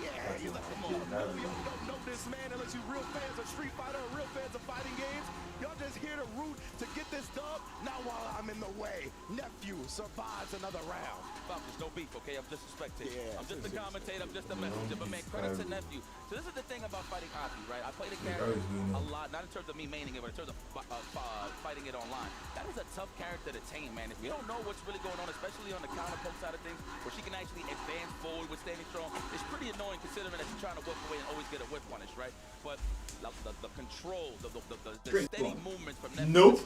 Yeah, he's like, come on. You don't know this man unless you real fans of Street Fighter or real fans of fighting games. Y'all just here to root to get this dub. Not while I'm in the way. Nephew survives another round. Falcons, no beef, okay? I'm just a spectator. Yeah, I'm just a commentator. I'm just a messenger. But man, credit to Nephew. So this is the thing about fighting Aki, right? I play the character a lot, not in terms of me maining it, but in terms of fighting it online. That is a tough character to tame, man. If you don't know what's really going on, especially on the counter poke side of things, where she can actually advance forward with standing strong, it's pretty annoying considering that she's trying to whip away and always get a whip punish, right? But the control, the steady movements from Nephew. Nope.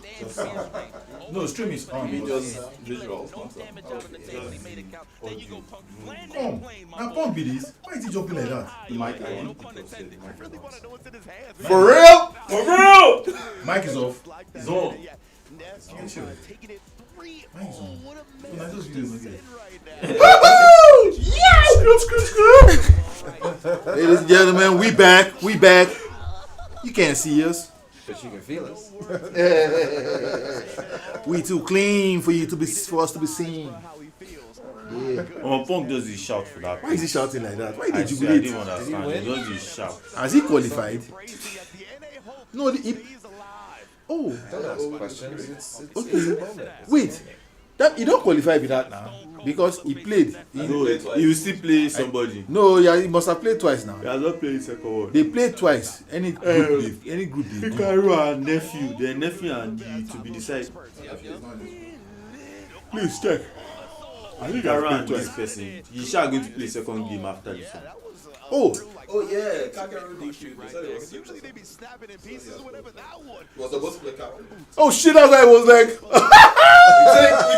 No, stream is on. He just visuals. No damage out on the table. He made it count. Then you go Punk. Land Come. that plane, my Now boy. Punk be this. Why is he jumping like that? The mic No on. pun intended. I really want to know what's in his hands. For real? For real! Mic is off. It's on. Nephew taking it 3-0. What a Nah, mess just this videos is again. in right now. Ladies and gentlemen, we back. We back. You can't see us. But you can feel us. We too clean for us to be seen. Yeah. Punk does his shout for that. Why is he shouting like that? Why did you I jubilate? didn't understand. He does his shout. Has he qualified? No, oh. Don't ask questions. It's Okay. a moment. Wait, that you don't qualify with that now because he played. No, he will still play somebody. No, yeah, he must have played twice now. He has not played second one. They played twice. Any group they do. Hikaru and nephew, the nephew and the to be decided. Please check. I think Hikaru and this person, he shall going to play second game after this one. Oh yeah, Kakaru did shoot. Usually they be snapping in pieces or whatever that one. Was supposed to play Kakaru. oh shit! That's why I was like. We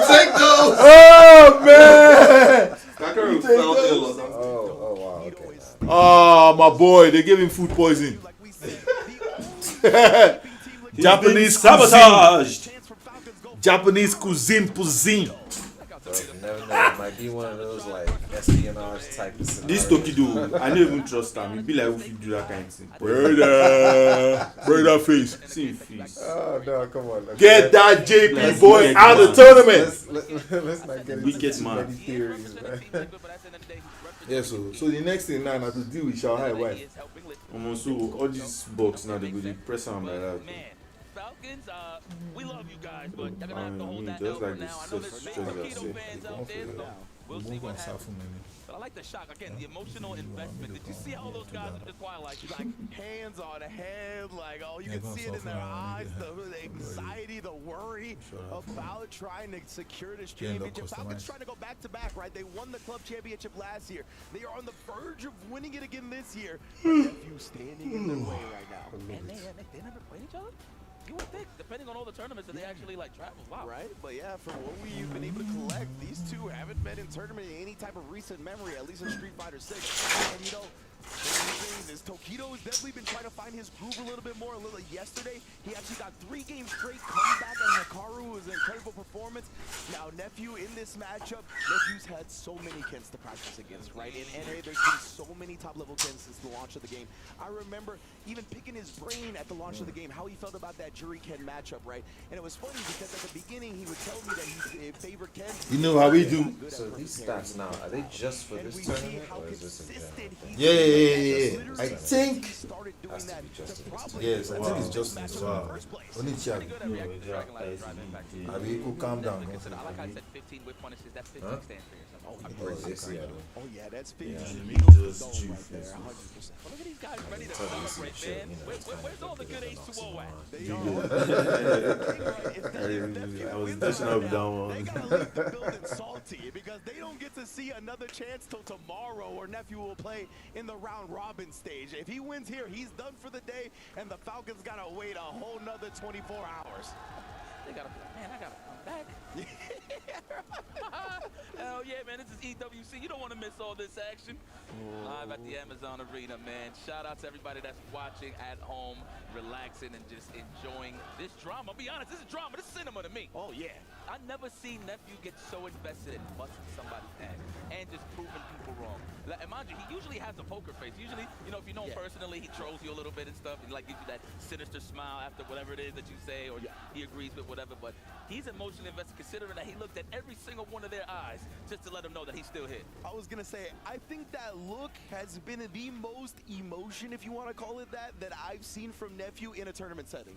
take those. Oh man! Kakaru fell ill or something. Oh wow, okay. Oh my boy, they gave him food poisoning. Japanese sabotaged. Japanese cuisine. So you never know. It might be one of those like espionage type of scenarios. This Tokido, I don't even trust him. He be like, if you do that kind of thing. Brother face. See his face. Oh no, come on. Get that JP Let's boy get out of the man. tournament. Let's not get Wicked into too man. many theories, man. Yeah, so the next thing now to deal with Shanghai wife. So all these bugs now they go they press on like that. Falcons, we love you guys, but you're gonna have to hold that just L like for now. I know there's big Tokido fans out there, so we'll see what happens. But I like the shock again, the emotional investment. Did you see how those guys are just quiet, like Hands on head, like, oh, you can see it in their eyes, the anxiety, the worry about trying to secure this championship. Falcons trying to go back-to-back, right? They won the club championship last year. They are on the verge of winning it again this year. Nephew standing in their way right now. And they never played each other? You would think, depending on all the tournaments that they actually like travel. Wow. Right, but yeah, from what we've been able to collect, these two haven't met in tournament in any type of recent memory, at least in Street Fighter 6. And you know, this Tokido has definitely been trying to find his groove a little bit more. Yesterday, he actually got 3 games straight comeback, and Hikaru was an incredible performance. Now, Nephew in this matchup, Nephew's had so many Kens to practice against, right? In NA, there's been so many top-level Kens since the launch of the game. I remember even picking his brain at the launch of the game, how he felt about that Jury Ken matchup, right? And it was funny because at the beginning, he would tell me that he favored Ken. You know how we do. So these stats now, are they just for this tournament or is this in general? Yeah. I think. Has to be just in this Yes, I think it's just as well. Only Chiavi. I will calm down. I like I said 15 whip punishes, that 15 stands for yourself. Oh yeah, that's 15. Just right there, 100%. Look at these guys ready to celebrate, man. Where's all the good H2O at? I was dishing up that one. They gotta leave the building salty because they don't get to see another chance till tomorrow, or Nephew will play in the round robin stage. If he wins here, he's done for the day, and the Falcons gotta wait a whole nother 24 hours. They gotta, man, I gotta come back. Hell yeah, man, this is EWC. You don't want to miss all this action. Live at the Amazon Arena, man. Shout out to everybody that's watching at home, relaxing and just enjoying this drama. I'll be honest, this is drama. This is cinema to me. Oh, yeah. I never seen Nephew get so invested in busting somebody's ass and just proving people wrong. Like, and mind you, he usually has a poker face. Usually, you know, if you know him personally, he trolls you a little bit and stuff. He like gives you that sinister smile after whatever it is that you say, or he agrees with whatever. But he's emotionally invested, considering that he looked at every single one of their eyes just to let them know that he's still here. I was gonna say, I think that look has been the most emotion, if you want to call it that I've seen from Nephew in a tournament setting.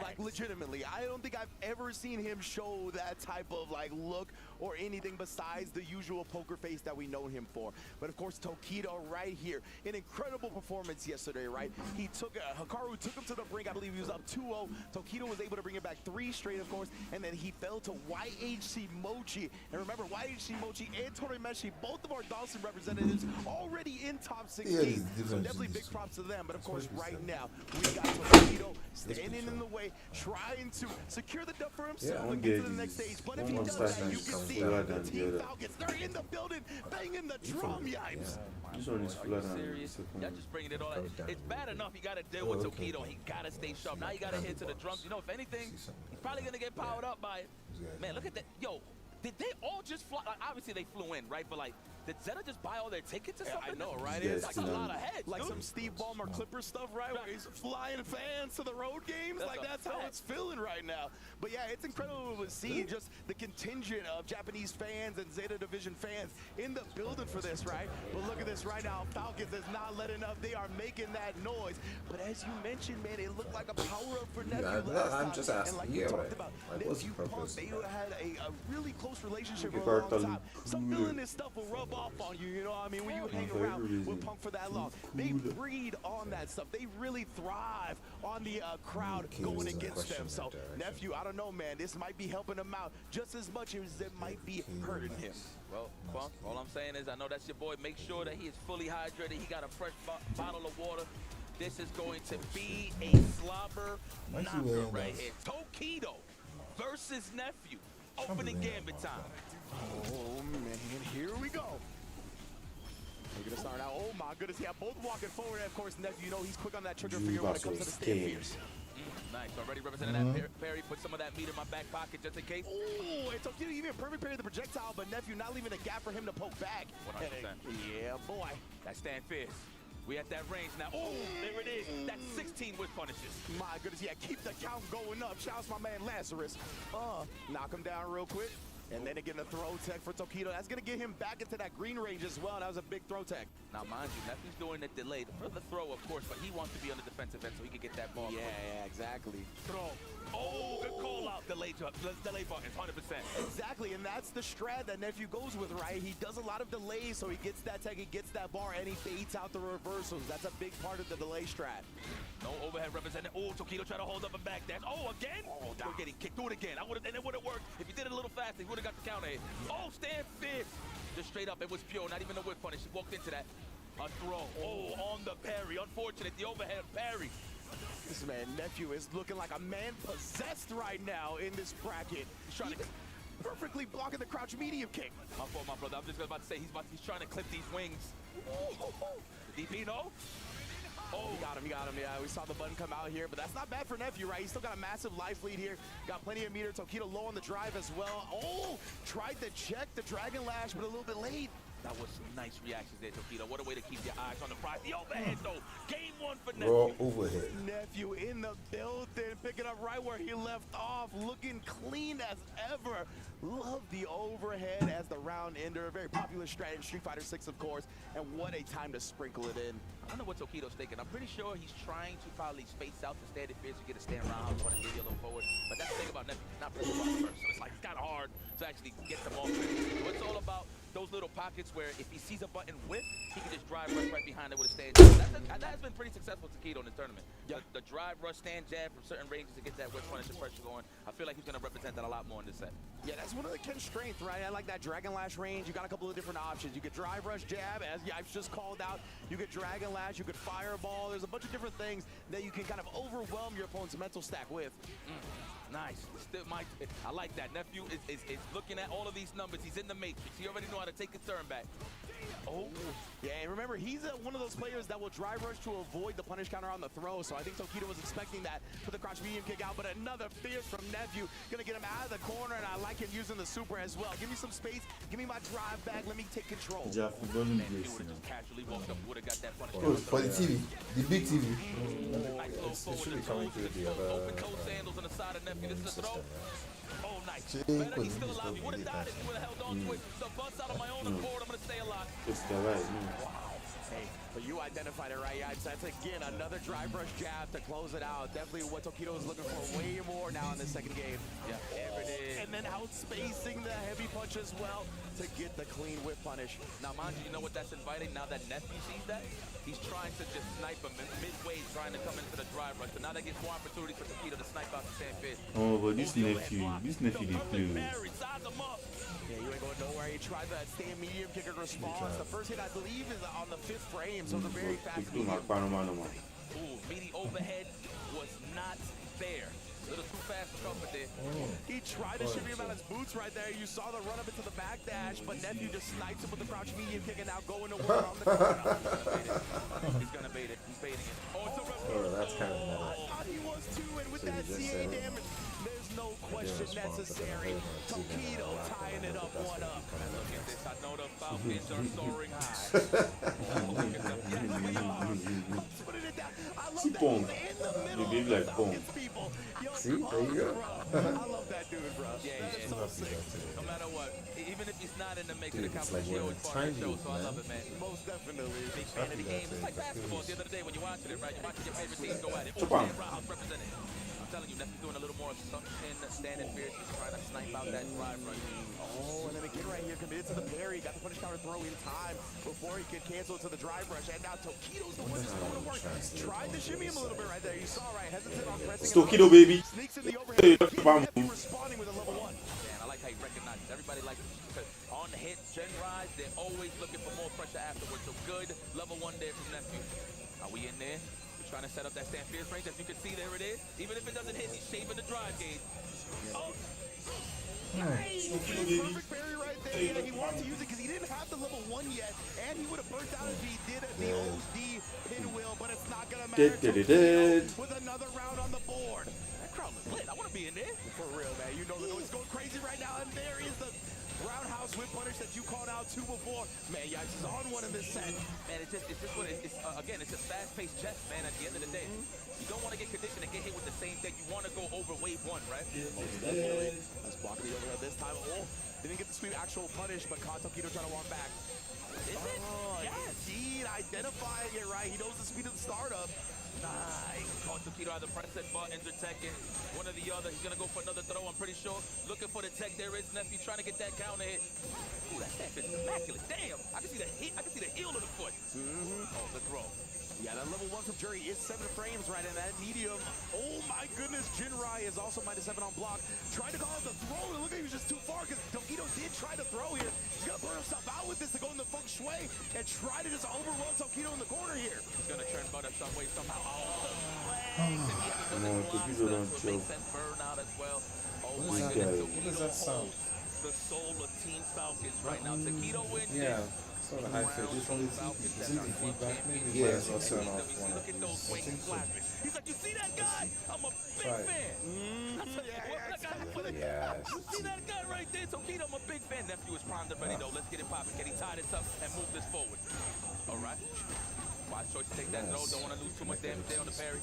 Like, legitimately, I don't think I've ever seen him show that type of like look or anything besides the usual poker face that we know him for. But of course, Tokido right here, an incredible performance yesterday, right? He took Hikaru took him to the brink. I believe he was up 2-0. Tokido was able to bring it back 3 straight, of course, and then he fell to YHC Mochi. And remember, YHC Mochi and Torimeshi, both of our Dawson representatives, already in top 16. So definitely big props to them. But of course, right now we got Tokido standing in the way, trying to secure the dub for himself and get to the next stage. But if he does that, you can see the Team Falcons, they're in the building, banging the drum, yipes. This one is flat. Serious? Y'all just bringing it all out. It's bad enough he got to deal with Tokido. He got to stay sharp. Now you got to hit to the drums. You know, if anything, he's probably going to get powered up by it. Man, look at that. Yo, did they all just fly? Like, obviously, they flew in, right? But, like, did Zeta just buy all their tickets or something? I know, right? It's like a lot of heads. Like some Steve Ballmer Clipper stuff, right? Where he's flying fans to the road games. Like, that's how it's feeling right now. But yeah, it's incredible to see just the contingent of Japanese fans and Zeta Division fans in the building for this, right? But look at this right now. Falcons is not letting up. They are making that noise. But as you mentioned, man, it looked like a power-up for Nephew last time. I'm just asking. And like Yeah, you talked right. about, Like, what's the Nephew Punk, purpose? they had a really close relationship for a long time. Some feeling this stuff will rub off on you, you know what I mean? When you hang around with Punk for that long. They breed on that stuff. They really thrive on the crowd going against them. So, Nephew, I don't know, man. This might be helping him out just as much as it might be hurting him. Well, Punk, all I'm saying is I know that's your boy. Make sure that he is fully hydrated. He got a fresh bottle of water. This is going to be a slobber knocker right here. Tokido versus Nephew. Opening gambit time. Oh, man. Here we go. We're going to start out. Oh, my goodness. Yeah, both walking forward. And, of course, Nephew, you know he's quick on that trigger finger when it comes to the stand fierce. Nice. Already representing that parry. Put some of that meat in my back pocket just in case. Oh, it's okay. Even perfect parry the projectile, but Nephew not leaving a gap for him to poke back. 100%. Yeah, boy. That stand fierce. We at that range now. Oh, there it is. That's 16 with punishes. My goodness, yeah, keep the count going up. Shouts my man Lazarus. Knock him down real quick. And then again, a throw tech for Tokido. That's going to get him back into that green range as well. That was a big throw tech. Now, mind you, Nephew's doing it delayed. For the throw, of course, but he wants to be on the defensive end so he can get that ball. Yeah, exactly. Throw. Oh, good call out. Delay buttons, 100%. Exactly, and that's the strat that Nephew goes with, right? He does a lot of delays, so he gets that tech, he gets that bar, and he baits out the reversals. That's a big part of the delay strat. No overhead represented. Oh, Tokido trying to hold up a back dash. Oh, again? Oh, we're getting kicked. Do it again. And it would have worked. If he did it a little faster, he would have got the counter hit. Oh, stand fierce. Just straight up, it was pure, not even a whip punish. He walked into that. A throw. Oh, on the parry. Unfortunate, the overhead parry. This man, Nephew, is looking like a man possessed right now in this bracket. He's trying to perfectly blocking the crouch medium kick. My fault, my brother. I'm just about to say he's trying to clip these wings. DP, no? Oh, he got him, yeah. We saw the button come out here, but that's not bad for Nephew, right? He's still got a massive life lead here. Got plenty of meter. Tokido low on the drive as well. Oh, tried to check the Dragon Lash, but a little bit late. That was some nice reactions there, Tokido. What a way to keep your eyes on the prize. The overhead, though. Game one for Nephew. Raw overhead. Nephew in the building, picking up right where he left off, looking clean as ever. Love the overhead as the round ender. A very popular strat in Street Fighter 6, of course. And what a time to sprinkle it in. I don't know what Tokido's thinking. I'm pretty sure he's trying to probably space out the standing fierce to get a stand round, trying to get a little forward. But that's the thing about Nephew, not pressing button first. So it's like it's kind of hard to actually get them off. So it's all about those little pockets where if he sees a button whip, he can just drive right behind it with a stand jab. That has been pretty successful to Tokido in this tournament. Yeah. The drive, rush, stand jab from certain ranges to get that whip punish and pressure going. I feel like he's going to represent that a lot more in this set. Yeah, that's one of the Ken's strengths, right? I like that Dragon Lash range. You got a couple of different options. You could drive, rush, jab, as Yipes just called out. You could Dragon Lash, you could Fireball. There's a bunch of different things that you can kind of overwhelm your opponent's mental stack with. Nice. Still, I like that. Nephew is looking at all of these numbers. He's in the matrix. He already know how to take his turn back. Oh, yeah, and remember, he's one of those players that will drive rush to avoid the punish counter on the throw, so I think Tokido was expecting that for the crouch medium kick out, but another fierce from Nephew, gonna get him out of the corner, and I like him using the super as well. Give me some space, give me my drive back, let me take control. Déjà football He would have just casually walked up, would have got that punish Oh, for the TV, the big TV. It should be coming through the other. Open toe sandals on the side of Nephew. This is a throw. Oh, nice. Better, he's still alive. He would have died if he would have held on to it. So bust out on my own accord. I'm going to stay alive. It's the right. Wow. Hey, but you identified it right. Yeah, that's again another drive rush jab to close it out. Definitely what Tokido is looking for way more now in the second game. Yeah, there it is. And then outspacing the heavy punch as well to get the clean whip punish. Now, mind you know what that's inviting? Now that Nephew sees that, he's trying to just snipe him midway, trying to come into the drive rush. So now that gives more opportunity for Tokido to snipe out the sand fist. Oh, but this nephew they play. Yeah, you ain't going nowhere. He tried that stand medium kicker response. The first hit, I believe, is on the 5th frame, so it's a very fast medium. Ooh, meaty overhead was not there. A little too fast for comfort there. He tried to shimmy him out his boots right there. You saw the run up into the back dash, but Nephew just snipes him with the crouch medium kick and now going to work on the corner. He's gonna bait it. He's baiting it. Oh, it's a Oh, that's kind of meta. I thought he was too, and with that CA damage, there's no question necessary. Tokido tying it up 1-up. Look at this. I know the Falcons are soaring high. Putting it down. I love See, that. bomb. In the middle You give like bomb. people. Yo, See, there you go. I love that dude, bro. Yeah, That's so sick. No matter what, even if he's not in the mix of the Dude, it's like competition, he one always of the part of the show, tiny so I love it, man. Most definitely. Big fan of the game. It's like basketball the other day when you're watching it, right? You're watching your favorite team go at it. Chop on. Rouse represented. I'm telling you, Nephew's doing a little more assumption, standing fierce. He's trying to snipe out that drive run. Oh, and then again right here, committed to the parry. Got the punish counter throw in time before he could cancel it to the drive rush. And now Tokido's the one that's going to work. Tried to shimmy him a little bit right there. You saw right, hesitant on pressing. It's Tokido, baby. Sneaks in the overhead. Nephew responding with a level 1. Man, I like how he recognizes. Everybody likes it. On the hit, Gen Rise, they're always looking for more pressure afterwards. So good, level 1 there from Nephew. Are we in there? We're trying to set up that stand fierce range. As you can see, there it is. Even if it doesn't hit, he's shaving the drive gauge. Oh! Nice! Perfect parry right there. Yeah, he wanted to use it because he didn't have the level 1 yet, and he would have burnt out if he did the OD pinwheel, but it's not going to matter. With another round on the board. That crowd was lit. I want to be in there. For real, man. You know the noise going crazy right now, and there is the roundhouse whip punish that you called out 2 before. Man, Yikes is on one in this set. Man, it's just what it's again, it's a fast-paced chess, man, at the end of the day. You don't want to get conditioned and get hit with the same thing. You want to go over wave 1, right? That's blocking the overhead this time. Oh, didn't get the sweep actual punish, but caught Tokido trying to walk back. Is it? Yes. Indeed, identifying it right. He knows the speed of the startup. Nice. Caught Tokido either pressing buttons or teching. One or the other. He's going to go for another throw, I'm pretty sure. Looking for the tech. There is Nephew trying to get that counter hit. Ooh, that step is immaculate. Damn. I can see the hit. I can see the heel of the foot. Oh, the throw. Yeah, that level 1 from Jury is 7 frames right in that medium. Oh my goodness, Jinrai is also -7 on block. Trying to call out the throw, and look like he was just too far because Tokido did try to throw here. He's gonna burn himself out with this to go in the feng shui and try to just overrun Tokido in the corner here. He's gonna turn butter some way somehow. Come on, Tokido don't choke. Burnout as well. Oh What my is goodness, that? What does that sound? the soul of Team Falcons right now. Tokido wins. Yeah. Sort of high pitch. Is it the feedback? Maybe yeah, I'll turn off one of these. He's like, you see that guy? I'm a big fan. Yeah. You see that guy right there? Tokido, I'm a big fan. Nephew is primed and ready though. Let's get it popping. Can he tie this up and move this forward? All right. Wise choice to take that throw. Don't want to lose too much damage there on the parry.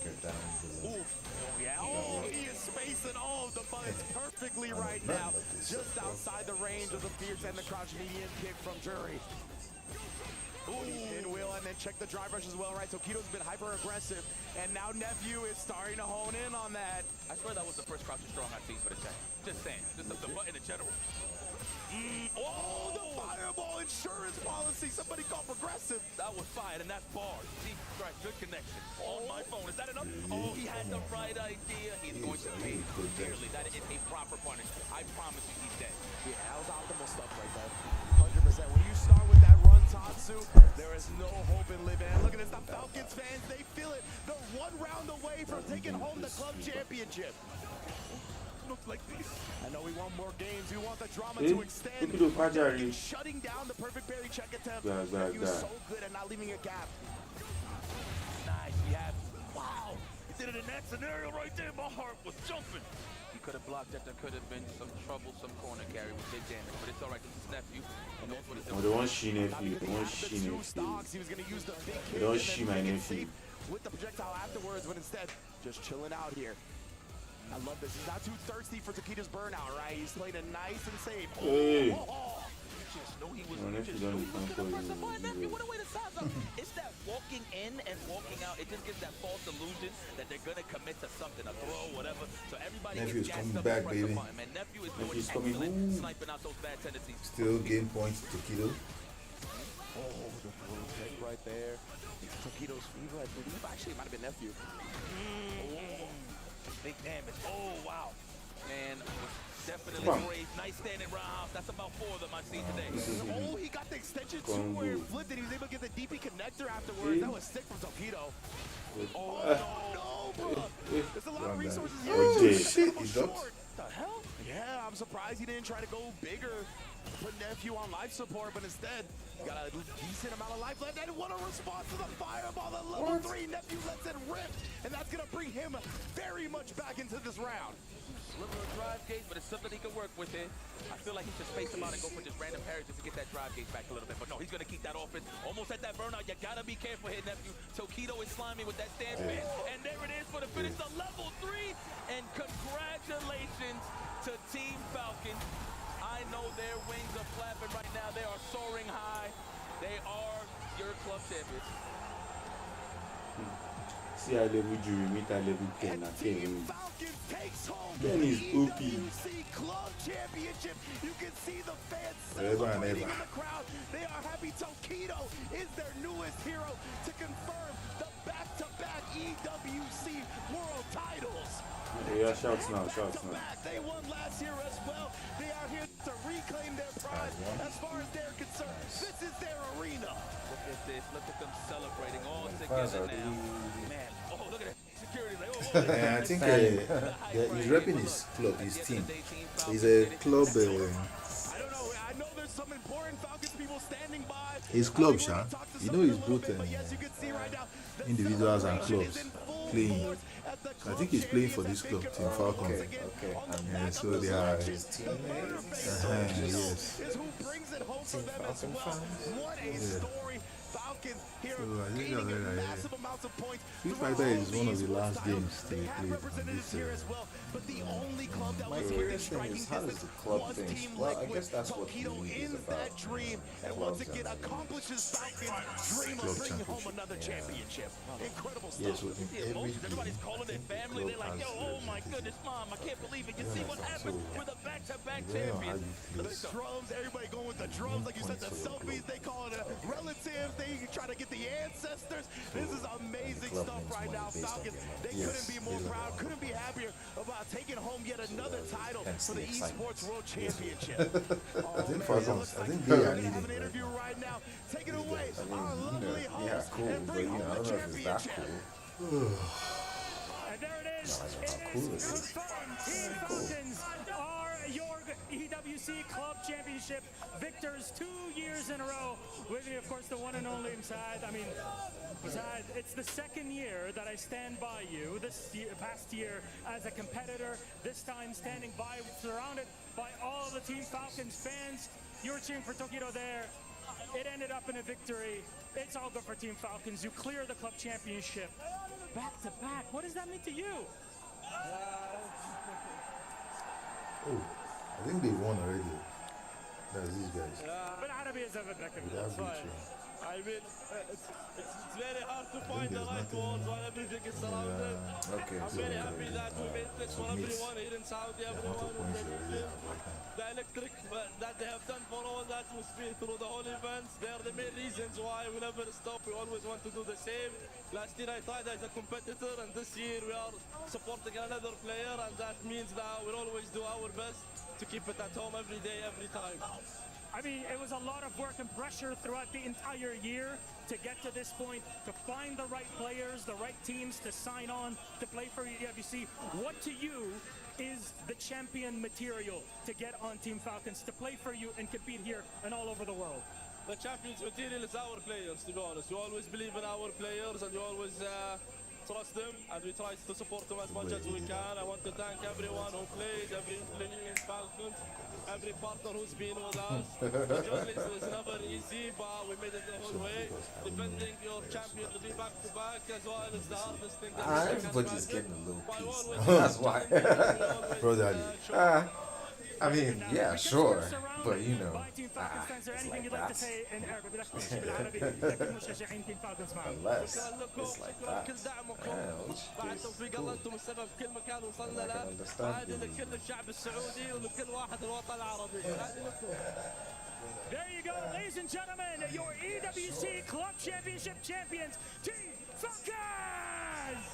Ooh. Oh, yeah. Oh, he is spacing all of the buttons perfectly right now. Just outside the range of the fierce and the crouch medium kick from Jury. Ooh, pinwheel, and then check the drive rush as well, right? Tokido's been hyper-aggressive, and now Nephew is starting to hone in on that. I swear that was the first crouch strong I've seen for the check. Just saying. Just the button in general. Oh, the fireball insurance policy. Somebody called progressive. That was fired, and that's bars. See, right, good connection. On my phone. Is that enough? Oh, he had the right idea. He's going to pay dearly. That is a proper punish. I promise you he's dead. Yeah, that was optimal stuff right there. 100%. When you start with that run, Tatsu, there is no hope in Live. And look at this. The Falcons fans, they feel it. They're 1 round away from taking home the club championship. look like this. I know we want more games. We want the drama Eh, to extend. look at the fragile. Shutting down the perfect parry check attempt. Yeah. He was so good at not leaving a gap. Nice. We have. Wow. He did it in that scenario right there. My heart was jumping. He could have blocked that. There could have been some troublesome corner carry with big damage, but it's all right. This is nephew. He knows what he's doing. Oh, they want she nephew. They want she nephew. He was going to use the big They don't she my nephew. with the projectile afterwards, but instead just chilling out here. I love this. He's not too thirsty for Takedo's burnout, right? He's playing it nice and safe. Hey. You just know he was. No, nephew don't even play Nephew, what a way to size up. It's that walking in and walking out. It just gives that false illusion that they're gonna commit to something, a throw, whatever. So everybody Nephew's gets coming gassed up back, and press the baby. button. Man, nephew is doing Nephew's coming. excellent, Ooh. sniping out those bad tendencies. Still gain points to Takedo. Oh, the throw kick right there. It's Takedo's fever. I believe actually it might have been nephew. Big damage. Oh, wow. Man, definitely Come on. brave. Nice standing rounds. That's about 4 of them I've seen today. Oh, he got the extension too Combo. where he flipped it. He was able to get the DP connector afterwards. That was sick from Takedo. Oh, no, bro. There's a lot of resources here. Oh, dead. Shit, he dropped. What the hell? Yeah, I'm surprised he didn't try to go bigger. Put nephew on life support, but instead, got a decent amount of life left. And what a response to the fireball. The level 3 nephew lets it rip. And that's going to bring him very much back into this round. Sliver of drive gauge, but it's something he can work with here. I feel like he should space him out and go for just random parries just to get that drive gauge back a little bit. But no, he's going to keep that offense. Almost at that burnout. You got to be careful here, nephew. Takedo is slimy with that stand spin. And there it is for the finish, the level 3. And congratulations to Team Falcon. I know their wings are flapping right now. They are soaring high. They are your club champions. See I level jury, meet I level 10 at 10. Falcons takes home Then the is OP. EWC Club Championship. You can see the fans Forever and celebrating ever. in the crowd. They are happy. Takedo is their newest hero to confirm the back-to-back EWC World Titles. Yeah, shouts now. Back-to-back. They won last year as well. They are here to reclaim their pride as far as they're concerned. This is their arena. Look at this. Look at them celebrating all together now. Man, oh, look at that. Security. Like, oh, I think he's repping his club, his team. He's a club. I don't know. I know there's some important Falcons people standing by. His club, Sha. You know he's both individuals and clubs playing. I think he's playing for this club, Team Falcon. Okay. And so they are. His teammates. Yes. Is who brings it home for Team them as Falcon well. fans. What a story. Falcons here So I think gaining that's right, massive amounts of points. Street throughout Fighter all is one of these the last titles. games to They be have played on representatives this. here as well, but the only club that My was curious within thing is, striking how does distance the club was thing? Team Well, I Liquid. guess that's what the Takedo league is ends about. that dream, and once again accomplishes Falcons' dream of bringing home another championship. Incredible stuff. Yes, with every Everybody's calling their family. They're like, yo, oh my goodness, mom, I can't believe it. You see what happened with a back-to-back champion. The drums, everybody going with the drums. Like you said, the selfies, they call it relatives. They try to get the ancestors. This is amazing stuff right now. Falcons, they couldn't be more proud, couldn't be happier about taking home yet another title for the Esports World Championship. I think Falcons, I think they are leading. Have an interview right now. Take it away, our lovely Yeah, host, cool, and but bring I home don't the know if it's that championship. cool. And there it is. No, I don't know It how cool is it is. confirmed. Team Falcons are your EWC Club Championship victors 2 years in a row. With me, of course, the one and only Msad. I mean, Msad, it's the second year that I stand by you. This year, past year as a competitor, this time standing by, surrounded by all the Team Falcons fans. You were cheering for Takedo there. It ended up in a victory. It's all good for Team Falcons. You clear the club championship. Back to back. What does that mean to you? Oh, I think they won already. That's these guys. But Arabi is a bit better. Without victory. I mean, it's very hard to find the right words while everything is surrounded. Okay, I'm so very happy that we made this for everyone here in Saudi, everyone in the electric that they have done for all that was through the whole events. They are the main reasons why we never stop. We always want to do the same. Last year I tried as a competitor, and this year we are supporting another player, and that means that we'll always do our best to keep it at home every day, every time. I mean, it was a lot of work and pressure throughout the entire year to get to this point, to find the right players, the right teams to sign on to play for EWC. What to you is the champion material to get on Team Falcons, to play for you and compete here and all over the world? The champions material is our players, to be honest. We always believe in our players and we always trust them and we try to support them as much as we can. I want to thank everyone who played, every employee in Falcons, every partner who's been with us. The journey is never easy, but we made it the whole way. Defending your champion to be back-to-back as well is the hardest thing that everybody's getting a little piece. That's why. Bro, Daddy. I mean, yeah, sure, but you know, it's like that. Unless it's like that. There you go, ladies and gentlemen, your EWC Club Championship champions, Team Falcons!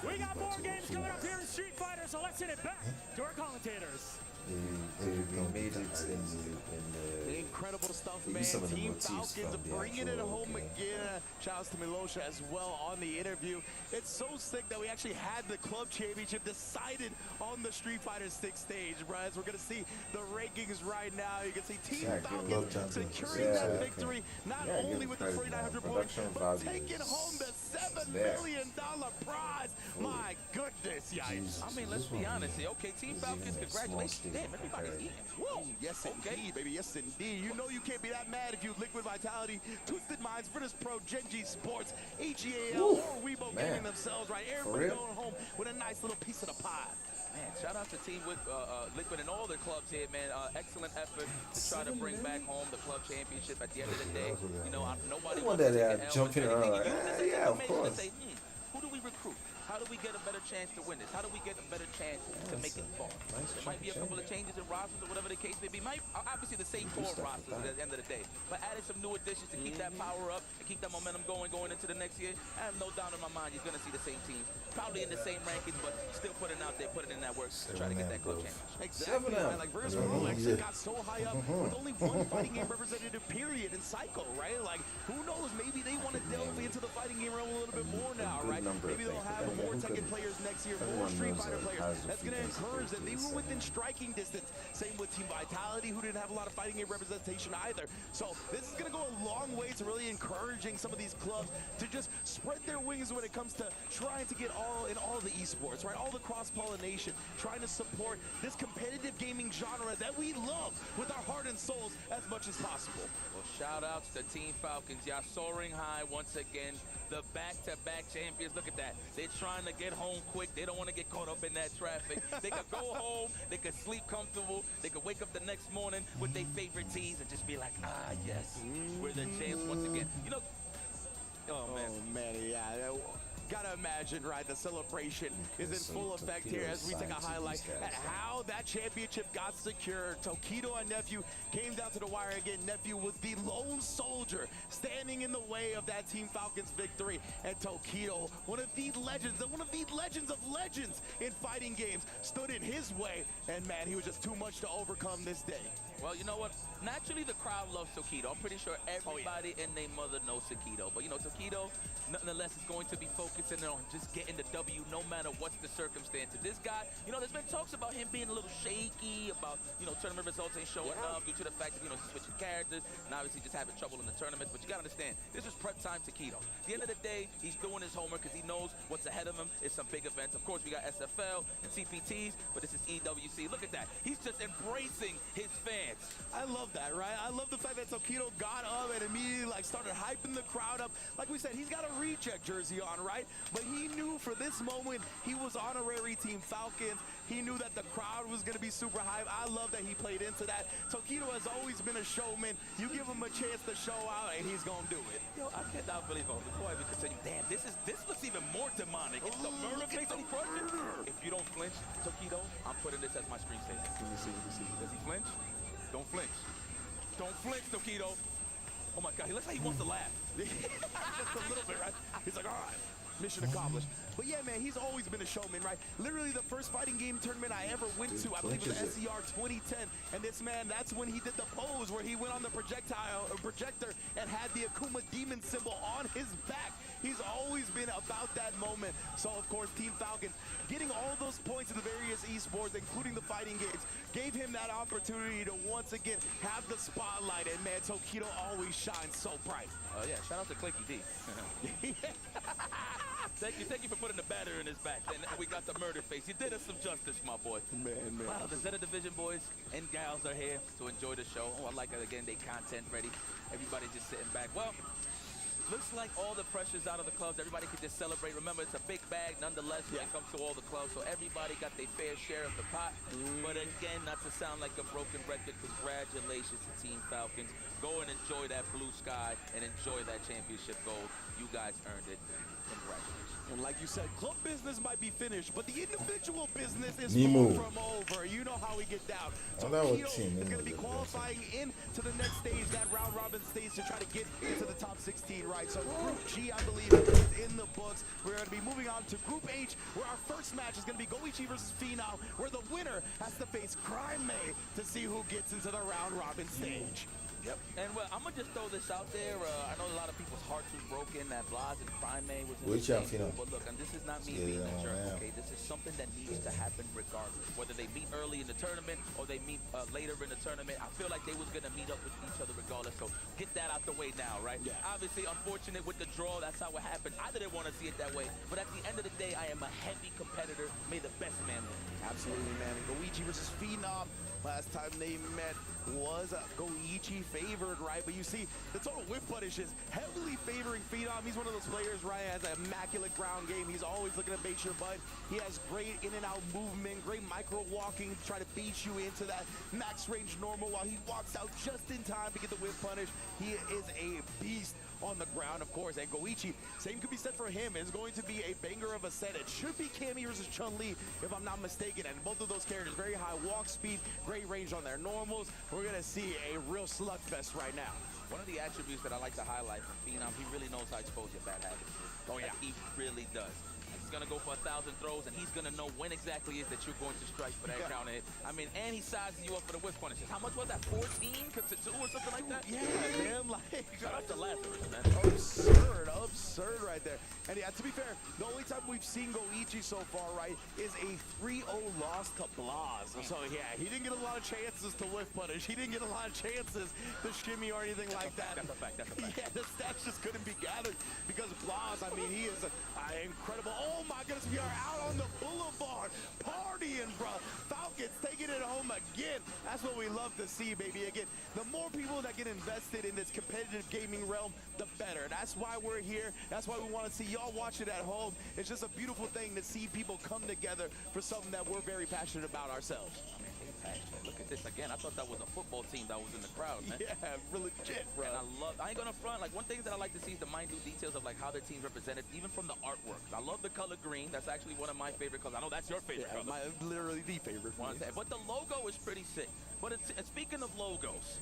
We got more games coming up here in Street Fighter, so let's send it back to our commentators. They made it in the incredible stuff, they man. used some of the Team motifs Falcons from the bringing it actual home game. again. Shouts to Milosha as well on the interview. It's so sick that we actually had the club championship decided on the Street Fighter 6 stage, Bryce. We're gonna see the rankings right now. You can see Team Falcons securing that victory, not only with the 4,900 points, but taking home the $7 million prize. My goodness, yikes. I mean, let's be honest here. Okay, Team Falcons, congratulations. Damn, everybody's eating. Whoa, yes indeed, baby, yes indeed. You know you can't be that mad if you Liquid Vitality, Twisted Minds, British Pro, Genji Sports, HEAL, or Weibo Gaming themselves, right? Everybody going home with a nice little piece of the pie. Man, shout out to Team Liquid and all their clubs here, man. Excellent effort to try to bring back home the club championship at the end of the day. You know, nobody wants to take an L. Jumping around. Yeah, of course. Say, who do we recruit? How do we get a better chance to win this? How do we get a better chance to make it far? There might be a couple of changes in rosters or whatever the case may be. Obviously the same core rosters at the end of the day, but added some new additions to keep that power up and keep that momentum going into the next year. I have no doubt in my mind you're going to see the same team, probably in the same rankings, but still putting out there, putting in that work to try to get that club championship. Exactly, man. Like Virtus Pro actually got so high up with only one fighting game representative period in Psycho, right? Like, who knows? Maybe they want to delve into the fighting game realm a little bit more now, right? Maybe they'll have more Tekken players next year, more Street Fighter players. That's going to encourage them. They were within striking distance. Same with Team Vitality, who didn't have a lot of fighting game representation either. So this is going to go a long way to really encouraging some of these clubs to just spread their wings when it comes to trying to get all in all the esports, right? All the cross-pollination, trying to support this competitive gaming genre that we love with our heart and souls as much as possible. Well, shout outs to Team Falcons. Y'all soaring high once again. The back-to-back champions. Look at that. They're trying to get home quick. They don't want to get caught up in that traffic. They could go home. They could sleep comfortable. They could wake up the next morning with their favorite teas and just be like, yes, we're the champs once again. You know, oh, man, yeah. Gotta imagine, right, the celebration is in full effect here as we take a highlight at how that championship got secured. Tokido and Nephew came down to the wire again. Nephew was the lone soldier standing in the way of that Team Falcons victory. And Tokido, one of the legends of legends in fighting games, stood in his way. And man, he was just too much to overcome this day. Well, you know what? Naturally, the crowd loves Tokido. I'm pretty sure everybody and their mother knows Tokido. But, you know, Tokido, nonetheless, is going to be focusing on just getting the W no matter what's the circumstances. This guy, you know, there's been talks about him being a little shaky, about, you know, tournament results ain't showing up due to the fact that, you know, he's switching characters and obviously just having trouble in the tournaments. But you got to understand, this is prep time Tokido. At the end of the day, he's doing his homework because he knows what's ahead of him. It's some big events. Of course, we got SFL and CPTs, but this is EWC. Look at that. He's just embracing his fans. I love that, right? I love the fact that Tokido got up and immediately started hyping the crowd up. Like we said, he's got a recheck jersey on, right? But he knew for this moment he was honorary Team Falcons. He knew that the crowd was going to be super hype. I love that he played into that. Tokido has always been a showman. You give him a chance to show out, and he's going to do it. Yo, I cannot believe it. Before I even continue, damn, this looks even more demonic. It's the murder face on crusher. If you don't flinch, Tokido, I'm putting this as my screensaver. Let me see. Does he flinch? Don't flinch. Don't flinch, Tokido. Oh my God, he looks like he wants to laugh. Just a little bit, right? He's like, all right, mission accomplished. But yeah, man, he's always been a showman, right? Literally the first fighting game tournament I ever went to, I believe it was SCR 2010. And this man, that's when he did the pose where he went on the projector and had the Akuma Demon symbol on his back. He's always been about that moment. So, of course, Team Falcons getting all those points in the various esports, including the fighting games, gave him that opportunity to once again have the spotlight. And, man, Tokido always shines so bright. Oh, yeah. Shout out to Clinky D. Thank you for putting the batter in his back. And we got the murder face. You did us some justice, my boy. Man. Wow, the Zeta Division boys and gals are here to enjoy the show. Oh, I like it. Again, they content ready. Everybody just sitting back. Well, looks like all the pressure's out of the clubs. Everybody can just celebrate. Remember, it's a big bag nonetheless when it comes to all the clubs. So everybody got their fair share of the pot. But again, not to sound like a broken record, congratulations to Team Falcons. Go and enjoy that blue sky and enjoy that championship gold. You guys earned it. Congratulations. And like you said, club business might be finished, but the individual business is Nemo. far from over. You know how we get down. Oh, that was Tokido team. is going to be qualifying into the next stage, that round robin stage, to try to get into the top 16, right? So Group G, I believe, is in the books. We're going to be moving on to Group H, where our first match is going to be Goichi versus Phenom, where the winner has to face Crime May to see who gets into the round robin stage. Yep. And well, I'm gonna just throw this out there. I know a lot of people's hearts was broken that Blas and Prime May was in the same pool, but look, and this is not me being a jerk, okay? This is something that needs to happen regardless. Whether they meet early in the tournament or they meet later in the tournament, I feel like they was gonna meet up with each other regardless. So get that out the way now, right? Yeah. Obviously, unfortunate with the draw. That's how it happened. I didn't want to see it that way, but at the end of the day, I am a heavy competitor. May the best man win. Absolutely, man. Goichi versus Phenom. Last time they met was Goichi favored, right? But you see, the total whip punish is heavily favoring Phenom. He's one of those players, right, has an immaculate ground game. He's always looking to bait your butt. He has great in and out movement, great micro walking to try to beat you into that max range normal while he walks out just in time to get the whip punish. He is a beast on the ground, of course, and Goichi, same could be said for him, is going to be a banger of a set. It should be Cammy versus Chun-Li, if I'm not mistaken, and both of those characters, very high walk speed, great range on their normals. We're going to see a real slugfest right now. One of the attributes that I like to highlight from Phenom, he really knows how to expose your bad habits. Oh, yeah. He really does. He's going to go for 1,000 throws, and he's going to know when exactly it is that you're going to strike for that counter hit. I mean, and he sizes you up for the whip punishes. How much was that, 14 to 2 or something like that? Yeah, man. Like, shout out to Lazarus, man. Absurd right there. And yeah, to be fair, the only time we've seen Goichi so far, right, is a 3-0 loss to Blas. So yeah, he didn't get a lot of chances to whip punish. He didn't get a lot of chances to shimmy or anything like that. That's a fact. Yeah, the stats just couldn't be gathered because Blas, I mean, he is incredible. Oh my goodness, we are out on the boulevard partying, bro. Falcons taking it home again. That's what we love to see, baby. Again, the more people that get invested in this competitive gaming realm, the better. That's why we're here. That's why we want to see y'all watch it at home. It's just a beautiful thing to see people come together for something that we're very passionate about ourselves. Look at this again. I thought that was a football team that was in the crowd, man. Yeah, real legit, bro. And I ain't gonna front. Like, one thing that I like to see is the minute details of like how their team's represented, even from the artwork. I love the color green. That's actually one of my favorite colors. I know that's your favorite color. Literally the favorite. But the logo is pretty sick. But speaking of logos,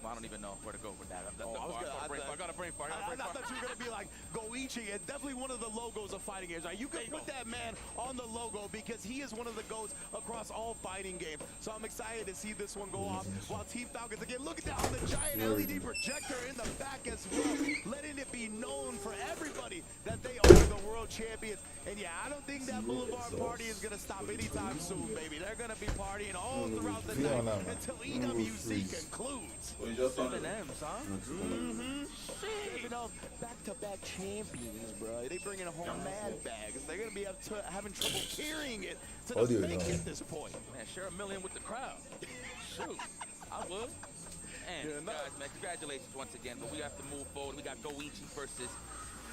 I don't even know where to go with that. I got a brain fart. I thought you were going to be like Goichi, and definitely one of the logos of fighting games. Right? You can put that man on the logo because he is one of the GOATs across all fighting games. So I'm excited to see this one go off while Team Falcons, again, look at that on the giant LED projector in the back as well, letting it be known for everybody that they are the world champions. And yeah, I don't think that Boulevard party is going to stop anytime soon, baby. They're going to be partying all throughout the night until EWC concludes. 7 M's, huh? Shit. Back-to-back champions, bro. They bringing home mad bags. They're going to be having trouble carrying it to the bank at this point. Man, share $1 million with the crowd. Shoot, I would. And guys, man, congratulations once again. But we have to move forward. We got Goichi versus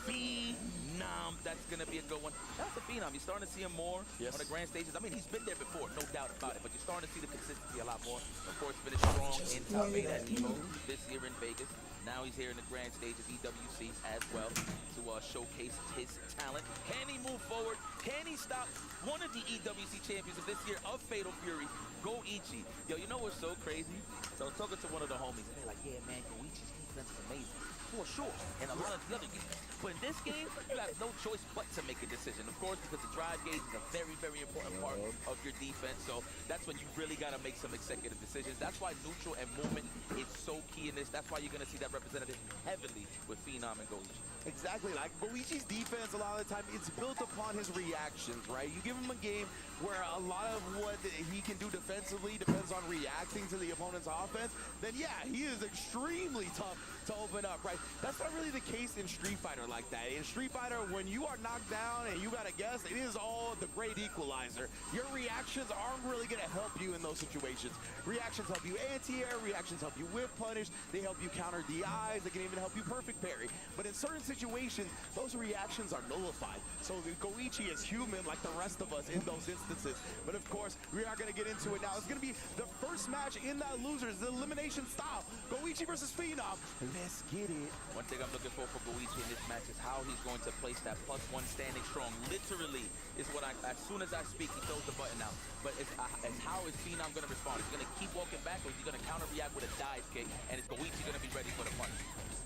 Phenom. That's going to be a good one. Shout out to Phenom. You're starting to see him more on the grand stages. I mean, he's been there before, no doubt about it. But you're starting to see the consistency a lot more. Of course, finished strong in top 8 at EVO this year in Vegas. Now he's here in the grand stage of EWC as well to showcase his talent. Can he move forward? Can he stop one of the EWC champions of this year of Fatal Fury Goichi. Yo, you know what's so crazy? So I was talking to one of the homies, and they're like, yeah, man, Goichi's defense is amazing. For sure, and a lot of the other games. But in this game, you have no choice but to make a decision. Of course, because the drive gauge is a very, very important part of your defense. So that's when you really got to make some executive decisions. That's why neutral and movement is so key in this. That's why you're going to see that represented heavily with Phenom and Goichi. Exactly, like Goichi's defense a lot of the time, it's built upon his reactions, right? You give him a game where a lot of what he can do defensively depends on reacting to the opponent's offense, then yeah, he is extremely tough to open up, right? That's not really the case in Street Fighter like that. In Street Fighter, when you are knocked down and you gotta guess, it is all the great equalizer. Your reactions aren't really gonna help you in those situations. Reactions help you anti-air, reactions help you whip punish, they help you counter DIs, they can even help you perfect parry. But in certain situations, those reactions are nullified. So Goichi is human like the rest of us in those instances. But of course, we are gonna get into it now. It's gonna be the first match in that losers, the elimination style. Goichi versus Phenom. Let's get it. One thing I'm looking for Goichi in this match is how he's going to place that +1 standing strong. Literally is what as soon as I speak, he throws the button out. But it's how is Phenom going to respond? Is he going to keep walking back, or is he going to counter-react with a dive kick? And is Goichi going to be ready for the punch?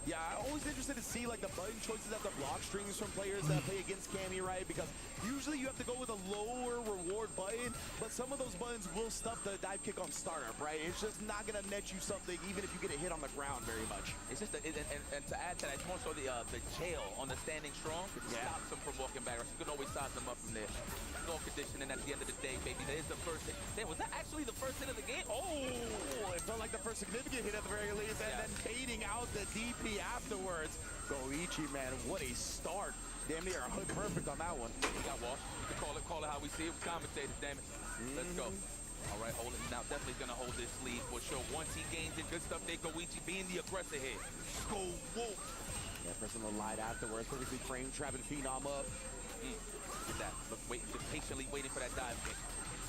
Yeah, I'm always interested to see like the button choices at the block strings from players that play against Cammy, right? Because usually you have to go with a lower reward button, but some of those buttons will stuff the dive kick on startup, right? It's just not gonna net you something even if you get a hit on the ground very much. It's just, and to add to that, it's more so the jail on the standing strong stops him from walking back. You can always size them up from there. It's all conditioning at the end of the day, baby. That is the first hit. Damn, was that actually the first hit of the game? Oh, it felt like the first significant hit at the very least, and then fading out the DP afterwards. Goichi, man, what a start. Damn near perfect on that one. We got washed. You can call it how we see it. Commentators, damn it. Let's go. All right, hold it. Now definitely gonna hold this lead for sure. Once he gains it, good stuff there. Goichi being the aggressor here. Go Wolf. Yeah, pressing the light afterwards, perfectly frame, trapping Phenom up. Look at that. Look, just patiently waiting for that dive kick.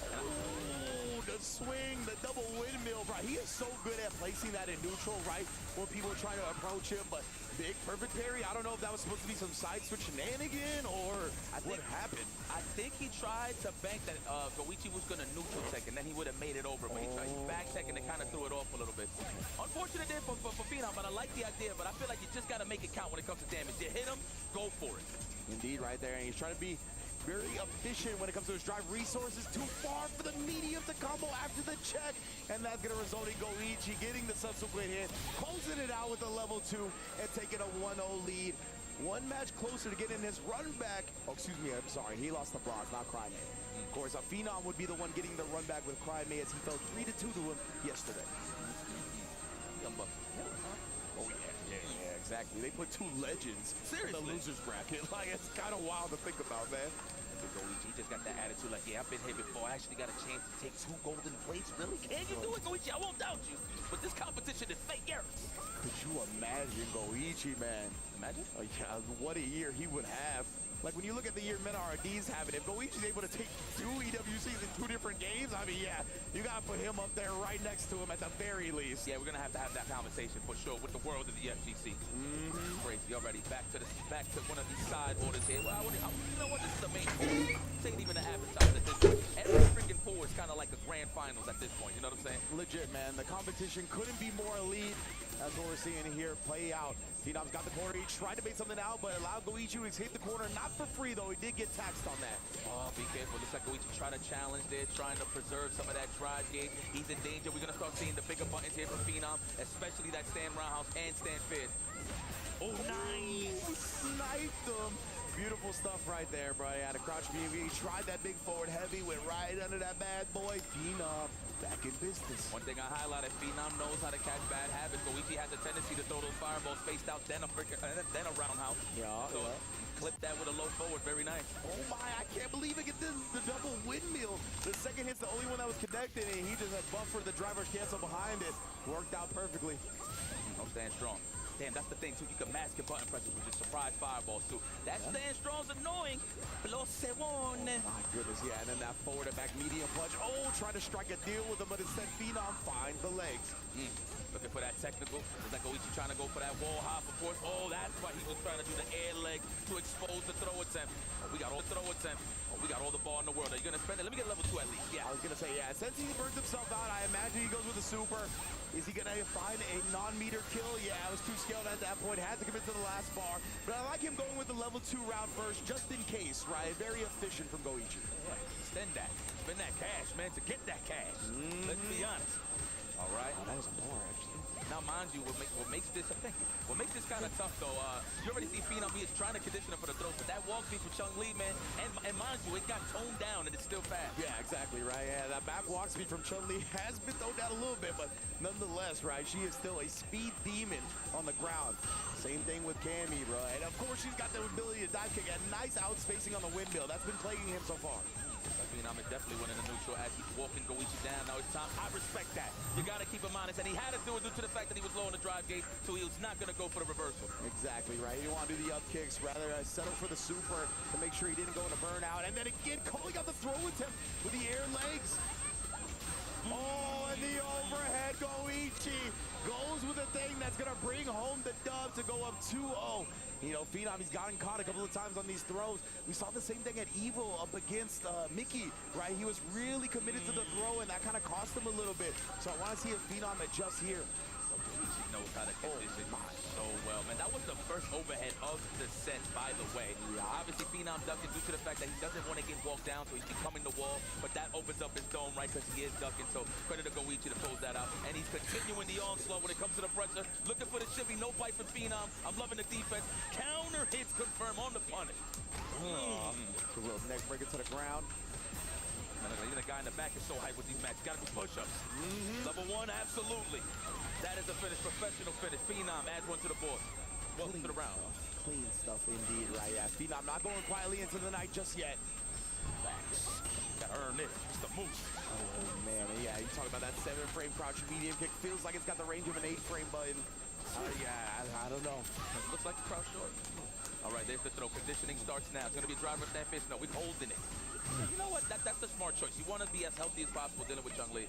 Oh, the swing, the double windmill, right? He is so good at placing that in neutral, right? When people are trying to approach him, but big perfect parry. I don't know if that was supposed to be some side switch shenanigan or what happened. I think he tried to bank that Goichi was going to neutral tech, and then he would have made it over. But he tried back tech and it kind of threw it off a little bit. Unfortunate there for Phenom, but I like the idea. But I feel like you just got to make it count when it comes to damage. You hit him, go for it. Indeed, right there. And he's trying to be very efficient when it comes to his drive resources. Too far for the medium to combo after the check. And that's going to result in Goichi getting the subsequent hit, closing it out with a level 2 and taking a 1-0 lead. One match closer to getting his run back. Oh, excuse me, I'm sorry. He lost the bronze, not Crime. Of course, Phenom would be the one getting the run back with Crime as he fell 3-2 to him yesterday. Oh, yeah, exactly. They put 2 legends in the losers bracket. Like, it's kind of wild to think about, man. Goichi just got that attitude like, yeah, I've been here before. I actually got a chance to take 2 golden plates. Really? Can you do it, Goichi? I won't doubt you. But this competition is fake errors. Could you imagine Goichi, man? Imagine? Oh, yeah, what a year he would have. Like, when you look at the year men RDs having, if Goichi's able to take 2 EWCs in 2 different games, I mean, yeah, you got to put him up there right next to him at the very least. Yeah, we're going to have that conversation for sure with the world of the FGC. Crazy already. Back to one of these side orders here. Well, you know what? This is the main pool. This ain't even an appetizer at this point. Every freaking pool is kind of like a grand finals at this point. You know what I'm saying? Legit, man. The competition couldn't be more elite. That's what we're seeing here play out. Phenom's got the corner. He tried to bait something out, but allowed Goichi to hit the corner. Not for free, though. He did get taxed on that. Oh, be careful. Looks like Goichi trying to challenge there, trying to preserve some of that drive gauge. He's in danger. We're going to start seeing the bigger buttons here from Phenom, especially that stand roundhouse and stand fid. Oh, nice. Sniped him. Beautiful stuff right there, bro. He had a crouch view. He tried that big forward heavy, went right under that bad boy. Phenom back in business. One thing I highlighted, Phenom knows how to catch bad habits. Goichi has a tendency to throw those fireballs spaced out, then a roundhouse. Yeah, so clip that with a low forward, very nice. Oh my, I can't believe it. Get the double windmill. The second hit's the only one that was connected, and he just had buffered the driver's cancel behind it. Worked out perfectly. I'm staying strong. Damn, that's the thing, too. You can mask your button presses with just surprise fireballs, too. That stand strong's annoying. Plus one. My goodness, yeah. And then that forward and back medium punch. Oh, trying to strike a deal with him, but instead Phenom finds the legs. Looking for that technical. It's like Goichi trying to go for that wall hop, of course. Oh, that's why he was trying to do the air leg to expose the throw attempt. Oh, we got all the throw attempt. Oh, we got all the ball in the world. Are you going to spend it? Let me get level 2 at least. Yeah, I was going to say, yeah. Since he burns himself out, I imagine he goes with a super. Is he going to find a non-meter kill? Yeah, I was too skilled at that point. Had to commit to the last bar. But I like him going with the level 2 round first, just in case, right? Very efficient from Goichi. Yeah, extend that. Spend that cash, man, to get that cash. Let's be honest. All right. Oh, that is a bar, actually. Now, mind you, what makes this kind of tough, though, you already see Phenom, he is trying to condition him for the throw, but that walk speed for Chung Lee, man, and mind you, it got toned down, and it's still fast. Yeah, exactly, right? Yeah, that back walk speed from Chung Lee has been toned down a little bit, but nonetheless, right, she is still a speed demon on the ground. Same thing with Cammy, bro, and of course, she's got the ability to dive kick, a nice outspacing on the windmill. That's been plaguing him so far. Phenom is definitely winning the neutral as he's walking Goichi down. Now it's time. I respect that. You got to keep him honest, and he had to do it due to the fact that he was low on the drive gate, so he was not going to go for the reversal. Exactly, right? He didn't want to do the up kicks, rather settle for the super to make sure he didn't go into burnout. And then again, calling out the throw attempt with the air legs. Oh, and the overhead Goichi goes with the thing that's going to bring home the dub to go up 2-0. You know, Phenom, he's gotten caught a couple of times on these throws. We saw the same thing at Evil up against Mickey, right? He was really committed to the throw, and that kind of cost him a little bit. So I want to see if Phenom adjusts here. He knows how to condition so well, man. That was the first overhead of the set, by the way. Obviously, Phenom ducking due to the fact that he doesn't want to get walked down, so he's becoming the wall. But that opens up his dome, right, because he is ducking. So credit to Goichi to close that out. And he's continuing the onslaught when it comes to the pressure. Looking for the shimmy, no bite for Phenom. I'm loving the defense. Counter hits confirmed on the punish. Neck breaker to the ground. Even the guy in the back is so hyped with these matches. Got to be push-ups. Level 1, absolutely. That is a finish, professional finish. Phenom adds one to the board. Welcome to the round. Clean stuff indeed, right? Yeah, Phenom not going quietly into the night just yet. Gotta earn it. It's the moose. Oh, man. Yeah, you talk about that 7-frame crouch medium kick. Feels like it's got the range of an 8-frame button. Yeah, I don't know. Looks like a crouch short. All right, there's the throw. Conditioning starts now. It's going to be a driver snap fish. No, we're holding it. You know what? That's the smart choice. You want to be as healthy as possible dealing with Chung Lee.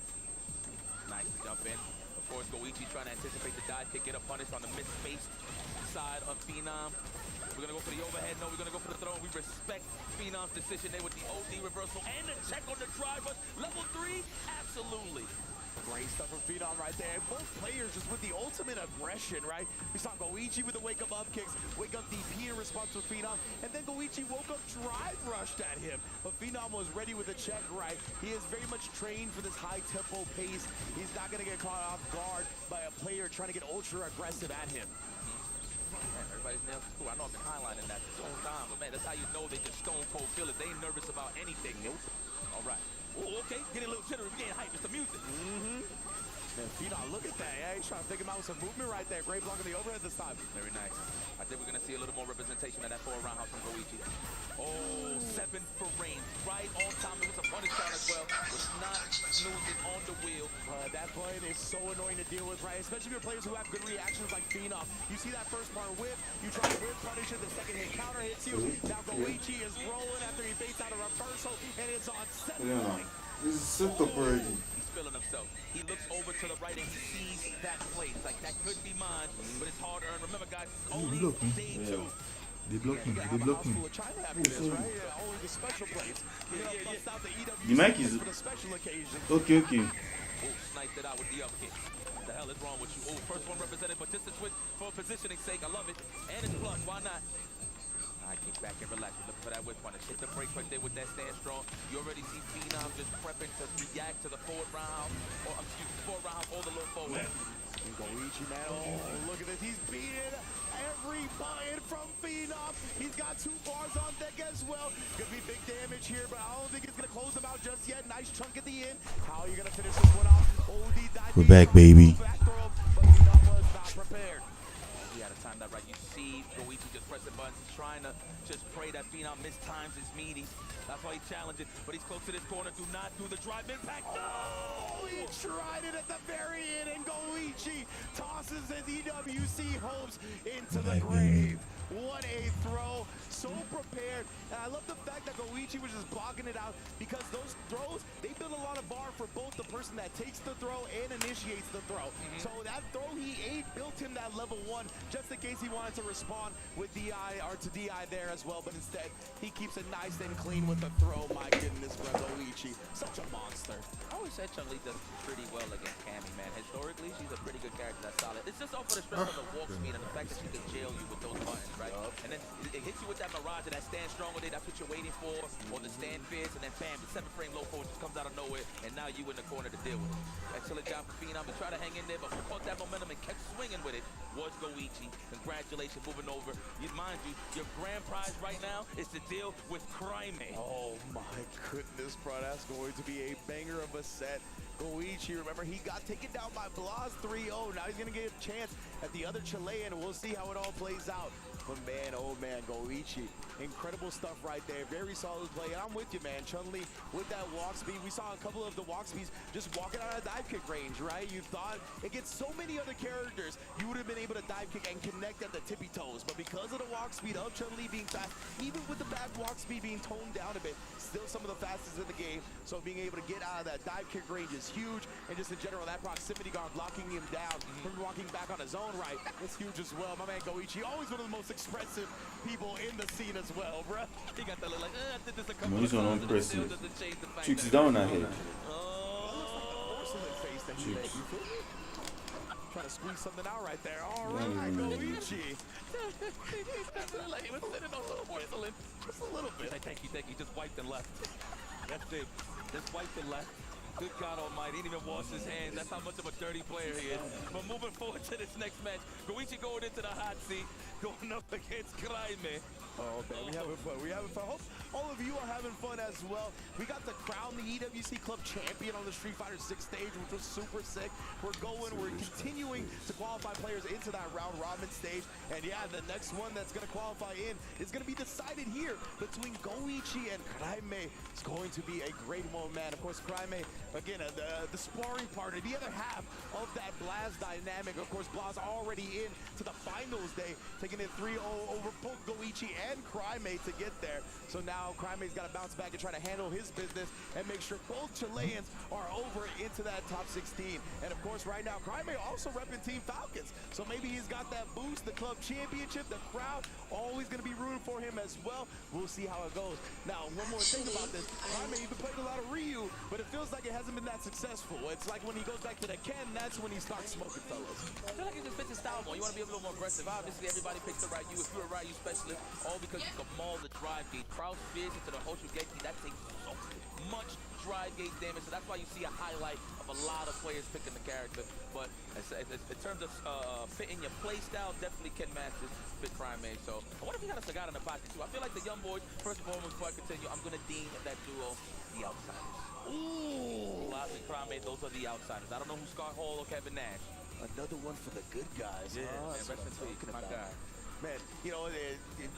Nice jump in. Of course, Goichi trying to anticipate the dive kick, get a punish on the mid-space side of Phenom. We're going to go for the overhead. No, we're going to go for the throw. We respect Phenom's decision there with the OD reversal and the check on the driver. Level 3, absolutely. Great stuff from Phenom right there. Both players just with the ultimate aggression, right? We saw Goichi with the wake-up kicks, wake-up DP in response to Phenom, and then Goichi woke up drive rushed at him. But Phenom was ready with a check, right? He is very much trained for this high-tempo pace. He's not going to get caught off guard by a player trying to get ultra-aggressive at him. Man, everybody's nails is cool. I know I've been highlighting that this whole time, but man, that's how you know they just stone cold feel it. They ain't nervous about anything. Nope. All right. Oh, okay. Getting a little jittery. We're getting hype. It's the music. Man, Phenom, look at that. Yeah, he's trying to figure him out with some movement right there. Great block on the overhead this time. Very nice. I think we're going to see a little more representation of that 4-roundhouse from Goichi. Oh, 7 for range. Right on time. It was a punish count as well. Was not snoozing on the wheel. That button is so annoying to deal with, right? Especially for players who have good reactions like Phenom. You see that first part whip, you try to whip punish it, the second hit counter hits you. Now Goichi is rolling after he fakes out a reversal, and it's on 7 points. This is set up already. He's feeling himself. He looks over to the right and he sees that place. Like, that could be mine, but it's hard earned. Remember, guys, it's only day 2. They blocked me. They blocked me. Only the special plates. The mic is okay. Oh, sniped it out with the up kick. What the hell is wrong with you? Oh, first one represented, but just a switch for positioning sake. I love it. And it's plus. Why not? I kick back and relax. Look for that whip punish. Hit the brakes right there with that stand strong. You already see Phenom just prepping to react to the forward round. Or, excuse me, forward round, hold a little forward. Goichi, man. Oh, look at this. He's beating every button from Phenom. He's got 2 bars on deck as well. Could be big damage here, but I don't think it's going to close him out just yet. Nice chunk at the end. How are you going to finish this one off? We're back, baby. But Phenom was not prepared. He had to time that right. You see Goichi just pressing buttons. He's trying to just pray that Phenom mistimes his meaties. That's why he's challenging. But he's close to this corner. Do not do the drive impact. Oh, he tried it at the very end, and Goichi tosses his EWC hopes into the grave. What a throw. So prepared. And I love the fact that Goichi was just blocking it out because those throws, they build a lot of bar for both the person that takes the throw and initiates the throw. So that throw he ate built him that level 1 just in case he wanted to respond with DI or to DI there as well. But instead, he keeps it nice and clean with the throw. My goodness, Goichi. Such a monster. I always said Chun-Li does pretty well against Cammy, man. Historically, she's a pretty good character that's solid. It's just off of the strength of the walk speed and the fact that she can jail you with those buttons, right? And then it hits you with that Mirage and that stand strong with it. That's what you're waiting for. Or the stand fierce, and then bam, the 7-frame low force just comes out of nowhere, and now you in the corner to deal with it. Excellent job for Phenom to try to hang in there, but who caught that momentum and kept swinging with it was Goichi. Congratulations, moving over. Mind you, your grand prize right now is to deal with Crime. Oh my goodness, bro. That's going to be a banger of a set. Goichi, remember, he got taken down by Blas 3-0. Now he's going to get a chance at the other Chilean. We'll see how it all plays out. But man, oh man, Goichi, incredible stuff right there. Very solid play. And I'm with you, man. Chun-Li with that walk speed. We saw a couple of the walk speeds just walking out of dive kick range, right? You thought against so many other characters, you would have been able to dive kick and connect at the tippy toes. But because of the walk speed of Chun-Li being fast, even with the back walk speed being toned down a bit, still some of the fastest in the game. So being able to get out of that dive kick range is huge. And just in general, that proximity guard blocking him down from walking back on his own right, it's huge as well. My man Goichi, always one of the most expressive people in the scene as well, bro. He got that look like, I did this a couple He's of on times. impressive. Chicks Chicks down ahead. Trying to squeeze something out right there. All right, Goichi. Like he was sitting on the porcelain. Just a little bit. Thank you. Just wiped and left. That's it. Just wiped and left. Good God Almighty, he didn't even wash his hands. That's how much of a dirty player he is. But moving forward to this next match, Goichi going into the hot seat, going up against Kraime. Oh, man, we having fun. We having fun. Hope all of you are having fun as well. We got to crown the EWC Club champion on the Street Fighter 6 stage, which was super sick. We're continuing to qualify players into that round robin stage. And yeah, the next one that's going to qualify in is going to be decided here between Goichi and Kraime. It's going to be a great one, man. Of course, Kraime, again, the sparring partner, the other half of that Blas dynamic. Of course, Blas already in to the finals day, taking it 3-0 over both Goichi and Kraime to get there. So now Kraime's got to bounce back and try to handle his business and make sure both Chileans are over into that top 16. And of course, right now, Kraime also repping Team Falcons. So maybe he's got that boost, the club championship, the crowd always going to be rooting for him as well. We'll see how it goes. Now, one more thing about this. Kraime, you've been playing a lot of Ryu, but it feels like it hasn't been that successful. It's like when he goes back to the Ken, that's when he starts smoking, fellas. I feel like it just fits his style more. You want to be a little more aggressive. Obviously, everybody picks the Ryu. If you're a Ryu specialist, all because you can maul the drive gate. Kraus spears into the Hoshugeki. That takes so much drive gate damage. So that's why you see a highlight of a lot of players picking the character. But in terms of fitting your play style, definitely Ken Masters fit Kraime. So I wonder if he got a cigar in the pocket too. I feel like the young boys, first and foremost, before I continue, I'm going to deem that duo the outsiders. Ooh! Blas and Kraime, those are the outsiders. I don't know who Scott Hall or Kevin Nash. Another one for the good guys. Yeah, that's what I'm talking my about. guy. Man, you know,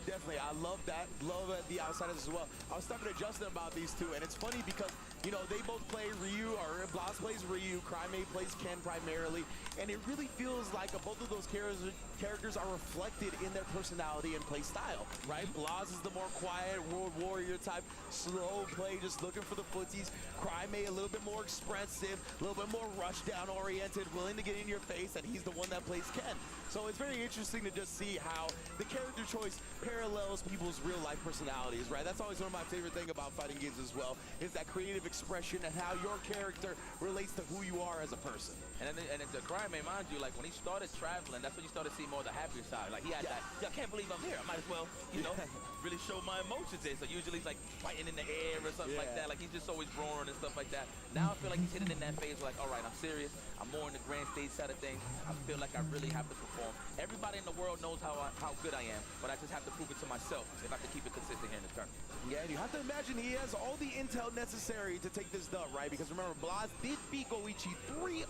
definitely, I love that. Love the outsiders as well. I was talking to Justin about these two, and it's funny because, you know, they both play Ryu, or Blas plays Ryu, Kraime plays Ken primarily, and it really feels like both of those characters are reflected in their personality and play style, right? Blas is the more quiet, world warrior type, slow play, just looking for the footsies. Kraime a little bit more expressive, a little bit more rush down oriented, willing to get in your face, and he's the one that plays Ken. So it's very interesting to just see how the character choice parallels people's real life personalities, right? That's always one of my favorite things about fighting games as well, is that creative expression and how your character relates to who you are as a person. And the Kraime, mind you, like when he started traveling, that's when you started seeing more of the happier side. Like he had that, I can't believe I'm here. I might as well, you know, really show my emotions in. So usually he's like fighting in the air or something like that. Like he's just always roaring and stuff like that. Now I feel like he's hitting in that phase where like, all right, I'm serious. I'm more in the grand stage side of things. I feel like I really have to perform. Everybody in the world knows how good I am, but I just have to prove it to myself if I can keep it consistent here in the tournament. Yeah, and you have to imagine he has all the intel necessary to take this dub, right? Because remember, Blas did beat Goichi 3-0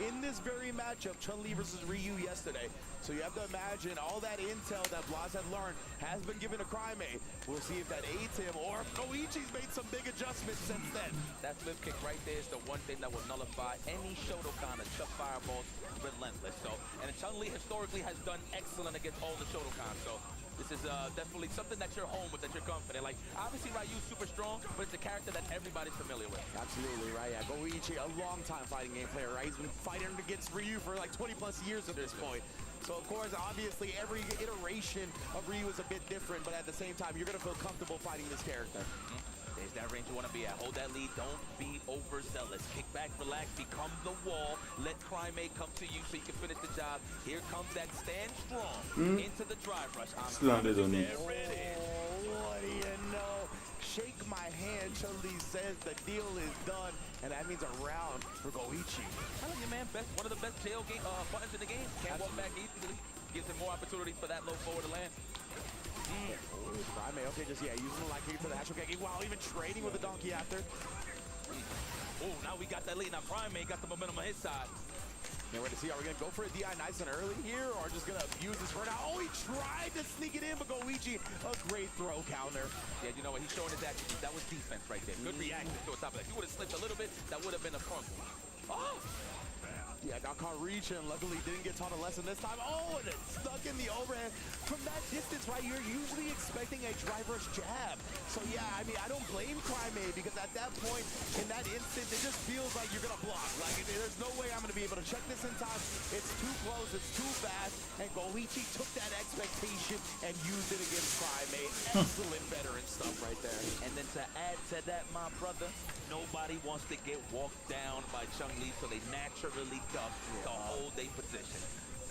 in this very matchup, Chun-Li versus Ryu yesterday. So you have to imagine all that intel that Blas had learned has been given to Kraime. We'll see if that aids him or if Goichi's made some big adjustments since then. That flip kick right there is the one thing that will nullify any Shotokan or Chuck fireballs relentless. So, and Chun-Li historically has done excellent against all the Shotokan, so this is definitely something that you're home with, that you're confident. Like, obviously Ryu's super strong, but it's a character that everybody's familiar with. Absolutely, right? Yeah, Goichi, a long-time fighting game player, right? He's been fighting against Ryu for like 20+ years at this point. So, of course, obviously, every iteration of Ryu is a bit different, but at the same time, you're going to feel comfortable fighting this character. There's that range you want to be at. Hold that lead. Don't be overzealous. Kick back, relax, become the wall. Let Crime come to you so you can finish the job. Here comes that stand strong into the drive rush. Slandered on it. Oh, what do you know? Shake my hand, Chun-Li says the deal is done, and that means a round for Goichi. Telling you, man, one of the best jail game buttons in the game. Can't walk back easily. Gives him more opportunities for that low forward to land. Prime, okay, just, using the light kick to the Hashogeki while even trading with the donkey after. Oh, now we got that lead. Now Prime got the momentum on his side. Can't wait to see, are we going to go for a DI nice and early here, or just going to abuse this for now? Oh, he tried to sneak it in, but Goichi, a great throw counter. Yeah, you know what? He's showing his action. That was defense right there. Good reaction to a top of that. If he would have slipped a little bit, that would have been a front. Oh! Yeah, got caught reaching. Luckily, didn't get taught a lesson this time. Oh, and it's stuck in the overhand. From that distance, right, you're usually expecting a drive rush jab. So, yeah, I mean, I don't blame Crime because at that point, in that instant, it just feels like you're going to block. Like, there's no way I'm going to be able to check this in time. It's too close. It's too fast. And Goichi took that expectation and used it against Crime. Excellent veteran stuff right there. And then to add to that, my brother, nobody wants to get walked down by Chun-Li, so they naturally duck to hold their position.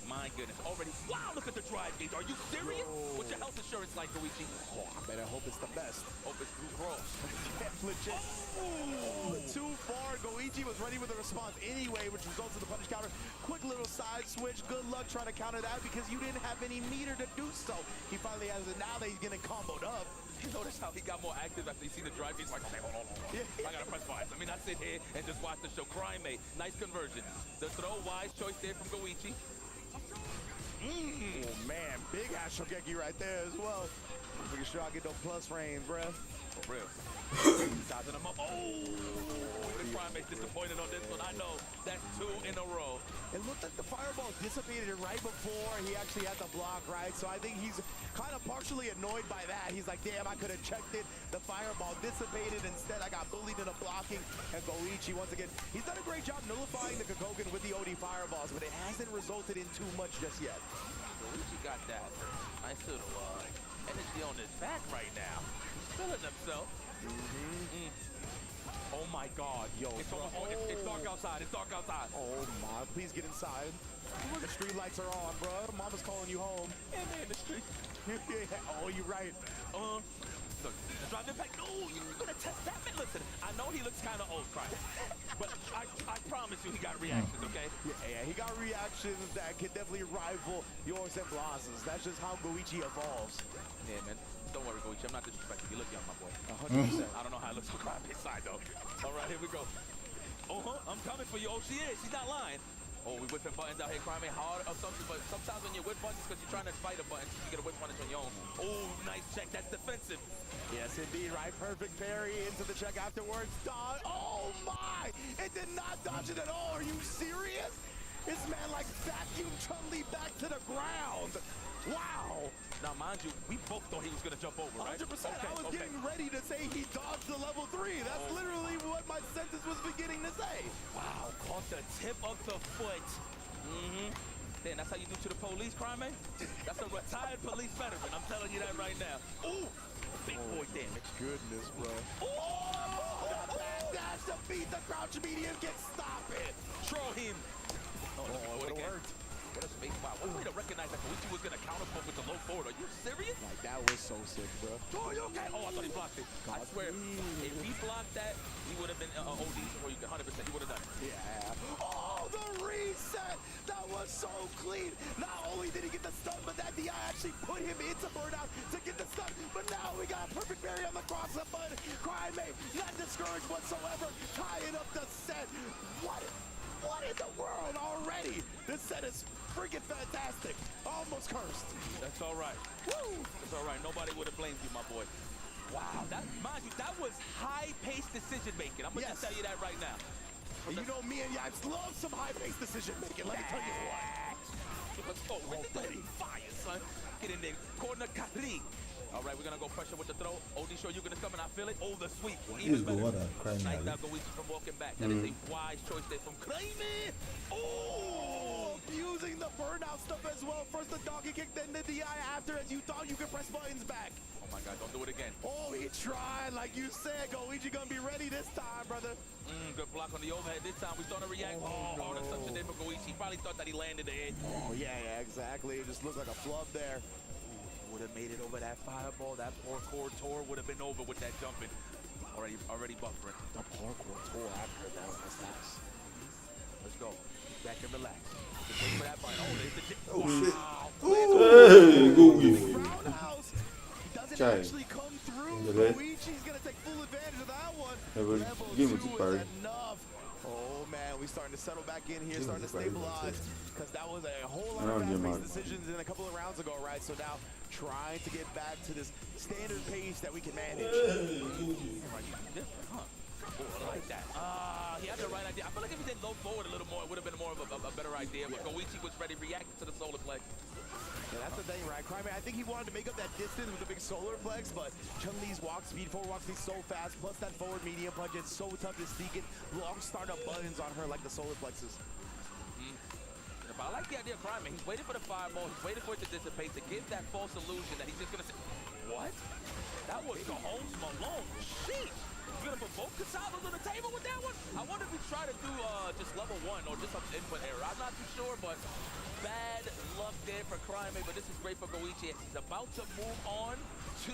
My goodness, already, wow, look at the drive gauge. Are you serious? What's your health insurance like, Goichi? Oh, I better hope it's the best. Hope it's Blue Cross. Legit. Oh, too far. Goichi was ready with a response anyway, which results in the punish counter. Quick little side switch. Good luck trying to counter that because you didn't have any meter to do so. He finally has it. Now that he's getting comboed up. You notice how he got more active after he seen the drive? He's like, okay, hold on. Yeah. I gotta press buttons. I mean, not sit here and just watch the show. Crime, nice conversion. The throw, wise choice there from Goichi. Oh, man, big Hashogeki right there as well. Making sure I get those plus frames, bruh. For real. Sizing him up. Oh! The Primate's disappointed on this one. I know. That's 2 in a row. It looked like the fireball dissipated right before he actually had the block, right? So I think he's kind of partially annoyed by that. He's like, damn, I could have checked it. The fireball dissipated. Instead, I got bullied into blocking. And Goichi, once again, he's done a great job nullifying the Kokogen with the OD fireballs, but it hasn't resulted in too much just yet. Goichi got that nice little energy on his back right now. He's feeling himself. Oh my God, yo! It's dark outside. It's dark outside. Oh my! Please get inside. The street lights are on, bro. Mama's calling you home. And in the street. Oh, you're right. Look, the drive impact. No, you're gonna test that man. Listen, I know he looks kind of old, Christ, but I promise you, he got reactions. Okay? Yeah, he got reactions that can definitely rival yours and Blas's. That's just how Goichi evolves. Yeah, man. Don't worry, Goichi. I'm not disrespecting you. Look young, my boy. 100%. I don't know how it looks on Crime's side, though. All right, here we go. I'm coming for you. Oh, she is. She's not lying. Oh, we whipping buttons out here, Crime hard or something, but sometimes when you whip buttons, because you're trying to fight a button, you get a whip punish on your own. Oh, nice check. That's defensive. Yes, indeed, right? Perfect parry into the check afterwards. Dodge. Oh, my! It did not dodge it at all. Are you serious? This man, like, vacuumed Chun-Li back to the ground. Wow. Now, mind you, we both thought he was going to jump over, right? 100%. I was getting ready to say he dodged the level 3. That's literally what my sentence was beginning to say. Wow, caught the tip of the foot. Damn, that's how you do to the police, Crime? That's a retired police veteran. I'm telling you that right now. Ooh, big boy damage. Goodness, bro. Oh, the backdash to beat the crouch medium. Can stop it. Throw him. Oh, it worked. What a space. Wow, what way to recognize that Goichi was going to counter with the low forward. Are you serious? Like, that was so sick, bro. Oh, you okay? Oh, I thought he blocked it. I swear, if he blocked that, he would have been OD, or you 100%, he would have done it. Yeah. Oh, the reset. That was so clean. Not only did he get the stun, but that DI actually put him into burnout to get the stun. But now we got a perfect parry on the cross-up button. Crime not discouraged whatsoever. Tying up the set. What in the world already? This set is freaking fantastic. Almost cursed. That's all right. Woo! That's all right. Nobody would have blamed you, my boy. Wow, mind you, that was high-paced decision-making. I'm going to tell you that right now. And you know me and Yipes love some high-paced decision-making. Let me tell you what. Let's go. Ready, fire, son. Get in there. Corner Kari. All right, we're going to go pressure with the throw. OD show you going to come and I feel it. Oh, the sweep. Even better. Nice now, Goichi from walking back. That is a wise choice there from Kramer. Oh, abusing the burnout stuff as well. First the donkey kick, then the DI after, as you thought you could press buttons back. Oh my God, don't do it again. Oh, he tried, like you said. Goichi gonna be ready this time, brother. Good block on the overhead this time. We starting to react. Oh, that's such a day for Goichi. Probably thought that he landed the hit. Oh, yeah, exactly. It just looked like a flub there. Would have made it over that fireball. That parkour tour would have been over with that jumping. Already buffering. The parkour tour after that was nice. Let's go. Back and relax. Wait for that bite. Oh, shit. Hey, go with Roundhouse doesn't actually come through. Goichi's gonna take full advantage of that one. Level 2 is enough. Oh man, we starting to settle back in here, starting to stabilize, because that was a whole lot of fast-paced decisions in a couple of rounds ago, right? So now trying to get back to this standard pace that we can manage. I like that. He had the right idea. I feel like if he did low forward a little more, it would have been more of a better idea. But Goichi was ready, reacting to the solar flex. Yeah, that's the thing, right? Kramer, I think he wanted to make up that distance with the big solar flex, but Chun-Li's walk speed, forward walk speed so fast, plus that forward medium punch, it's so tough to sneak it. Long startup buttons on her like the solar flexes. But I like the idea of Kramer. He's waiting for the fireball. He's waiting for it to dissipate, to give that false illusion that he's just going to say, what? That was Cajones Malone. Sheesh. You're going to put both Casados on the table with that one? I wonder if he's trying to do just level 1 or just some input error. I'm not too sure, but bad luck there for Kramer, but this is great for Goichi. He's about to move on to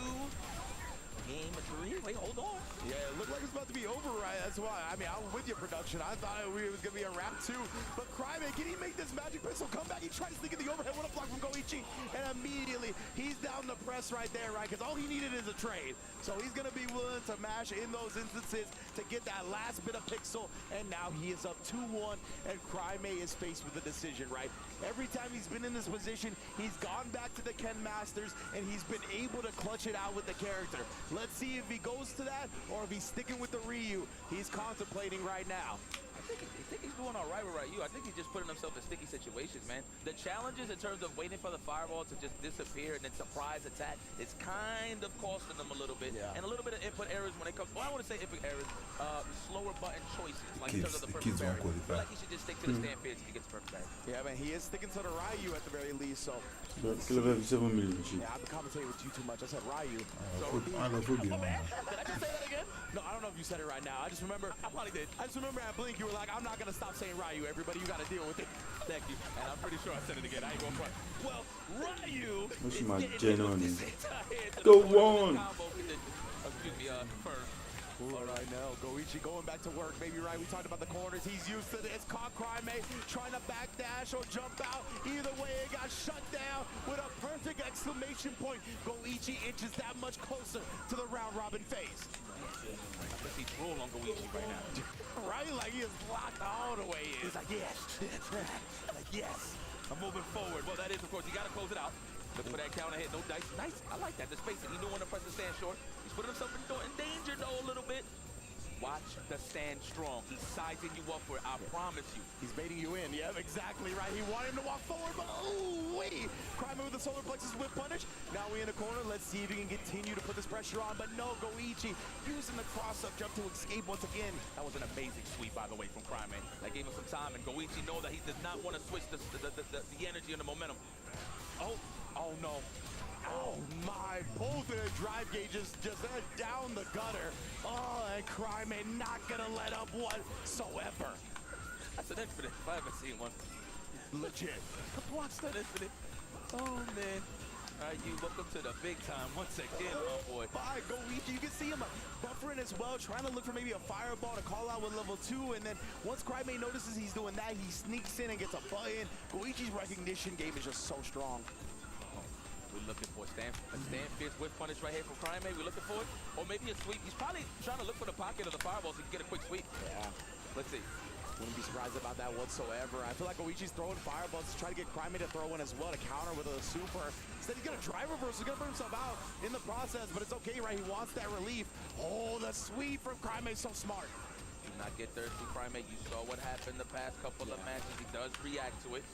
game 3. Wait, hold on. Yeah, it looked like it's about to be over, right? That's why. I mean, I'm with you, production. I thought it was going to be a wrap 2. But Kramer, can he make this magic pistol come back? He tried to sneak in the overhead with a block from Goichi. And immediately, he's down the press right there, right? Because all he needed is a trade. So he's going to be willing to mash in those instances to get that last bit of pixel. And now he is up 2-1. And Kramer is faced with a decision, right? Every time he's been in this position, he's gone back to the Ken Masters. And he's been able to clutch it out with the character. Let's see if he goes to that or if he's sticking with the Ryu he's contemplating right now. I think he's doing all right with Ryu. I think he's just putting himself in sticky situations, man. The challenges in terms of waiting for the fireball to just disappear and then surprise attack is kind of costing them a little bit. Yeah. And a little bit of input errors when it comes, well, I don't want to say input errors, slower button choices, like in terms of the perfect berry. I feel like he should just stick to the stand phase if he gets perfect berry. Yeah, man, he is sticking to the Ryu at the very least, so. Kill 7 million. Yeah, I've been commentating with you too much. I said Ryu. I know who be on that. Did I just say that again? No, I don't know if you said it right now. I just remember, I probably did. I just remember at Blink, you were like, I'm not going to stop saying Ryu. Everybody, you got to deal with it. Thank you. And I'm pretty sure I said it again. I ain't going front. Well, Ryu What's is my getting genuine? Go on. Excuse me, first. All right, now Goichi going back to work. Maybe right. We talked about the corners. He's used to this. Caught Kramer trying to backdash or jump out. Either way, it got shut down with a perfect exclamation point. Goichi inches that much closer to the round robin phase. I guess he's rolling on Goichi right now. Right? Like he is locked all the way in. He's like, yes. Like, yes. I'm moving forward. Well, that is, of course, you got to close it out. Look for that counter hit. No dice. Nice. I like that. The spacing. He knew when to press the stand short. He's putting himself in danger, though, a little bit. Watch the stand strong. He's sizing you up for it. I promise you. He's baiting you in. Yeah, exactly right. He wanted him to walk forward, but oh, wait. Kramer with the solar plexus whip punish. Now we in the corner. Let's see if he can continue to put this pressure on. But no, Goichi using the cross-up jump to escape once again. That was an amazing sweep, by the way, from Kramer. That gave him some time, and Goichi know that he does not want to switch the energy and the momentum. Oh no. Oh my, both of the drive gauges just down the gutter. Oh, and Kramer not gonna let up whatsoever. That's an infinite, if I haven't seen one. Legit. Watch that infinite. Oh man. All right, you welcome to the big time once again, my boy. By Goichi, you can see him buffering as well, trying to look for maybe a fireball to call out with level 2, and then once Kramer notices he's doing that, he sneaks in and gets a button. Goichi's recognition game is just so strong. We're looking for a stand fierce whip punish right here from Kramer. We're looking for it. Or maybe a sweep. He's probably trying to look for the pocket of the fireball so he can get a quick sweep. Yeah. Let's see. Wouldn't be surprised about that whatsoever. I feel like Goichi's throwing fireballs to try to get Kramer to throw one as well to counter with a super. Instead, he's going to drive reverse. He's going to put himself out in the process, but it's okay, right? He wants that relief. Oh, the sweep from Kramer is so smart. Do not get thirsty, Kramer. You saw what happened the past couple of matches. He does react to it.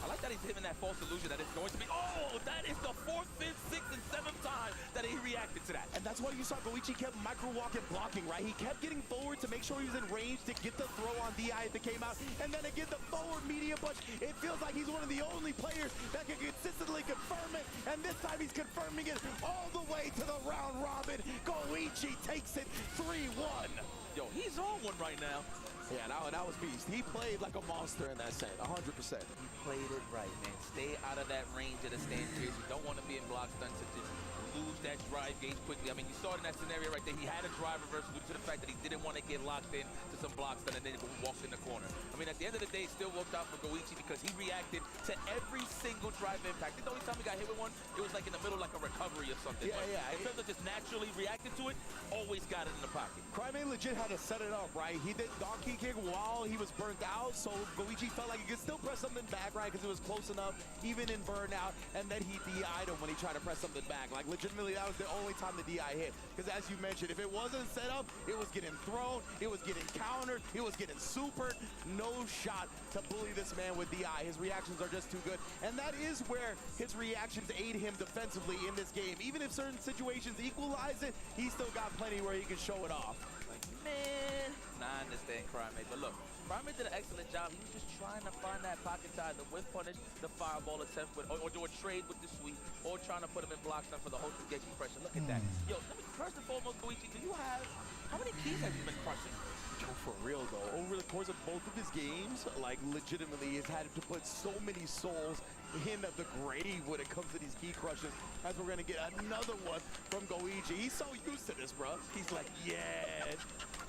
I like that he's giving that false illusion that it's going to be, oh, that is the 4th, 5th, 6th, and 7th time that he reacted to that. And that's why you saw Goichi kept micro-walking blocking, right? He kept getting forward to make sure he was in range to get the throw on DI if it came out. And then again, the forward media punch. It feels like he's one of the only players that can consistently confirm it. And this time he's confirming it all the way to the round robin. Goichi takes it 3-1. Yo, he's on one right now. Yeah, that was beast. He played like a monster in that set, 100%. He played it right, man. Stay out of that range of the stand tiers. You don't want to be in block stunts to just lose that drive gauge quickly. I mean, you saw it in that scenario right there. He had a drive reversal due to the fact that he didn't want to get locked in to some block stun and then walked in the corner. I mean, at the end of the day, it still worked out for Goichi because he reacted to every single drive impact. The only time he got hit with one, it was like in the middle, like a recovery or something. Yeah. In terms of just naturally reacting to it, always got it in the pocket. Crime legit had to set it up, right? He did donkey kick while he was burnt out, so Goichi felt like he could still press something back, right? Because it was close enough, even in burnout, and then he DI'd him when he tried to press something back. Like, legitimately, that was the only time the DI hit. Because as you mentioned, if it wasn't set up, it was getting thrown, it was getting countered, it was getting supered. No shot to bully this man with DI. His reactions are just too good. And that is where his reactions aid him defensively in this game. Even if certain situations equalize it, he's still got plenty where he can show it off. Like, man, I understand Crime, but look, Crime did an excellent job. He was just trying to find that pocket tie, the whiff punish, the fireball attempt, with, or do a trade with the sweep, or trying to put him in block stun for the whole engagement pressure. Look at that. Yo, first and foremost, Goichi, do you have, how many keys have you been crushing? Yo, for real though, over the course of both of his games, like legitimately he's had to put so many souls in the grave when it comes to these key crushes, as we're gonna get another one from Goichi. He's so used to this, bro. He's like, yeah.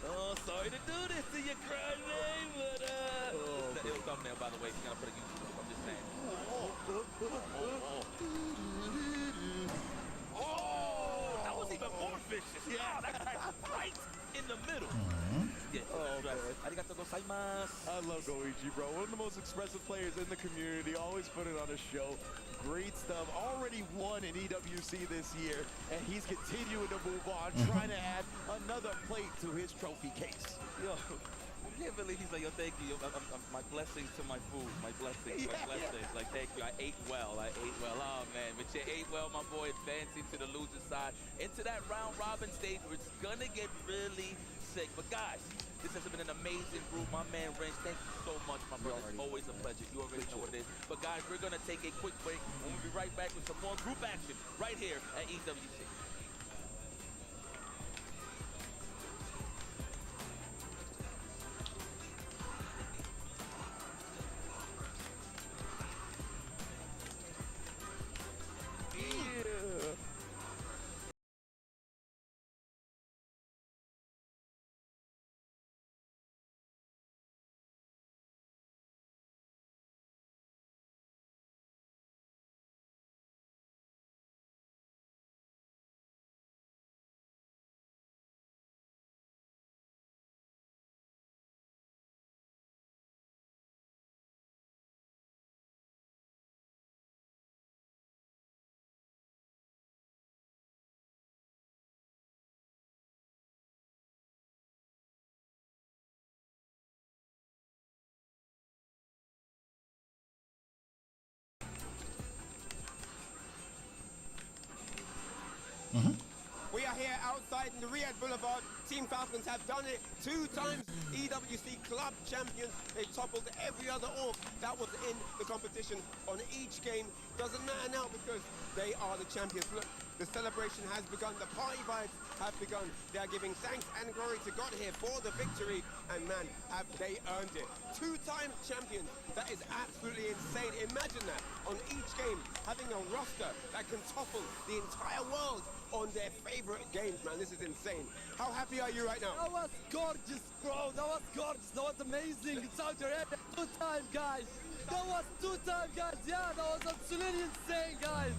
Oh, sorry to do this to you, Crime, but it's the ill thumbnail, by the way. If you're gonna put a YouTube, I'm just saying. Oh, that was even more vicious. Yeah, that cracked right in the middle. Yeah, arigatou gozaimasu. I love Goichi, bro. One of the most expressive players in the community. Always put it on a show. Great stuff. Already won in EWC this year, and he's continuing to move on, trying to add another plate to his trophy case. Yo, I can't believe he's like, yo, thank you. My blessings to my food. My blessings. Like, thank you. I ate well. Oh, man. But you ate well, my boy. Advancing to the loser side. Into that round robin stage where it's going to get really sick. But, guys, this has been an amazing group. My man, Wrench, thank you so much, my brother. It's always a pleasure. You already know what it is. But, guys, we're going to take a quick break. We'll be right back with some more group action right here at EWC. We are here outside in the Riyadh Boulevard. Team Falcons have done it 2 times. EWC Club Champions. They toppled every other org that was in the competition on each game. Doesn't matter now because they are the champions. Look, the celebration has begun. The party vibes have begun. They are giving thanks and glory to God here for the victory. And man, have they earned it. 2-time champions. That is absolutely insane. Imagine that on each game, having a roster that can topple the entire world on their favorite games, man. This is insane. How happy are you right now? That was gorgeous, bro. That was gorgeous. That was amazing. Saudi Arabia, 2-time, guys. That was 2-time, guys. Yeah, that was absolutely insane, guys.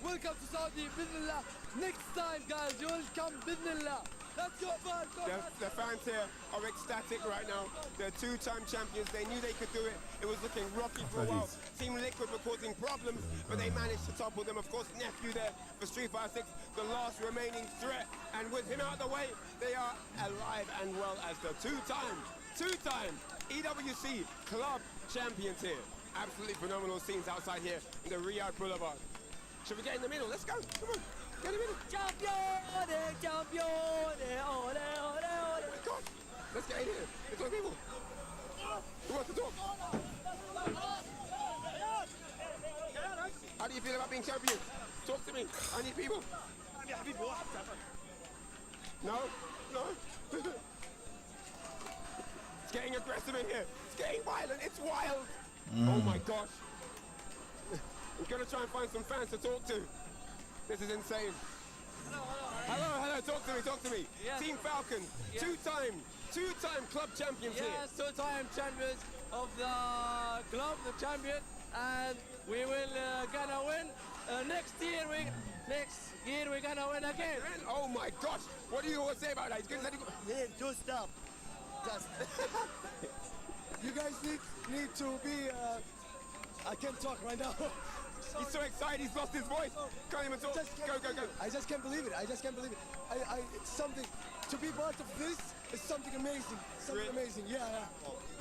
Welcome to Saudi, Bismillah. Next time, guys, you will come, Bismillah. Let's go, man. The fans here are ecstatic right now. They're 2-time champions. They knew they could do it. It was looking rocky for a while. Team Liquid were causing problems, but they managed to topple them. Of course, Nephew there for Street Fighter 6, the last remaining threat. And with him out of the way, they are alive and well as the 2-time EWC Club champions here. Absolutely phenomenal scenes outside here in the Riyadh Boulevard. Should we get in the middle? Let's go. Come on. Get in the middle. Campione, campione, ole, ole, ole. Oh my God. Let's get in here. Let's go, people. Who wants to talk? How do you feel about being champions? Talk to me. I need people. No? No? It's getting aggressive in here. It's getting violent. It's wild. Oh my gosh. I'm gonna try and find some fans to talk to. This is insane. Hello, talk to me. Yes. Team Falcon, Yes. two-time club champions here. Yes, two-time champions of the club, the champion, and we will gonna win. Next year we're gonna win again. Oh my gosh, what do you all say about that? He's gonna let it go. Yeah, just stop. Just. You guys need to be. I can't talk right now. He's so excited, he's lost his voice. Can't even talk. Go. I just can't believe it. It's something. To be part of this is something amazing. Yeah.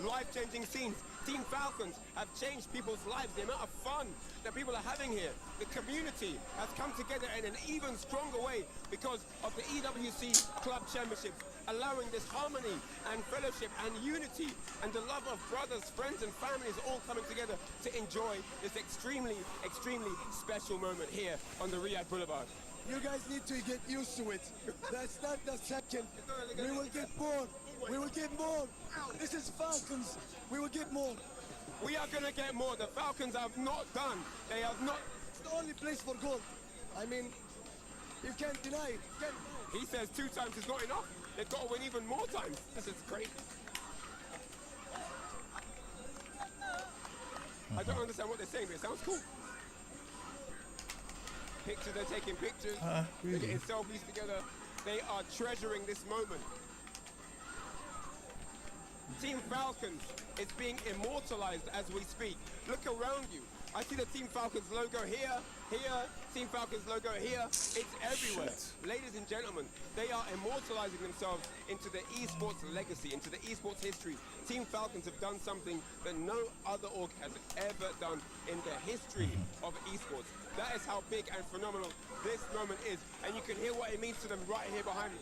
Life-changing scenes. Team Falcons have changed people's lives. The amount of fun that people are having here. The community has come together in an even stronger way because of the EWC Club Championships, allowing this harmony and fellowship and unity and the love of brothers, friends and families all coming together to enjoy this extremely special moment here on the Riyadh Boulevard. You guys need to get used to it. That's not the second. We will get more. This is Falcons. We will get more. We are going to get more. The Falcons have not done. They have not. It's the only place for gold. I mean, you can't deny it. He says 2 times is not enough. They've got to win even more times. This is great. I don't understand what they're saying, but it sounds cool. Pictures, they're taking pictures. Really? They're getting selfies together. They are treasuring this moment. Team Falcons is being immortalized as we speak. Look around you. I see the Team Falcons logo here, Team Falcons logo here. It's everywhere. Ladies and gentlemen, they are immortalizing themselves into the esports legacy, into the esports history. Team Falcons have done something that no other org has ever done in the history of esports. That is how big and phenomenal this moment is. And you can hear what it means to them right here behind me.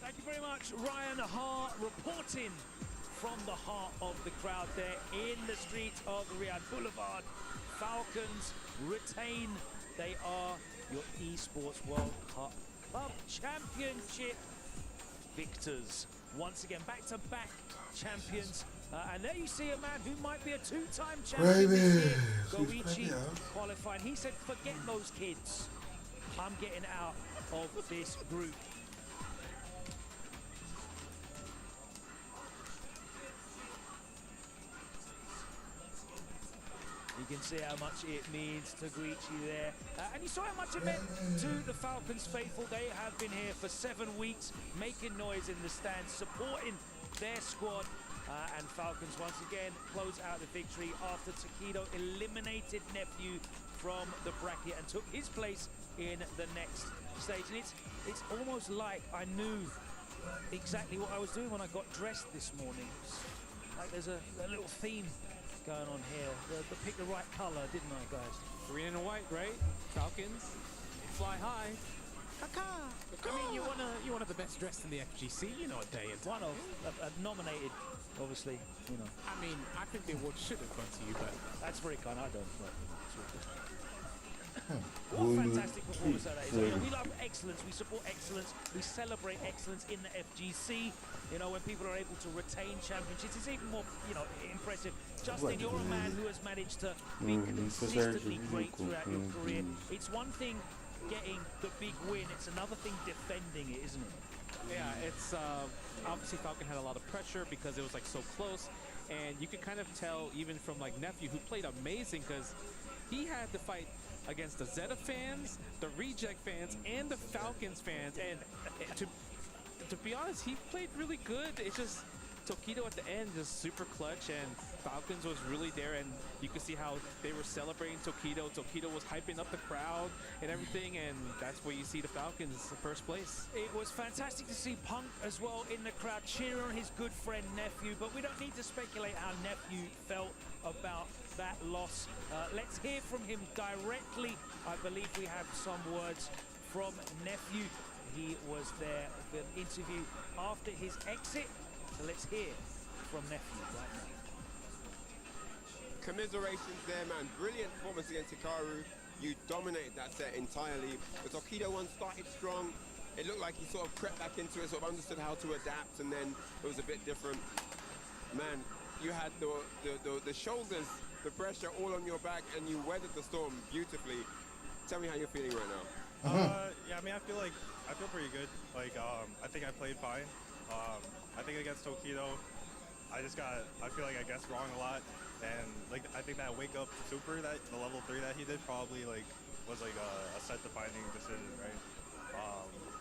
Thank you very much, Ryan Hart, reporting from the heart of the crowd there in the streets of Riyadh Boulevard. Falcons retain. They are your Esports World Cup Club Championship victors. Once again, back-to-back champions. And there you see a man who might be a 2-time champion this year. Goichi qualifying. He said, forget those kids. I'm getting out of this group. You can see how much it means to Guichi there. And you saw how much it meant to the Falcons faithful. They have been here for 7 weeks, making noise in the stands, supporting their squad. And Falcons once again close out the victory after Takedo eliminated Nephew from the bracket and took his place in the next stage. And it's almost like I knew exactly what I was doing when I got dressed this morning. It's like there's a little theme going on here. The pick the right color, didn't I, guys? Green and white, right? Falcons fly high. I mean, you're one of the best dressed in the FGC, you know, a day and one of nominated, obviously, you know. I mean, I think the award should have gone to you, but that's very kind. I don't. But it's all good. What a fantastic performance that is. You know, we love excellence, we support excellence, we celebrate excellence in the FGC. You know, when people are able to retain championships, it's even more, you know, impressive. Justin, you're a man who has managed to be consistently great throughout your career. It's one thing getting the big win, it's another thing defending it, isn't it? Yeah, it's obviously Falcon had a lot of pressure because it was like so close, and you could kind of tell even from like Nephew, who played amazing, because he had to fight against the Zeta fans, the Reject fans, and the Falcons fans, and to be honest, he played really good. It's just Tokido at the end is super clutch, and Falcons was really there, and you could see how they were celebrating Tokido. Tokido was hyping up the crowd and everything, and that's where you see the Falcons in first place. It was fantastic to see Punk as well in the crowd cheering on his good friend Nephew, but we don't need to speculate how Nephew felt about that loss. Let's hear from him directly. I believe we have some words from Nephew. He was there for an interview after his exit, so let's hear from Nephew right now. Commiserations there, man. Brilliant performance against Hikaru. You dominated that set entirely. The Tokido one started strong. It looked like he sort of crept back into it, sort of understood how to adapt, and then it was a bit different. Man, you had the shoulders, the pressure all on your back, and you weathered the storm beautifully. Tell me how you're feeling right now. Yeah, I mean, I feel pretty good. Like, I think I played fine. I think against Tokido, I feel like I guessed wrong a lot, and like I think that wake up super, the level 3 that he did probably like was like a set defining decision, right?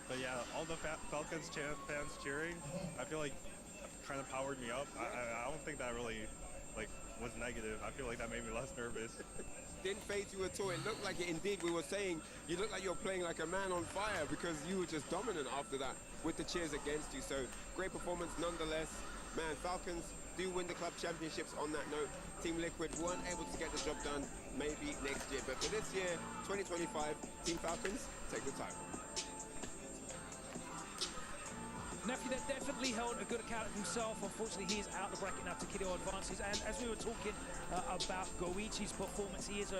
But yeah, all the Falcons fans cheering, I feel like kind of powered me up. I don't think that really like was negative. I feel like that made me less nervous. Didn't phase you at all. It looked like it indeed. We were saying you looked like you were playing like a man on fire because you were just dominant after that with the cheers against you. So great performance nonetheless. Man, Falcons do win the club championships on that note. Team Liquid weren't able to get the job done maybe next year. But for this year, 2025, Team Falcons take the title. Nephew that definitely held a good account of himself. Unfortunately, he is out of the bracket now. Tokido advances. And as we were talking about Goichi's performance, he is a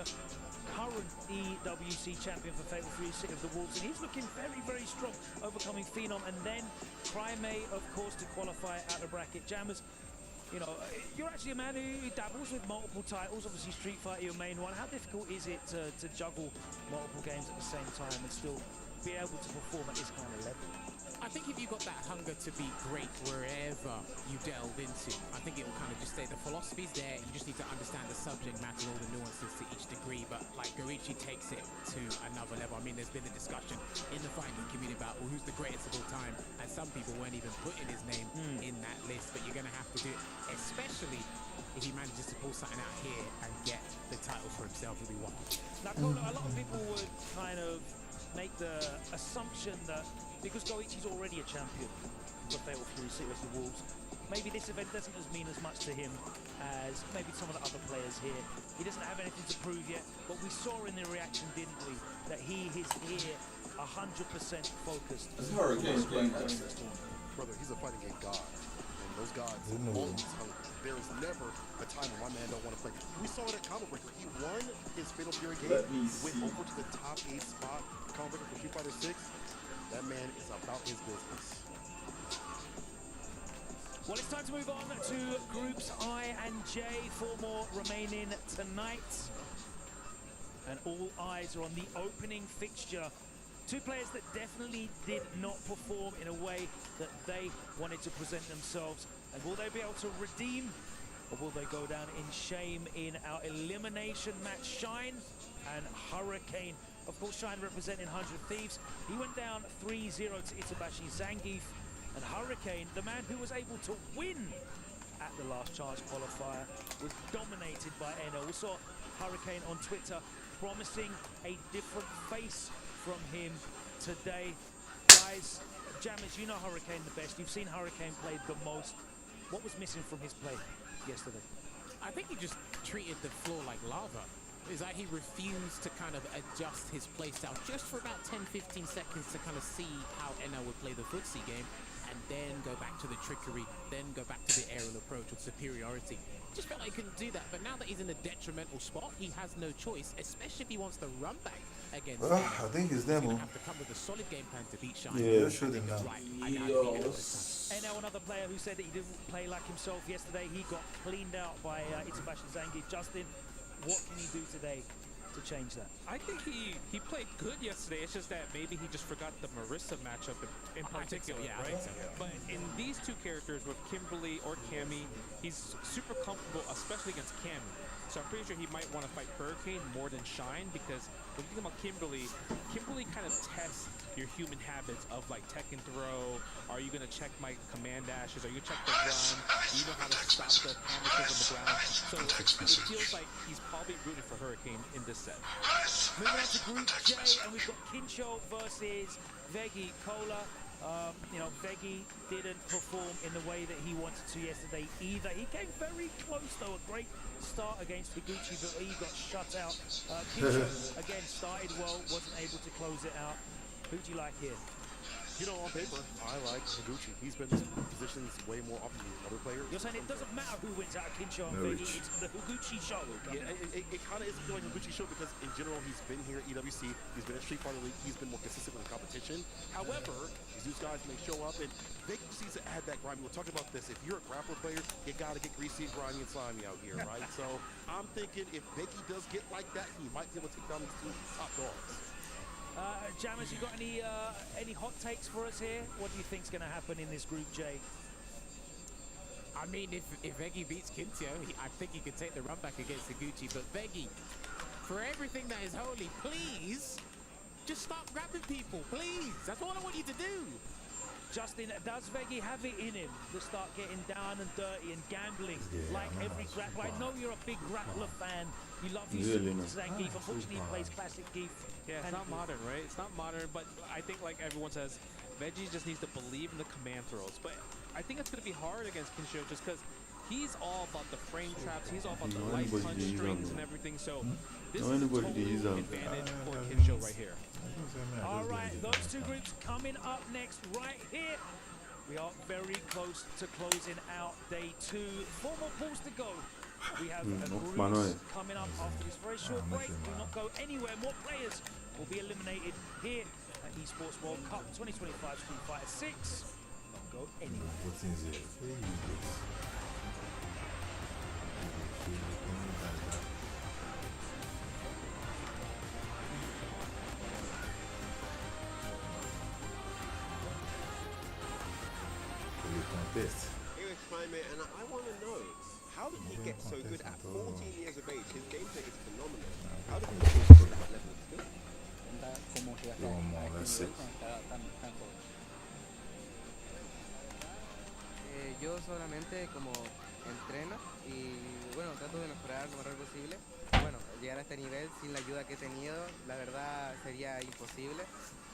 current EWC champion for Fatal Fury City of the Wolves. And he's looking very, very strong, overcoming Phenom. And then Crimea, of course, to qualify out of the bracket. Jammers, you know, you're actually a man who dabbles with multiple titles. Obviously, Street Fighter, your main one. How difficult is it to juggle multiple games at the same time and still be able to perform at this kind of level? I think if you've got that hunger to be great wherever you delve into, I think it will kind of just stay. The philosophy's there. You just need to understand the subject matter, all the nuances to each degree. But like Goichi takes it to another level. I mean, there's been a discussion in the fighting community about, well, who's the greatest of all time? And some people weren't even putting his name in that list. But you're going to have to do it, especially if he manages to pull something out here and get the title for himself if he wants. Now, Kolo, a lot of people would kind of make the assumption that because Goichi's already a champion for Fatal Fury City of the Wolves, maybe this event doesn't mean as much to him as maybe some of the other players here. He doesn't have anything to prove yet, but we saw in the reaction, didn't we, that he is here 100% focused. Brother, he's a fighting game god. And those gods always hungry. There is never a time when my man don't want to play. We saw it at Combo Breaker. He won his Fatal Fury game, went over to the top 8 spot, Combo Breaker for Street Fighter 6. That man is about his business. Well, it's time to move on to Groups I and J. 4 more remaining tonight. And all eyes are on the opening fixture. 2 players that definitely did not perform in a way that they wanted to present themselves. And will they be able to redeem, or will they go down in shame in our elimination match? Shine and Hurricane. Of course, Shine representing 100 Thieves. He went down 3-0 to Itabashi Zangief. And Hurricane, the man who was able to win at the last chance qualifier, was dominated by Eno. We saw Hurricane on Twitter promising a different face from him today. Guys, Jammers, you know Hurricane the best. You've seen Hurricane play the most. What was missing from his play yesterday? I think he just treated the floor like lava. It's like he refused to kind of adjust his playstyle just for about 10-15 seconds to kind of see how Eno would play the footsie game, and then go back to the trickery, then go back to the aerial approach with superiority. Just felt like he couldn't do that, but now that he's in a detrimental spot, he has no choice, especially if he wants to run back against I think it's them. He's gonna have to come with a solid game plan to beat Shine. Yeah, should have now. Eno, another player who said that he didn't play like himself yesterday. He got cleaned out by Itabashi Zangief. Justin, what can he do today to change that? I think he played good yesterday. It's just that maybe he just forgot the Marissa matchup in particular, right? But in these 2 characters with Kimberly or Cammy, he's super comfortable, especially against Cammy. So I'm pretty sure he might want to fight Hurricane more than Shine, because thinking about Kimberly kind of tests your human habits of like tech and throw. Are you gonna check my command dashes? Are you gonna check the run? Do you know how to stop the amateurs on the ground? So it feels like he's probably rooting for Hurricane in this set. Moving on to Group J, and we've got Kincho versus Veggie Cola. Veggie didn't perform in the way that he wanted to yesterday either. He came very close, though. A great start against Higuchi, but he got shut out. Kincho, again, started well, wasn't able to close it out. Who do you like here? You know, on paper, I like Higuchi. He's been in positions way more often than other players. You're saying it doesn't matter who wins out of Kincho and Veggie, it's the Higuchi show. Yeah, it kind of is feeling like a Higuchi show because in general, he's been here at EWC, he's been at Street Fighter League, he's been more consistent with the competition. However, these guys may show up and Veggie just needs to add that grimy. We're talking about this. If you're a grappler player, you got to get greasy and grimy and slimy out here, right? So I'm thinking if Veggie does get like that, he might be able to take down these two top dogs. Jammers, you got any hot takes for us here? What do you think's going to happen in this Group J? I mean, if Veggie beats Kintio, I think he could take the run back against Higuchi. But Veggie, for everything that is holy, please, just stop grabbing people, please. That's all I want you to do. Justin, does Veggie have it in him to start getting down and dirty and gambling like every grappler? I know you're a big grappler fan. You love these Zangief. Unfortunately, he plays classic Geef. Yeah, it's not modern, right? It's not modern, but I think like everyone says, Veggie just needs to believe in the command throws. But I think it's going to be hard against Kincho just because he's all about the frame traps. He's all about the light punch strings and everything. So this is a total advantage for Kincho right here. All right, those two groups coming up next right here. We are very close to closing out day 2. 4 more pools to go. We have groups coming up after this very short break. Do not go anywhere. More players will be eliminated here at Esports World Cup 2025 Street Fighter 6. Don't go anywhere. Here is Prime, and I want to know, how did he get so good at 14 years of age? His gameplay is phenomenal. How did he get to that level of skill? Yo solamente como entreno y bueno, trato de mejorar lo mejor posible. Bueno, llegar a este nivel sin la ayuda que he tenido, la verdad sería imposible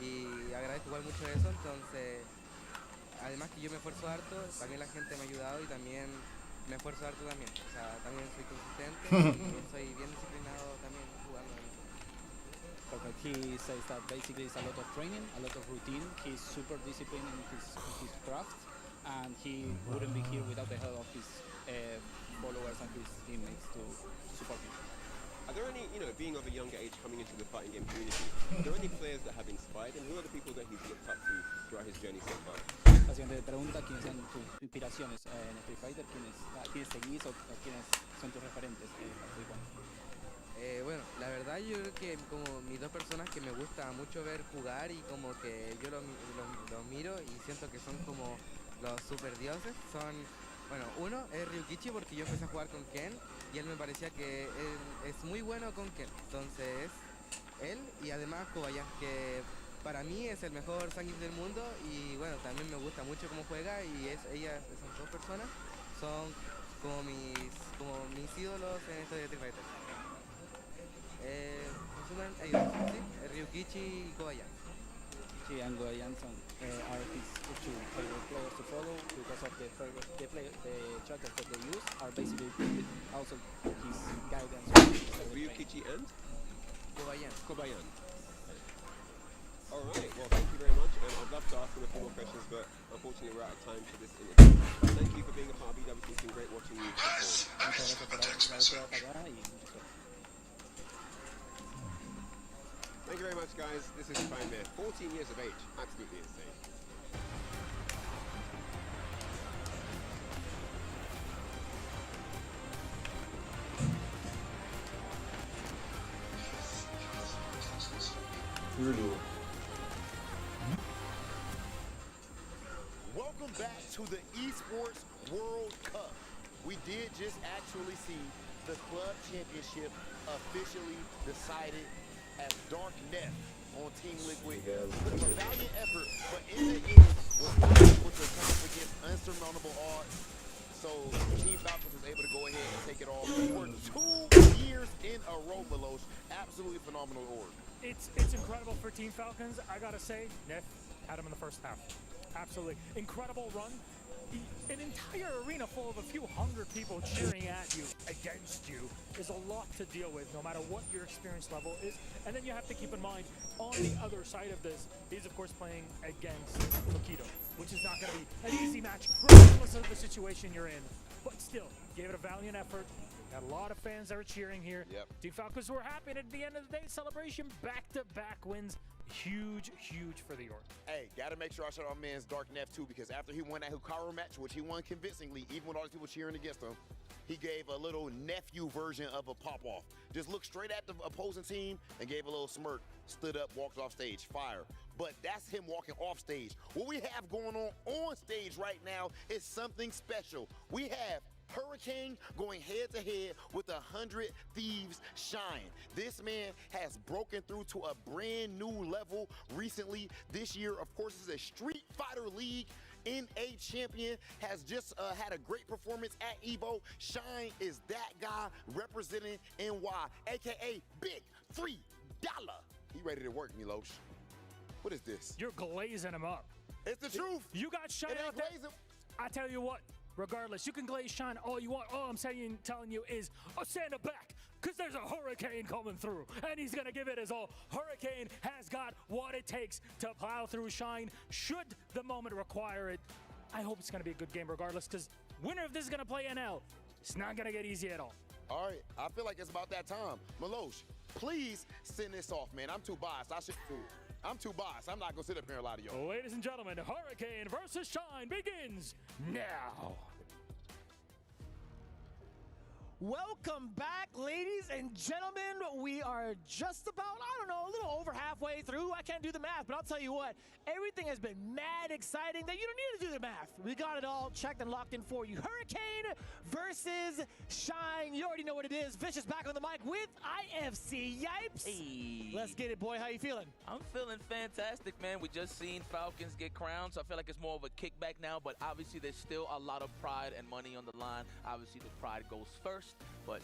y agradezco igual mucho eso, entonces además que yo me esfuerzo harto, también la gente me ha ayudado y también me esfuerzo harto también. O sea, también soy consistente y soy bien disciplinado también jugando. Okay, he says that basically it's a lot of training, a lot of routine. He's super disciplined in his craft, and he wouldn't be here without the help of his followers and his teammates to support him. Are there any, being of a younger age coming into the fighting game community, are there any players that have inspired him? Who are the people that he's looked up to throughout his journey so far? La siguiente pregunta, ¿quiénes son tus inspiraciones en Street Fighter? ¿Quiénes seguís o quiénes son tus referentes? Bueno, la verdad yo creo que como mis dos personas que me gusta mucho ver jugar y como que yo los miro y siento que son como los super dioses, son, bueno, uno es Ryukichi porque yo empecé a jugar con Ken y él me parecía que él es muy bueno con Ken, entonces él y además Kobayashi, que para mí es el mejor Zangief del mundo y bueno, también me gusta mucho cómo juega y esas dos personas son como mis ídolos en esto de Street Fighter. Resumen, ellos, ¿sí? Ryukichi y Kobayashi. Ryukichi and Kobayashi are his two favorite players to follow because of the characters that they use are basically also his guidance. Ryukichi and? Kobayashi. All right, well, thank you very much, and I'd love to ask him a few more questions, but unfortunately we're out of time for this interview. Thank you for being a part of EWC. It's been great watching you perform. Thank you very much, guys. This is Prime Man, 14 years of age, absolutely insane. Welcome back to the Esports World Cup. We did just actually see the club championship officially decided as Dark Neff on Team Liquid. It was a valiant effort, but in the end was not able to come up against unsurmountable odds. So Team Falcons was able to go ahead and take it off for 2 years in a row, Milosh. Absolutely phenomenal org. It's incredible for Team Falcons. I gotta say, Neff had him in the first half. Absolutely incredible run. An entire arena full of a few hundred people cheering at you, against you, is a lot to deal with, no matter what your experience level is. And then you have to keep in mind, on the other side of this, he's of course playing against Makito, which is not going to be an easy match, regardless of the situation you're in. But still, gave it a valiant effort. Had a lot of fans that were cheering here. Yep. Team Falcons were happy, and at the end of the day, celebration, back-to-back wins. Huge for the org. Hey, gotta make sure I shout out my man's Dark Neff too, because after he won that Hikaru match, which he won convincingly, even with all these people cheering against him, he gave a little nephew version of a pop-off. Just looked straight at the opposing team and gave a little smirk, stood up, walked off stage, fire. But that's him walking off stage. What we have going on stage right now is something special. We have Hurricane going head-to-head with 100 Thieves Shine. This man has broken through to a brand new level recently. This year, of course, is a Street Fighter League NA champion, has just had a great performance at EVO. Shine is that guy representing NY, aka Big $3. He ready to work, Milosh. What is this? You're glazing him up. It's the truth. You got Shine out there. I tell you what, regardless, you can glaze Shine all you want. All I'm telling you is, stand up back, because there's a Hurricane coming through, and he's going to give it his all. Hurricane has got what it takes to plow through Shine, should the moment require it. I hope it's going to be a good game regardless, because winner of this is going to play NL. It's not going to get easy at all. All right, I feel like it's about that time. Milosh, please send this off, man. I'm too biased. I'm too biased. I'm not going to sit up here and lie to y'all. Ladies and gentlemen, Hurricane versus Shine begins now. Welcome back, ladies and gentlemen. We are just about, a little over halfway through. I can't do the math, but I'll tell you what, everything has been mad exciting that you don't need to do the math. We got it all checked and locked in for you. Hurricane versus Shine. You already know what it is. Vicious back on the mic with IFC. Yipes. Hey. Let's get it, boy. How you feeling? I'm feeling fantastic, man. We just seen Falcons get crowned, so I feel like it's more of a kickback now, but obviously there's still a lot of pride and money on the line. Obviously the pride goes first. But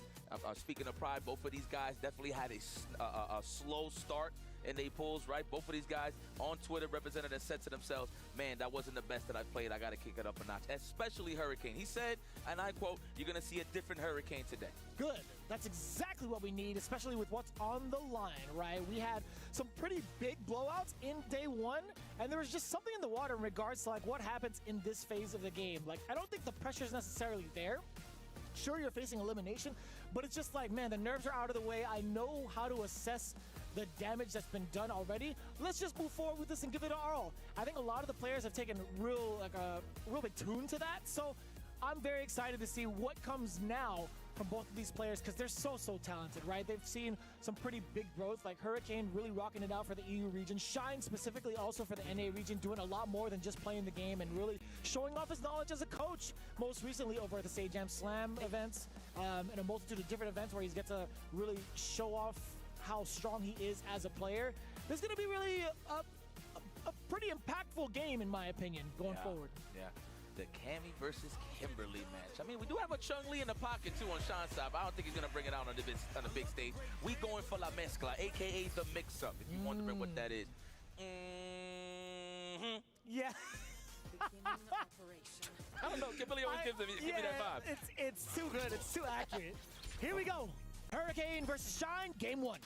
speaking of pride, both of these guys definitely had a slow start in their pools, right? Both of these guys on Twitter represented and said to themselves, man, that wasn't the best that I played. I got to kick it up a notch, especially Hurricane. He said, and I quote, you're going to see a different Hurricane today. Good. That's exactly what we need, especially with what's on the line, right? We had some pretty big blowouts in day one, and there was just something in the water in regards to what happens in this phase of the game. I don't think the pressure is necessarily there. Sure, you're facing elimination, but it's just man, the nerves are out of the way. I know how to assess the damage that's been done already. Let's just move forward with this and give it our all. I think a lot of the players have taken a real big tune to that, so I'm very excited to see what comes now from both of these players, because they're so talented, right? They've seen some pretty big growth, like Hurricane really rocking it out for the EU region, Shine specifically also for the NA region, doing a lot more than just playing the game and really showing off his knowledge as a coach, most recently over at the Sage Jam Slam events, and a multitude of different events where he gets to really show off how strong he is as a player. This is going to be really a pretty impactful game, in my opinion, going forward. Yeah. The Cammy versus Kimberly match. I mean, we do have a Chung-Li in the pocket, too, on Sean's side, but I don't think he's going to bring it out on the big stage. We going for La Mezcla, a.k.a. the mix-up, if you're wondering what that is. Yeah. I don't know. Kimberly always gives me that vibe. It's too good. It's too accurate. Here we go. Hurricane versus Shine, game one.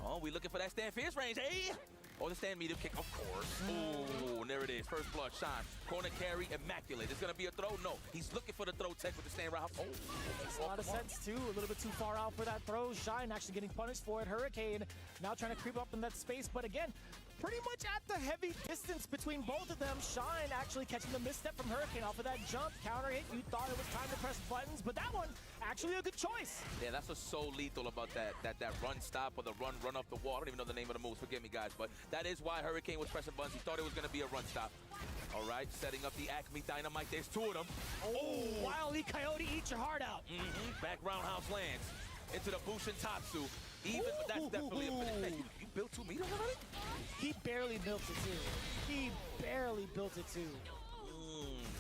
Oh, we looking for that stand fierce range, eh? Or the stand medium kick, of course. Ooh, there it is. First blood, Shine. Corner carry, immaculate. It's going to be a throw? No. He's looking for the throw tech with the stand route. Oh, makes a lot of sense, too. A little bit too far out for that throw. Shine actually getting punished for it. Hurricane now trying to creep up in that space. But again, pretty much at the heavy distance between both of them. Shine actually catching the misstep from Hurricane off of that jump. Counter hit. You thought it was time to press buttons, but that one actually a good choice. Yeah, that's what's so lethal about that run stop or the run off the wall. I don't even know the name of the moves. Forgive me, guys, but that is why Hurricane was pressing buttons. He thought it was going to be a run stop. All right, setting up the Acme Dynamite. There's two of them. Oh, Wile E. Coyote, eat your heart out. Back roundhouse lands into the Bushin Tatsu. Even, but that's definitely a finish. You built 2 meters already? He barely built it too. He barely built it too.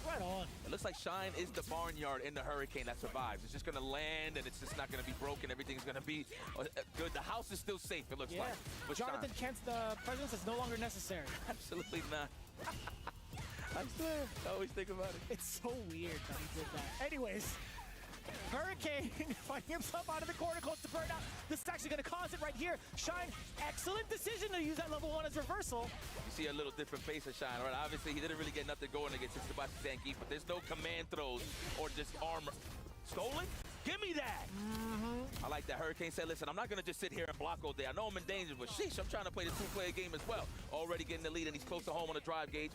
Right on. It looks like Shine is the barnyard in the Hurricane that survives. It's just going to land, and it's just not going to be broken. Everything's going to be good. The house is still safe, it looks like. But Jonathan Kent's presence is no longer necessary. Absolutely not. I swear. I always think about it. It's so weird that he did that. Anyways, Hurricane finding himself out of the corner, close to burnout. This is actually going to cause it right here. Shine, excellent decision to use that level 1 as reversal. You see a little different pace of Shine, right? Obviously, he didn't really get nothing going against Tsubashi Zangief, but there's no command throws or just armor. Stolen? Give me that! I like that. Hurricane said, listen, I'm not going to just sit here and block all day. I know I'm in danger, but sheesh, I'm trying to play the 2-player game as well. Already getting the lead, and he's close to home on the drive gauge.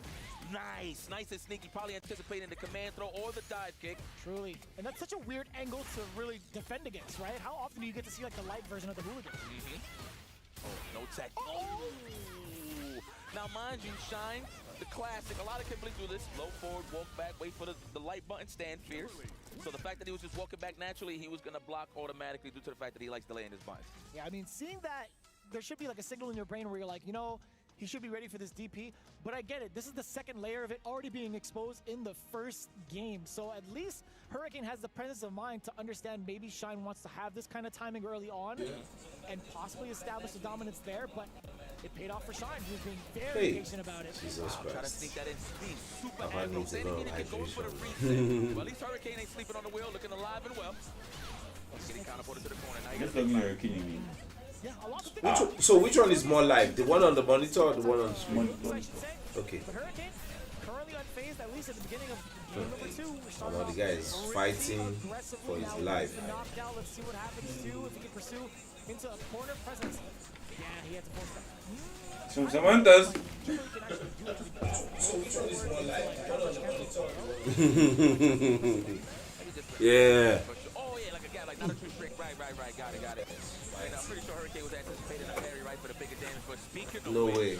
Nice. Nice and sneaky. Probably anticipating the command throw or the dive kick. Truly. And that's such a weird angle to really defend against, right? How often do you get to see like the light version of the hooligan? Oh, no tech. Oh! Now, mind you, Shine, the classic. A lot of Kimberly do this. Low forward, walk back, wait for the light button, stand fierce. So the fact that he was just walking back naturally, he was going to block automatically due to the fact that he likes to lay in his bind. Yeah, I mean, seeing that, there should be like a signal in your brain where you're like, you know, he should be ready for this DP. But I get it. This is the second layer of it already being exposed in the first game. So at least Hurricane has the presence of mind to understand maybe Shine wants to have this kind of timing early on and possibly establish the dominance there. But it paid off for Shine. He was being very patient about it. Jesus Christ. Try to sneak that in. Speed. Super I agile. need to Any go minute can go for the hydration. reset. Well, at least Hurricane ain't sleeping on the wheel, looking alive and well. Getting counterported to the corner. Now Just let me Hurricane, you mean? Yeah, a lot of So which one is more live? The one on the monitor or the one on the screen? Okay. But Hurricane currently unfazed, at least at the beginning of game number 2. I know the guy is fighting for his life. Knockdown. Let's see what happens too if he can pursue into a corner presence. Yeah, he had to pull stuff. Someone does. So which one is more live? The one on the monitor. Yeah. Oh, yeah, like a guy, like not a true trick. Right. Got it. And I'm pretty sure Hurricane was anticipating a parry right for the bigger damage. But speaking of No which, way.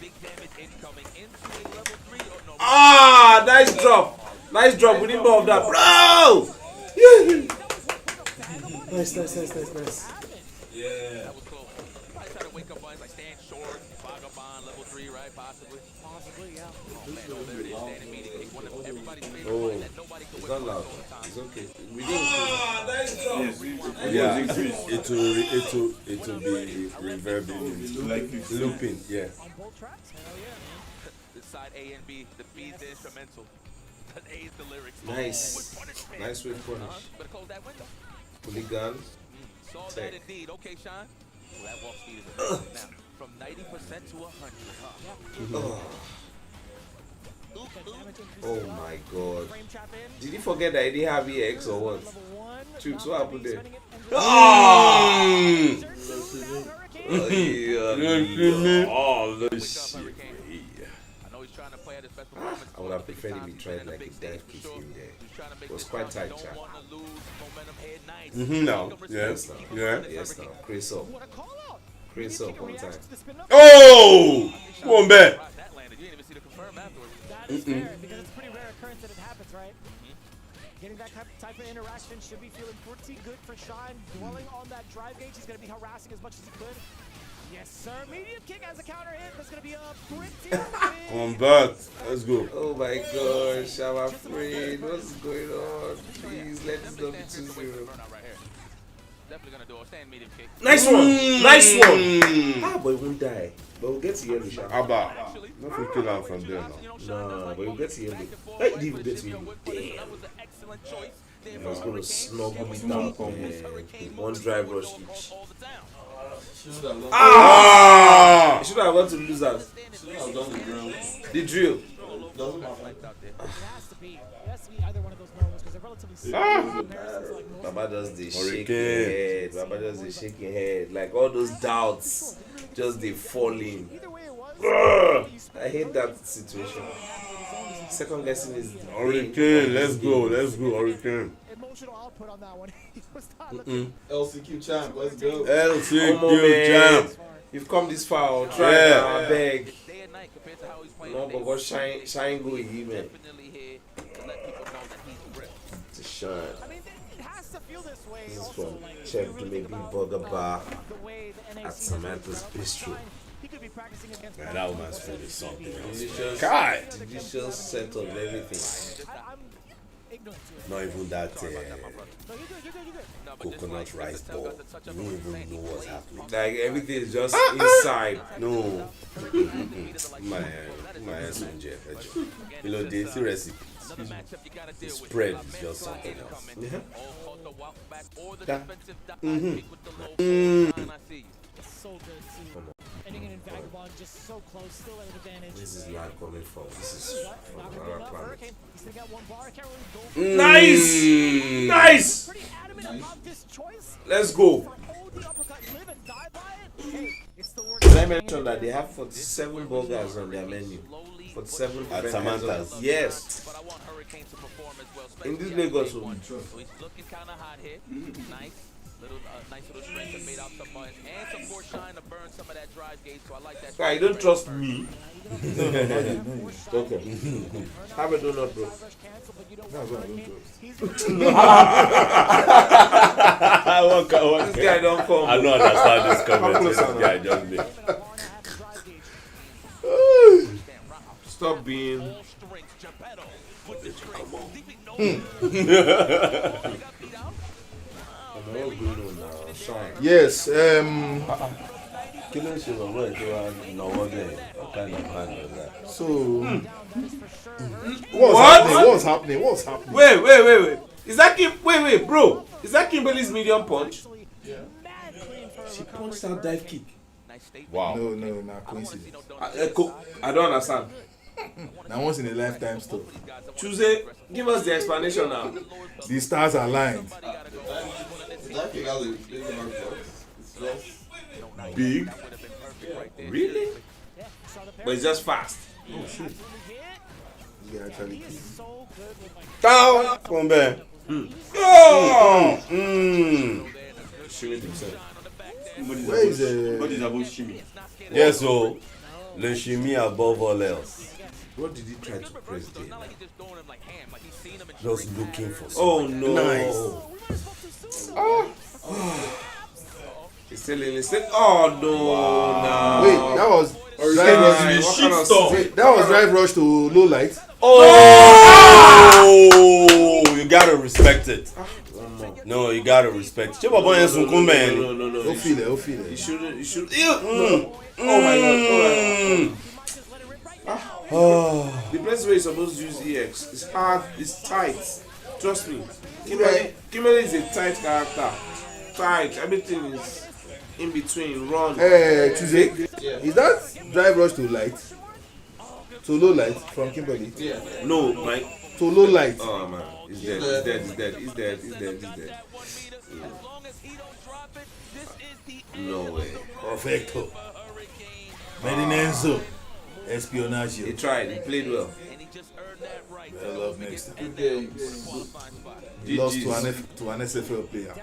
big damage incoming into a level 3 or no? Ah, nice drop. Nice drop. We need more of that, bro. Nice. Yeah. That was close. Probably try to wake up on like stand short, Vagabond, level 3, right? Possibly, yeah. Oh man, oh there it is, standing meeting. One of everybody's favorite ones that nobody can It's win not loud. all the time. It's okay. We didn't. Yeah, it will be reverberating, like looping. Yeah. On both tracks? Hell yeah. This side A and B, the B is the instrumental. The A is the lyrics. Nice. Nice with punish. Better close that window. Polygon. Saw Tech. that indeed. Okay, Sean. Well, that walk speed is amazing now. From 90% to 100. Oh my god. Did you forget that I didn't have EX or what? Chooks, what happened there? Oh, I would have preferred if he tried like a dive kick in there. It was quite tight, chat. No. Yes. Yeah. Yes, now. Chris up. Chris up one time. Oh! Come on, back. That is fair, because it's a pretty rare occurrence that it happens, right? Getting that type of interaction should be feeling pretty good for Shine. Dwelling on that drive gauge, he's going to be harassing as much as he could. Yes, sir. Medium kick as a counter hit. That's going to be a pretty Come on, back. Let's go. Oh my gosh, I'm afraid. What's going on? Please, let this not be 2-0. Definitely gonna do a stand medium kick. Nice one! Nice one! Ah, but he won't die. But we'll get to yellow, Sha. Abba. Nothing kill him from there now. Nah, but we'll get to yellow. Hey, didn't even get to yellow. Damn. I was going to snuggle me down, man. One drive rush each. Ah! You should have gone to losers. Should have done the drill. The drill. Doesn't matter. It has to be either one of those moments because they're relatively simple. Baba does the shaking head. Baba does the shaking head. Like all those doubts, just they falling. I hate that situation. Second guessing is Hurricane, let's go, Hurricane. Emotional output on that one. He was not looking. LCQ champ, let's go. LCQ champ. You've come this far. I'll try now. I beg. No, but what shine go in, man. To shine. I mean, it has to This is from Chef Maybe Burger Bar at Samantha's Bistro. Man, that woman's food is something else. Delicious, God! delicious set of everything. Not even that coconut rice ball. You don't even know what's happening. Like everything is just inside. No. My hands on Jeff. You know, the recipe. The spread is just something else. So good too. Ending in Vagabond just so close, still at an advantage. This is not coming from. This is from another planet. He's still got one bar. Can't really go. Nice! Nice! Pretty adamant about this choice. Let's go. Did I mention that they have 47 burgers on their menu? 47 at Samantha's. Yes. In this Lagos. Nice little strength that made out some buns and some more shine to burn some of that drive gate. So I like that. Guy, you don't trust me. Okay. Have a donut, bro. This guy don't come. I don't understand this comment. This guy just did. Stop being. Yes, Killing Shiva, what kind of man was that? so what's happening? Wait. Is that wait, bro. Is that Kimberly's medium punch? Yeah. She punched out dive kick. Wow. No, not coincidence. I don't understand. Now once in a lifetime stuff. Tuesday, give us the explanation now. The stars are aligned. Big? Really? But it's just fast. Oh shit. Yeah, actually. Down from there. Shimmy himself. Where is what is about shimmy? Yes, so le shimmy above all else. What did he try to press there? Just looking for something. Oh no. Nice. He's still in. Oh no. Wow. No. Wait, that was that was drive rush to low light. Oh, you gotta respect it. No, you gotta respect it. No. Don't feel it. You shouldn't. Oh my god. The best way you're supposed to use EX is hard, it's tight. Trust me. Kimberly is a tight character. Tight. Everything is in between. Run. Tuesday. Is that drive rush to light? To low light from Kimberly? Yeah. No, Mike. To low light. Oh man. He's dead. He's dead. No way. Perfecto. Medinenzo. Espionage. He tried. He played well. I love next time. He lost to an SFL player.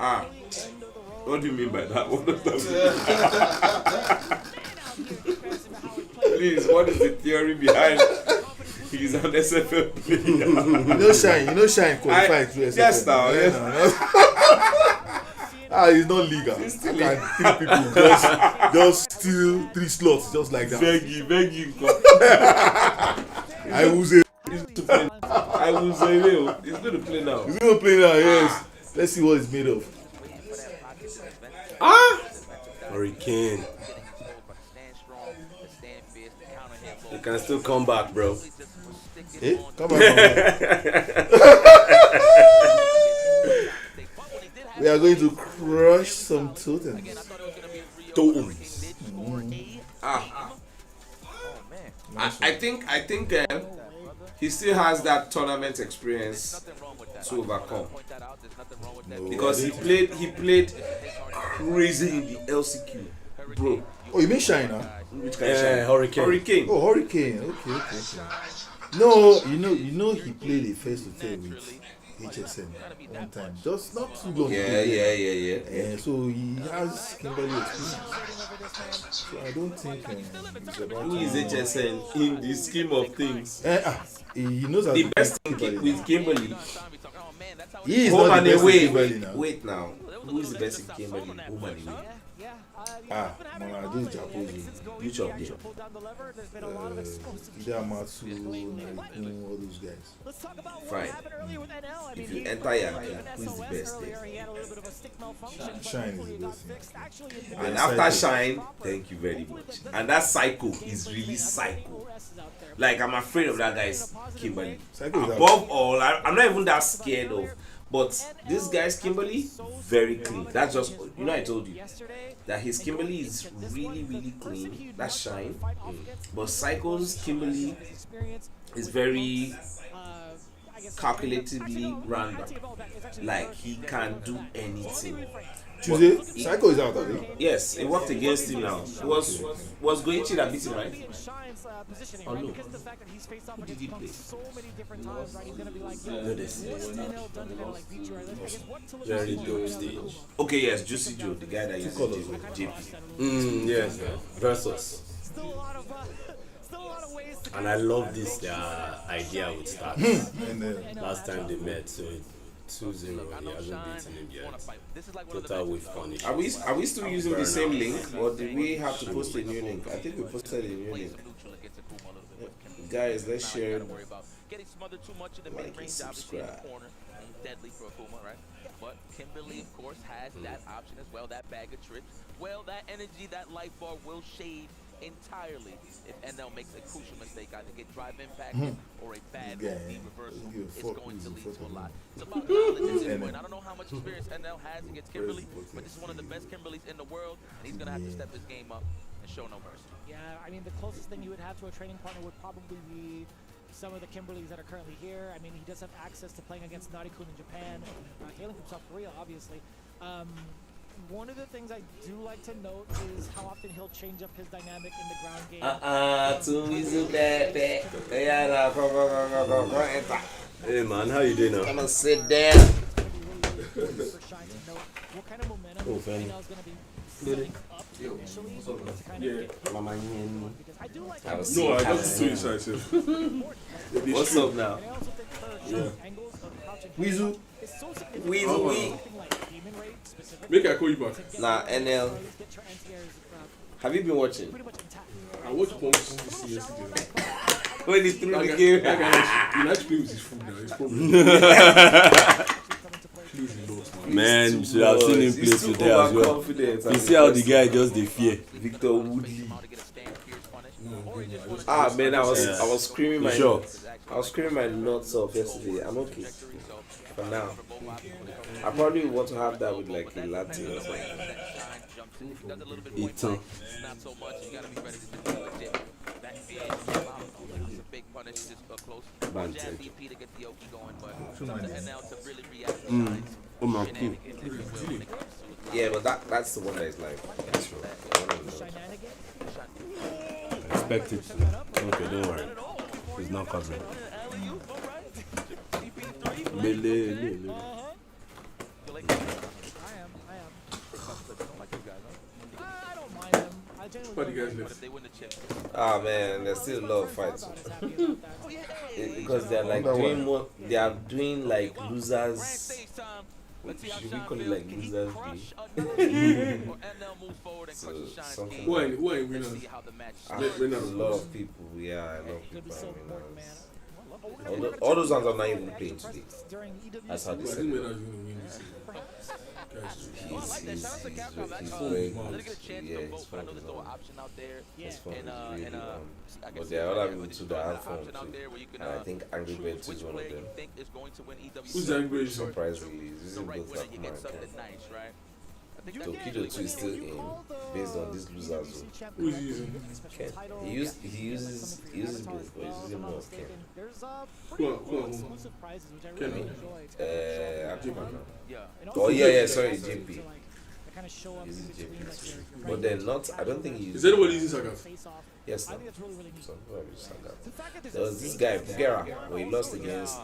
What do you mean by that? What does that mean? Please, what is the theory behind he's an SFL player? You know Shine qualified to SFL. Yes, now. It's not legal. It's still three people just steal 3 slots just like that. Beg you. I will say. He's going to play now. He's going to play now, yes. Let's see what it's made of. Hurricane. You can still come back, bro. Hey, come back. We are going to crush some totems. I think he still has that tournament experience to overcome. Because he played crazy in the LCQ, bro. Oh, you mean Shine, huh? Which kind of Shine? Hurricane. Oh, Hurricane. Okay. No, you know he played a face-to-face with HSM one time, just not too long ago. Yeah. So he has Kimberly experience. So I don't think he's about who is HSN in the scheme of things. He knows the best thing with Kimberly He is home not and the best in away. Kimberly now. Wait now. Who is the best in Kimberly? Home and away. Ah, man, those Japosi. Which of them? Idamatsu, Naikun, all those guys. Fine. If you enter Yankee, who is the best there? Shine is the best. And after Shine, thank you very much. And that Psycho is really psycho. Like, I'm afraid of that guy's Kimberly. Above all, I'm not even that scared of. But this guy's Kimberly, very clean. That's just, you know, I told you that his Kimberly is really, really clean. That's Shine. But Psycho's Kimberly is very calculatively random. Like, he can do anything. Tuesday, Psycho is out, already. Yes, it worked against him now. It was Goichi that beat him, right? Oh no. Who did he play? Very dope stage. Okay, yes, Juicy Joe, the guy that used to do with JP. Yes, Versus. And I love this idea with Stars. Last time they met, so 2-0, he hasn't beaten him yet. Total with punish. Are we still using the same link, or did we have to post a new link? I think we posted a new link. Guys, let's share. Like and subscribe. Deadly for Akuma, right? But Kimberly, of course, has that option as well, that bag of tricks. Well, that energy, that life bar will shade entirely if NL makes a crucial mistake, either get drive impact or a bad reversal. It's going to lead to a lot. It's about knowledge at this point. I don't know how much experience NL has against Kimberly, but this is one of the best Kimberlys in the world, and he's going to have to step his game up and show no mercy. Yeah, I mean, the closest thing you would have to a training partner would probably be some of the Kimberlys that are currently here. I mean, he does have access to playing against Narikun in Japan, hailing from South Korea, obviously. One of the things I do like to note is how often he'll change up his dynamic in the ground game. Hey man, how you doing now? I'm gonna sit down. Oh, Fanny. No, I got too excited. What's up now? Yeah. Weasel. Weasel. Make I call you back. Nah, NL. Have you been watching? I watched Punk's yesterday. When he threw the game. That guy, he likes to play with his food now. It's probably. Please, he lost, man, you should have seen him play today as well. You see how the guy just the fear. Victor Woodley. Ah man, I was screaming my nuts off yesterday. I'm okay for now. I probably want to have that with like a latte or something. Eton. Oh my God. Yeah, but that's the one that is like natural. Expect it. Okay, don't worry. He's not covering. Ah man, there's still a lot of fights. Because they're like doing more. They are doing like losers. Should we call it like losers day? So something. Why winners? A lot of people. Yeah, a lot of people are winners. All those ones are not even playing today. That's how they said it. He's very good. Yeah, he's fun. He's fun. Really but there are other people too that have fun too. And I think Angry Birds is one of them. Who's Angry Birds? Surprisingly, he's using both Akuma and Ken. Tokido 2 is still in based on this losers. Who is he using? Ken. He uses both, but he's using more of Ken. Who? Ken. Akuma now. Oh yeah, sorry, JP. Uses JP. But then not. I don't think he uses. Is anybody using Sagat? Yes, no. Some people use Sagat. There was this guy Bugera where he lost against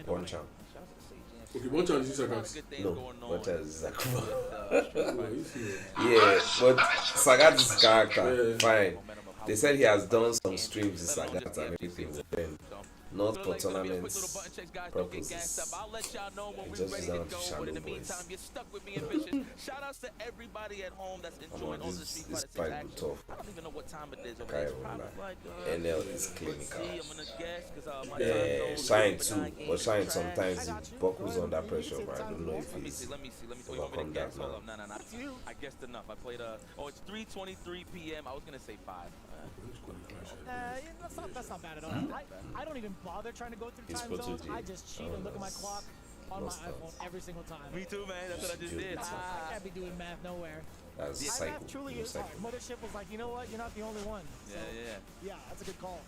Bonchan. Okay, Bonchan is Sagat. No, Bonchan is Akuma. Yeah, but Sagat is character. Fine. They said he has done some streams in Sagat and everything. But then not for tournaments purposes. It just is down to shallow boys. Shout outs to everybody at home that's enjoying all This pipe will tough. I don't even know what time it is over Carry there. on, Probably man. like, NL is clinical. I'm gonna guess, 'cause, my Yeah, time Shine zone, too. But Shine sometimes he buckles under pressure, man. I don't know if he's Let me see. Oh, you want me to overcome guess? that, Hold man. up. No. I guessed enough. I played it's 3:23 p.m. I was gonna say 5. That's not bad at all. I don't even bother trying to go through He's time zones. protected. I just cheat and look at my clock on my iPhone every single time. Me too, man. That's what I just did. I can't be doing math nowhere. That's My psycho. math truly is hard. Mothership was like, you know what? You're not the only one. So, yeah, that's a good call.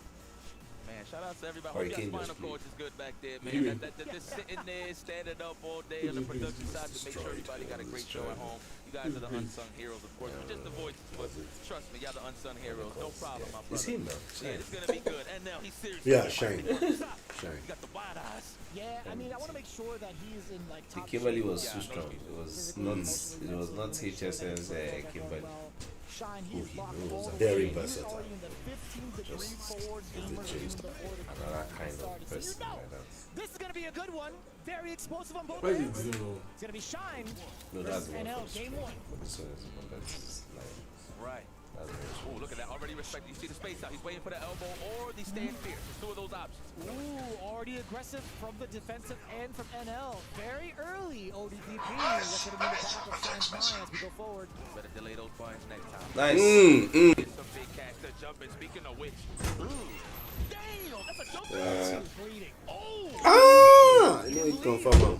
Man, shout out to everybody. Or Hope you your can spinal just cord is good back there, man. Just sitting there, standing up all day on the production side to make sure everybody got a great show at home. You guys are the unsung heroes, of course. We're just the voices, but trust me, y'all the unsung heroes. No problem, my brother. It's him, though. Yeah, it's gonna be good. And now he's serious. Yeah, Shane. You got the wide eyes. Yeah, I mean, I want to make sure that he's in like The top Kimberly shape. was too strong. It was not HSN's Kimberly. Shine, he is locked all the Very way. He's versatile. already in the 15-degree forward gamer the in chase. the order. Another kind of So person you know, like that. this is going to be a good one. Very explosive on both Why is ends. it It's blue? going to be Shine No, that's versus the one NL, for game strong. 1. This one is like Right. that's very strong. Oh, look at that. Already respect. You see the space out. He's waiting for the elbow or the stand fierce. There's two of those options. Ooh, already aggressive from the defensive end from NL. Very early ODDP. That's going to be the back of Shine's mind as we go forward. Better delay those buttons next time. Nice. Get some big cash to jump in. Speaking of which, damn, that's a jump. Bleeding. Ah! You know he confirm.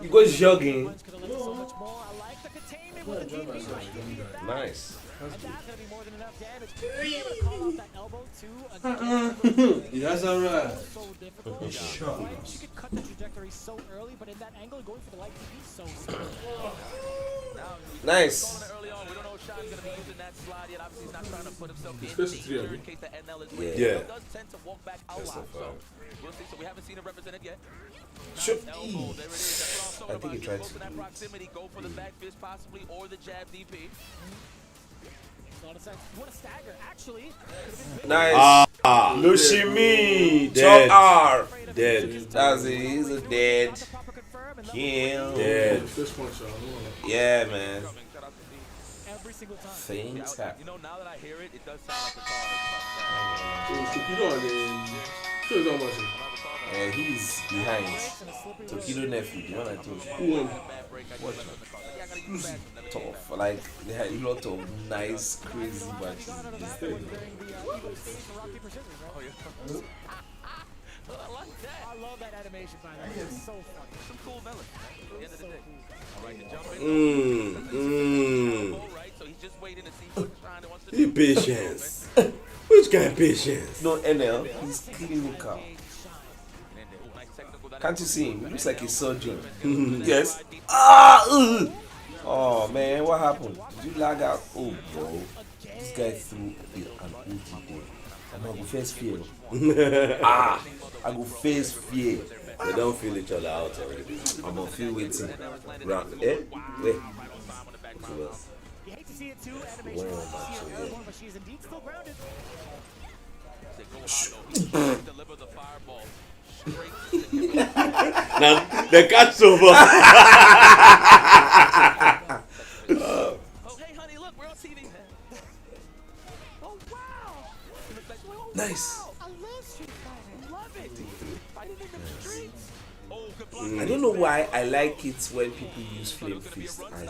You go jogging. Could have left so much more. I like the containment with the DP right there. Nice. And that's going to be more than enough damage. Being able to call out that elbow too again. That's alright. So difficult. Right? She could cut the trajectory so early, but in that angle, going for the light DP so simple. Nice. Early on, we don't know if Sean's going to be using that slide yet. Obviously, he's not trying to put himself in Especially danger three, in case the NL is Yeah. winning. Yeah. He does tend to walk back a lot. So we'll see. So we haven't seen him represented yet. Sure. Elbow, there it is. That's what I'm I think he talking tried about. to Close to that do it. proximity, go for the back fist possibly, or the jab DP. Not a sec. What a stagger. Actually, Nice. Lushimi. Top R. Dead. That's it. He's a dead. Kill. Dead. Yeah, man. every single time. Things happen. You know, now that I hear it, it does sound like the car And he's behind. Tokido nephew, the one I told you. Watch him. Tough. Like, they had a lot of nice, crazy matches. I like that. I love that animation, by the way. It's so funny. Some cool melody. At the end of the day. All right, the jump in. Right, so he's just waiting to see what China wants to do. Patience. Which kind of patience? No, NL. He's clinical. Can't you see him? He looks like a surgeon. Yes. Oh man, what happened? Did you lag out? Oh bro, this guy threw an OT there. I'm gonna go face fear. I go face fear. They don't feel each other out already. I'm gonna feel waiting. Round. Wait. You hate to see it too, animation. You see her airborne, but she's indeed still grounded. Deliver the fireball. Now the cat's over. Oh, hey, honey, look, we're on TV. Oh, wow. Nice. I love Street Fighter. Love it. Fighting in the streets. Oh, good block. I don't know why I like it when people use Flame Fist as a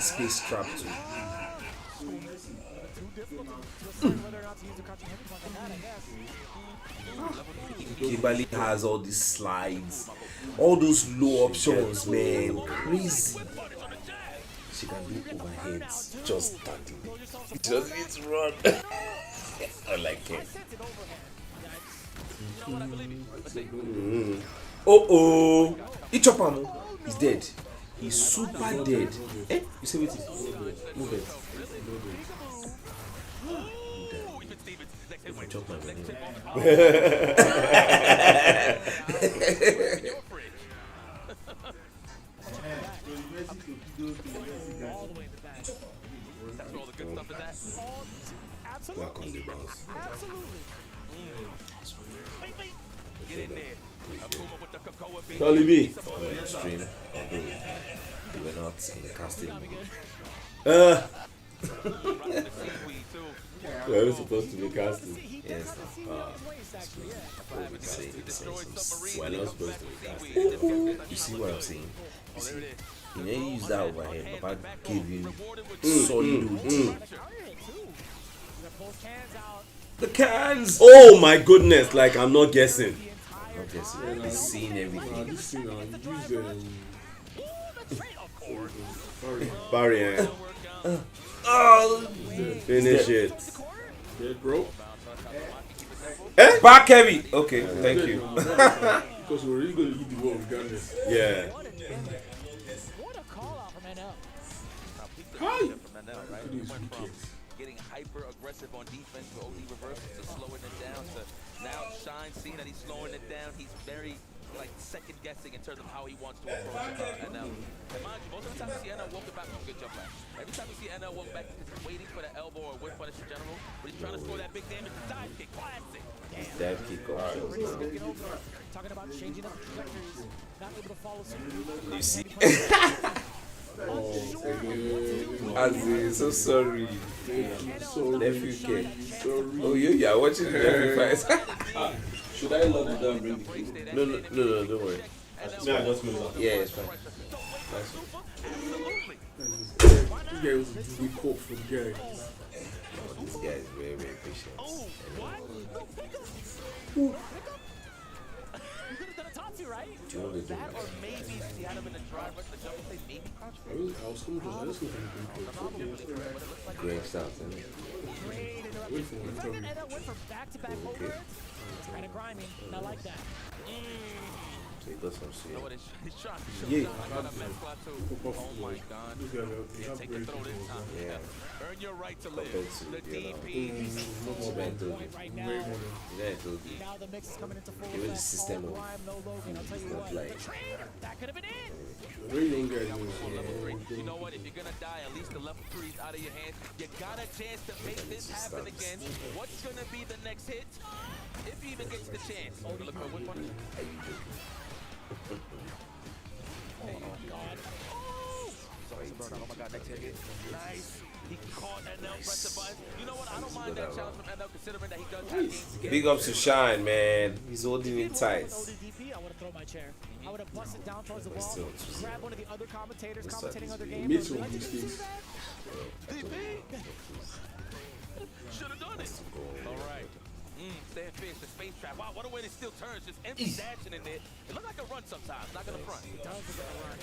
space trap too. Kimberly has all these slides, all those low options, man. Crazy. She can do overheads just starting. It just needs to run. I like it. Oh, he chop him. He's dead. He's super dead. Eh? You say what? Move it. Chop my Absolutely. Charlie B. On the stream, although we were not in the casting mood. We're not supposed to be casting. Yes. We're not supposed to be casting. You see what I'm saying? You see, you know, you use that overhead. Papa gave him solid OT. The cans! Oh my goodness, like I'm not guessing. Not guessing. He's seeing everything. This thing, Barry, oh, finish it. Dead, bro. Back heavy. Okay, thank you. Because we're really going to eat the ball regardless. Yeah. Hi. Getting hyper aggressive on defense for OD reversals to slowing it down. To now Shine seeing that he's slowing it down. He's very like second guessing in terms of how he wants to approach NL. And mind you, most of the time you see NL walking back from a good jump back. Every time you see NL walking back, he's waiting for the elbow or whip punish in general, but he's trying to score that big damage. Dive kick, classic. Dive kick. Talking about changing up trajectories, not able to follow some. You see? Aziz, so sorry. Nephew K. Oh, you are watching the nephew fight. Should I lock it down and bring the key? No, don't worry. No, I just close up. Yeah, it's fine. This guy was a big coke for the guy. This guy is very, very patient. Do you know the That or maybe if he had him in the driver, the double play maybe crouch. I was coming to this one. Great start, isn't it? Wait for one. Went for back-to-back overs. It's kind of grimy, and I like that. So he got some shit. He's trying to Yeah. Oh my god. Take the throw this time. Yeah. Earn your right to live. Compared to The the other DP. Right now, now the mix is coming into full Even the effect. system All of grime, no Logan. I'll tell you not what. like That could have been it. Very young guy. You know what? If you're gonna die, at least the level 3 is out of your hands. You got a chance to make this happen again. What's gonna be the next hit? If he even gets the chance. Oh, look for whip punish. Oh god. Oh my god, next hit. Nice. He caught NL, press the button. You know what? I don't mind that challenge from NL considering that he does have games to get. Big ups to Shine, man. He's holding it tight. I would have thrown my chair. I would have busted down towards the wall, grab one of the other commentators commentating other games. Made some mistakes. Should have done it. All right. Stand fish, the space trap. Wow, what a way it still turns. Just empty dashing in there. It looked like a run sometimes. Not gonna front. It does look like a run.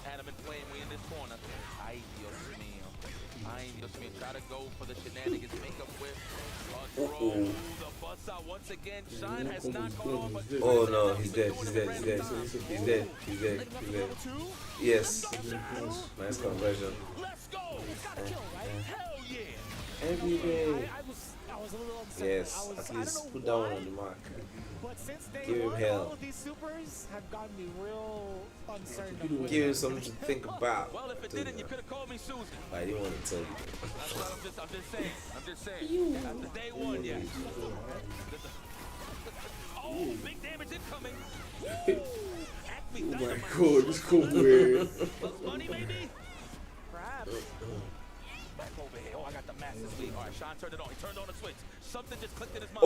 Had him in flame way in this corner. Ay, Dios mío. Ay, Dios mío. Try to go for the shenanigans. Make up with a throw. The bust out once again. Shine has not gone on, but Oh no, he's dead. He's dead. He's dead. He's dead. He's dead. He's dead. Yes. Nice conversion. Let's go. Hell yeah. Every day. I was a little uncertain. Yes. At least put that one on the mark. But since day Give him one, hell. all of these supers have gotten me real uncertain. of Give whether him something to think about. Well, if it didn't, you could have called me Susan. I didn't want to tell you. I'm just saying. After day one, yeah. Oh, big damage incoming. Oh my god, this cold weird. Money, maybe? Perhaps. Back over here. Oh, I got the massive lead. All right, Sean turned it on. He turned on the switch. Something just clicked in his mind.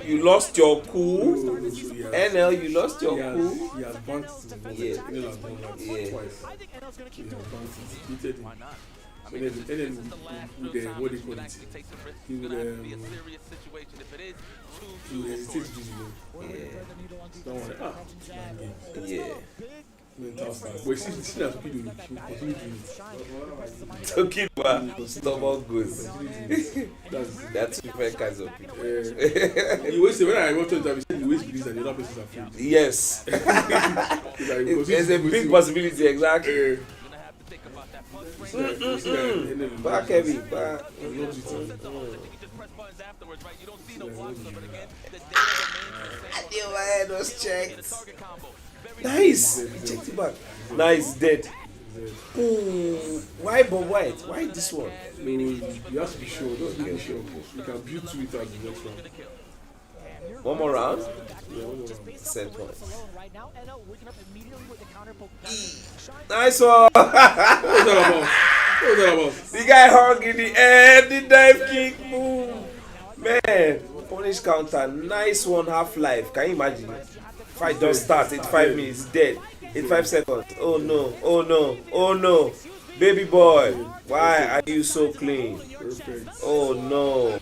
You lost your cool. NL, you lost your cool. He has bounced the ball. Yeah. NL has won like twice. I think NL's going to keep He doing has it. bounced it. He did it. Why not? And then with the, what do you call it? He would, be a serious situation if it is he would hesitate to do it. Don't worry. Yeah. Mental stuff. But see that people do it. He will continue doing it. Talking about stubborn goods. That's different kinds of people. You always say, when I watch it, I say, you always believe that the other person is afraid. Yes. There's a big possibility, exactly. Back heavy, back. I knew my head was checked. Nice. He checked it back. Nice, dead. Ooh. Why Bob White? Why this one? No, you have to be sure. Don't be sure. You can build to it as the next one. You're One more round? Yeah, one more round. Set point. Right now, Eno waking up immediately with the counter poke. Nice one! What was that about? What was that about? The guy hung in the air, the dive kick, boom! Man, punish counter, nice one, half-life. Can you imagine? Fight just starts, 85 minutes, dead. 85 seconds. Oh no, oh no, oh no. Baby boy, why are you so clean? Oh no.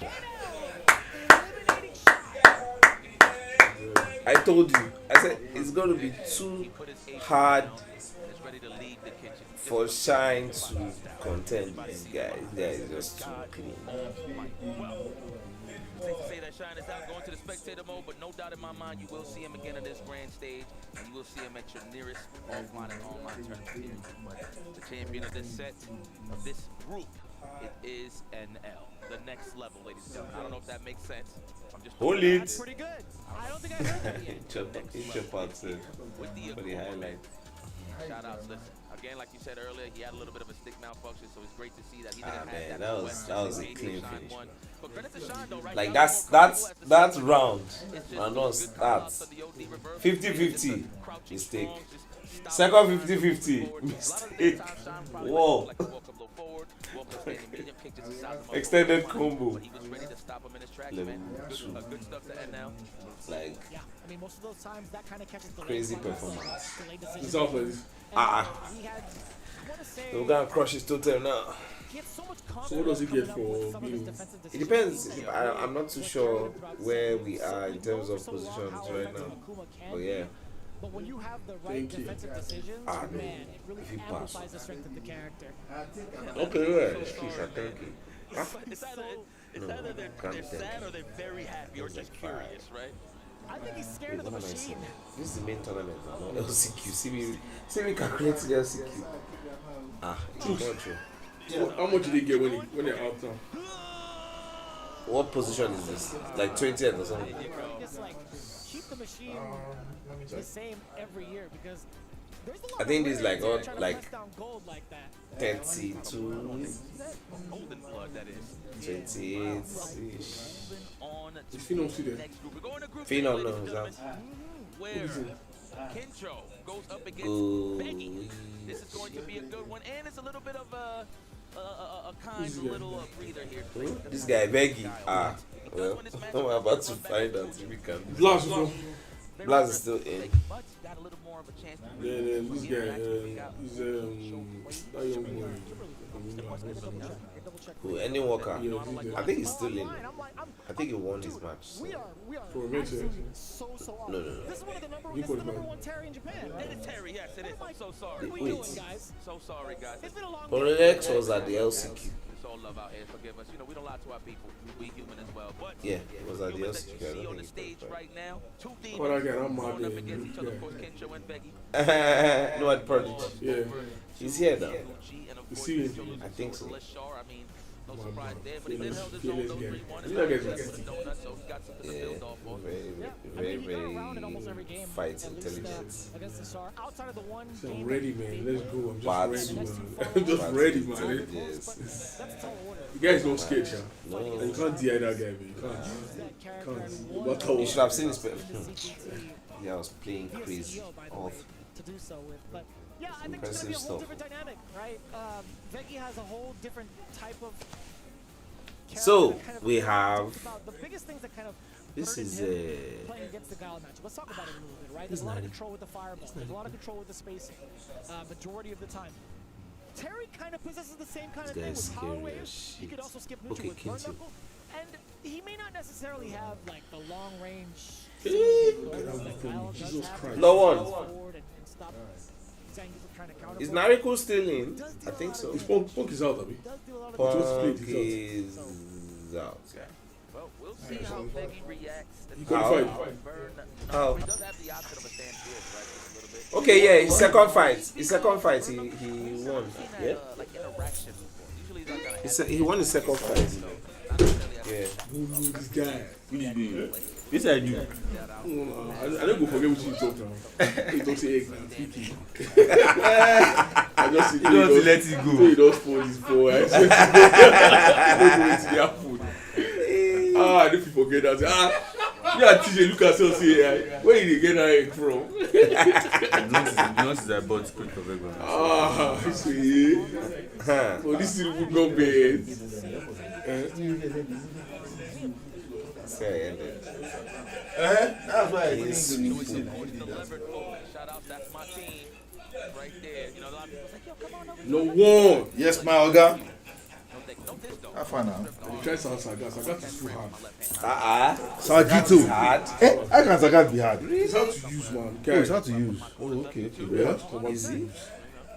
I told you, I said it's going to be too hard for Shine to contend these guys. They are just too clean. Safe to say that Shine is out going to the spectator mode, but no doubt in my mind you will see him again on this grand stage, and you will see him at your nearest offline and online tournament. The champion of this set, of this group, it is NL. The next level, ladies and gentlemen. I don't know if that makes sense. I'm just Hold it. That's pretty good. I don't think I heard that yet. Chop out for the highlight. Shout outs, listen. Again, like you said earlier, he had a little bit of a stick malfunction, so it's great to see that he didn't have Man, that. that was a clean finish. But credit to Shine, though, right? Like that's round. And not starts. 50-50 mistake. Second 50-50 mistake. Whoa. Extended combo. Level 2. Like Yeah, I mean, most of those times that kind of catches the crazy performance. It's off like this. He had, I want to say, We're gonna crush his totem now. he had so much So what does he get for being? It depends. I'm not too sure where we are in terms of positions right now. But yeah. But when you have the right defensive decisions, No. man, it really If you pass. amplifies the strength of the character. Okay, yeah. Please, I thank you. It's either they're sad or they're very happy or just curious, right? I think he's scared of the machine. This is the main tournament, no LCQ. See me calculating the LCQ. It's not true. So how much did they get when they're out now? What position is this? Like 20th or something? Just like keep the machine the same every year because there's a lot I think of this is like players all trying to like press down gold like that. 32, Golden blood, that is. 28-ish. Is Phenom still there? Phenom, no, is out. Where Kentro goes up against Becky. This is going to be a good one, and it's a little bit of a kind little breather here. This guy, Becky. Well, I'm about to find out if we can. Blast, bro. Blast is still in. Then this guy, he's that young boy. Who? Any Walker? Yeah, he's there. I think he's still in. I think he won his match. So. For a match, No. This is one of the number, He this is put the it number back. one Terry in Japan, right? It is Terry, yes, it is. I'm so sorry. What are we doing, guys? So sorry, guys. It's been a long Rolex was at the LCQ. It's all love out here. Forgive us. You know, we don't lie to our people. We human as well. But Yeah, it was at the LCQ. I see don't on the think stage it was right now, two demons What I got, I'm going mad up at against each other. him. Of course, Kentro and Becky. No, at Prodigy. Yeah. He's here now. You see him? I think so. I mean, no surprise there, but he did held his Fearless own guy. 3-1. You know that guy. So he got something to Yeah, build off for. very fight intelligence. Against the Star, outside of the one So game I'm ready, man. Let's go. I'm But- just ready, man. I'm just ready, man. Yes. You guys don't skate, yeah. No. And you can't DI that guy, man. You can't. No matter You what. should have seen his Yeah, I was playing crazy. Off. to do so with. But yeah, I think it's Impressive going to be a whole stuff. different dynamic, right? Becky has a whole different type of. So, character that kind of we talks have- about the biggest things that kind of. This burdened is him playing against the Gala match. Let's talk about it a little bit, right? There's a lot of It's control with the fireball. There's a lot of control with the spacing. Majority of the time. Terry kind of possesses the same kind of This thing guy is with power scary waves. as He could shit. also skip neutral Okay, with burn Kinsey. knuckle. And he may not necessarily have like the long range. No one. Is Nariko still in? I think so. His Punk is out, Abby. Punk He's is out. Well, we'll see how Becky reacts. He qualified. How? He does have the option of a stand shield, right? Just a little bit. Okay, yeah, his second fight, he won. Yeah. Like interaction. Usually he's not gonna He won his second fight. Yeah. This guy. This I do. I don't go forget what you talk now. He talks egg now. Freaky. I just see You don't have to let it go. So he does for his boy. I swear to God. I don't go into their food. I don't forget that. Yeah, TJ Lucas also say, where did you get that from? Notice that bought quick for everyone. Ah, see. For this little government. Say I ended. That's why I think That's my team right there. You know, a lot of people say, yo, come on over. No one. Yes, my Oga. Have fun now. You try Saga is too hard. Sagito. Hard. How can Saga be hard? It's hard to use, man. Oh, it's hard to use. Oh, okay. Yeah. Easy.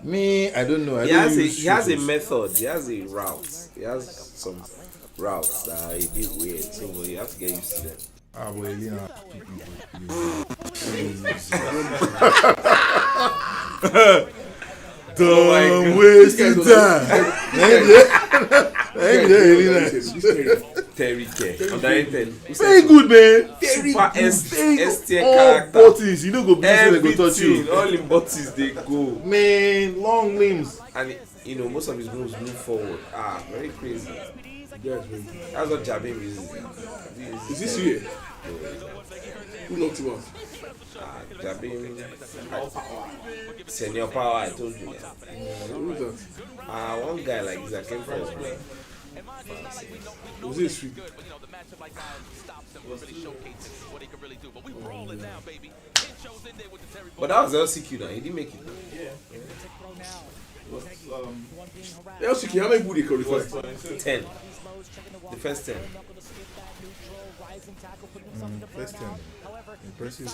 Me, I don't know. He has a method. He has a route. He has some routes that are a bit weird, so you have to get used to them. Ah, well, you know. Don't waste your time. Terry K. Underrated. Very good, man. Very Super good. S tier all character. buttons. You know, go business they go touch you. All in buttons they go. Man, long limbs. And you know, most of his moves move forward. Ah, very crazy. That's what Jabim is. Is this you? Who knocked him out? Jabim. Senior power, I told you. Who is that? One guy like this that came from. Was it sweet? But that was LCQ now. He didn't make it. LCQ, how many people they qualified? 10. The first 10. First 10. Impressive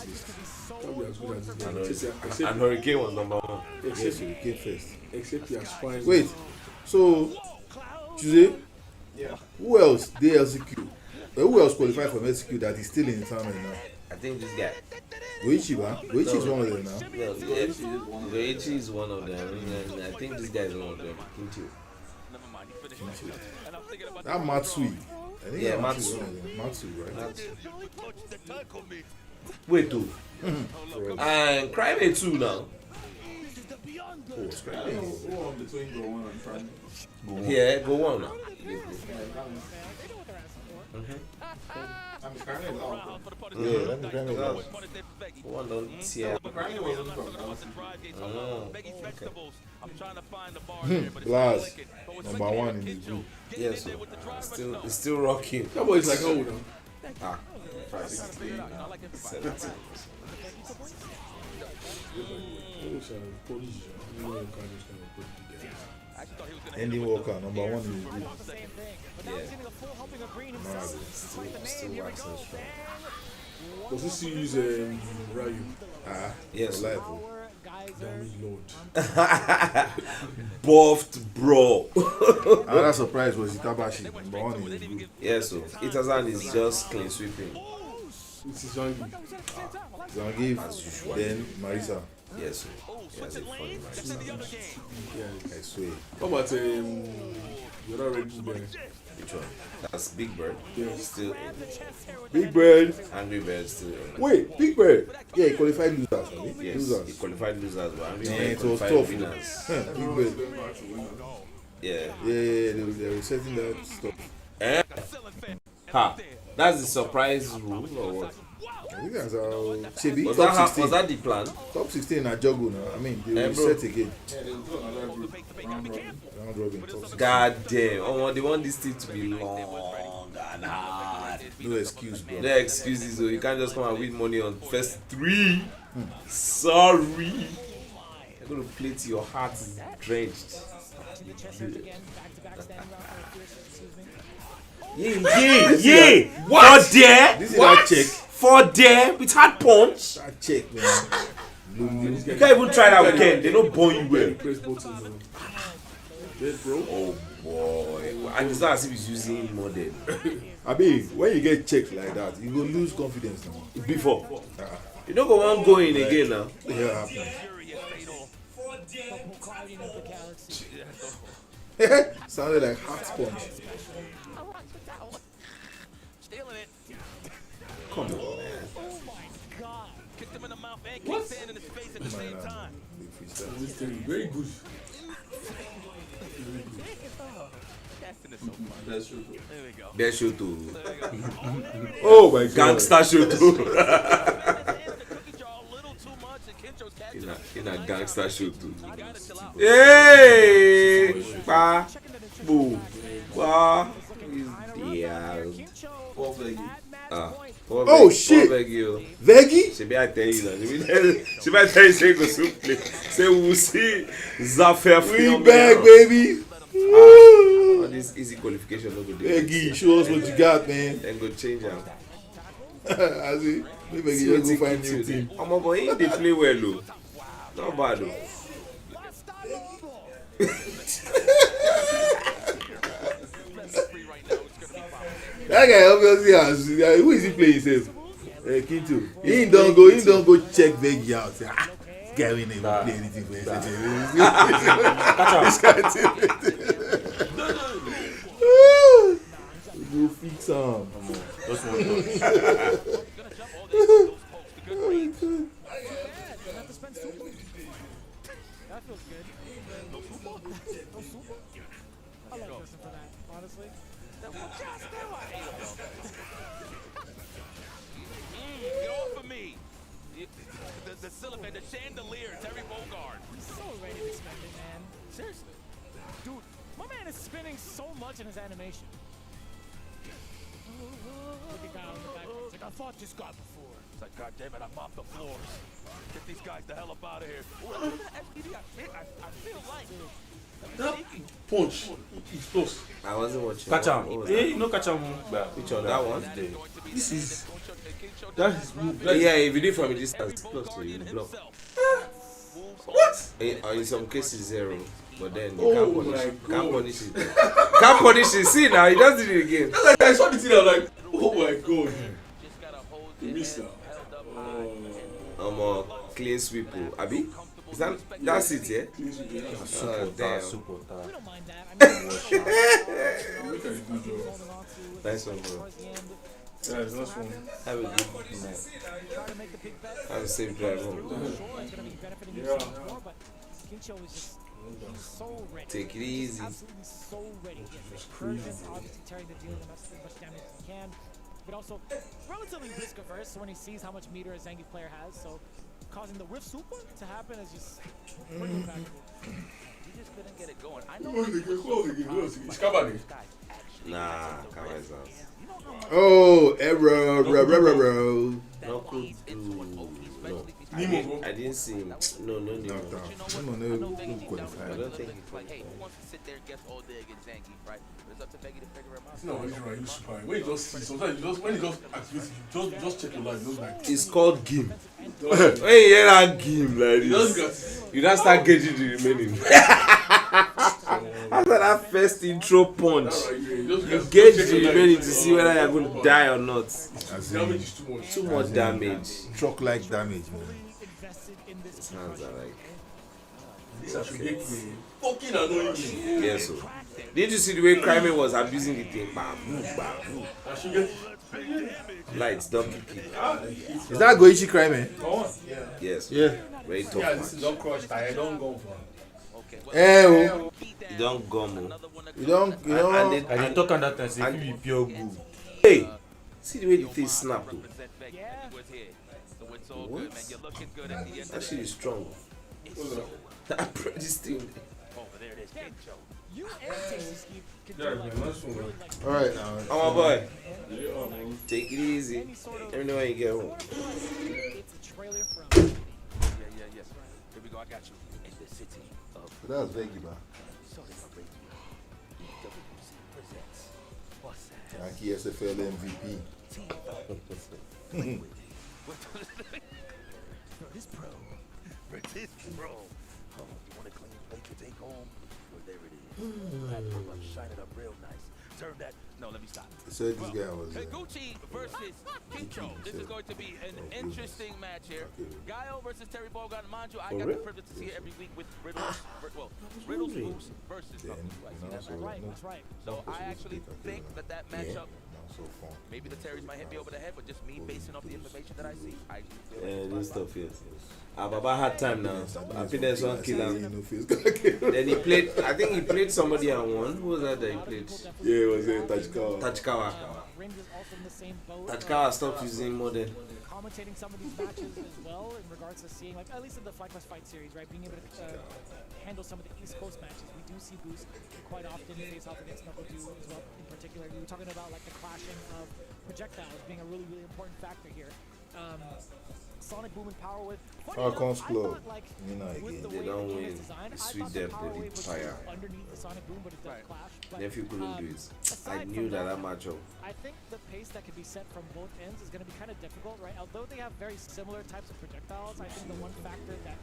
list. And Hurricane was number 1. Yes, Hurricane first. Except he has spines. Wait, so Tuesday? Yeah. Who else did LCQ? Who else qualified from LCQ that is still in the tournament now? I think this guy. Goichi, man. Goichi is one of them now. No, Goichi is one of them. And I think this guy is one of them. Kinchu. That Matsui. I think Yeah, Matsui. Matsu. Matsu, right? Wait, two. And Crime 2 now. Oh, it's crazy. Yeah, go on now. Yeah, let me grab it out. One don't see it. Blast. Number 1 in the group. Yes, it's still rocking. That boy is like old now. 17. Andy Walker, number 1 in the group. Still waxing strong. Does he still use Ryu? Yes. Reliable. Lord. Buffed bro. Another surprise was Itabashi, number 1 in the group. Yeah, so Itazan is just clean sweeping. This is Zangi. Zangief, then Marisa. Yes, so he has a funny Marisa. I swear. How about the other Red Bull guy? Which one? That's Big Bird. Yeah. Still in. Big Bird. Angry Bird still in. Wait, Big Bird. Yeah, he qualified losers, right? Yes, Losers. he qualified losers, but Angry Yeah, Bird it was qualified tough. winners. Big Bird. Yeah. Yeah, they were setting that stuff. Ha! That's the surprise rule or what? I think that's how Chebi, Was top that 16. was that the plan? Top 16 at Jogo now. I mean, they will bro. set again. Round robin. Top 16. God damn! Oh, they want this thing to be long and hard. No excuse, bro. No excuses, so you can't just come and win money on first 3. Sorry. I'm gonna play till your heart is drenched. Yeah. What? For there? This is that check. For there? With hard punch? That check, man. You can't even try that weekend. They don't burn you well. Press buttons. Dead, bro. Oh boy. And it's not as if he's using modern. I mean, when you get checked like that, you will lose confidence now. Before. You don't go on going again now. Yeah, happen. Sounded like hot sponge. Come on, man. What? This thing is very good. Isn't it so fun? That's true. There we go. Their show too. Oh my god. Gangster show too. In a gangster show too. Hey! Ba! Boom! Ba! Yeah. Oh shit! Veggie? She be I tell you that. She be I tell you say go soon play. Say we will see Zafir. We back, baby. All this easy qualification no go dey. Veggie, show us what you got, man. Then go change am. I see. Maybe you just go find new team. Omo boy, he dey play well though. Not bad though. That guy obviously has. Who is he playing himself? Kinto. He don't go check Veggie out. Say, ah, this guy will never play anything for SHL. This guy go fix him. Just one touch. That feels good. No super? I like Justin for that, honestly. Get off of me! The cylinder, the chandelier, Terry Bogard. He's so ready to spend it, man. Seriously. Dude, my man is spinning so much in his animation. Look at guy on the back. It's like, I fought this guy before. It's like, God damn it, I mopped the floors. Get these guys the hell up out of here. I feel like... That punch is close. I wasn't watching. Catch him. Hey, no catch him. Which one? That one? This is. That is move. Yeah, if you do it from a distance, it's close to you. Block. What? In some cases, 0. But then Oh you can't my punish, God. can't punish it. Can't punish it. See now, he does it again. Like, I saw the thing, I was like, oh my god. You missed that. Clean sweep. Abi? Is that's it, yeah? Damn. We don't mind that. I Nice one, bro. Yeah, it's nice one. Have a good night. Have a safe drive home. Take it easy. Absolutely so ready. Yes, obviously tearing the deal as much damage as he can. But also relatively risk averse when he sees how much meter a Zangief player has. So causing the Rift Super to happen is just pretty impactful. He just couldn't get it going. I know. It's Kabaddi. Nah, Kabaddi's out. Oh, error. No could do. No. I didn't see him. No. No qualify. I don't think he Like, hey, who wants to sit there and guess all day against Zangief, right? But it's up to Peggy to figure him out. No, you're right. You super. When you just see, sometimes you just when you just activate, you just check your life. Just like it's called game. When you hear that game like this, you just start gauging the remaining. After that first intro punch, you gauge the remaining to see whether you're going to die or not. damage is too much. Too much damage. Truck-like damage, man. Sounds like. This actually get fucking annoying me. Yes, so. Didn't you see the way Crime was abusing the thing? Bam, boom, bam, boom. Lights, donkey kick. Is that Goichi Crime? Yes. Yeah. Very tough Yeah, match. this is don't crush tire, don't go for You don't gum. You don't. And they talk on that and say, if you be pure good. Hey, see the way the thing snap. What? That shit is strong. This thing. Alright now. Oh my boy. Take it easy. Let me know when you get home. Yeah. Here we go, I got you. In the city of... That was Veggie, man. EWC presents... What's that? Yankee SFL MVP. This pro. Oh, you want a clean plate to take home? Well, there it is. Shine it up real nice. Turn that... No, let me stop. So this guy was. Gucci versus Kincho. This is going to be an interesting match here. Gaio versus Terry Bogard. Mind you, I got the privilege to see it every week with Riddles. Riddles Moose versus Right, that's right. So I actually think that matchup Maybe the Terrys might hit me over the head, but just me basing off the information that I see. This stuff here. Baba had time now. I think there's one killer. Then he played. I think he played somebody and won. Who was that he played? Yeah, it was Tachikawa. Tachikawa stopped using modern. Commentating some of these matches as well in regards to seeing, like, at least in the FlyQuest Fight series, right, being able to handle some of the East Coast matches. We do see Boost quite often face off against Knuckle Dew as well. In particular, we were talking about like the clashing of projectiles being a really, really important factor here. Sonic Boom and Power Wave. Falcons Club. Like, you know, again. They don't win. Sweet depth, they fire. Underneath the Sonic Boom, but it does clash. Nephew couldn't do it. I knew that matchup. I think the pace that can be set from both ends is going to be kind of difficult, right? Although they have very similar types of projectiles, I think the one factor that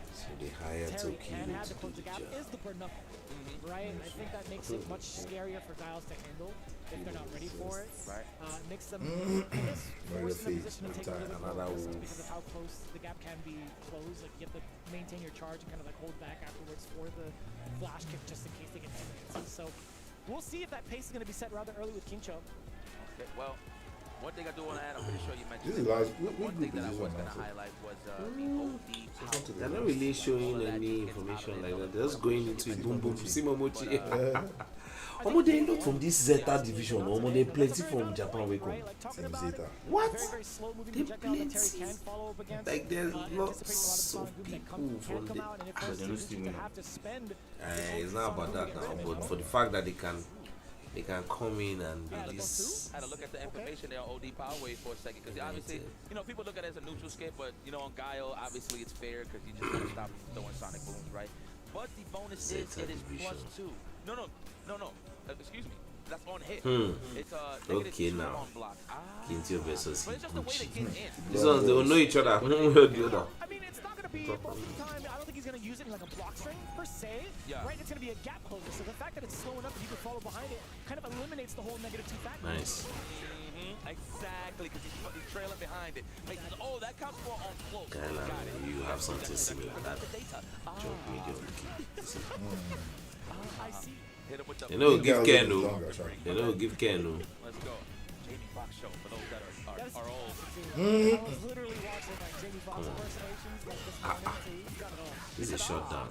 Terry can have to close the gap is the burn knuckle, right? I think that makes it much scarier for Dials to handle if they're not ready for it. Right. Makes them, I guess, forced in a position to take a little bit more risks because of how close the gap can be closed. Like, you have to maintain your charge and kind of like hold back afterwards for the flash kick just in case they get hit. So we'll see if that pace is going to be set rather early with Kincho. Okay, well, one thing I do want to add, I'm pretty sure you mentioned This is last. one thing that I was going to highlight was the OD power. They're not really showing any information like that. They're just going into it. Boom, boom. See Momochi. Omo, they not from this Zeta division. Omo, they plenty from Japan. We come. Zeta. What? They plenty. Like there's lots of people from the. But they don't still win. It's not about that now, but for the fact that they can come in and do this. I had to look at the information there on OD Power Wave for a second, because obviously, you know, people look at it as a neutral skip, but you know, on Guile, obviously it's fair because you just want to stop from throwing sonic booms, right? But the bonus is it is +2. No. Excuse me. That's on hit. It's okay now. on block. Kinti versus But it's just the way to get in. These ones, they will know each other. One way or the other. I mean, it's not going to be most of the time. I don't think he's going to use it in like a block string per se. Yeah. Right? It's going to be a gap closer. So the fact that it's slow enough that you can follow behind it kind of eliminates the whole negative 2 factor. Nice. Exactly, because he's trailing behind it. That counts for on close. Kyla, you have something similar to that. Jump medium. I see. Hit him with the They know give Ken no. They know give Ken no. Let's go. Jamie Foxx show for those that are old. I was literally watching like Jamie Foxx impersonations like this morning. So you got it all. This is a shutdown.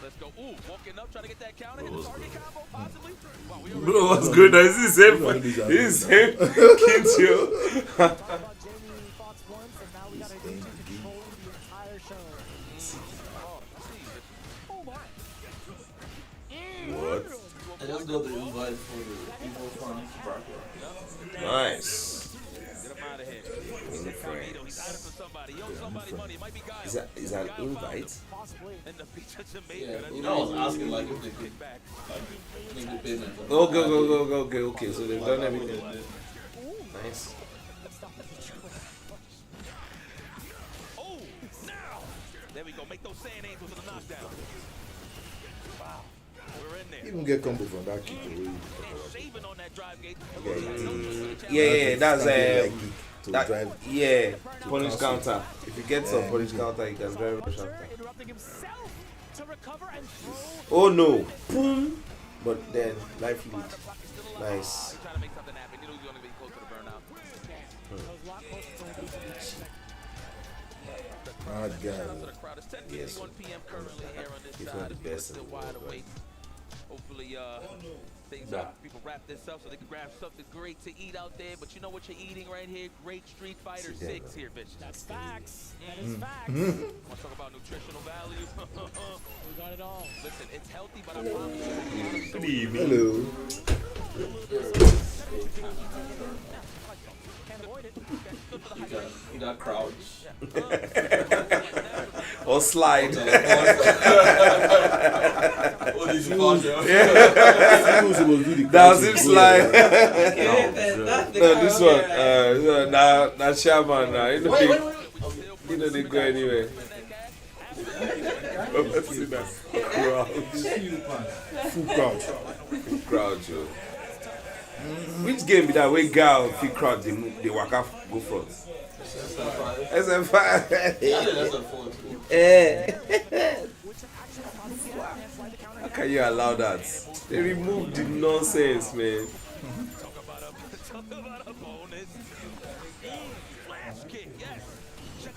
Let's go. Ooh, walking up, trying to get that counter. Hit the target combo, possibly. Wow, Bro, what's good? This is him. This is him. Kincho. About Jamie Foxx once, and now we got a YouTube controlling the entire show. Oh my. What? I just got the invite for the Evo fans bracket. Nice. Get him out of here. In the friends. He's out for somebody. He owes somebody money. It might be Guile. Is that an invite? Possibly. And the feature Yeah, I was asking like if they could make the payment. Oh, go. Okay, so they've done everything. Nice. Oh, now. There we go. Make those sand angels with a knockdown. Wow. We're in there. Even get combo from that kick. Shaving on that drive gate. Yeah, that's to drive. Yeah, punish counter. If you get some punish counter, you can drive rush after. Oh no, boom! But then life lead. Nice. Trying to make something happen. You know he's going to be close to the burnout. Hard guy. Yes. 1 p.m. currently here on this side. People are still wide awake. Hopefully, people wrap this up so they can grab something great to eat out there. But you know what you're eating right here? Great Street Fighter 6 here, bitch. That's facts. That is facts. Want to talk about nutritional value? We got it all. Listen, it's healthy, but I promise you. Good evening. Hello. Can't avoid it. You got crouch. Or slide. That was him slide. No, this one. Now Shaman now. You know they go anyway. See that crouch. Full crouch, yo. Which game be that way gal fit crouch they walk up go front? SF5. How can you allow that? They removed the nonsense, man. Talk about a bone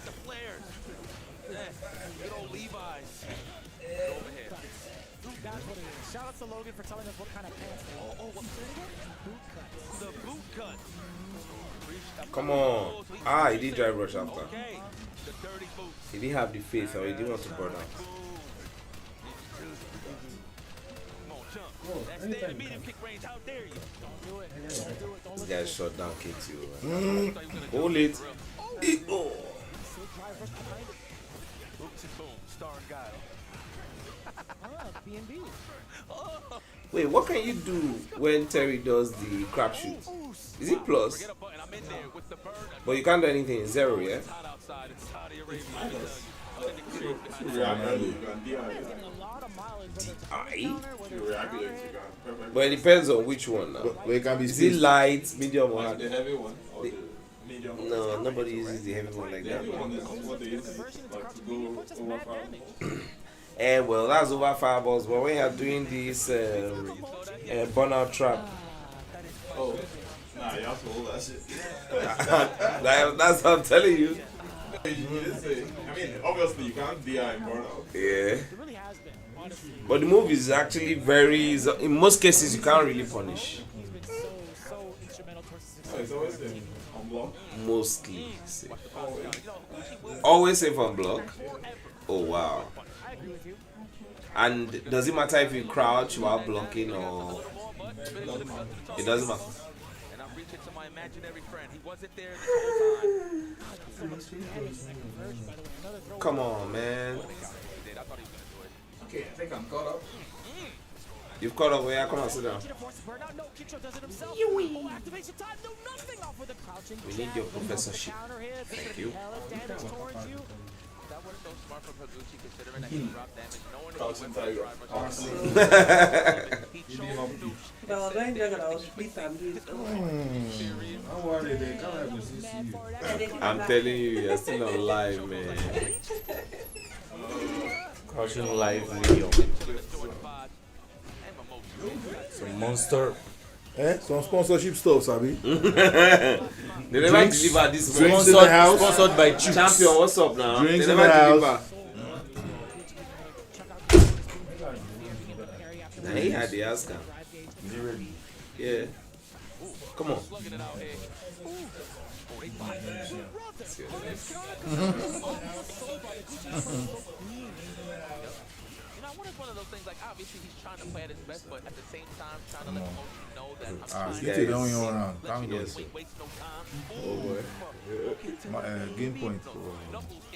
the flares. Good old Levi's. Overhead. That's what it is. Shout out to Logan for telling us what kind of pants they are. Oh, what's that again? Boot cuts. The boot cut. Come on. Ah, he did drive rush after. Okay. The dirty boots. He didn't have the faith, or he didn't want to burn out. Come on, jump. That standing medium kick range. How dare you? Don't do it. Don't do it. Don't This look guy shot down K2. Hold it. Oh. Slick drive rush behind it. Oops and boom. Star and guile. B&B. Wait, what can you do when Terry does the crap shoot? Is it plus? But you can't do anything. Zero, yeah? But it depends on which one now. But it can be is it light, medium, or hard? The heavy one or the medium? No, nobody uses the heavy one like The that. heavy one is what they use like to go over fire. And well, that's over fireballs. But when you're doing this burnout trap, oh, nah, you have to hold that shit. that's what I'm telling you. I mean, obviously you can't DI in burnout. Yeah. But the move is actually in most cases, you can't really punish. So it's always on block. Mostly safe. Always safe on block. Oh wow. And does it matter if you crouch while blocking or it doesn't matter? And I'm reaching to my imaginary friend. He wasn't there this whole time. Come on, man. Okay, I think I'm caught up. You've caught up. Where? Come on, sit down. We need your professorship. Thank you. That would have been smart from Higuchi considering that he dropped damage. No one knows when he chose I'm telling you, you're still on live, man. Crushing live video. Some monster. Some sponsorship stuff, Sabi. They never deliver this. Drinks in the house. Sponsored by Chips. Champion, what's up now? Drinks They in never the house. deliver. Nah, he had the ass cam. Yeah. Come on. It's one of those things like obviously he's trying to play at his best, but at the same time trying to let Emoji know that I'm trying Get it on your round. Calm down. waste no time. Oh boy. Game point.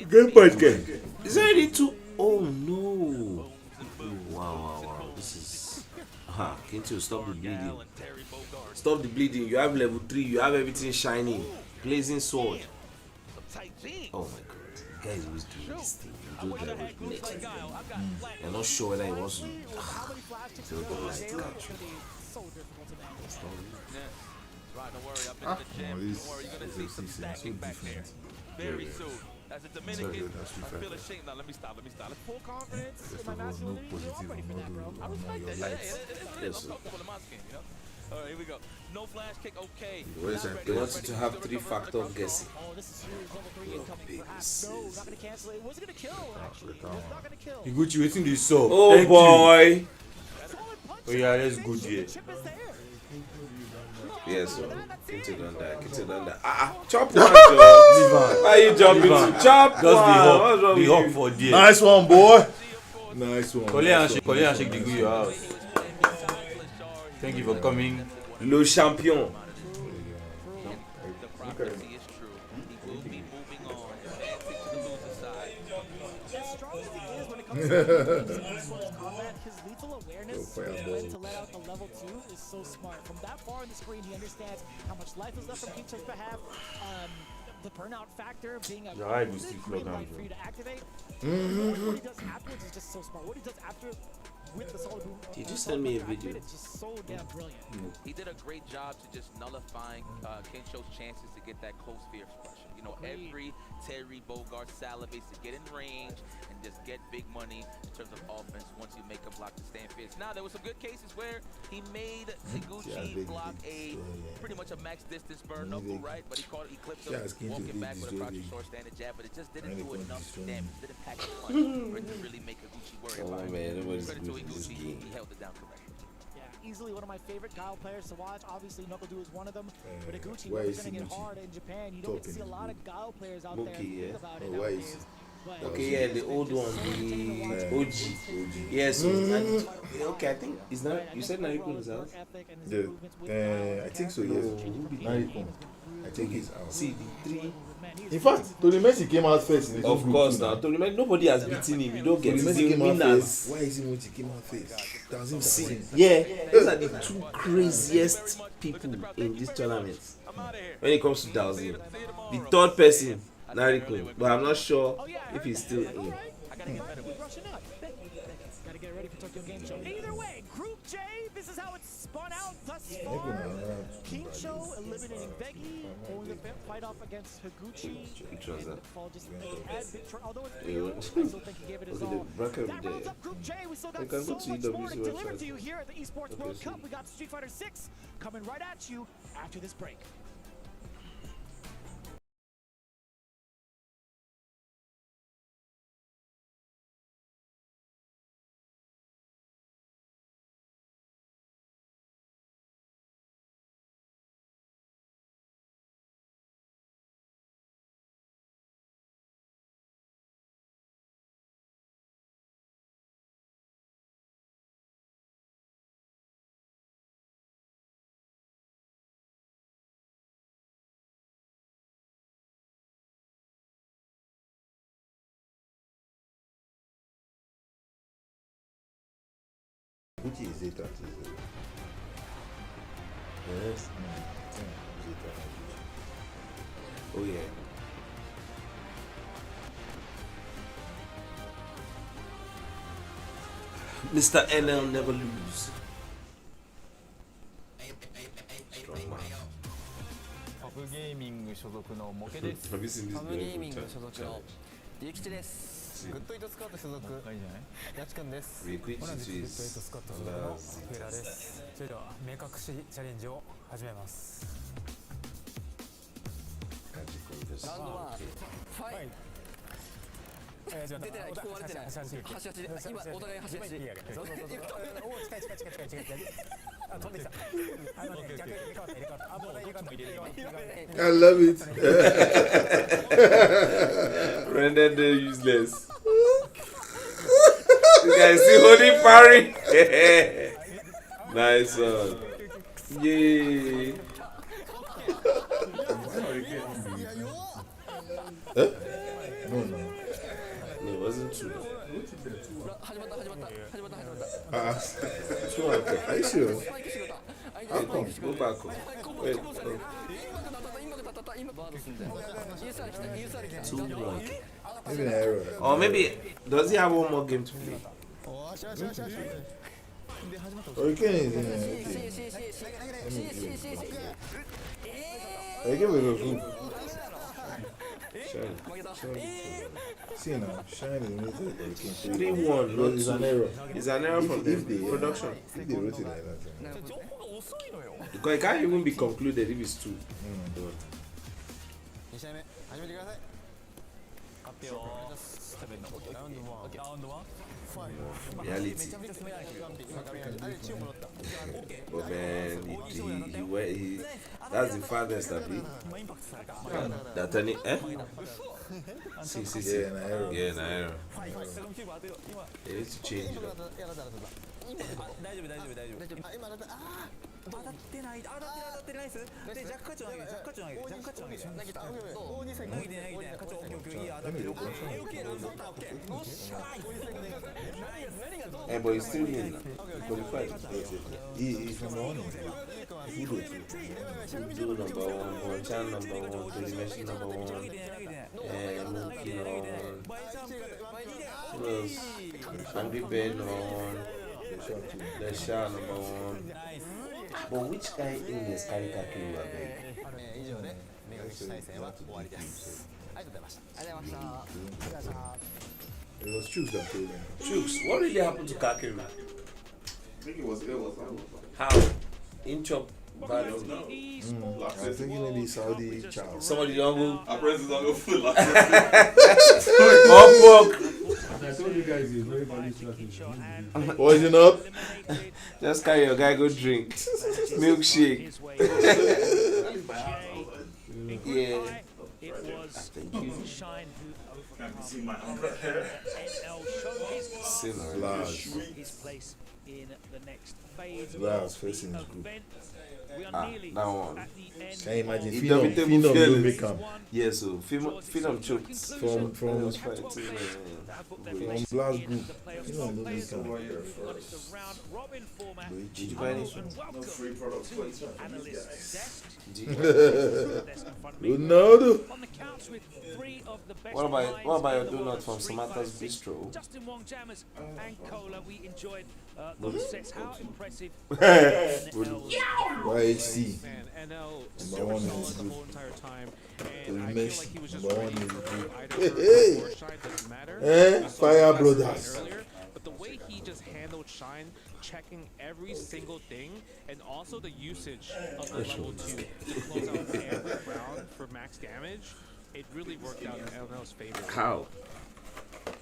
Game point game. Is there any two? Oh no. Wow. This is Kintu, stop the bleeding. Stop the bleeding. You have level 3, you have everything shining. Blazing sword. Oh my god. The guy is always doing this thing. You do that with next. You're not sure whether he wants to do the light catch you. Right, don't worry, I've been in the gym. Don't worry, you're gonna see some stacking back there. Very soon. As a Dominican, I feel ashamed. Now let me stop. Full confidence in my No masculinity. positive I'm ready for that, bro. I respect that. lights. Hey, I'm comfortable in my skin, you know? All right, here we go. No flash kick, okay. They want you to have 3-factor guessing. Oh, this is series level 3 incoming. Perhaps. No, not gonna cancel it. It wasn't gonna kill, actually. It was not gonna kill. Higuchi waiting this so. Oh boy. Oh yeah, that's good here. Yes, sir. Kintu don't die. Chop one, Joe. Why you jumping to chop one? Just the hop for there. Nice one, boy. Nice one. Collier and shake the good your house. Thank you for coming. Le champion. His lethal awareness when to let out the level 2 is so smart. From that far on the screen, he understands how much life is left from Kinto's behalf. The burnout factor being a green light for you to activate. What he does afterwards is just so smart. What he does after with the solid boom. Did you send me a video? It's just so damn brilliant. He did a great job to just nullifying Kensho's chances to get that close fierce pressure. You know, every Terry Bogard salivates to get in range and just get big money in terms of offense once you make a block to stand fierce. Now, there were some good cases where he made Higuchi block pretty much a max distance burn knuckle, right? But he clipped him walking back with a crouching short standing jab, but it just didn't do enough damage. It didn't pack the punch for it to really make Higuchi worry about it. Credit to Higuchi, he held it down correctly. Easily one of my favorite Guile players to watch. Obviously, Knuckle is one of them. But Higuchi representing it hard in Japan. You don't get to see a lot of Guile players out there. Think about it nowadays. Okay, yeah, the old one, the OG. Yes, okay, I think is that you said Nariko is out. I think so. Yes, Nariko. I think he's out. See the three. In fact, Tori Messi came out first. In of course, now Tori Messi, nobody has beaten him. You don't get the winners. Why is he when he came out first? See, yeah, those are the two craziest people in this tournament. When it comes to Dalzim, the third person, Nariko, but I'm not sure if he's still in. Either way, Group J, this is how it's spun out thus far. Kincho eliminating Veggie, going to fight off against Higuchi. And Fall just although it's 3-0, I still think he gave it his all. That rounds up Group J. We still got so much more to deliver to you here at the Esports World Cup. We got Street Fighter 6 coming right at you after this break. Which is it? Yes. Oh yeah. Mr. NL never lose. Strong man. パブゲーミング所属のモケです。パブゲーミング所属のリュウキチです。グッドイートスカート所属ヤチくんです。同じくグッドイートスカート所属のフェラです。それでは目隠しチャレンジを始めます。ラウンド1ファイト。出てない、ここは出てない。端で今お互い端。そう近い。飛んできた。逆入れ替わった。もう入れ替わった。I love it. Rendered useless. You guys see holding parry. Nice one. Yay. No. No, it wasn't true. Are you sure? How come? Go back home. Wait. 2-1. Maybe an error. Or maybe, does he have one more game to play? Hurricane is in I give it a group. See now, Shine is muted. 3-1. No, it's an error. It's an error from the production. If they wrote it like that. Because it can't even be concluded if it's 2. Reality. But man, that's the farthest that be. That any See. Yeah, an error. They need to change it up. 当たってないですでジャックカチョウ投げて投げて課長いい当たってるHey, but he's still in now. Qualified. He's number one. Fudu number 1, Wanchan number 1, Telemeshi number 1, and Mookie number 1. Who else? Angry Ben number 1. The shot number 1. But which guy in this carry Kakiri were big? It was Chooks that told him. Chooks, what really happened to Kakiri? I think it was ill. How? Inch up value? I was thinking maybe Saudi child. Somebody don't go. Our president don't go full. Up. I told you guys he's very value strategy. Poison up. Just carry your guy, go drink. Milkshake. Yeah. It was Thank you. Shine who Can't see my umbrella here. NL showcased his place in the next phase of Lars the facing his group. event. We are nearly That one. at the end. Can you imagine? It Phenom don't make him. Yeah, so Phenom choked From fighting. Blast Group. Phenom don't make him. Did you buy any? No free products. Ronaldo. What about your donut from Samantha's Bistro? Justin Wong Jammers and Cola, we enjoyed those sets. How impressive. YHC. And NL Number one super in his solid the group. whole entire time. The And I feel Messi. like he was just Number one ready in his for group. either Hey, Shine hey. or Shine, doesn't matter. Eh? I saw Fire Shine Brothers. earlier, but the way he just handled Shine, checking every single thing, and also the usage of the level 2 to close out every round for max damage, it really worked out in LNL's favor. How? Look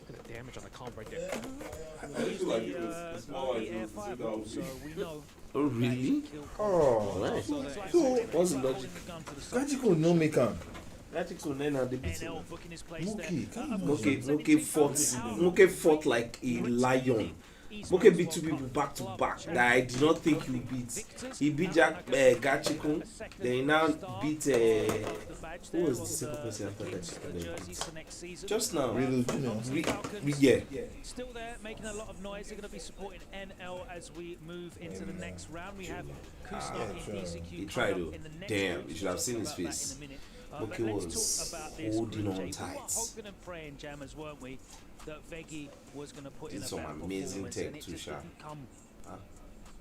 at the damage on the comp right there. I feel like it was more like it was So we know. Oh, really? Oh, Nice. so What's the logic? Gachiko no make him. Gachiko Nena, they beat him. Mookie, Moke fought like a lion. Moke beat 2 people back to back that I did not think he would beat. He beat Gachiko, then he now beat who was the second person after Gachiko? Just now. Yeah. Still there, making a lot of noise. They're going to be supporting NL as we move into the next round. We have Kusnak in DCQ. He tried to. Damn, you should have seen his face. Moke was holding on tight. Hoping and praying, Jammers, weren't we? That Veggie was going to put in Did a some better amazing performance, and tech it too, just Sha. didn't come.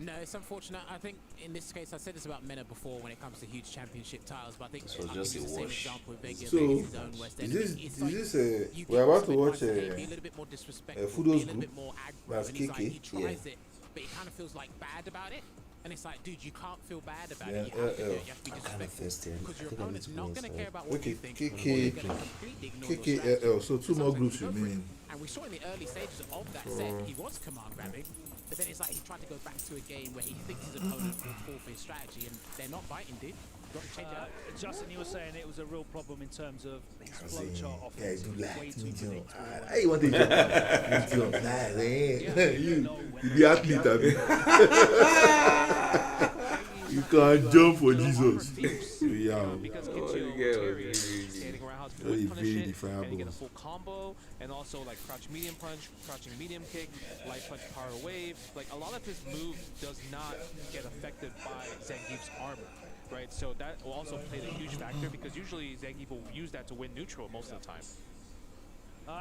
No, it's unfortunate. I think in this case, I said this about Mena before when it comes to huge championship titles, but I think This was I just think a it's the same wash. example with Vega So, being his own West End. is It's this you we're give about him to some watch advice, be a little bit more disrespectful, Fudo's be a little group. bit more aggro, That's and he's like, he Kiki. tries it, but he kind of feels like bad about it. And it's like, dude, you can't feel bad about Yeah, it. You have to do it. You have to be I'm kind of thirsty. disrespectful. Because your I think I need opponent's to not go going to inside. care about what Okay, you think. KK, Or you're going to completely ignore your strategy. KKL. So 2 more groups Sometimes you go for it. remaining. And we saw in the early stages of that set, he was command grabbing, but then it's like he tried to go back to a game where he thinks his opponent will fall for his strategy, and they're not biting, dude. Got to change it up. Justin, you were saying it was a real problem in terms of his flowchart Yeah, offense. do It was like way too medium. predictable. I want to jump. You the athlete, abi. You can't jump for Jesus. Yeah. Because Oh, Kitio, you get Terry, it. standing around how to Very, punish very it, defiable. and you get a full combo, and also like crouch medium punch, crouching medium kick, light punch power wave. Like a lot of his move does not get affected by Zangief's armor, right? So that will also play a huge factor because usually Zangief will use that to win neutral most of the time.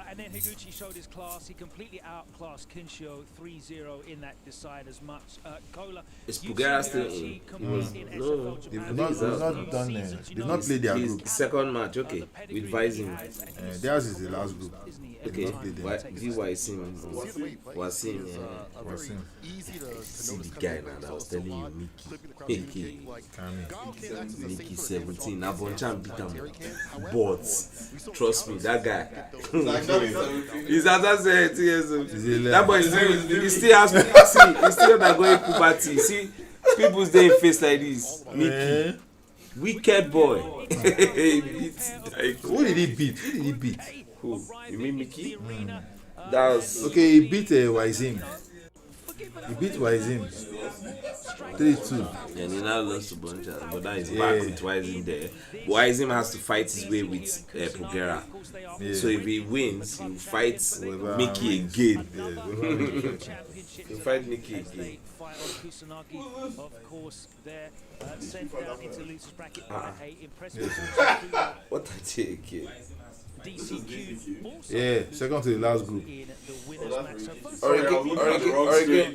And then Higuchi showed his class. He completely outclassed Kinshio 3-0 in that decide as much. Cola. Is Pugera still in? No. They've not done. They've not played their His group. second match, okay, with Vising. Theirs is the last group. Okay, They've not played them. Wasim, Wasim, Wasim. See the guy now that was telling you, Mickey. Mickey 17. Now Bonchan beat him. But trust me, that guy. He's under 17 years old. That boy he still has see, he's still undergoing puberty. See, people's day face like this. Mickey. Wicked boy. Who did he beat? Who? You mean Mickey? That was Okay, he beat Wizim. He beat Wizim 3-2. and he now lost to Bonchan, but now he's back with Wizim there. Wizim has to fight his way with Pugera. Yeah. So if he wins, he'll fight Whoever Mickey wins. again. Yeah. He'll fight Mickey again. Fight on Kusanagi, of course, they're sent down into losers bracket by a impressive. What I take again? DCQ also Yeah, second to the last group. in the winners match. So first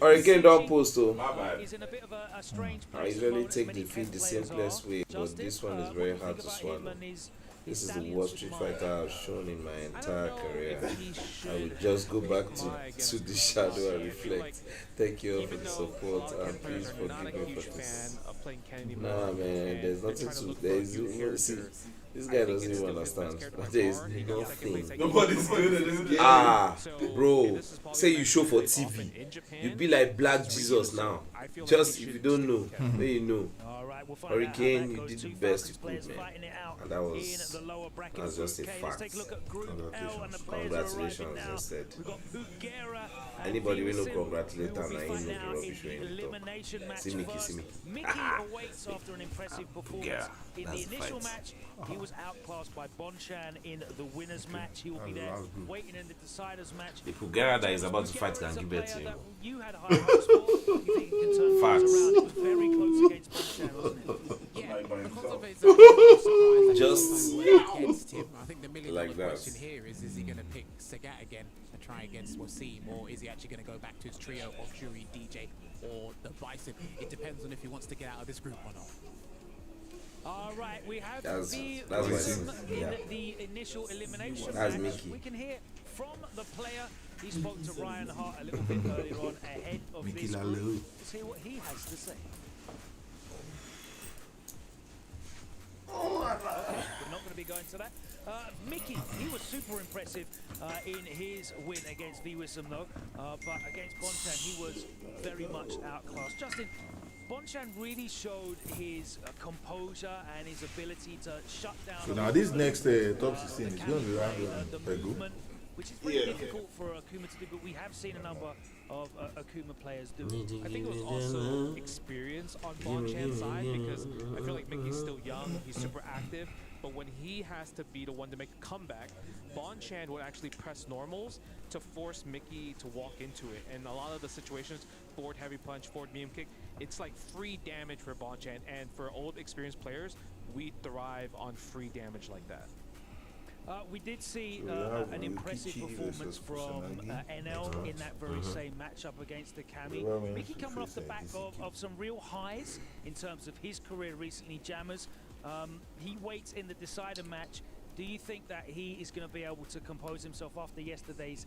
Hurricane don't post though. is in a bit of a strange I place. usually take defeat the simplest way, but this one is very hard to swallow. This is the worst Street Fighter I've shown in my entire career. I will just go back to the shadow and reflect. Thank you all for the support and please forgive me for this. Nah man, there's nothing to, see, this guy doesn't even understand. There is nothing. Nobody's good at this game. Bro, say you show for TV, you be like Black Jesus now. Just if you don't know, then you know. Hurricane, you did the best you could, man. And that's just a fact. Congratulations, I said. Anybody will know congratulate and I ain't know the rubbish when you talk. See Mickey, see me. Mickey awaits after an impressive performance in the initial match. He was outclassed by Bonchan in the winners match. He will be there waiting in the deciders match. The Pugera that is about to fight can give it to him. You had high hopes for. You think you can turn things around? It was very close against Bonchan, wasn't it? Yeah, because of his just against him. I think the million-dollar like that. question here is he going to pick Sagat again and try against Wasim, or is he actually going to go back to his trio of Fury, DJ, or the Bison? It depends on if he wants to get out of this group or not. All right, we have that's the initial elimination match. We can hear from the player. He spoke to Ryan Hart a little bit earlier on ahead of this group. Let's hear what he has to say. We're not going to be going to that. Mickey, he was super impressive in his win against VWism though, but against Bonchan he was very much outclassed. Justin, Bonchan really showed his composure and his ability to shut down. So now this next top 16 is going to be around the movement, which is pretty difficult for Akuma to do, but we have seen a number of Akuma players do it. I think it was also experience on Bonchan's side, because I feel like Mickey's still young, he's super active, but when he has to be the one to make a comeback, Bonchan would actually press normals to force Mickey to walk into it. And a lot of the situations, forward heavy punch, forward medium kick, it's like free damage for Bonchan, and for old experienced players, we thrive on free damage like that. We did see an impressive performance from NL in that very same matchup against the Kami. Mickey coming off the back of some real highs in terms of his career recently, Jammers. He waits in the decider match. Do you think that he is going to be able to compose himself after yesterday's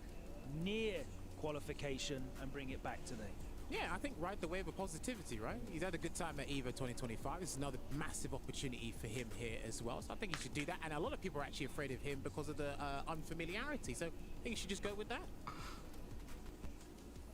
near qualification and bring it back today? Yeah, I think ride the wave of positivity, right? He's had a good time at EVA 2025. This is another massive opportunity for him here as well. So I think he should do that. And a lot of people are actually afraid of him because of the unfamiliarity. So I think he should just go with that.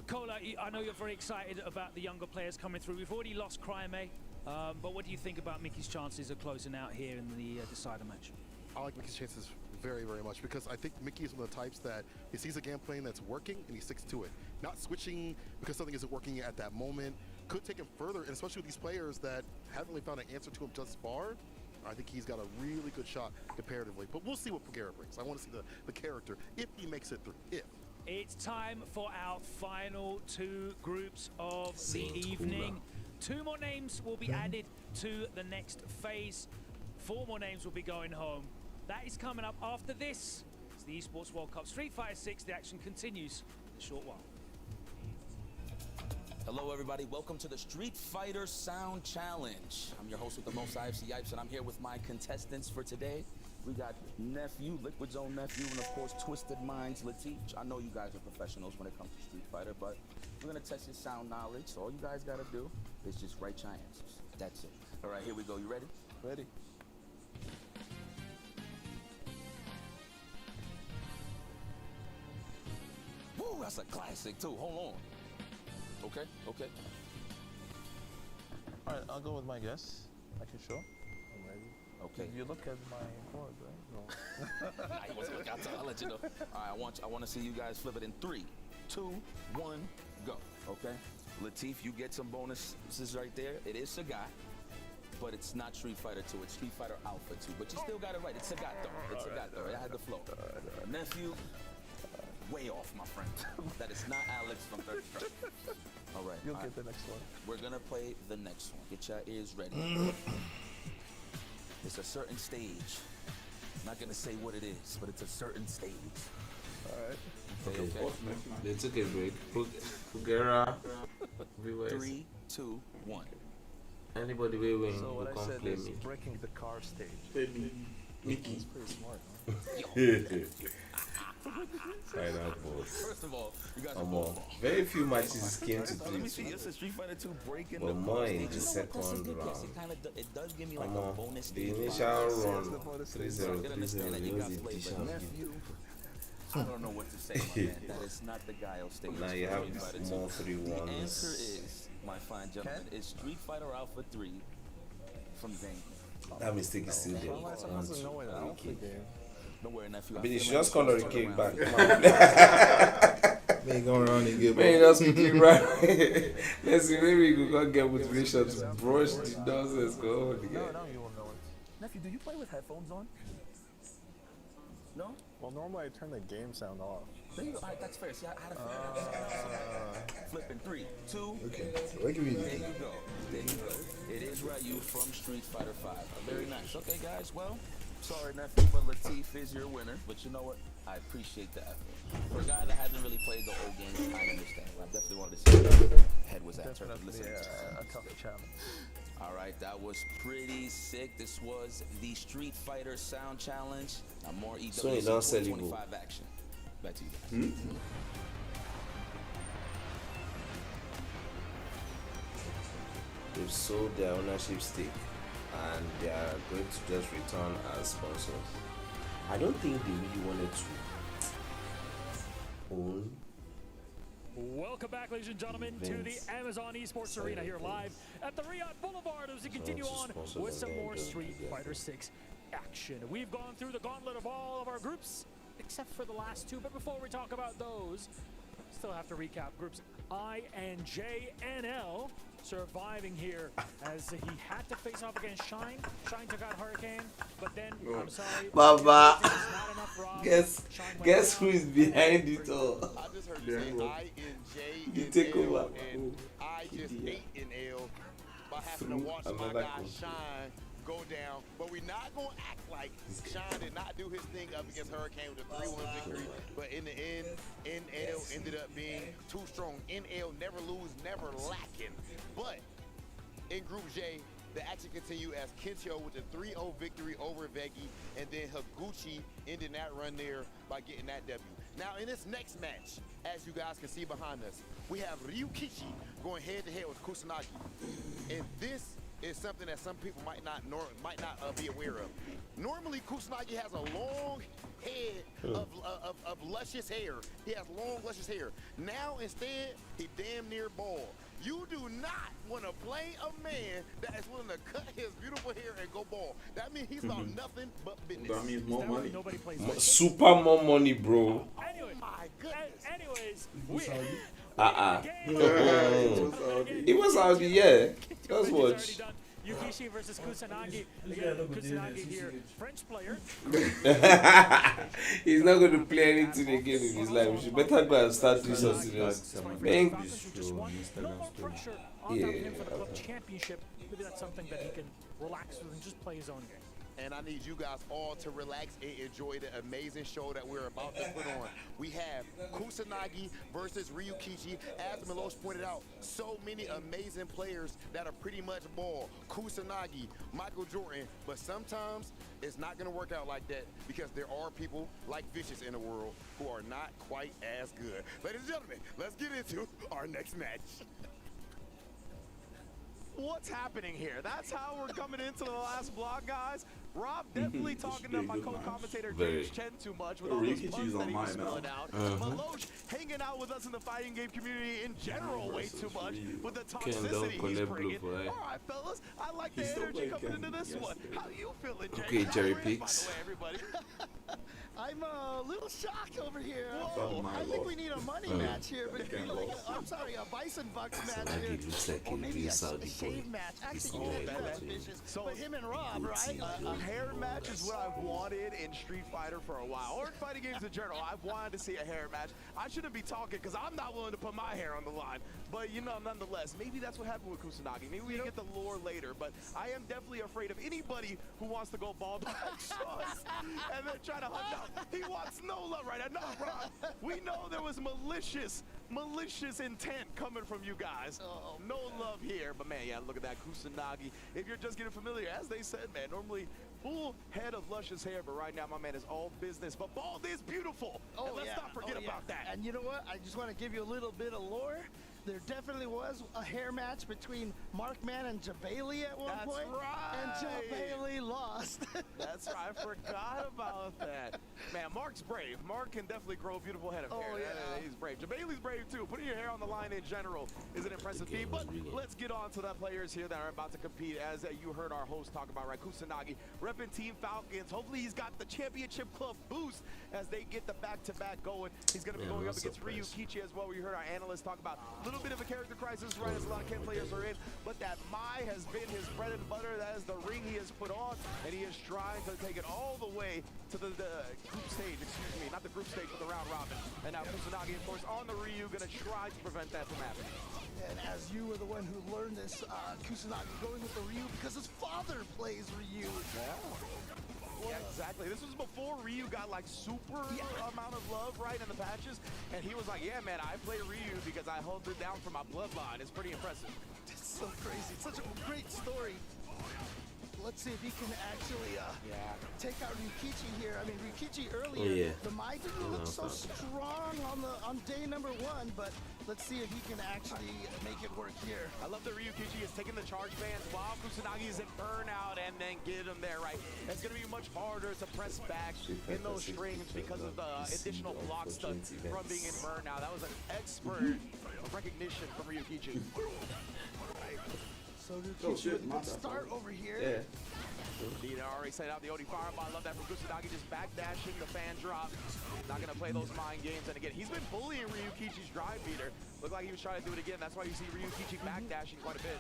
Kola, I know you're very excited about the younger players coming through. We've already lost Cryme, but what do you think about Mickey's chances of closing out here in the decider match? I like Mickey's chances very, very much, because I think Mickey is one of the types that he sees a game plan that's working and he sticks to it. Not switching because something isn't working at that moment. Could take him further, and especially with these players that haven't really found an answer to him thus far, I think he's got a really good shot comparatively. But we'll see what Pugera brings. I want to see the character, if he makes it through, if. It's time for our final two groups of the evening. 2 more names will be added to the next phase. 4 more names will be going home. That is coming up after this. It's the Esports World Cup Street Fighter 6. The action continues in a short while. Hello everybody, welcome to the Street Fighter Sound Challenge. I'm your host with the most, IFC Yipes, and I'm here with my contestants for today. We got Nephew, Liquid Zone Nephew, and of course Twisted Minds Latif. I know you guys are professionals when it comes to Street Fighter, but we're gonna test your sound knowledge, so all you guys gotta do is just write your answers. That's it. All right, here we go. You ready? Ready. Woo, that's a classic too. Hold on. Okay, okay. All right, I'll go with my guess. I can show. I'm ready. Okay. You look at my board, right? No. I wasn't looking outside. I'll let you know. All right, I want to see you guys flip it in 3, 2, 1, go. Okay. Latif, you get some bonuses right there. It is Sagat, but it's not Street Fighter 2. It's Street Fighter Alpha 2. But you still got it right. It's Sagat though. It's Sagat though. I had the flow. Nephew, way off, my friend. That is not Alex from Third Strike. All right. You'll get the next one. We're gonna play the next one. Get your ears ready. It's a certain stage not gonna say what it is, but it's a certain stage. Alright. Okay. They took a break. Fugera. 3, 2, 1. Anybody will win. So what who I can't said play is me. breaking the car stage. Mickey. That's pretty smart, First of all, you guys very few matches came to Let me this. see. This is Street Fighter 2 breaking But the more stage. in the second round. It does give me like Come a on. bonus The stage. initial run, So 3-0, I can understand that you 3-0, guys was played, the but nephew, I don't know what to say, my man. That is not the guy on stage. Now you for have Street Fighter 2. more 3-1s. The answer is, my fine gentleman, is Street Fighter Alpha 3 from Zangief. That mistake is still there. How am I supposed to know it out the game? Don't worry, nephew. I mean, you should feel just like call her a turn kick around. back. Come on. Man, go around and get Man, just kick right. Let's see, maybe we could get motivation to brush the nonsense. Go on again. No, you will know it. Nephew, do you play with headphones on? No? Well, normally I turn the game sound off. There you go. All right, that's fair. See, I had a flipping 3, 2. Okay, so look at me. There you go. There you go. It is Ryu from Street Fighter 5. Very nice. Okay, guys. Well, sorry, nephew, but Latif is your winner. But you know what? I appreciate the effort. For a guy that hasn't really played the old games, I understand. I definitely wanted to see where the head was at. Definitely a tough challenge. All right, that was pretty sick. This was the Street Fighter Sound Challenge. Now more EWC So you don't sell it, 25 action. Back to you guys. They've sold their ownership stake and they are going to just return as sponsors. I don't think they really wanted to own. Welcome back, ladies and gentlemen, to the Amazon Esports Arena here live at the Riyadh Boulevard as we continue on with some more Street Fighter 6 action. We've gone through the gauntlet of all of our groups, except for the last two, but before we talk about those, still have to recap groups I and J and L surviving here as he had to face off against Shine. Shine took out Hurricane, but then, I'm sorry, Baba, guess who is behind it all? I just heard you say I and J You and take L, over. and I just ate an L by having to watch my guy Shine go down. But we're not going to act like Shine did not do his thing up against Hurricane with a 3-1 victory. But in the end, NL ended up being too strong. NL never lose, never lacking. But in Group J, the action continued as Kentio with a 3-0 victory over Veggie, and then Higuchi ended that run there by getting that W. Now in this next match, as you guys can see behind us, we have Ryukichi going head-to-head with Kusanagi. And this is something that some people might not be aware of. Normally, Kusanagi has a long head of luscious hair. He has long, luscious hair. Now, instead, he damn near bald. You do not want to play a man that is willing to cut his beautiful hair and go bald. That means he's about nothing but business. That means more money. Nobody plays Super more money, bro. Anyway, my goodness. Anyways, It was Saudi, yeah. Let's watch. Yukishi versus Kusanagi. Kusanagi here, French player. He's not going to play anything again in his life. We should better go and start doing something else. Man, No more pressure on top of him for the club championship. Maybe that's something that he can relax with and just play his own game. And I need you guys all to relax and enjoy the amazing show that we're about to put on. We have Kusanagi versus Ryukichi. As Milosh pointed out, so many amazing players that are pretty much ball. Kusanagi, Michael Jordan, but sometimes it's not going to work out like that because there are people like Vicious in the world who are not quite as good. Ladies and gentlemen, let's get into our next match. What's happening here? That's how we're coming into the last block, guys. Rob definitely talking to my co-commentator James Chen too much with all those puns that he was spilling out. Malosh hanging out with us in the fighting game community in general way too much with the toxicity he's bringing. All right, fellas, I like the energy coming into this one. How you feeling, Jay? Okay, Jerry Picks. By the way, everybody. I'm a little shocked over here. Whoa. I think we need a money match here, but I'm sorry, a Bison Bucks match here. Or maybe a shave match. Actually, you can't do that vicious. But him and Rob, right? A hair match is what I've wanted in Street Fighter for a while, or in fighting games in general. I've wanted to see a hair match. I shouldn't be talking because I'm not willing to put my hair on the line. But, you know, nonetheless, maybe that's what happened with Kusanagi. Maybe we get the lore later, but I am definitely afraid of anybody who wants to go bald like Sauce and then try to hunt down. He wants no love right now. No, Rob. We know there was malicious intent coming from you guys. No love here, but man, yeah, look at that Kusanagi. If you're just getting familiar, as they said, man, normally full head of luscious hair, but right now my man is all business. But bald is beautiful. And let's not forget about that. And you know what? I just want to give you a little bit of lore. There definitely was a hair match between Markman and Jabali at one point. That's right. And Jabali lost. That's right. I forgot about that. Man, Mark's brave. Mark can definitely grow a beautiful head of hair. Oh, yeah. He's brave. Jabali's brave, too. Putting your hair on the line in general is an impressive feat. But let's get on to the players here that are about to compete. As you heard our host talk about, right? Kusanagi repping Team Falcons. Hopefully he's got the championship club boost as they get the back-to-back going. He's going to be going up against Ryukichi as well. We heard our analysts talk about a little bit of a character crisis, right, as a lot of Ken players are in, but that Mai has been his bread and butter. That is the ring he has put on, and he is trying to take it all the way to the group stage, excuse me, not the group stage, but the round robin. And now Kusanagi, of course, on the Ryu, gonna try to prevent that from happening. And as you were the one who learned this, Kusanagi going with the Ryu because his father plays Ryu. Yeah, exactly. This was before Ryu got like super amount of love, right, in the patches. And he was like, yeah, man, I play Ryu because I hold it down for my bloodline. It's pretty impressive. It's so crazy. It's such a great story. Let's see if he can actually take out Ryukichi here. I mean, Ryukichi earlier, the Mai didn't look so strong on day number 1, but let's see if he can actually make it work here. I love that Ryukichi is taking the charge bands while Kusanagi is in burnout and then get him there, right? It's going to be much harder to press back in those strings because of the additional block stuff from being in burnout. That was an expert recognition from Ryukichi. So Ryukichi with a good start over here. Yeah. He already set out the OD fireball. I love that from Kusanagi, just backdashing the fan drop. Not going to play those mind games. And again, he's been bullying Ryukichi's drive beater. Looked like he was trying to do it again. That's why you see Ryukichi backdashing quite a bit.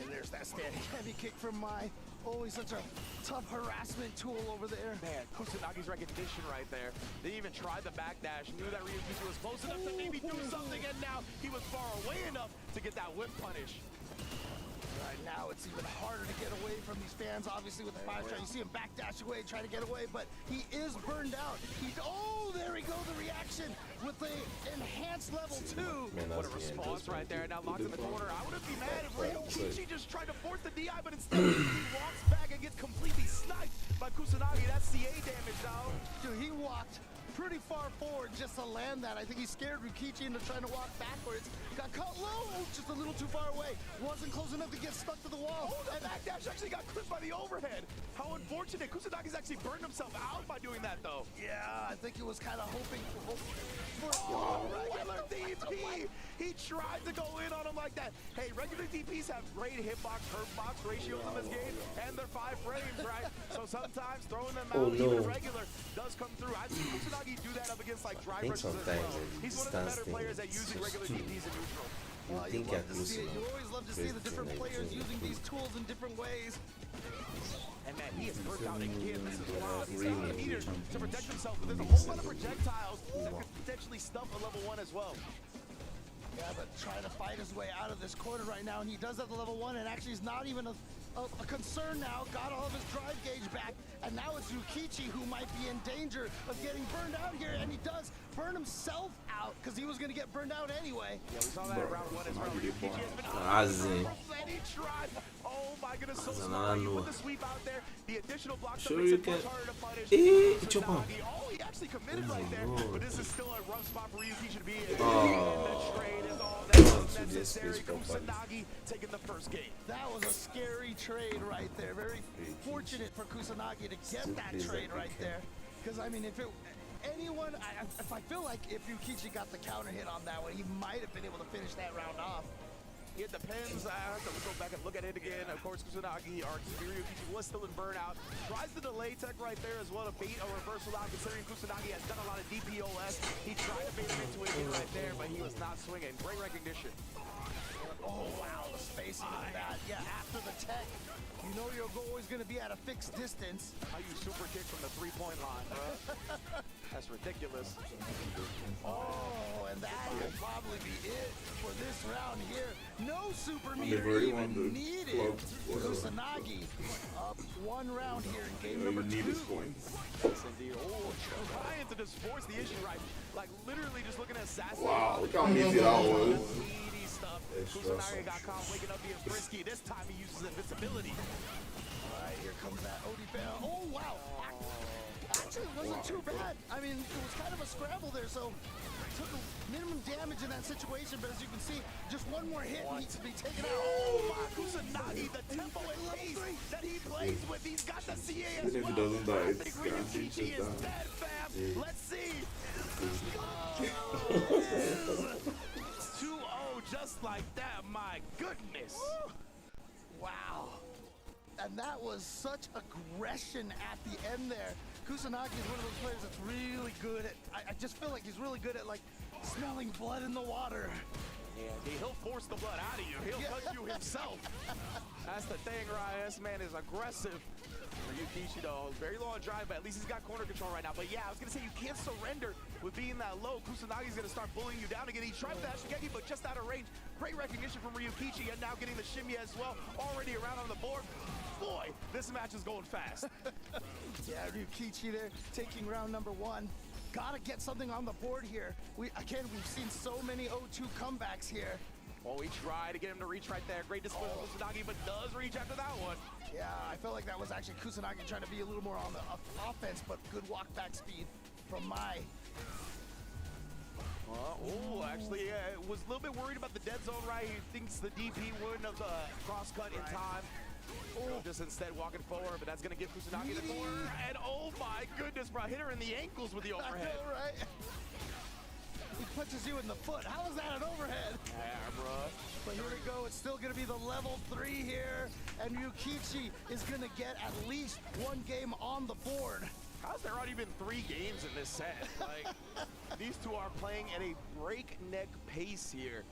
And there's that standing heavy kick from Mai. Always such a tough harassment tool over there. Man, Kusanagi's recognition right there. They even tried the backdash, knew that Ryukichi was close enough to maybe do something, and now he was far away enough to get that whip punish. Right now, it's even harder to get away from these fans. Obviously, with the 5-star, you see him backdash away, trying to get away, but he is burned out. There we go, the reaction with the enhanced level 2. What a response right there. Now locked in the corner. I wouldn't be mad if Ryukichi just tried to force the DI, but instead he walks back and gets completely sniped by Kusanagi. That's CA damage now. Dude, he walked pretty far forward just to land that. I think he scared Ryukichi into trying to walk backwards. Got caught low, just a little too far away. Wasn't close enough to get stuck to the wall. Oh, the backdash actually got clipped by the overhead. How unfortunate. Kusanagi's actually burned himself out by doing that, though. Yeah, I think he was kind of hoping for regular DP. He tried to go in on him like that. Hey, regular DPs have great hitbox, hurtbox ratios in this game, and they're 5 frames, right? So sometimes throwing them out, even regular, does come through. I've seen Kusanagi do that up against like dry rushes as well. He's one of the better players at using regular DPs in neutral. You always love to see the different players using these tools in different ways. And man, he is burnt out again. This is wild. He's got a meter to protect himself, but there's a whole lot of projectiles that could potentially stump a level 1 as well. Yeah, but trying to fight his way out of this corner right now, and he does have the level 1, and actually is not even a concern now. Got all of his drive gauge back, and now it's Ryukichi who might be in danger of getting burned out here, and he does burn himself out because he was going to get burned out anyway. Yeah, we saw that in round 1 as well. Ryukichi has been and he tried. Oh my goodness, so smart. You put the sweep out there. The additional block makes it much harder to punish. Oh, he actually committed right there, but this is still a rough spot for Ryukichi to be in. And the trade is all that's necessary. Kusanagi taking the first game. That was a scary trade right there. Very fortunate for Kusanagi to get that trade right there. Because, I mean, if I feel like if Ryukichi got the counter hit on that one, he might have been able to finish that round off. It depends. I have to go back and look at it again. Of course, Kusanagi, our Ryukichi was still in burnout. Tries the delay tech right there as well to bait a reversal out, considering Kusanagi has done a lot of DPOS. He tried to bait him into it right there, but he was not swinging. Great recognition. Oh, wow, the spacing of that. Yeah, after the tech, you know your goal is going to be at a fixed distance. How you super kick from the three-point line, bro? That's ridiculous. Oh, and that will probably be it for this round here. No super They've meter already even won the needed. club. Kusanagi up one round here in game number 2. Need his points. Yes, indeed. Oh, trying to just force the issue right. Like, literally just looking at assassinate. Wow, look how easy that was. Speedy stuff. Kusanagi got caught waking up being frisky. This time he uses invincibility. All right, here comes that Odie Bell. Oh, wow. Actually, it wasn't too bad. I mean, it was kind of a scramble there, so took a minimum damage in that situation, but as you can see, just one more hit and he'd be taken out. Oh my, Kusanagi, the tempo and pace that he plays with, he's got the CA as Even if well. he doesn't die, I it's think guaranteed Ryukichi is shutdown. dead, fam. Yeah. Let's see. 2-0 just like that, my goodness. Wow. And that was such aggression at the end there. Kusanagi is one of those players that's really good at, I just feel like he's really good at like smelling blood in the water. Yeah, he'll force the blood out of you. He'll touch you himself. That's the thing, Ryan. This man is aggressive. Ryukichi, though, very low on drive, but at least he's got corner control right now. But yeah, I was going to say, you can't surrender with being that low. Kusanagi's going to start bullying you down again. He tried that Shigeki, but just out of range. Great recognition from Ryukichi, and now getting the shimmy as well. Already around on the board. Boy, this match is going fast. Yeah, Ryukichi there, taking round number 1. Gotta get something on the board here. We've seen so many 0-2 comebacks here. Oh, he tried to get him to reach right there. Great display from Kusanagi, but does reach after that one. Yeah, I felt like that was actually Kusanagi trying to be a little more on the offense, but good walk back speed from Mai. Oh, actually, was a little bit worried about the dead zone, right? He thinks the DP wouldn't have cross-cut in time. Oh, just instead walking forward, but that's going to give Kusanagi the corner. And oh my goodness, bro, hit her in the ankles with the overhead. I know, right? He punches you in the foot. How is that an overhead? Yeah, bro. But here we go. It's still going to be the level 3 here. And Ryukichi is going to get at least 1 game on the board. How's there already been 3 games in this set? Like, these two are playing at a breakneck pace here.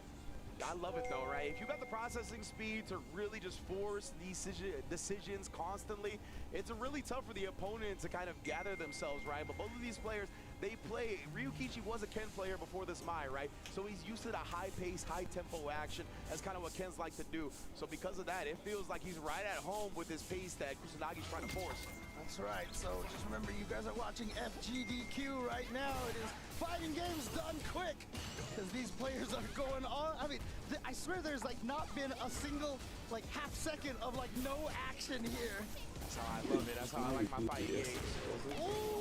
I love it though, right? If you got the processing speed to really just force these decisions constantly, it's really tough for the opponent to kind of gather themselves, right? But both of these players, they play. Ryukichi was a Ken player before this Mai, right? So he's used to the high pace, high tempo action. That's kind of what Ken's like to do. So because of that, it feels like he's right at home with this pace that Kusanagi's trying to force. That's right. So just remember, you guys are watching FGDQ right now. It is fighting games done quick, because these players are going on. I mean, I swear there's like not been a single like half second of like no action here. That's how I love it. That's how I like my fight games.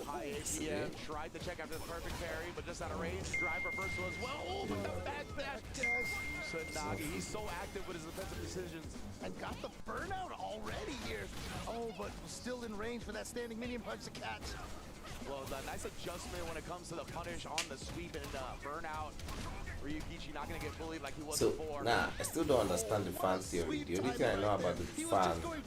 High APM, tried to check after the perfect parry, but just out of range. Drive reversal as well. Oh, but the backdash. Kusanagi, he's so active with his defensive decisions. And got the burnout already here. Oh, but still in range for that standing minion punch to catch. Well, the nice adjustment when it comes to the punish on the sweep and burnout. Ryukichi not going to get bullied like he was before. Nah, I still don't understand the fan theory. The only thing I know about the fan is the red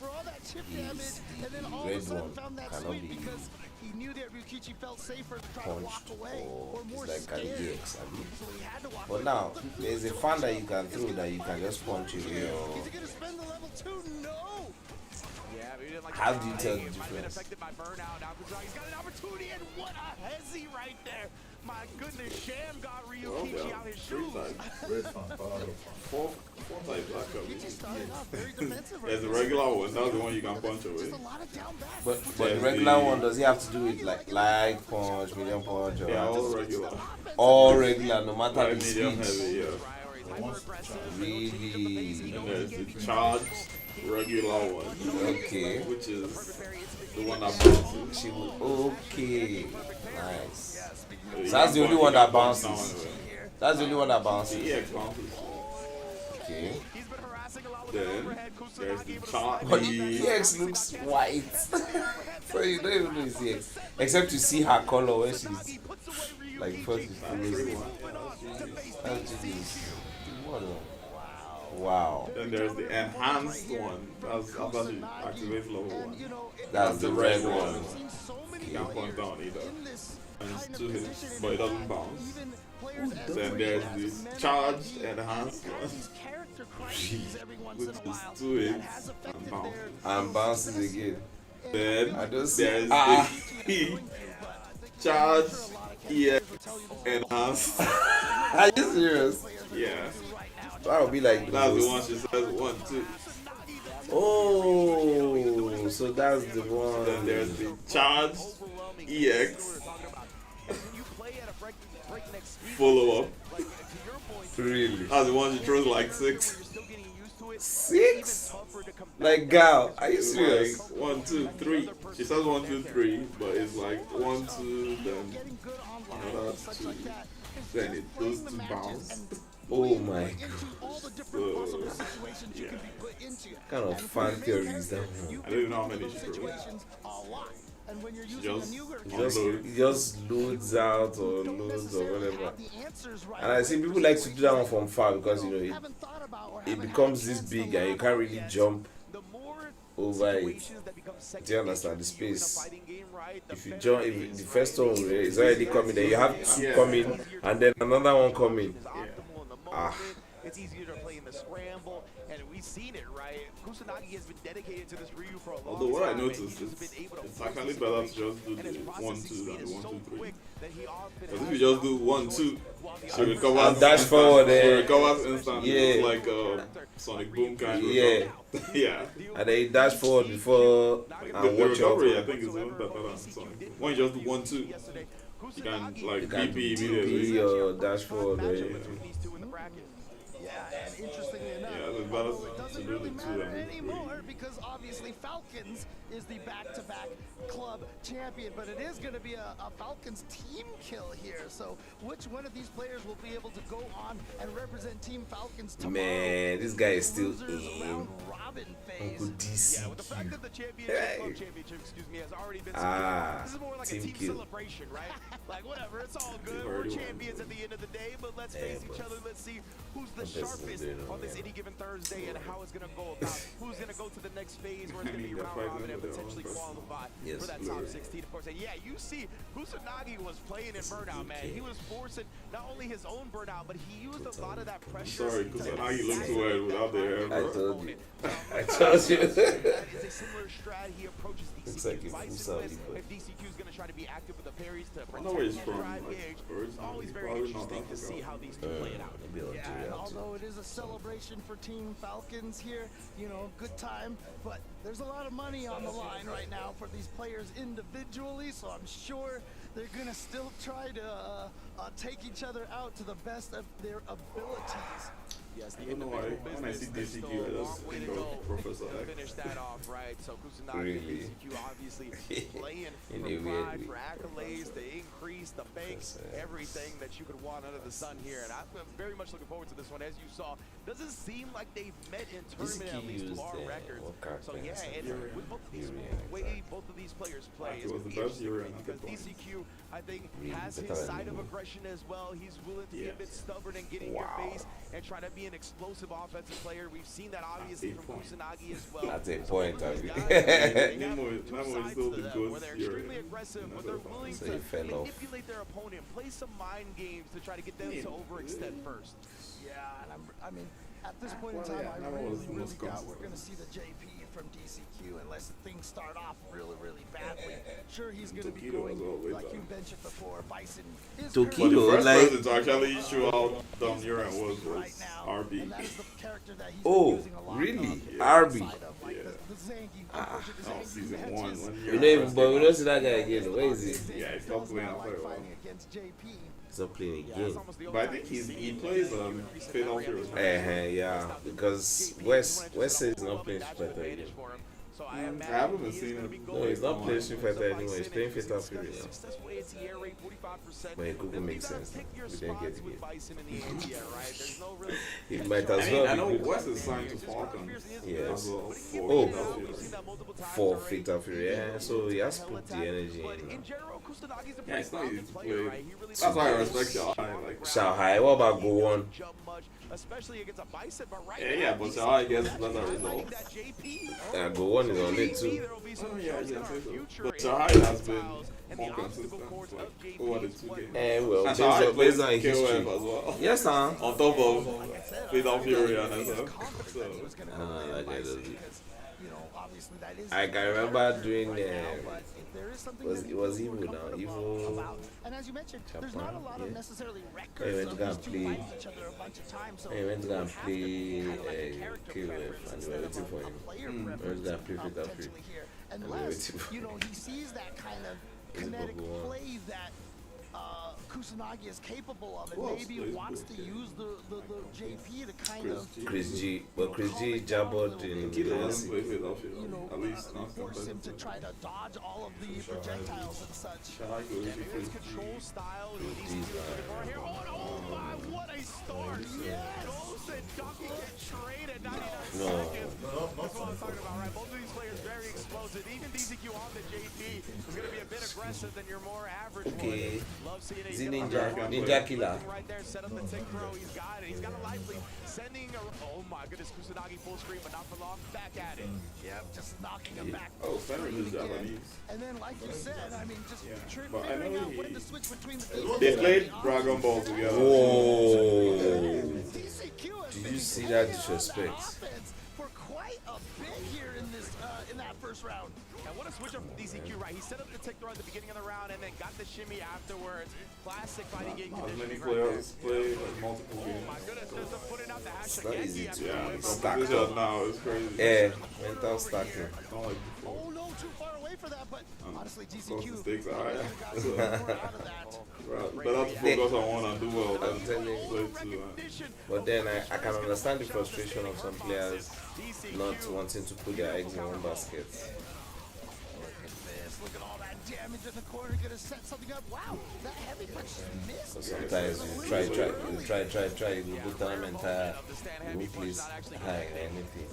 one cannot be because he knew that Ryukichi felt safer to try to walk punched away or more it's like scared. an EX. I mean. So he had to walk But away. now, there's a fan that you can throw that you can just punch it with your... Is he going to spend the level 2? No! Yeah, but he didn't like How do you tell the He might have been difference? affected by burnout. Now Kusanagi's got an opportunity, and what a hezzy right there. My goodness, Sham got Ryukichi out his shoes. Four type black up. He just started off very defensive. There's a regular one. That's the one you can punch away. Just a lot of down back. But the regular one, does he have to do it like light punch, medium punch, or Yeah, all regular. all regular, no matter Like the medium speed? heavy, yeah. Really? And there's the charged regular one. Okay. Which is the one that bounces. She will, okay. Nice. You So that's the can only punch- one you that can punch bounces. down anyway. That's the only one that bounces. The EX bounces. Okay. Then there's the chart. But the EX looks white. So you don't even know it's EX. Except you see her color when she's like first is That's the one. What? Wow. Then there's the enhanced one. That's after she activates level 1. That's the red one. You can't point down either. And it's 2 hits, but it doesn't bounce. Then there's the charged enhanced one. Which is 2 hits and bounces. And bounces again. Then there's the charged EX enhanced. Are you serious? Yeah. That would be like that's the one she says 1, 2. Oh, so that's the one. Then there's the charged EX follow up. Really? That's the one she throws like 6. 6? Like gal, are you serious? Like 1, 2, 3. She says 1, 2, 3, but it's like 1, 2, then another 2. Then it goes to bounce. Oh my god. Yeah. What kind of fan theory is that one? I don't even know how many she throws. Just loads out or loads or whatever. And I see people like to do that one from far because you know it becomes this big and you can't really jump over it. Do you understand the space? If you jump, if the first one is already coming, then you have 2 coming and then another one coming. It's easier to play in the scramble, and we've seen it, right? Kusanagi has been dedicated to this Ryu for a long time. Although what I noticed is it's actually better to just do the 1, 2 than the 1, 2, 3. Because if you just do 1, 2, she recovers and dash forward. She recovers instantly. Yeah. It's like Sonic Boom kind of. Yeah. Yeah. And then you dash forward before The recovery, I think, is even better than Sonic Boom. When you just do 1, 2, you can like BP immediately. Or dash forward. Yeah, and interestingly enough, it doesn't really matter anymore because obviously Falcons is the back-to-back club champion, but it is going to be a Falcons team kill here. So which one of these players will be able to go on and represent Team Falcons tomorrow? Man, this guy is still in. Uncle DC. Yeah, with the fact that the championship, has already been secured, this is more like a team celebration, right? Like whatever, it's all good. We're champions at the end of the day, but let's face each other. Let's see who's the sharpest on this any given Thursday and how it's gonna go about. Who's gonna go to the next phase where it's gonna be round robin and potentially qualify for that top 16, of course. And yeah, you see, Kusanagi was playing in burnout, man. He was forcing not only his own burnout, but he used a lot of that pressure. Sorry, Kusanagi looks weird without the hair. I told you. I told you. That is a similar strat he approaches DCQ Bison with. If DCQ is going to try to be active with the parries to protect his drive gauge, it's always very interesting to see how these two play it out. Yeah, and although it is a celebration for Team Falcons here, you know, good time, but there's a lot of money on the line right now for these players individually, so I'm sure they're going to still try to take each other out to the best of their abilities. Yes, the individual business when I see DCQ, I just think of Professor X. Finish that off, right? So Kusanagi and DCQ obviously playing for pride, for accolades, to increase the banks, everything that you could want under the sun here. And I'm very much looking forward to this one. As you saw, doesn't seem like they've met in tournament, at least to our records. So yeah, and with both of these, way both of these players play is going to be interesting because DCQ, I think, has his side of aggression as well. He's willing to be a bit stubborn and get in your face and try to be an explosive offensive player. We've seen that obviously from Kusanagi as well. That's a point, I mean. Where they're extremely aggressive, where they're willing to manipulate their opponent, play some mind games to try to get them to overextend first. Yeah, and I mean, at this point in time, I really doubt we're going to see the JP from DCQ unless things start off really badly. Sure, he's going to be going, like you mentioned before, Bison is Tokido, but the like... first person to actually show how dumb Uran was RB. And that is the character that he's using a lot really? Yeah. RB? Season 1. We don't see that guy again. Where is he? Yeah, he's not playing after a while. He's not playing again. But I think he plays Fatal Fury. Yeah, because West is not playing Street Fighter again. So I haven't been seeing him. No, he's not playing Street Fighter anymore. He's playing Fatal Fury now. But it could make sense. We didn't get it yet. It might as well. I know West is signed to Falcon. Yes. Well for Fatal Fury. Yeah, so he has put the energy in. Yeah, it's not easy to play. That's why I respect Xiao Hai. Xiao Hai, what about Go On? especially against a Bison. But right yeah, but so I guess that's a result. Yeah, go one is on it too. Oh, yeah, I guess so. But Sahai has been more consistent like, over the 2 games. And well, and based on history. KOF as well. Yes, sir. On top of Fatal Fury and stuff. So. I can remember doing it was Evil now. Evil. And as you mentioned, there's not a lot of necessarily records. I went to go and of these two play. fighting each other a bunch of times. So I went to go and play KOF and we were waiting for him. I went to go and play Fatal Fury. And we were waiting for him. He sees that kind of kinetic play that Kusanagi is capable of, and maybe wants to use the JP to kind of Chris G. Well, Chris G. jabbered in force him to try to dodge all of the projectiles and such. His control style is easy to here. Oh my, what a start! Olsen ducking it straight at 99 seconds. That's what I'm talking about, right? Both of these players very explosive. Even DZQ on the JP is going to be a bit aggressive than your more average one. Love seeing it. Ninja Killer. Right there, set up the tick throw. He's got it. He's got a life lead. Sending a, oh my goodness, Kusanagi full screen, but not for long. Back at it. Yep, just knocking him back. Oh, Fenrir is Japanese. And then, like you said, I mean, just But I know when to switch between the they played Dragon Ball together. Whoa. Did you see that disrespect? For quite a bit here in this in that first round. And what a switch up from DZQ, right? He set up the tick throw at the beginning of the round and then got the shimmy afterwards. Classic fighting game conditioning. Many players play like multiple games. Oh my goodness, there's a putting out the hash It's not easy to stack up now. It's crazy. Yeah, mental stacking. Oh no, too far away for that, but honestly, DZQ. Stakes are high. Better to focus on one and do well than play two. But then I can understand the frustration of some players not wanting to put their eggs in one basket. Look at all that damage in the corner, gonna set something up. Wow, that heavy punch missed. Sometimes you try, you put down entire replace high anything.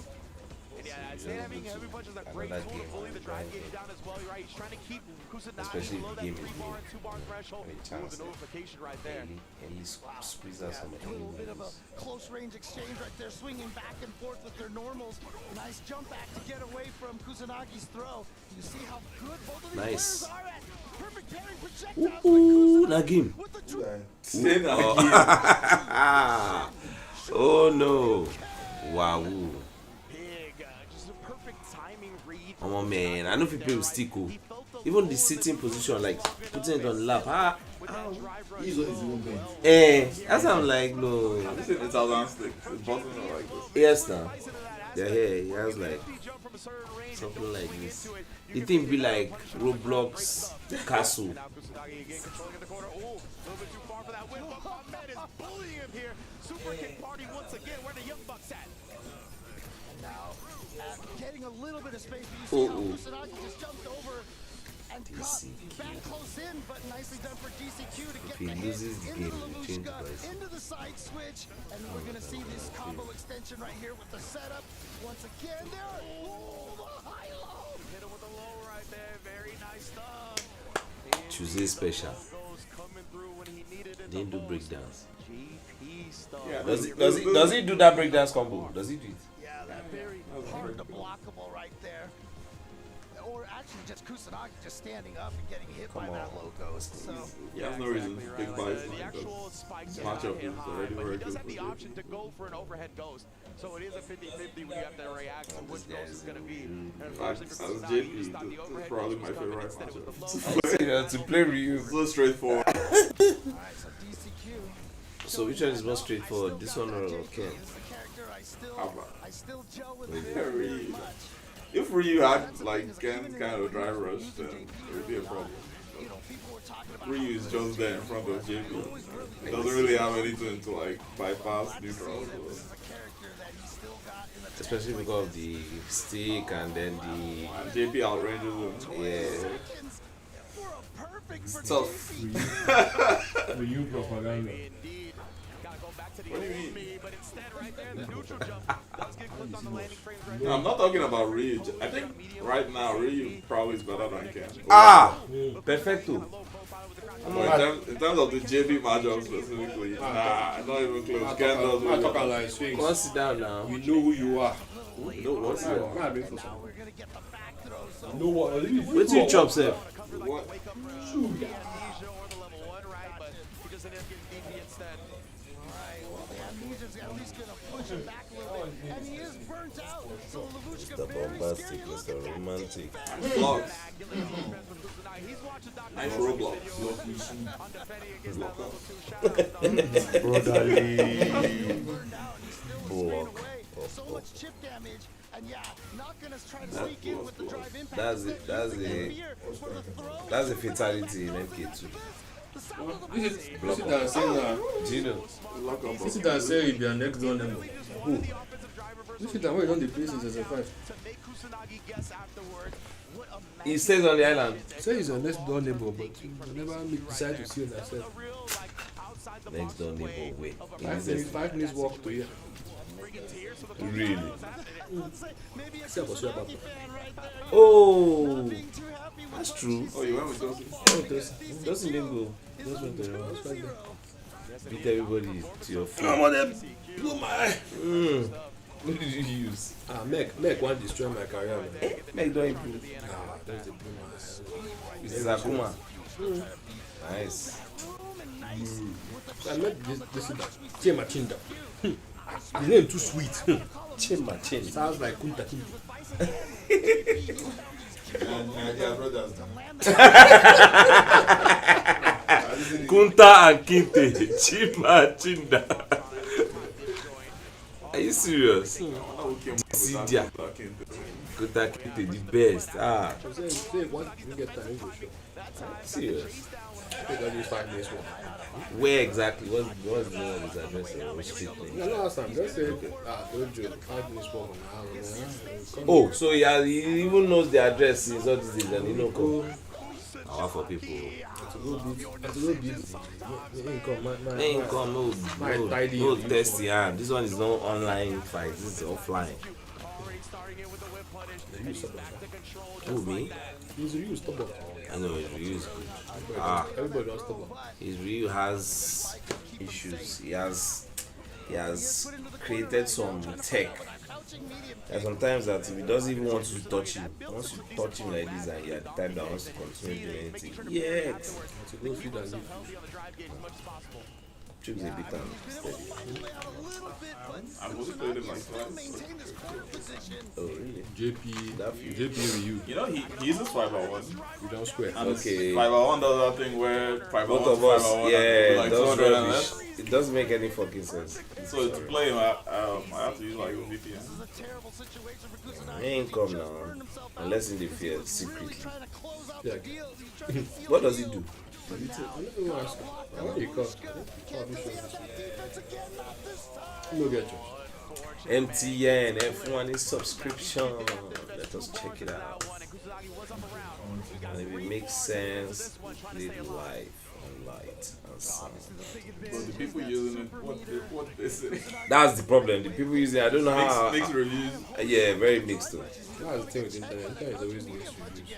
Yeah, stand having heavy punch is a great tool to bully the drive gauge down as well. Right, he's trying to keep Kusanagi below that 3-bar and 2-bar threshold. Ooh, the notification right there. And he squeezes out some a little bit of a close range exchange right there, swinging back and forth with their normals. Nice jump back to get away from Kusanagi's throw. You see how good both of these players are at. Perfect pairing projectiles. Ooh, Nagim. Oh no. Wow. Oh man, I know if you play with Stico, even the sitting position, like putting it on lap, he's on his own bench. That's how I'm like, no. This is the thousand stick. It's button like this. Yes, now. Yeah, he has like something like this. The thing be like Roblox Castle. Super kick party once again. Where the Young Bucks at? Now, getting a little bit of space, but you see how Kusanagi just jumped over and caught back close in, but nicely done for DCQ to get the hit into the Lamushka, into the side switch, and we're going to see this combo extension right here with the setup. Once again, there, the high-low. Hit him with the low right there, very nice stuff. Tuesday special. Didn't do breakdance. Yeah, does he do that breakdance combo? Does he do it? Yeah, that very hard to blockable right there. Or actually just Kusanagi just standing up and getting hit by that low ghost. So yeah, there's no reason big bites the actual spikes matchup is already but very he does good. have the option to go for an overhead ghost. So it is a 50-50 when you have to react to which ghost is going to be. And unfortunately for Kusanagi, he thought the overhead that's probably my ghost was coming favorite instead it was matchup. the low. To play Ryu. So straightforward. Alright, so DCQ. So which one is more straightforward? This one or Ken? I still gel with Ryu. If Ryu had like Ken kind of drive rush, then it would be a problem. Ryu is just there in front of JP. He doesn't really have anything to like bypass neutral. Especially because of the stick and then the JP outranges him. Yeah. It's tough. Ryu propaganda. What do you mean? No, I'm not talking about Ryu. I think right now Ryu probably is better than Ken. Perfecto. In terms of the JB matchup specifically, nah, not even close. I talk like swings. Go sit down now. We know who you are. You know what you are. I've been for some. You know what? What's your chop, sir? What? Sugar. Mr. Bombastic, Mr. Romantic. Vlogs. Nice Roblox. Brotherly. Block. So much chip damage, and yeah, not gonna try to sneak in with the drive impact. That's a fatality in MK2. This is that saying Gino. This is that saying if you are next door neighbor. Who? This is that way on the place since 5. He stays on the island. Say he's a next door neighbor, but you never decide to see yourself. Next door neighbor, wait. 5 minutes walk to here. Really? Oh, that's true. Oh, you went with Dustin? Dustin didn't go. Just went there. Beat everybody to your phone. Come on, then. Blow my eye. What did you use? Meg want to destroy my career, man. Meg don't improve. That's the blue my eye. This is Akuma. Nice. I met this Chema Chinda. His name too sweet. Chema Chin. Sounds like Kunta Kinte. And their brothers. Kunta and Kinte. Chema Chinda. Are you serious? Sidia. Kunta Kinte, the best. Serious. Where exactly? What's the name of his address? No, last time, just say, don't joke. Oh, so he even knows the address since all these days and he don't come. Our for people. It's a little bit. No testy hand. This one is no online fight. This is offline. Who, me? He's Ryu stubborn. I know his Ryu is good. Everybody does stubborn. His Ryu has issues. He has created some tech. And sometimes that if he doesn't even want to touch him, once you touch him like this and you're at the time that wants to continue doing anything, yet Chuck's a bit steady. I've only played him like twice. Oh really? JP Ryu. You know he uses 5-1. You don't square. And okay. 5-1 does that thing where 5-1 both of us, like does rubbish. It doesn't make any fucking sense. So to play him, I have to use like a VPN. He ain't come now, unless in the field secretly. Yeah. What does he do? MTN F1 is subscription. Let us check it out. And if it makes sense, live life on light and sound. But the people using it, what they say. That's the problem. The people using it, I don't know how. Mixed reviews. Yeah, very mixed though. That's the thing with internet. Internet is always mixed reviews.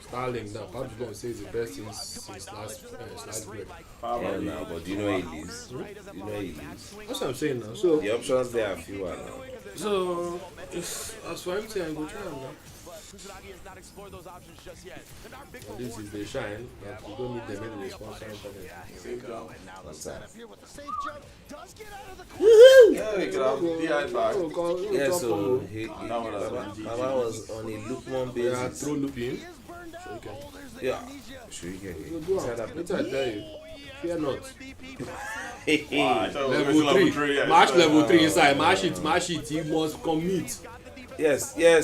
Starlink now, perhaps you don't say it's the best since sliced bread. Yeah, now, but do you know where he lives? Do you know where he lives? That's what I'm saying now. So the options there are fewer now. So just as for MTN, go try them now. This is the shine, but we don't need them in the sponsor internet. Yeah, so Baba was on a lukewarm basis. Yeah, throw loop in. Yeah, sure you get it. What I tell you, fear not. Level 3. Match level 3 inside. Match it. He must commit. Yes. Yeah.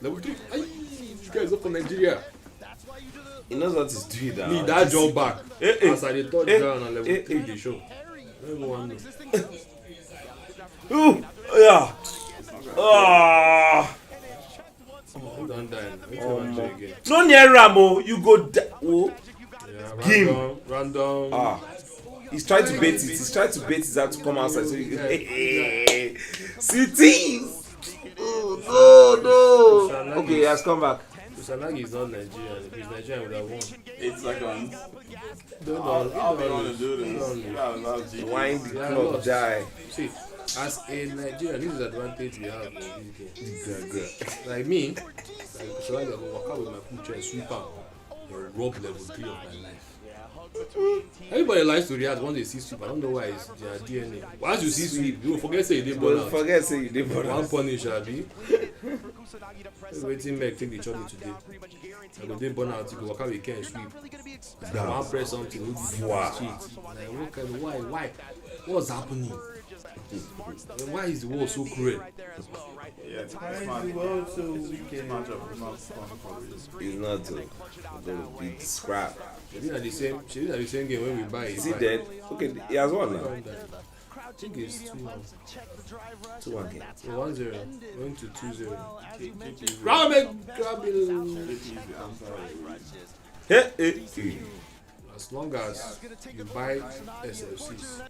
Level 3. This guy is up for Nigeria. He knows what he's doing now. Need that jump back. As I the third down on level 3 they show. Everyone knows. Ooh, yeah. Don't die. No near Ramo, you go oh. Yeah, random. He's trying to bait it. He's trying to bait it out to come outside so you can Cities. Oh, no. Okay, he has come back. Kusanagi is not Nigerian. If he's Nigerian, would have won. 8 seconds. I'll be on to do this. Wind the clock, die. See, as a Nigerian, this is the advantage we have in this game. Like me, Kusanagi, I go walk out with my future and sweep out. Rob level 3 of my life. Everybody likes to react once they see sweep. I don't know why it's their DNA. Once you see sweep, you forget say you did burn out. Forget say you did burn out. One punish, Abi. Waiting back, take the trouble today. I go did burn out. You go walk out with Ken sweep. One press something, who did you cheat? Why? What's happening? Why is the world so cruel? Yeah, it's not so weekend matchup. It's not going to beat the scrap. She didn't have the same game when we buy it. Is he dead? Okay, he has one now. I think it's 2-1. 2-1 game. 1-0. Went to 2-0. As long as you buy SLCs,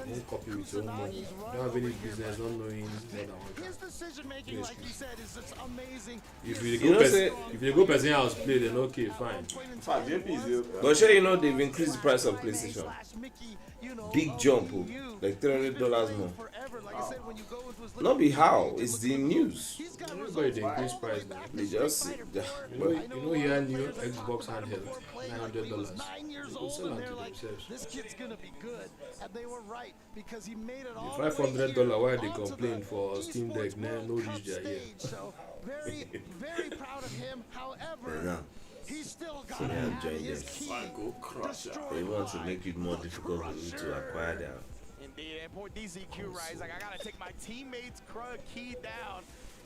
don't copy with your own money. Don't have any business, not knowing if you go person house play, then okay, fine. But sure, you know they've increased the price of PlayStation. Big jump, like $300 more. Not be how, it's the news. Everybody they increase price now. They just you know here new Xbox handheld, $900. They sell them to themselves. This kid's gonna be good, and they were right because he made it all. The $500 why they complain for Steam Deck, man, no reach there yet. So very proud of him. However, he's still got his key. They want to make it more difficult for you to acquire them. Indeed, and poor DCQ, right? He's like, I gotta take my teammate's key down.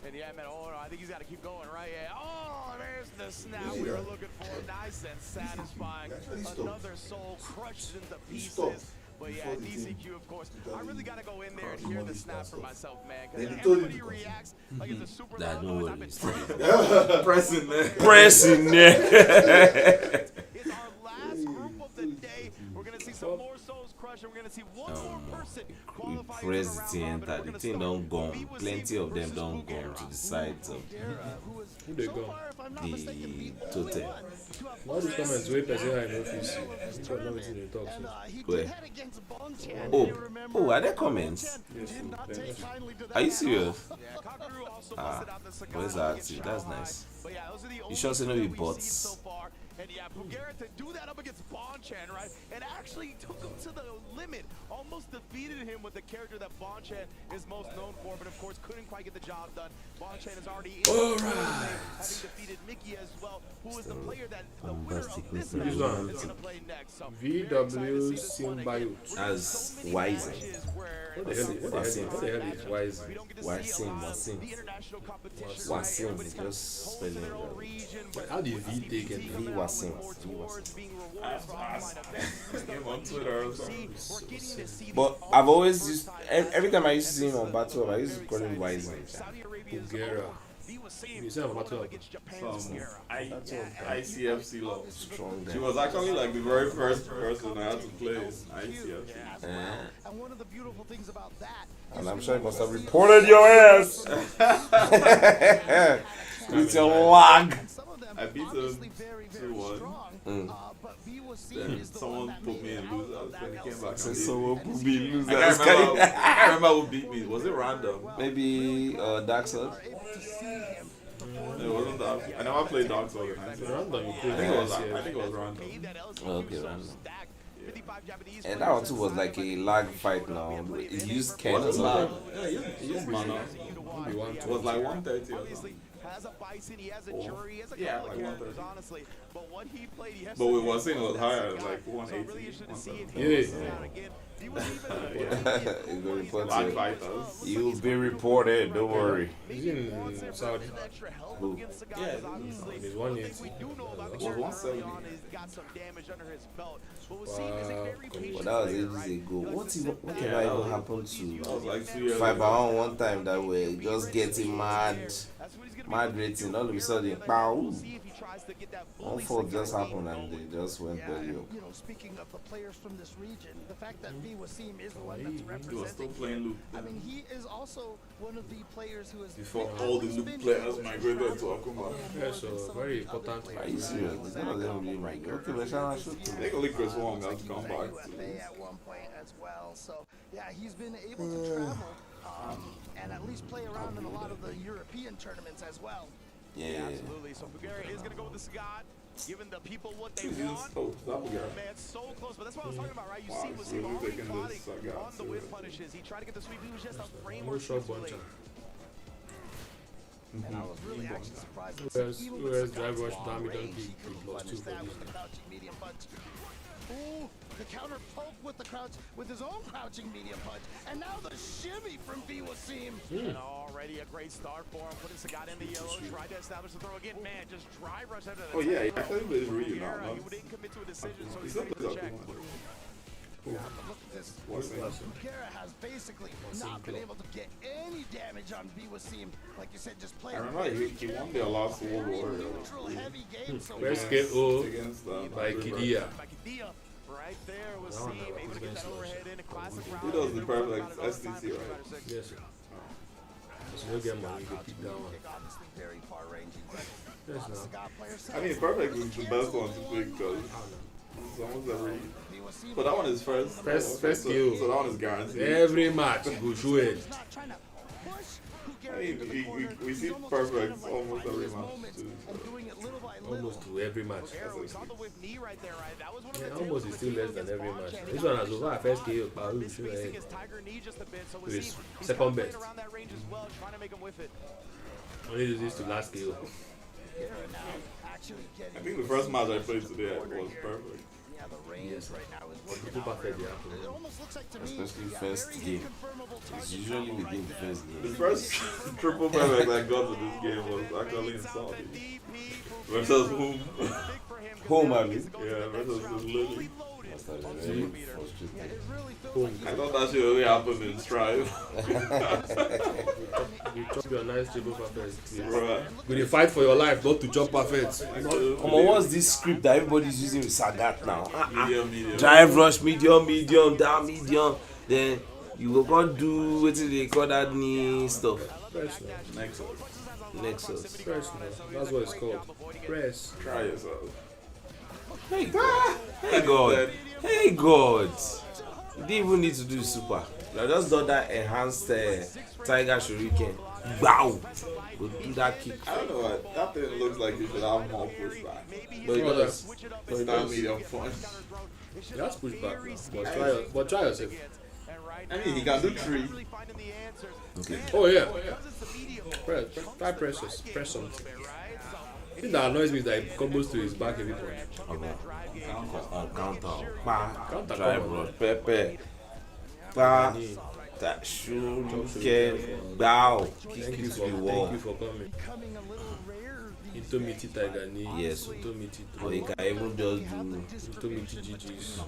And yeah, man, oh no, I think he's gotta keep going, right? Yeah. Oh, there's the snap we were looking for. Nice and satisfying. Another soul crushed into pieces. But yeah, DCQ, of course. I really gotta go in there and hear the snap for myself, man. Because everybody reacts like it's a super loud noise. I've been pressing there. Pressing there. It's our last group of the day. We're gonna see some more souls crush, and we're gonna see one more person qualify. Press the thing don't go. Plenty of them don't go to the sides of who they go? The totem. All these comments way person I know if you not what they talk so. Where? Oh, are there comments? Yes, are you serious? Where's that? That's nice. You sure say no be bots? And yeah, Pugera to do that up against Bonchan, right? And actually took him to the limit. Almost defeated him with the character that Bonchan is most known for, but of course couldn't quite get the job done. Bonchan is already in the having defeated Mickey as well, who is the player that the winner of this match is going to play next. So VW Symbiote. As Wise. What the hell is Wise? Wasim is just spelling it. How do you V take it? V Wasim. On Twitter or something. But I've always used, every time I used to see him on Battle, I used to call him Wise. Pugera. You say I'm Battle. ICFC low. Strong. She was actually like the very first person I had to play ICFC. And one of the beautiful things about that, and I'm sure you must have reported your ass. With your lag. I beat him 2-1. Then someone put me in losers when he came back. Someone put me in losers. I can't remember who beat me. Was it random? Maybe Dark Souls. It wasn't Dark. I never played Dark Souls. I think it was random. Okay, random. And that one too was like a lag fight now. It used Ken or something. Yeah, it used mana. It was like 130 or something. Has a bison, he has a jury, he has a couple of characters, honestly. But what he played yesterday, but we were saying it was higher, like 180. You'll be reported, don't worry. He's in Saudi. Who? Yeah, he's 180. It was 170. Well, that was ages ago. Whatever even happened to like 2 years Fiber on one time that way just getting mad rating all of a sudden? Pow. tries to get that One fault just happened and they just went belly up. You know, speaking of the players from this region, the fact that EWC is the one that's He was representing. still playing Luke. I mean, he is also one of the players who has. Before all the Luke players migrated to Akuma. Yeah, so very important. Are you serious? None of them really migrated. Okay, but Shana should. I think only Chris Wong has gone back to. At one point as well. So yeah, he's been able to travel and at least play around in a lot of the European tournaments as well. Yeah, absolutely. So Bulgaria is going to go with the Scott, giving the people what they He's want. so Bulgaria. Man, so close. But that's what I was talking about, right? You Wow, see, he's was really already taking plotting this on the whip seriously. punishes. He tried to get the sweep. He was just a No framework. shot too late. buncher. And I was really actually surprised. Whereas drive rush damage don't be plus 2 for this. Ooh, the counter poke with the crouch, with his own crouching medium punch, and now the shimmy from EWC. And already a great start for him. Putting Sagat in the yellow. Tried to establish the throw again. Man, just dry rush out of the Oh yeah, he actually plays Ryu now. He didn't commit to a decision, so He's he's not ready to check. Look at this. Bulgaria has basically not been able to get any damage on EWC. Like you said, just playing. I remember he won their last World War. Heavy game, so Where's KO against by Kidia? Right there was Seam able to get that overhead in a classic round. He does the perfect STC, right? Yes, sir. So you get money, you keep down. Very far ranging. Yes, now. I mean, perfect is the best one to pick because it's almost every. But that one is first. First kill. So that one is guaranteed. Every match, go show it. I mean, we see perfect almost every match. Too, so. Almost to every match. Yeah, Yeah, almost is still less than every match. This one has over first KO, but who should I with his second best. Only do this to last KO. I think the first match I played today was perfect. Yes, people perfect, especially first game. It's usually within the first game. The first triple perfect I got in this game was actually in Saudi. Versus whom? Home, I mean. Yeah, versus Lily. Very frustrating. I thought that should only happen in Strive. You chop your nice triple perfect. Right. When you fight for your life, not to chop perfect. Come on, what's this script that everybody's using with Sagat now? Medium. Drive rush, medium, down, medium. Then you go go do what do they call that knee stuff? Nexus. Press, that's what it's called. Press. Try yourself. Hey God. Hey God. You didn't even need to do super. You just done that enhanced Tiger Shuriken. Wow. Go do that kick. I don't know what. That thing looks like you should have more pushback. But it does. It's not medium point. That's pushback. But try yourself. I mean, he can do 3. Okay. Oh yeah. Press something. The thing that annoys me is that it combos to his back every point. Counter. Drive rush. Pepe. That Shuriken. Wow. Thank you for coming. Into Miti Tiger knee. Yes. Into Miti. Or you can even just do Into Miti GG's.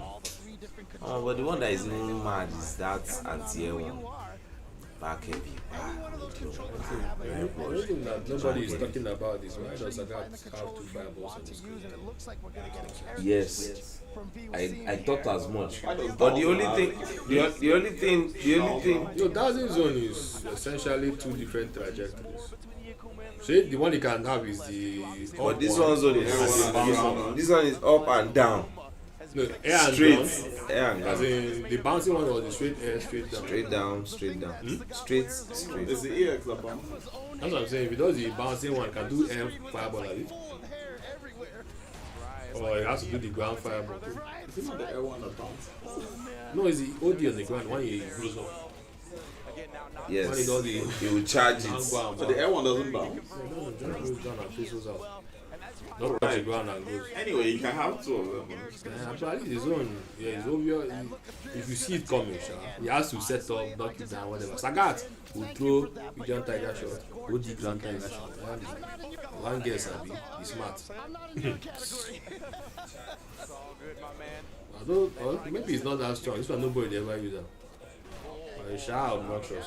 but the one that is even mad is that anti-air one. Back heavy. The only thing that nobody is talking about is why does Sagat have 2 fireballs on his screen? Yes. I thought as much. But the only thing Your dancing zone is essentially 2 different trajectories. So the one you can have is the but this one is up and down. No, air and straight down. Air and down. As in the bouncing one was the straight air, straight down. Straight down. Hmm? Straight. Is the EX that bounces? That's what I'm saying. If it does the bouncing one, can do air fireball like this. Or it has to do the ground fireball too. It's not the air one that bounces. No, it's the OD on the ground when he goes up. Yes. When he does the you will charge it. So the air one doesn't bounce? No, just goes down and faces out. Not touch the ground and goes. Anyway, you can have 2 of them. But at least his own, yeah, it's obvious. If you see it coming, he has to set up, knock it down, whatever. Sagat will throw Gideon Tiger shot, OD Grand Tiger shot. One guess, he's smart. Although, maybe it's not that strong. This one nobody ever use it. Shout obnoxious.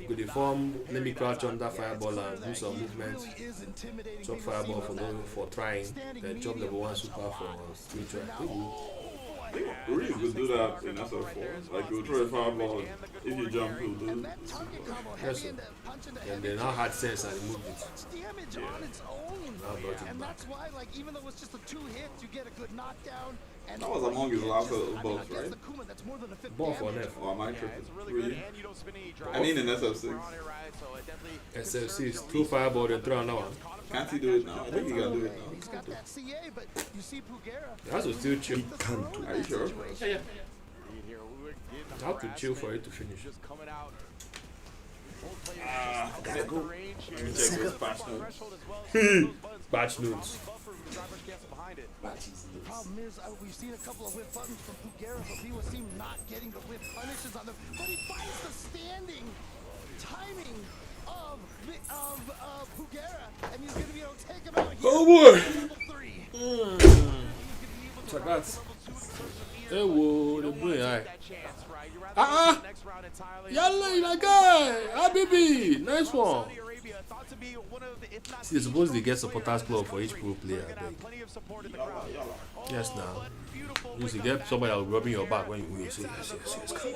Good deform, let me crouch under fireball and do some movements. Chop fireball for trying, then chop level 1 super for street track. Really could do that in SF4. Like you'll throw a fireball, if you jump, you'll do it. Yes, sir. And then I had sense and moved it. Damage on its own. And that's why, like, even though it's just a 2 hits, you get a good knockdown. And that was among his last buffs, right? Buff or F? Or am I tripping? Really? I mean in SF6. SF6, throw fireball and throw another one. Can't he do it now? I think he can do it now. He's got that CA, but you see Pugera. That's a still chill. Are you sure? Yeah. I have to chill for it to finish. Let me check this patch notes. Patch notes. The problem is, we've seen a couple of whip buttons from Pugera, but EWC not getting the whip punishes on them. But he finds the standing timing of Pugera, and he's going to be able to take him out here. Oh boy! Level 3. Sagat. Hey, whoa, the boy, Yalla, that guy! Habibi! Nice one! See, suppose they get supporters club for each pro player. Yes, now. You should get somebody that will rub in your back when you say yes, come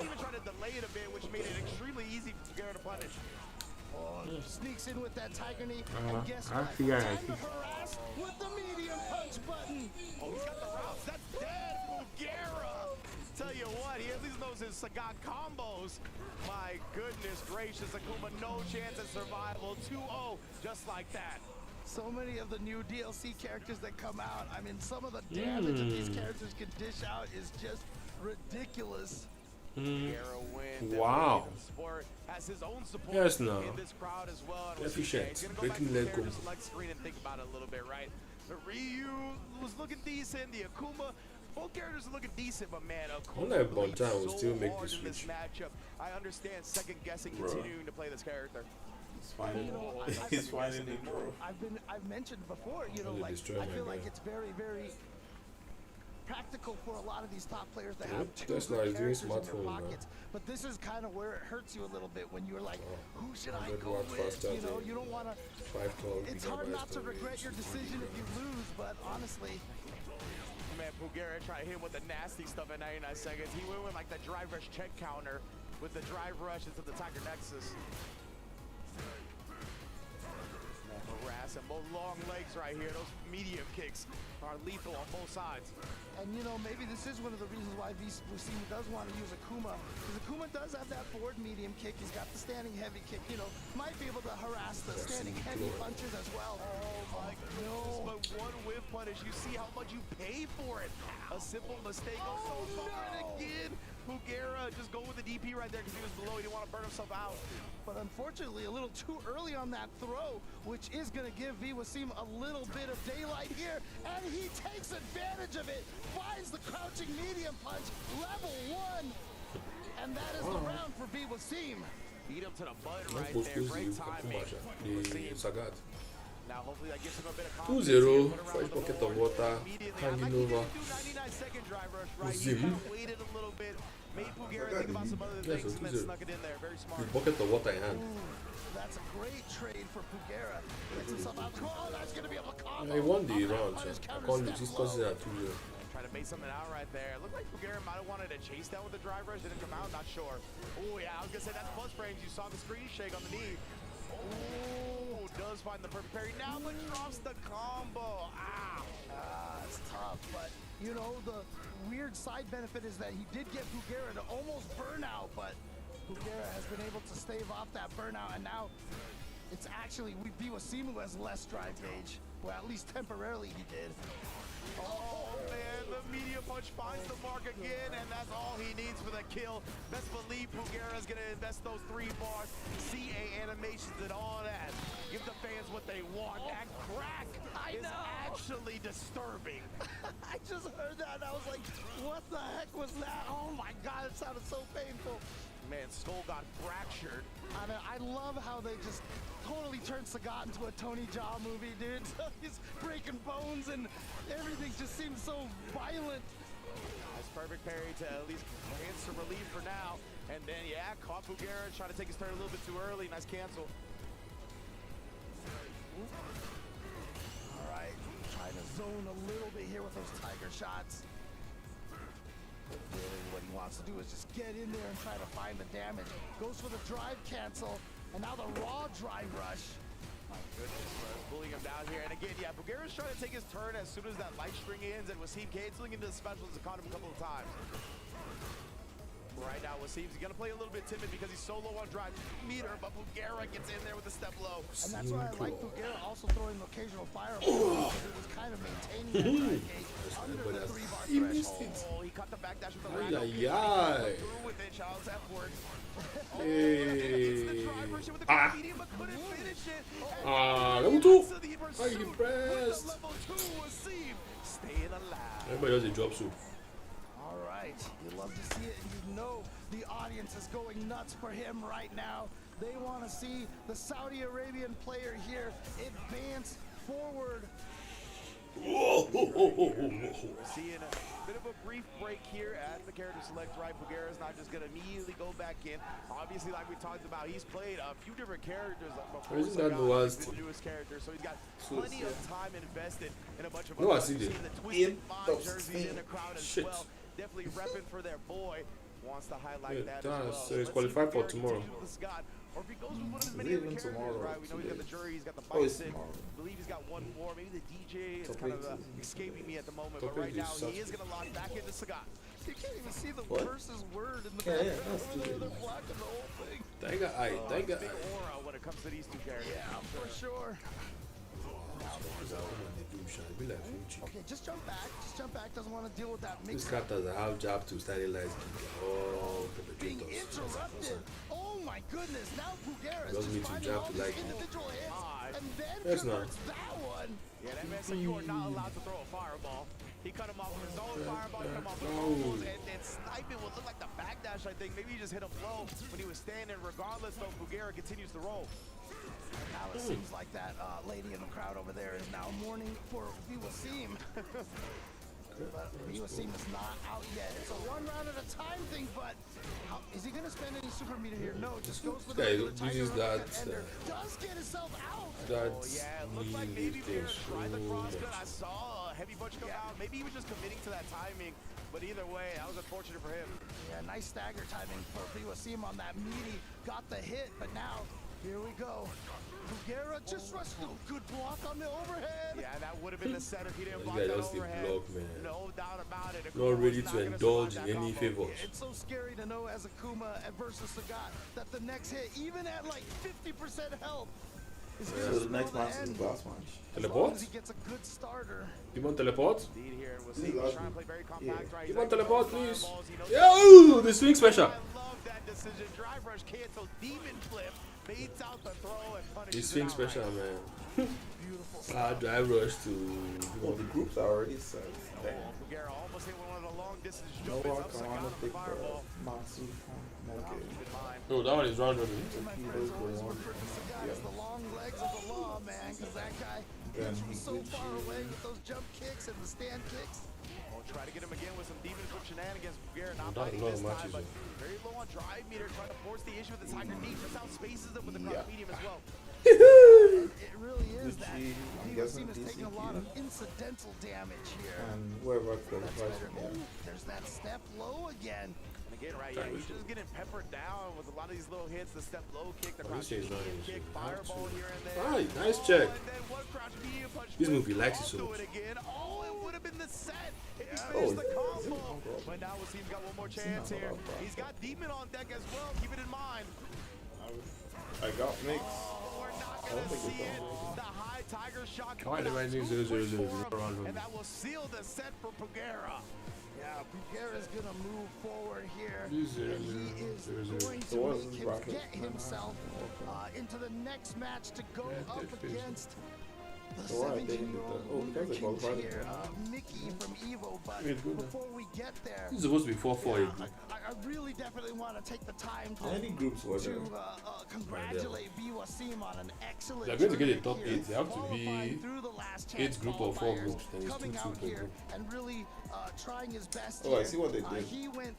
on. Sneaks in with that tiger knee. And guess I what? figure I Time think. to harass with the medium punch button. Oh, he's got the routes. That's dead. Pugera. Tell you what, he at least knows his Sagat combos. My goodness gracious, Akuma, no chance at survival. 2-0, just like that. So many of the new DLC characters that come out. I mean, some of the damage that these characters can dish out is just ridiculous. Wow. Has his own support Yes, no. in this crowd as well. Efficient. Breaking leg combo. Select screen and think about it a little bit, right? The Ryu was looking decent. The Akuma, both characters are looking decent, but man, Akuma Wonder if Bonchan will still make the in this switch. matchup. I understand second guessing continuing to play this character. He's finding, he's finding the draw. I've mentioned before, you know, Really like destroy I my feel guy. like it's very, very practical for a lot of these top players to have Yep, two that's good why he's doing characters in their smartphone, man. pockets. But this is kind of where it hurts you a little bit when you're like, who should I 100 go watt with? fast You know, charging. you don't want to. 512 It's hard not to gigabytes per regret your decision if you lose, but honestly. Man, Pugera tried to hit him with the nasty stuff at 99 seconds. He went with like the drive rush check counter with the drive rush into the Tiger Nexus. Harass and both long legs right here. Those medium kicks are lethal on both sides. And you know, maybe this is one of the reasons why VC does want to use Akuma. Because Akuma does have that forward medium kick. He's got the standing heavy kick. You know, might be able to harass the standing heavy punches as well. Oh my goodness, but one whip punish. You see how much you pay for it. A simple mistake goes so far, and again, Pugera just go with the DP right there because he was below. He didn't want to burn himself out. But unfortunately, a little too early on that throw, which is going to give EWC a little bit of daylight here. And he takes advantage of it, finds the crouching medium punch, level 1. And that is the round for EWC. Beat him to the bud No right post there. goes Great the timing. the Sagat. Now hopefully that gives him a bit of 2-0, fresh bucket of water, hanging over. 99-second drive rush, right? Zim. You kind of waited a little bit, made Pugera think about some other Yes, things, and then 2-0. snuck it in there. Very smart. With bucket of water in hand. That's a great trade for Pugera. Gets himself out. Oh, that's going to be a combo. He won the round, so I can't lose. He's considered at 2-0. Trying to make something out right there. Looked like Pugera might have wanted to chase down with the drive rush. Didn't come out, not sure. Oh, yeah, I was going to say that's plus frames. You saw the screen shake on the knee. Oh, does find the perfect parry now, but drops the combo. It's tough, but you know, the weird side benefit is that he did get Pugera to almost burnout, but Pugera has been able to stave off that burnout, and now it's actually EWC who has less drive gauge. Well, at least temporarily he did. Oh man, the media punch finds the mark again, and that's all he needs for the kill. Best believe Pugera's gonna invest those 3 bars, CA animations and all that. Give the fans what they want. That crack is actually disturbing. I just heard that and I was like, what the heck was that? Oh my god, it sounded so painful. Man, skull got fractured. I mean, I love how they just totally turned Sagat into a Tony Jaa movie, dude. He's breaking bones and everything just seems so violent. That's perfect parry to at least grant some relief for now. And then, yeah, caught Bugera trying to take his turn a little bit too early. Nice cancel. All right, trying to zone a little bit here with those tiger shots. But really what he wants to do is just get in there and try to find the damage. Goes for the drive cancel, and now the raw drive rush. My goodness, pulling him down here. And again, yeah, Bugera's trying to take his turn as soon as that light string ends, and Wasim canceling into the specials and caught him a couple of times. Right now, Wasim's going to play a little bit timid because he's so low on drive meter, but Bugera gets in there with a step low. And that's why I like Bugera also throwing the occasional fireball. It was kind of maintaining that drive gauge under the 3-bar threshold. Oh, he caught the backdash with the Ay, random. ay, ay. Through with it, Charles F-word. Hey. Ah, level 2. I'm impressed. Everybody does a drop soup. All right, you love to see it, and you know the audience is going nuts for him right now. They want to see the Saudi Arabian player here advance forward. We're seeing a bit of a brief break here as the character selects right. Bugera is not just going to immediately go back in. Obviously, like we talked about, he's played a few different characters before. Isn't that the worst? The newest character, so he's got plenty of time invested in a bunch of No, I see the that. Twisted Mind jerseys in the crowd as well. Definitely repping for their boy. Wants to highlight that as well. So he's qualified for tomorrow. Or if he goes with one of his many other characters, right? We know he's got the jury, he's got the bison. I believe he's got one more, maybe the DJ. It's kind of escaping me at the moment, but right now he is going to lock back into Sagat. You can't even see the versus word in the background. They're blocking the whole thing. Big aura when it comes to these two characters. Yeah, for sure. Okay, just jump back. Just jump back. Doesn't want to deal with that mix. This character has a half job to stabilize being interrupted. Oh my goodness! Now Bugera is doesn't need to jab to like individual hits, and then that's not. that one. Yeah, that man said you are not allowed to throw a fireball. He cut him off with his own fireball, he cut him off with combos, and sniping would look like the backdash, I think. Maybe he just hit him low when he was standing. Regardless, though, Bugera continues to roll. Now it seems like that lady in the crowd over there is now mourning for Wasim. But Wasim is not out yet. It's a one round at a time thing, but is he going to spend any super meter here? No, just goes for the uses that. Does get himself out. That's yeah, it looked like maybe Bugera tried the crosscut. I saw a heavy bunch come out. Maybe he was just committing to that timing. But either way, that was unfortunate for him. Yeah, nice stagger timing for Wasim on that meaty. Got the hit, but now here we go. Bugera just rushed through. Good block on the overhead. Yeah, that would have been the center if he didn't block that that overhead. Block, man. No doubt about it. Not ready to indulge in any favors. It's so scary to know as Akuma versus Sagat that the next hit, even at like 50% health, is going to the next match is the last match. Teleport? He gets a good starter. You want teleport? You want teleport, please? Yo, the swing special. I love that decision. Drive rush cancel, demon flip, baits out the throw and punishes. The swing special, man. Beautiful. Drive rush to. Well, the groups are already set. Bugera almost hit one of the long distance No jump one up can Sagat want to pick fireball. the Matsu. No, that one is round robin. It's the long legs of the law, man, because that guy is so far away with those jump kicks and the stand kicks. We'll try to get him again with some demon flip shenanigans. Bugera not Not fighting a lot this of time, matches, but very low on drive meter, trying to force the issue with the Tiger Knee. Just outspaces it with the cross medium as well. It really is that. Wasim is taking a lot of incidental damage here. And whoever qualifies from there. There's that step low again. And again, right, yeah, he's just getting peppered down with a lot of these little hits. The step low kick, the crouch medium kick, fireball here and there. Right, nice check. And then one crouch medium punch. This movie likes it so much. It would have been the set if he finished the combo. But now Wasim's got one more chance here. He's got Demon on deck as well. Keep it in mind. I got mix. We're not going to see it. The high Tiger shot Why coming did I out do 2.4, and that will seal the set for Bugera. Yeah, Bugera's gonna move forward here. He is going to get himself into the next match to go up against the 17-year-old here, Mickey from Evo. But before we get there, this is supposed to be 4-4. I really definitely want to take the time to Any groups were there? congratulate Wasim on an excellent. They're going to get a top 8. They have to be through the last 8 group or 4 groups. Then it's coming 2-2 out per here group. and really trying his best. Oh, I see what they did. He went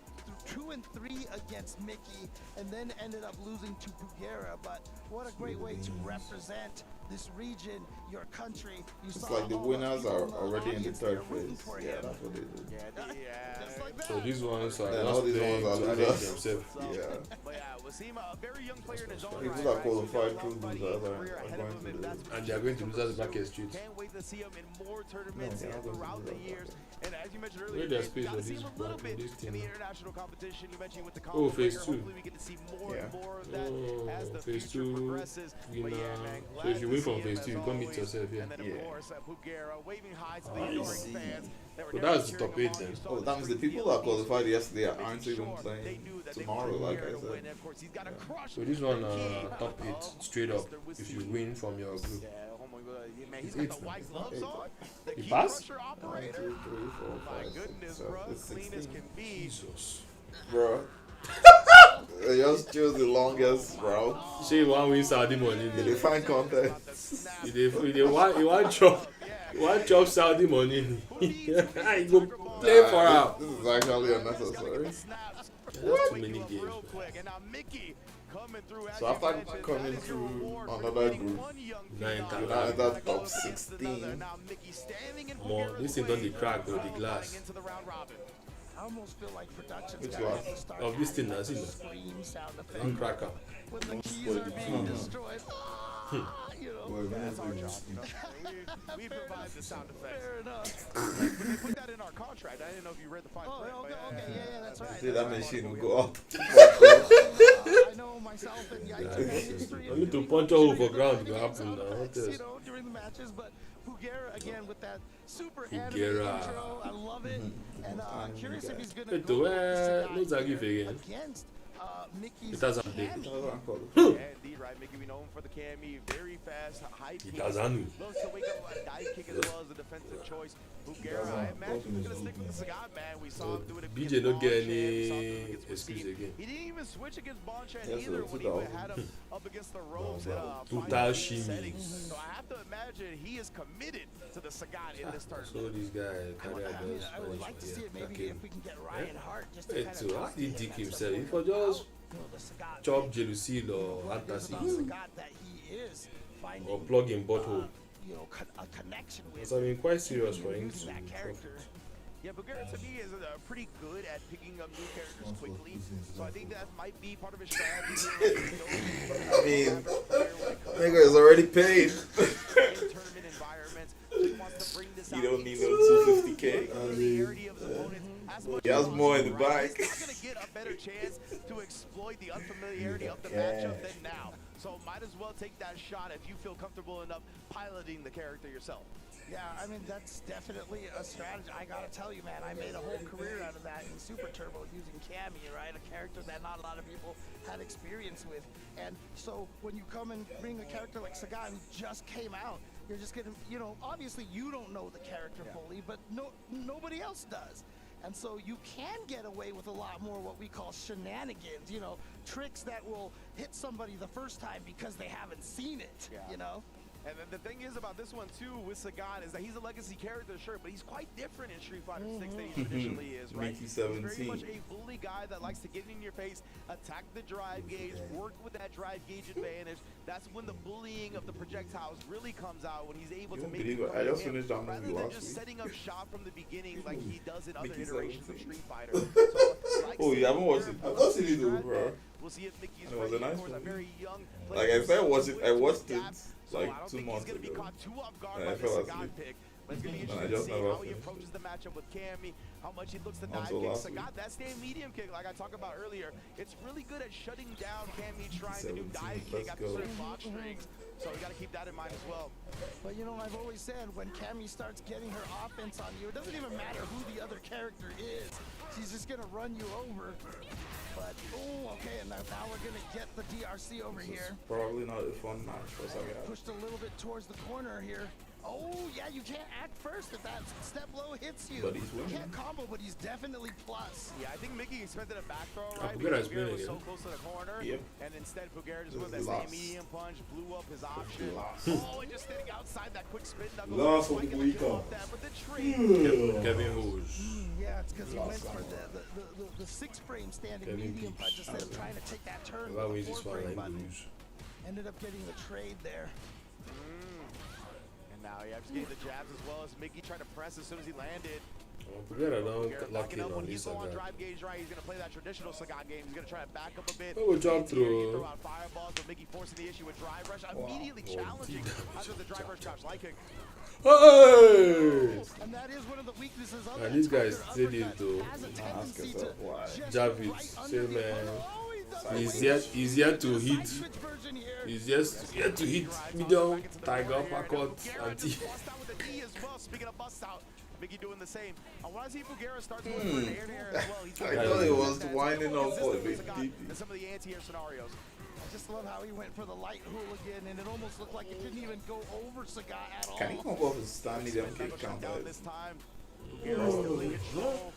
2-3 against Mickey, and then ended up losing to Bugera. But what a great way to represent this region, your country. It's like the winners are already in the third phase. Yeah, that's what they do. So these ones are all these ones are losers. themselves. Yeah. But yeah, Wasim, a very young player in his own People right. that qualified through losers are going to lose. And they are going to lose at the bracket streets. Can't wait to see him in more tournaments throughout the years. And as you mentioned earlier, Where there's space got for to see this him a little bit this in team. the international competition. You mentioned with the Oh, phase breaker. 2. Hopefully we get to see more and more of that as the phase future 2 progresses. But yeah, man, so if you glad win to from see phase him 2, you as come meet always. yourself here. And then of course, Pugera waving hi to the I adoring see. fans. But that's the top 8 then. Oh, that means the people that qualified yesterday aren't even playing tomorrow, like I said. So this one top 8 straight up if you win from your group. He's got the white gloves on. The He key passed? crusher operator. 1, 2, 3, 4, 5, My goodness, 6, 7, bro. it's Clean 16. as can be. Jesus. Bro. They just chose the longest, bro. Say you want win Saudi money. Did they find content? You want chop Saudi money. You go play for her. This is actually unnecessary. That's too many games. So after coming through another group, 9 you now enter top 16. More. This thing done the crack or the glass. I almost feel like production's Which got one? to start Of this thing, having that's it. scream sound effect. One cracker. When the keys are being destroyed. You know. Well, That's our job, you know. We provide the sound effects. Fair enough. But they put that in our contract. I didn't know if you read the fine print. Oh, okay, yeah, that's right. See, that machine will go up. I know myself and EYT. I need to punch a hole for ground to happen now. What You else? know, during the matches, but Pugera again with that super Pugera. animated intro. I love it. And I'm curious if he's gonna Wait, go no Zagif again. against Mickey's It doesn't Cammy. Yeah, indeed, right. Mickey, we know him for the Cammy. Very fast, high It peak. doesn't. Loves to wake up a dive kick as well as a defensive choice. Pugera, I imagine he's going to stick with the Sagat, man. We saw him do it against BJ don't get Bonchan. We saw him do it any against excuse Wasim. again. He didn't even switch against Bonchan Yes, either it's when a he had him up against the ropes in a Total final shimmy. setting. So I have to imagine he is committed to the Sagat in this tournament. So this guy carry I mean, those I would like to see it maybe if we can get Ryan Hart just to Hey, kind too, how of did he dick himself? He for just chop Jelusil or fantasy Sagat that he is finding or plug in bottle. you know, a connection with. So I've been quite serious for him using that to character. Yeah, Bugera to me is pretty good at picking up new characters quickly. So I think that might be part of his strategy. I mean, nigga is already paid. Tournament environments. He wants to bring this You out. don't need no 250K. Familiarity of his opponents. As much He has as more in the possible, right? bag. He's not going to get a better chance to exploit the unfamiliarity of the matchup than now. So might as well take that shot if you feel comfortable enough piloting the character yourself. Yeah, I mean, that's definitely a strategy. I gotta tell you, man, I made a whole career out of that in Super Turbo using Cammy, right? A character that not a lot of people had experience with. And so when you come and bring a character like Sagat who just came out, you're just gonna, you know, obviously you don't know the character fully, but nobody else does. And so you can get away with a lot more what we call shenanigans, you know, tricks that will hit somebody the first time because they haven't seen it, you know? And then the thing is about this one too with Sagat is that he's a legacy character, sure, but he's quite different in Street Fighter 6 than he traditionally is, right? Mickey He's 17. very much a bully guy that likes to get in your face, attack the drive gauge, work with that drive gauge advantage. That's when the bullying of the projectiles really comes out, when he's able to make believe it it. I just him, finished that movie rather than last just week. setting up shop from the beginning like he does in other Mickey iterations of 17. Street Fighter. So, like Oh, you haven't watched it? I've not seen it though, bro. We'll see if Mickey's It was ready. a nice Of course, a movie. very young Like I said, I watched it like 2 months ago. And I fell asleep. But it's going to be And I interesting to just see never how he finished. approaches the matchup with Cammy, how much he looks to dive Until kick last week. Sagat. That stand medium kick, like I talked about earlier, it's really good at shutting down Cammy trying to do 17, dive let's kick after go. certain box strings. So we got to keep that in mind as well. But you know, I've always said when Cammy starts getting her offense on you, it doesn't even matter who the other character is. She's just gonna run you over. But oh, okay, and now we're gonna get the DRC over here. Probably not a fun match for Sagat. Pushed a little bit towards the corner here. Oh yeah, you can't act first if that step low hits you. But he's You winning. can't combo, but he's definitely plus. Yeah, I think Mickey expected a back throw, right? Pugera is Pugera winning was so again. close to the corner. Yep. And instead, Pugera just This went that is same lost. medium punch, blew up his option. Lost. Oh, and just standing outside that quick spin knuckle. Lost Quite of the gonna week give off. up that, but the trade. Kevin Hose. Yeah, That's because he went for the 6-frame standing medium punch instead of trying to take that turn with the 4-frame button. Ended up getting the trade there. And now he actually getting the jabs as well as Mickey tried to press as soon as he landed. Pugera don't lock in on when he this saw on Sagat. drive gauge right, he's gonna play that traditional Sagat game. He's gonna try to back up a bit. Oh, jump through. Throw out fireballs, but Mickey forcing the issue with drive rush, immediately challenging under the drive rush crouch light kick. Hey! And that is one of the weaknesses of And these guys did it though. Jab it. Say man. He's yet to hit. He's just yet to hit medium, tiger, uppercut, and T. Speaking of bust out, Mickey doing the same. I want to see Fugera start going for an air as well. He's I thought he was winding up for a big in some of the anti-air scenarios. I just love how he went for the light hooligan, and it almost looked like it didn't even go over Sagat at all. Can he come up with a stand medium kick counter? This time, Fugera still in control.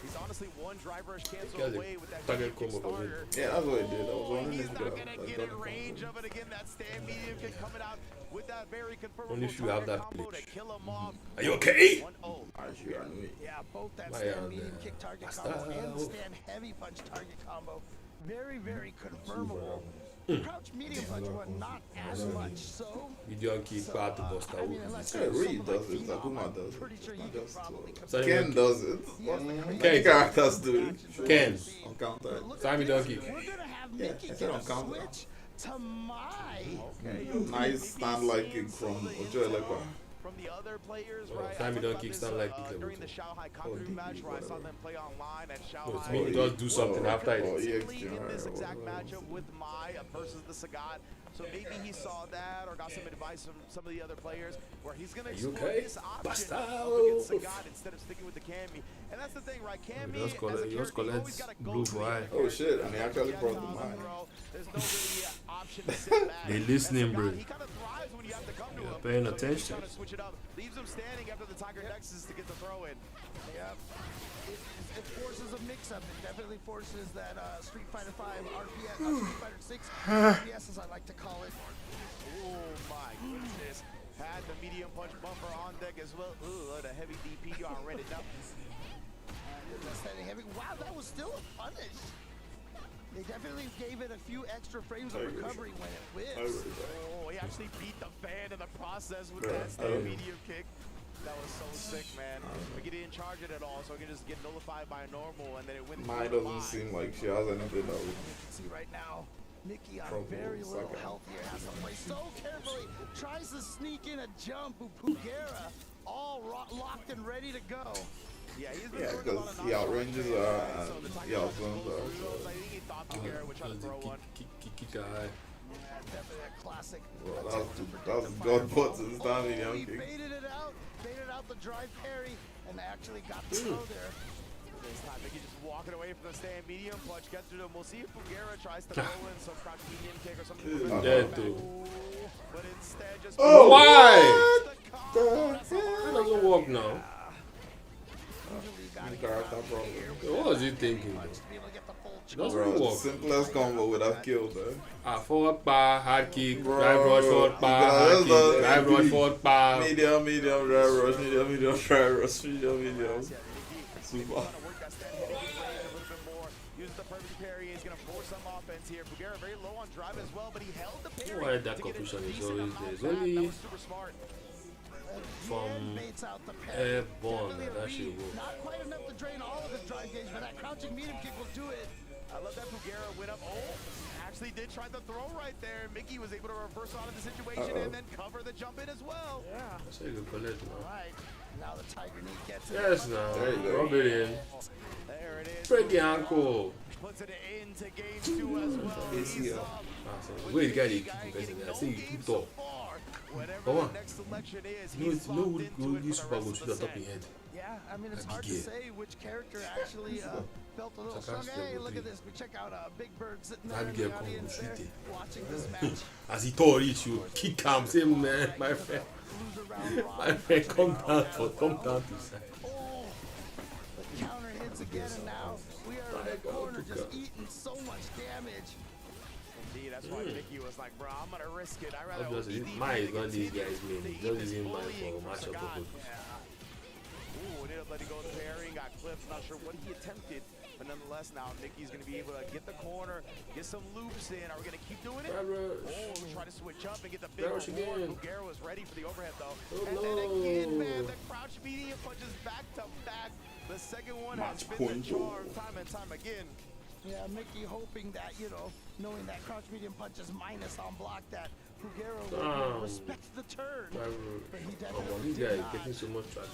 He's honestly one drive rush cancel away with that starter. Yeah, that's what he did. I was wondering if he could have get in range of it again. That stand medium kick coming out with that very confirmable Only if you have that combo glitch. to kill him off. Are you okay? Yeah, both that stand medium kick target combo and the stand heavy punch target combo. Very, very confirmable. The crouch medium punch one, not as much so. Medium kick, part to bust out. Reed does it. Akuma does it. Pretty sure he could probably Ken does it. Ken. Many characters do it. Ken. On counter. Time medium kick. We're gonna have Yeah, Mickey I said get on a counter. switch to my. Nice stand like kick from Ojo Elekwa. From the other players, Oh, right? Sammy I don't talked kick about stand this, like kick during the Shanghai Kanguru match where I saw them play online at Shanghai. Maybe just do something after it. In this exact matchup with Mai versus the Sagat. So maybe he saw that or got some advice from some of the other players where he's going to explore this option up against Sagat instead of sticking with the Cammy. And that's the thing, right? Cammy, as a character, you always got to go blue eye. Oh shit, and he actually brought the mind. There's no really option to sit back. They listening, bro. He kind of thrives when you have to come to him. Paying So he's attention. trying to switch it up. Leaves him standing after the Tiger Nexus to get the throw in. Yep. It forces a mix-up. It definitely forces that Street Fighter 5 RPS, Street Fighter 6 RPS, as I like to call it. Oh my goodness. Had the medium punch bumper on deck as well. Ooh, the heavy DP already up. Heavy. Wow, that was still a punish. They definitely gave it a few extra frames of recovery when it whips. Oh, he actually beat the fan in the process with that stand medium kick. That was so sick, man. Like he didn't charge it at all, so he can just get nullified by a normal, and then it went. Mine doesn't seem like she has anything that would. See right now, Mickey on very little health here, has to play so carefully. Tries to sneak in a jump. Pugera all locked and ready to go. Yeah, he's Yeah, because he outranges her and he outguns her. I think he thought Fugera would try to throw one. Kick guy. Definitely a classic. Well, that's God button standing young He kick. baited out the drive parry, and actually got the throw there. This time, Mickey just walking away from the stand medium punch, gets through them. We'll see if Fugera tries to throw in some crouch medium kick or something. Dead too. But instead, just why? That doesn't work now. What was he thinking? Doesn't work. Simplest combo would have killed her. Forward bar, hard kick, drive rush, forward bar, hard kick, drive rush, forward bar. Medium, drive rush, medium, drive rush, medium. Super. Use the perfect parry. He's going to force some offense here. Fugera very low on drive as well, but he held the parry. Why that confusion is always there? It's only super smart. from airborne that shit works. Not quite enough to drain all of his drive gauge, but that crouching medium kick will do it. I love that Fugera went up. Oh, actually did try the throw right there. Mickey was able to reverse out of the situation and then cover the jump in as well. Yeah. So you can collect now. Right. Now the Tiger Knee gets it. Yes, now. There you go. Rub it in. There it is. Break the ankle. Puts it into game 2 as well. He's up. Wait, guy, they keep guys in there. I say you too tall. Come on. No, this super goes to the top of your head. Yeah, I mean, it's hard to say which character actually felt a little strong. Hey, look at this. We check out Big Bird sitting there in the audience there, watching this match. As he tore it, you kick him. Say, man, my friend. My friend, come down to side. Oh, the counter hits again, and now we are in the corner just eating so much damage. Indeed, that's why Mickey was like, bro, I'm going to risk it. I'd rather Mine is not these guys, man. Just using mine for matchup purpose. ended up letting go of the parry, got clipped. Not sure what he attempted, but nonetheless, now Mickey's going to be able to get the corner, get some loops in. Are we going to keep doing it? Try to switch up and get the big reward. Fugero is ready for the overhead, though. And then again, man, the crouch medium punches back to back. The second one has been the charm time and time again. Yeah, Mickey hoping that, you know, knowing that crouch medium punch is minus on block, that Fugero will respect the turn. But he definitely did not. Getting so much trash.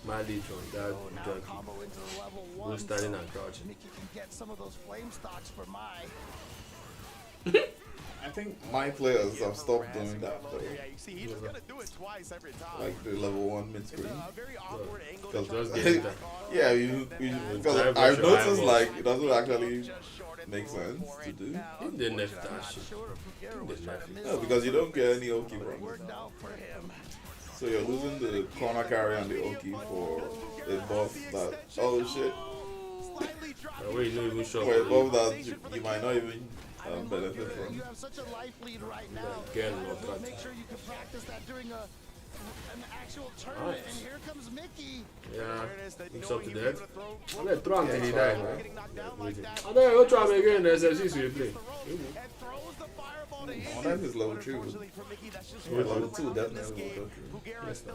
Mileage on that junkie. Combo into the level 1. Who's standing and crouching. Mickey can get some of those flame stocks for my. I think my players have stopped doing that though. Yeah, you see, he's just gonna do it twice every time. Like the level 1 mid screen. Very awkward angle. Yeah, because I've noticed like it doesn't actually make sense to do. They nerf that shit. No, because you don't get any Oki from it. So you're losing the corner carry and the Oki for a buff that, oh shit. Where you don't even show for a buff that you might not even benefit from. You have such a life lead right now. Again, make sure you can practice that during an actual tournament. And here comes Mickey. Yeah, he's up to that. I'm going to throw him till he dies, man. I'm going to try him again. There's a CC we play. Oh, that is level 2. Level 2, definitely level 2. Yes, no.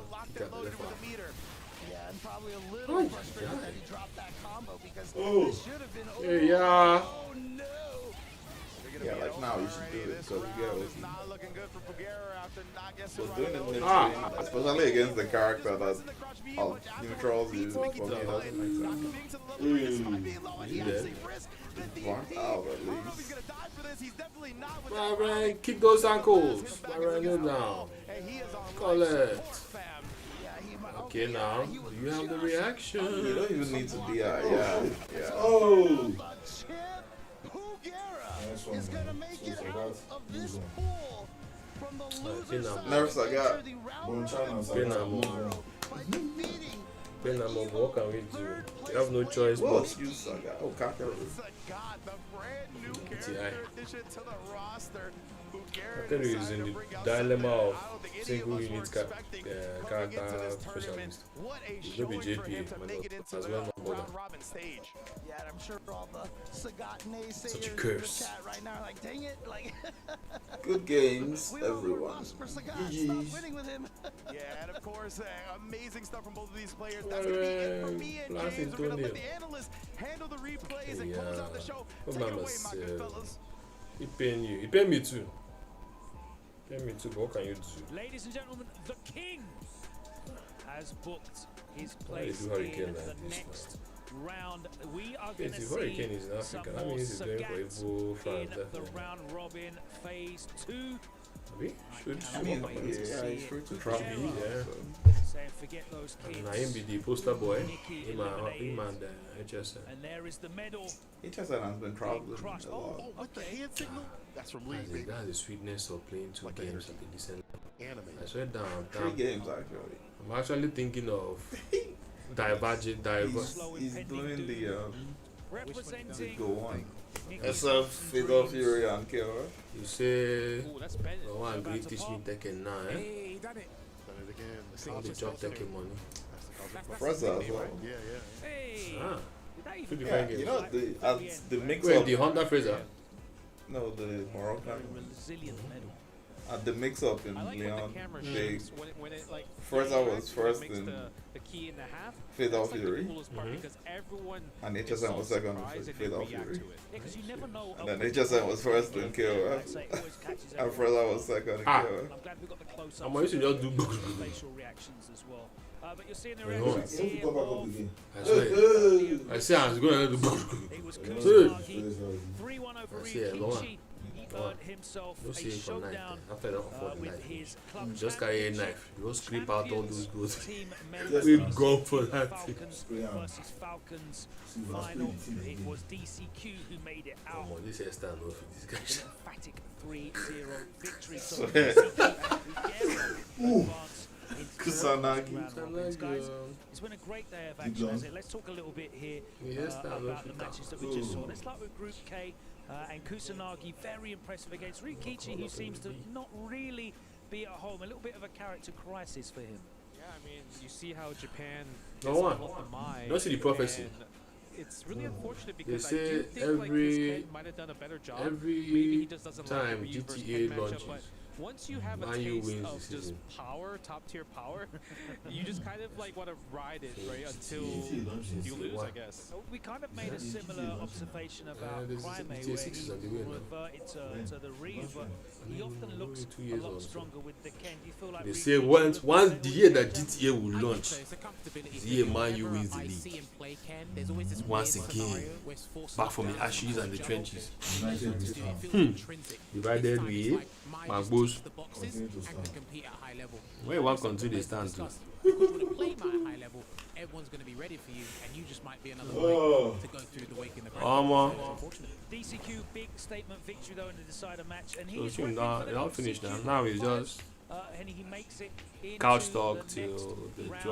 Yeah, and probably a little frustrated that he dropped that combo because it should have been over. Hey, yeah. Oh no! Yeah, like now you should do it because you get Oki. Not looking good for Fugero after not getting But doing it mid screen, especially against the character that neutrals you, for me doesn't make sense. Burnt out at least. Byron, keep those ankles. Byron, go down. Call it. Okay, now you have the reaction. You don't even need to DI. Yeah. Oh! Is gonna make it out of this pool from the losers side. Nerfs I got. What can we do? We have no choice but you Saga. Oh, Kaka. Kaka is in the dilemma of single unit character specialist. It will be JP as well, no bother. Yeah, I'm sure all the Sagat naysayers Such a curse. in the chat right now are like, dang it, like. Good games, everyone. GG's. Winning with him. Yeah, and of course, amazing stuff from both of these players. That's gonna be it for me and James. We're gonna let the analysts handle the replays and close out the show. Take it away, my good fellas. He paying you. He paying me too. Pay me too, but what can you do? Ladies and gentlemen, the King has booked his place in the next round. We are going to see Hurricane is in Africa. That means he's going for Evo France, in the round robin phase 2. I mean, he's free to travel. Saying forget those kids. I am the poster boy. Him and HSN. And there is the medal. HSN has been traveling a lot. Oh, what the hand signal? That's from Lee. That's the sweetness of playing two games at a decent anime. I swear down. 3 games actually. I'm actually thinking of diverging. He's doing the representing go on. SF, Fatal Fury, and Killer. You say, I want to teach me Tekken now, eh? Hey, done it. Done it again. How to drop Tekken money. Fraser as well. Yeah, yeah. Hey. Yeah, you know, the mix Wait, up. the Honda Fraser? No, the Moroccan. Resilient medal. At the mix up in Leon, they first I was first in the key in the half. Fatal Fury, because everyone and HSN was second in Fatal Fury, because you never know. and then HSN was first in KOF, and Fraser was second in KOF. I'm glad we got the close up. I'm used to just do facial reactions as well. But you're seeing the reactions here of I say I was going to do it was Kusanagi, 3-1 over Rikichi. He earned himself a showdown with his club just carry a knife. You just scrape out all those goods. team We go for that. Falcons versus Falcons final. It was DCQ who made it out. This is stand off with these guys. Emphatic 3-0 victory. So advance Kusanagi. Guys, it's been a great day of action, hasn't it? Let's talk a little bit here about the matches that we just saw. Let's start with Group K and Kusanagi, very impressive against Rikichi, who seems to not really be at home. A little bit of a character crisis for him. Yeah, I mean, you see how Japan No is one. all of the mind. Don't see the prophecy. and It's really unfortunate They because I say do think like Chris Ken might have done a better job. Maybe he just doesn't like the time Ryu versus GTA Ken matchup, launches, but once you have a Man U taste wins of this just season. power, top tier power, you just kind of like want to ride it, right, until you lose, I guess. We kind of made a similar observation about this is Crime, where GTA 6 he is on the way now. reverted to the Ryu, but he often looks 2 a years lot or so. stronger with the Ken. Do you feel like They Ryu say gives once you once a the little year bit that better? GTA will launch, the year Man U wins the I see league. him play Ken, there's always this Once weird again, scenario where it's forced back from the down, ashes and the jump, trenches. it feels intrinsic. Divided This time it's with like Mai just Magbos. ticks the boxes and can compete at a high level. Where one country they stand to? Because when you play Mai at high level, everyone's going to be ready for you, and you just might be another Oh. way to go through the wake in the ground. Unfortunately. DCQ big statement victory though in the decider match, and So he's team now they all finished now. Now it's just and he makes it into couch talk the next till the round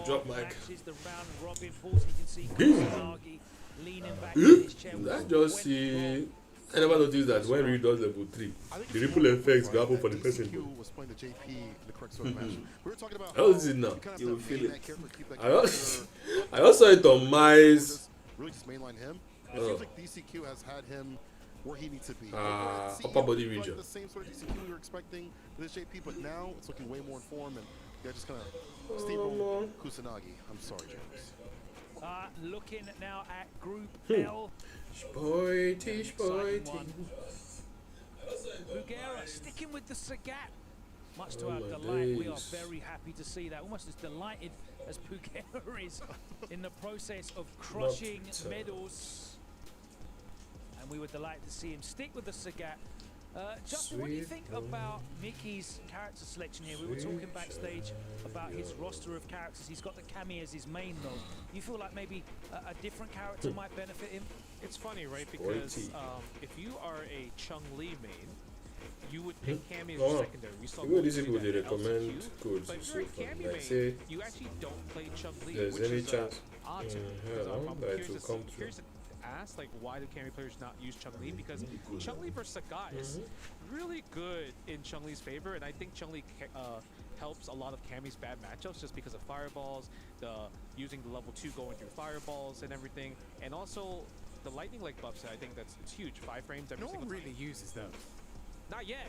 drop of mic. matches, the round robin pulls. You can see Boom. Kusanagi leaning back in his chair. I just see. I never noticed that when Ryu does level 3, the ripple effects go happen for the person. was playing the JP in the correct sort of match. We were talking about How is it now? you kind of You have to feel main it. that character, keep that I also character I also saw it on Mice. really just mainline him. It Oh. seems like DCQ has had him where he needs to be. Upper body Like region. the same sort of DCQ we were expecting with this JP, but now it's looking way more in form, and they're just kind of steamroll Kusanagi. I'm sorry, James. Looking now at Group Hmm. L. Spoity. Bugera sticking with the Sagat. Much to Oh our my delight, we are days. very happy to see that. Almost as delighted as Bugera is in the process of crushing medals. And we were delighted to see him stick with the Sagat. Justin, what do you think about Mickey's character selection here? We were talking backstage about his roster of characters. He's got the Kami as his main though. You feel like maybe a different character might benefit him? It's funny, right? Because if you are a Chung-Li main, you would pick Cammy as your secondary. We saw Even these Goku people do they that in recommend LCQ. codes But if so you're a far. Cammy Like main, say you actually don't play Chung-Li, there's which any is chance. odd to me. Yeah, Because I I'm want that curious to come to, true. curious to ask, like, why do Cammy players not use Chung-Li? Because Chung-Li versus Sagat is really good in Chung-Li's favor, and I think Chung-Li helps a lot of Cammy's bad matchups just because of fireballs, using the level 2 going through fireballs and everything, and also the lightning leg buffs. I think it's huge. 5 frames every No single one time. really uses them. Not yet.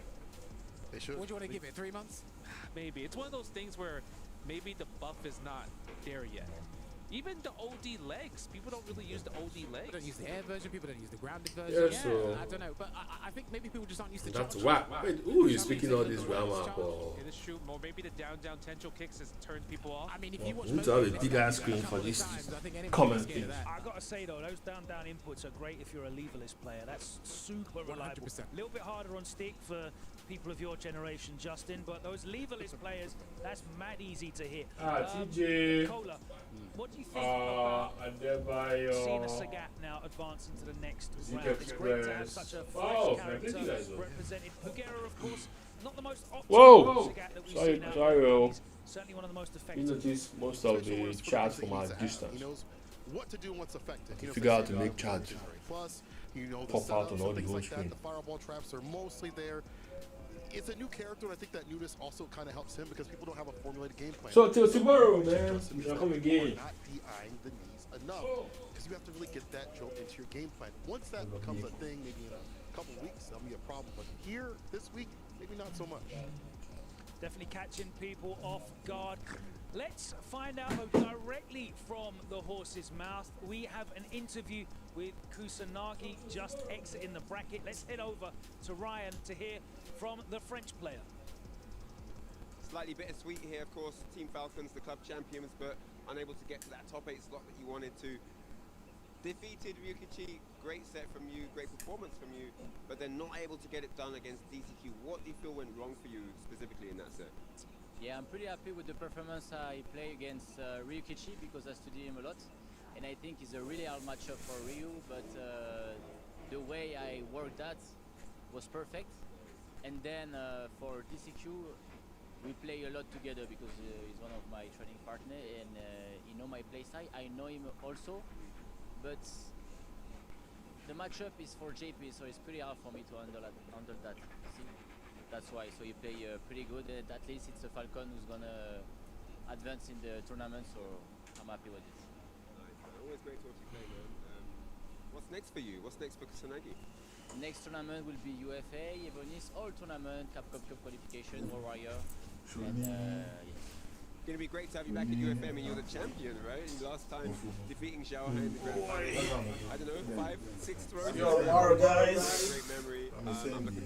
They should. What do you want to give it? 3 months? Maybe. It's one of those things where maybe the buff is not there yet. Even the OD legs, people don't really use the OD legs. People don't use the air version, people don't use the grounded version. Yeah, so I don't know, but I think maybe people just aren't used to that's challenge. whack. Wait, who is speaking all this drama for? It is true. Or maybe the down tensho kicks has turned people off. I mean, if you watch We need to have a big ass screen for this comment thing. I gotta say though, those down inputs are great if you're a leverless player. That's super reliable. 100%. A little bit harder on stick for people of your generation, Justin, but those leverless players, that's mad easy to hit. TJ. Cola, what do you think about Adebayo. seeing a Sagat now advance into the next Zeke round? It's great to have Express. such a fresh Oh, character thank you guys. represented. Pugera, of course, not the most optimal Whoa! Sagat that we've Sorry, seen out sorry, there, Will. but he's certainly one of the most You effective. notice most of the chat from our distance. He knows what to do once effective. He knows Figure the out to same make guy charge. with Legendary Plus, you know, the Pop out setups on all and the things whole like that. screen. The fireball traps are mostly there. It's a new character, and I think that newness also kind of helps him because people don't have a formulated game plan. So till tomorrow, Justin man. is We shall that come you are again. not DIing the knees enough because you have to really get that drilled into your game plan. Once that becomes a thing, maybe in a couple weeks, that'll be a problem. But here, this week, maybe not so much. Definitely catching people off guard. Let's find out though, directly from the horse's mouth. We have an interview with Kusanagi just exiting the bracket. Let's head over to Ryan to hear from the French player. Slightly bittersweet here, of course. Team Falcons, the club champions, but unable to get to that top 8 slot that you wanted to. Defeated Ryukichi, great set from you, great performance from you, but they're not able to get it done against DCQ. What do you feel went wrong for you specifically in that set? Yeah, I'm pretty happy with the performance I play against Ryukichi because I study him a lot, and I think it's a really hard matchup for Ryu, but the way I worked that was perfect. And then for DCQ, we play a lot together because he's one of my training partner and he know my playstyle. I know him also, but the matchup is for JP, so it's pretty hard for me to handle that. See? That's why. So he play pretty good, and at least it's a Falcon who's gonna advance in the tournament, so I'm happy with it. Always great to watch you play, man. What's next for you? What's next for Kusanagi? Next tournament will be UFA, Evonis, all tournament, Capcom Cup qualification, War Warrior. And, yes. It's going to be great to have you back at UFA. I mean, you're the champion, right? And last time defeating Xiao in the grand final. I don't know, 5, 6 throws. Yo, tomorrow, guys. Great memory. I'm looking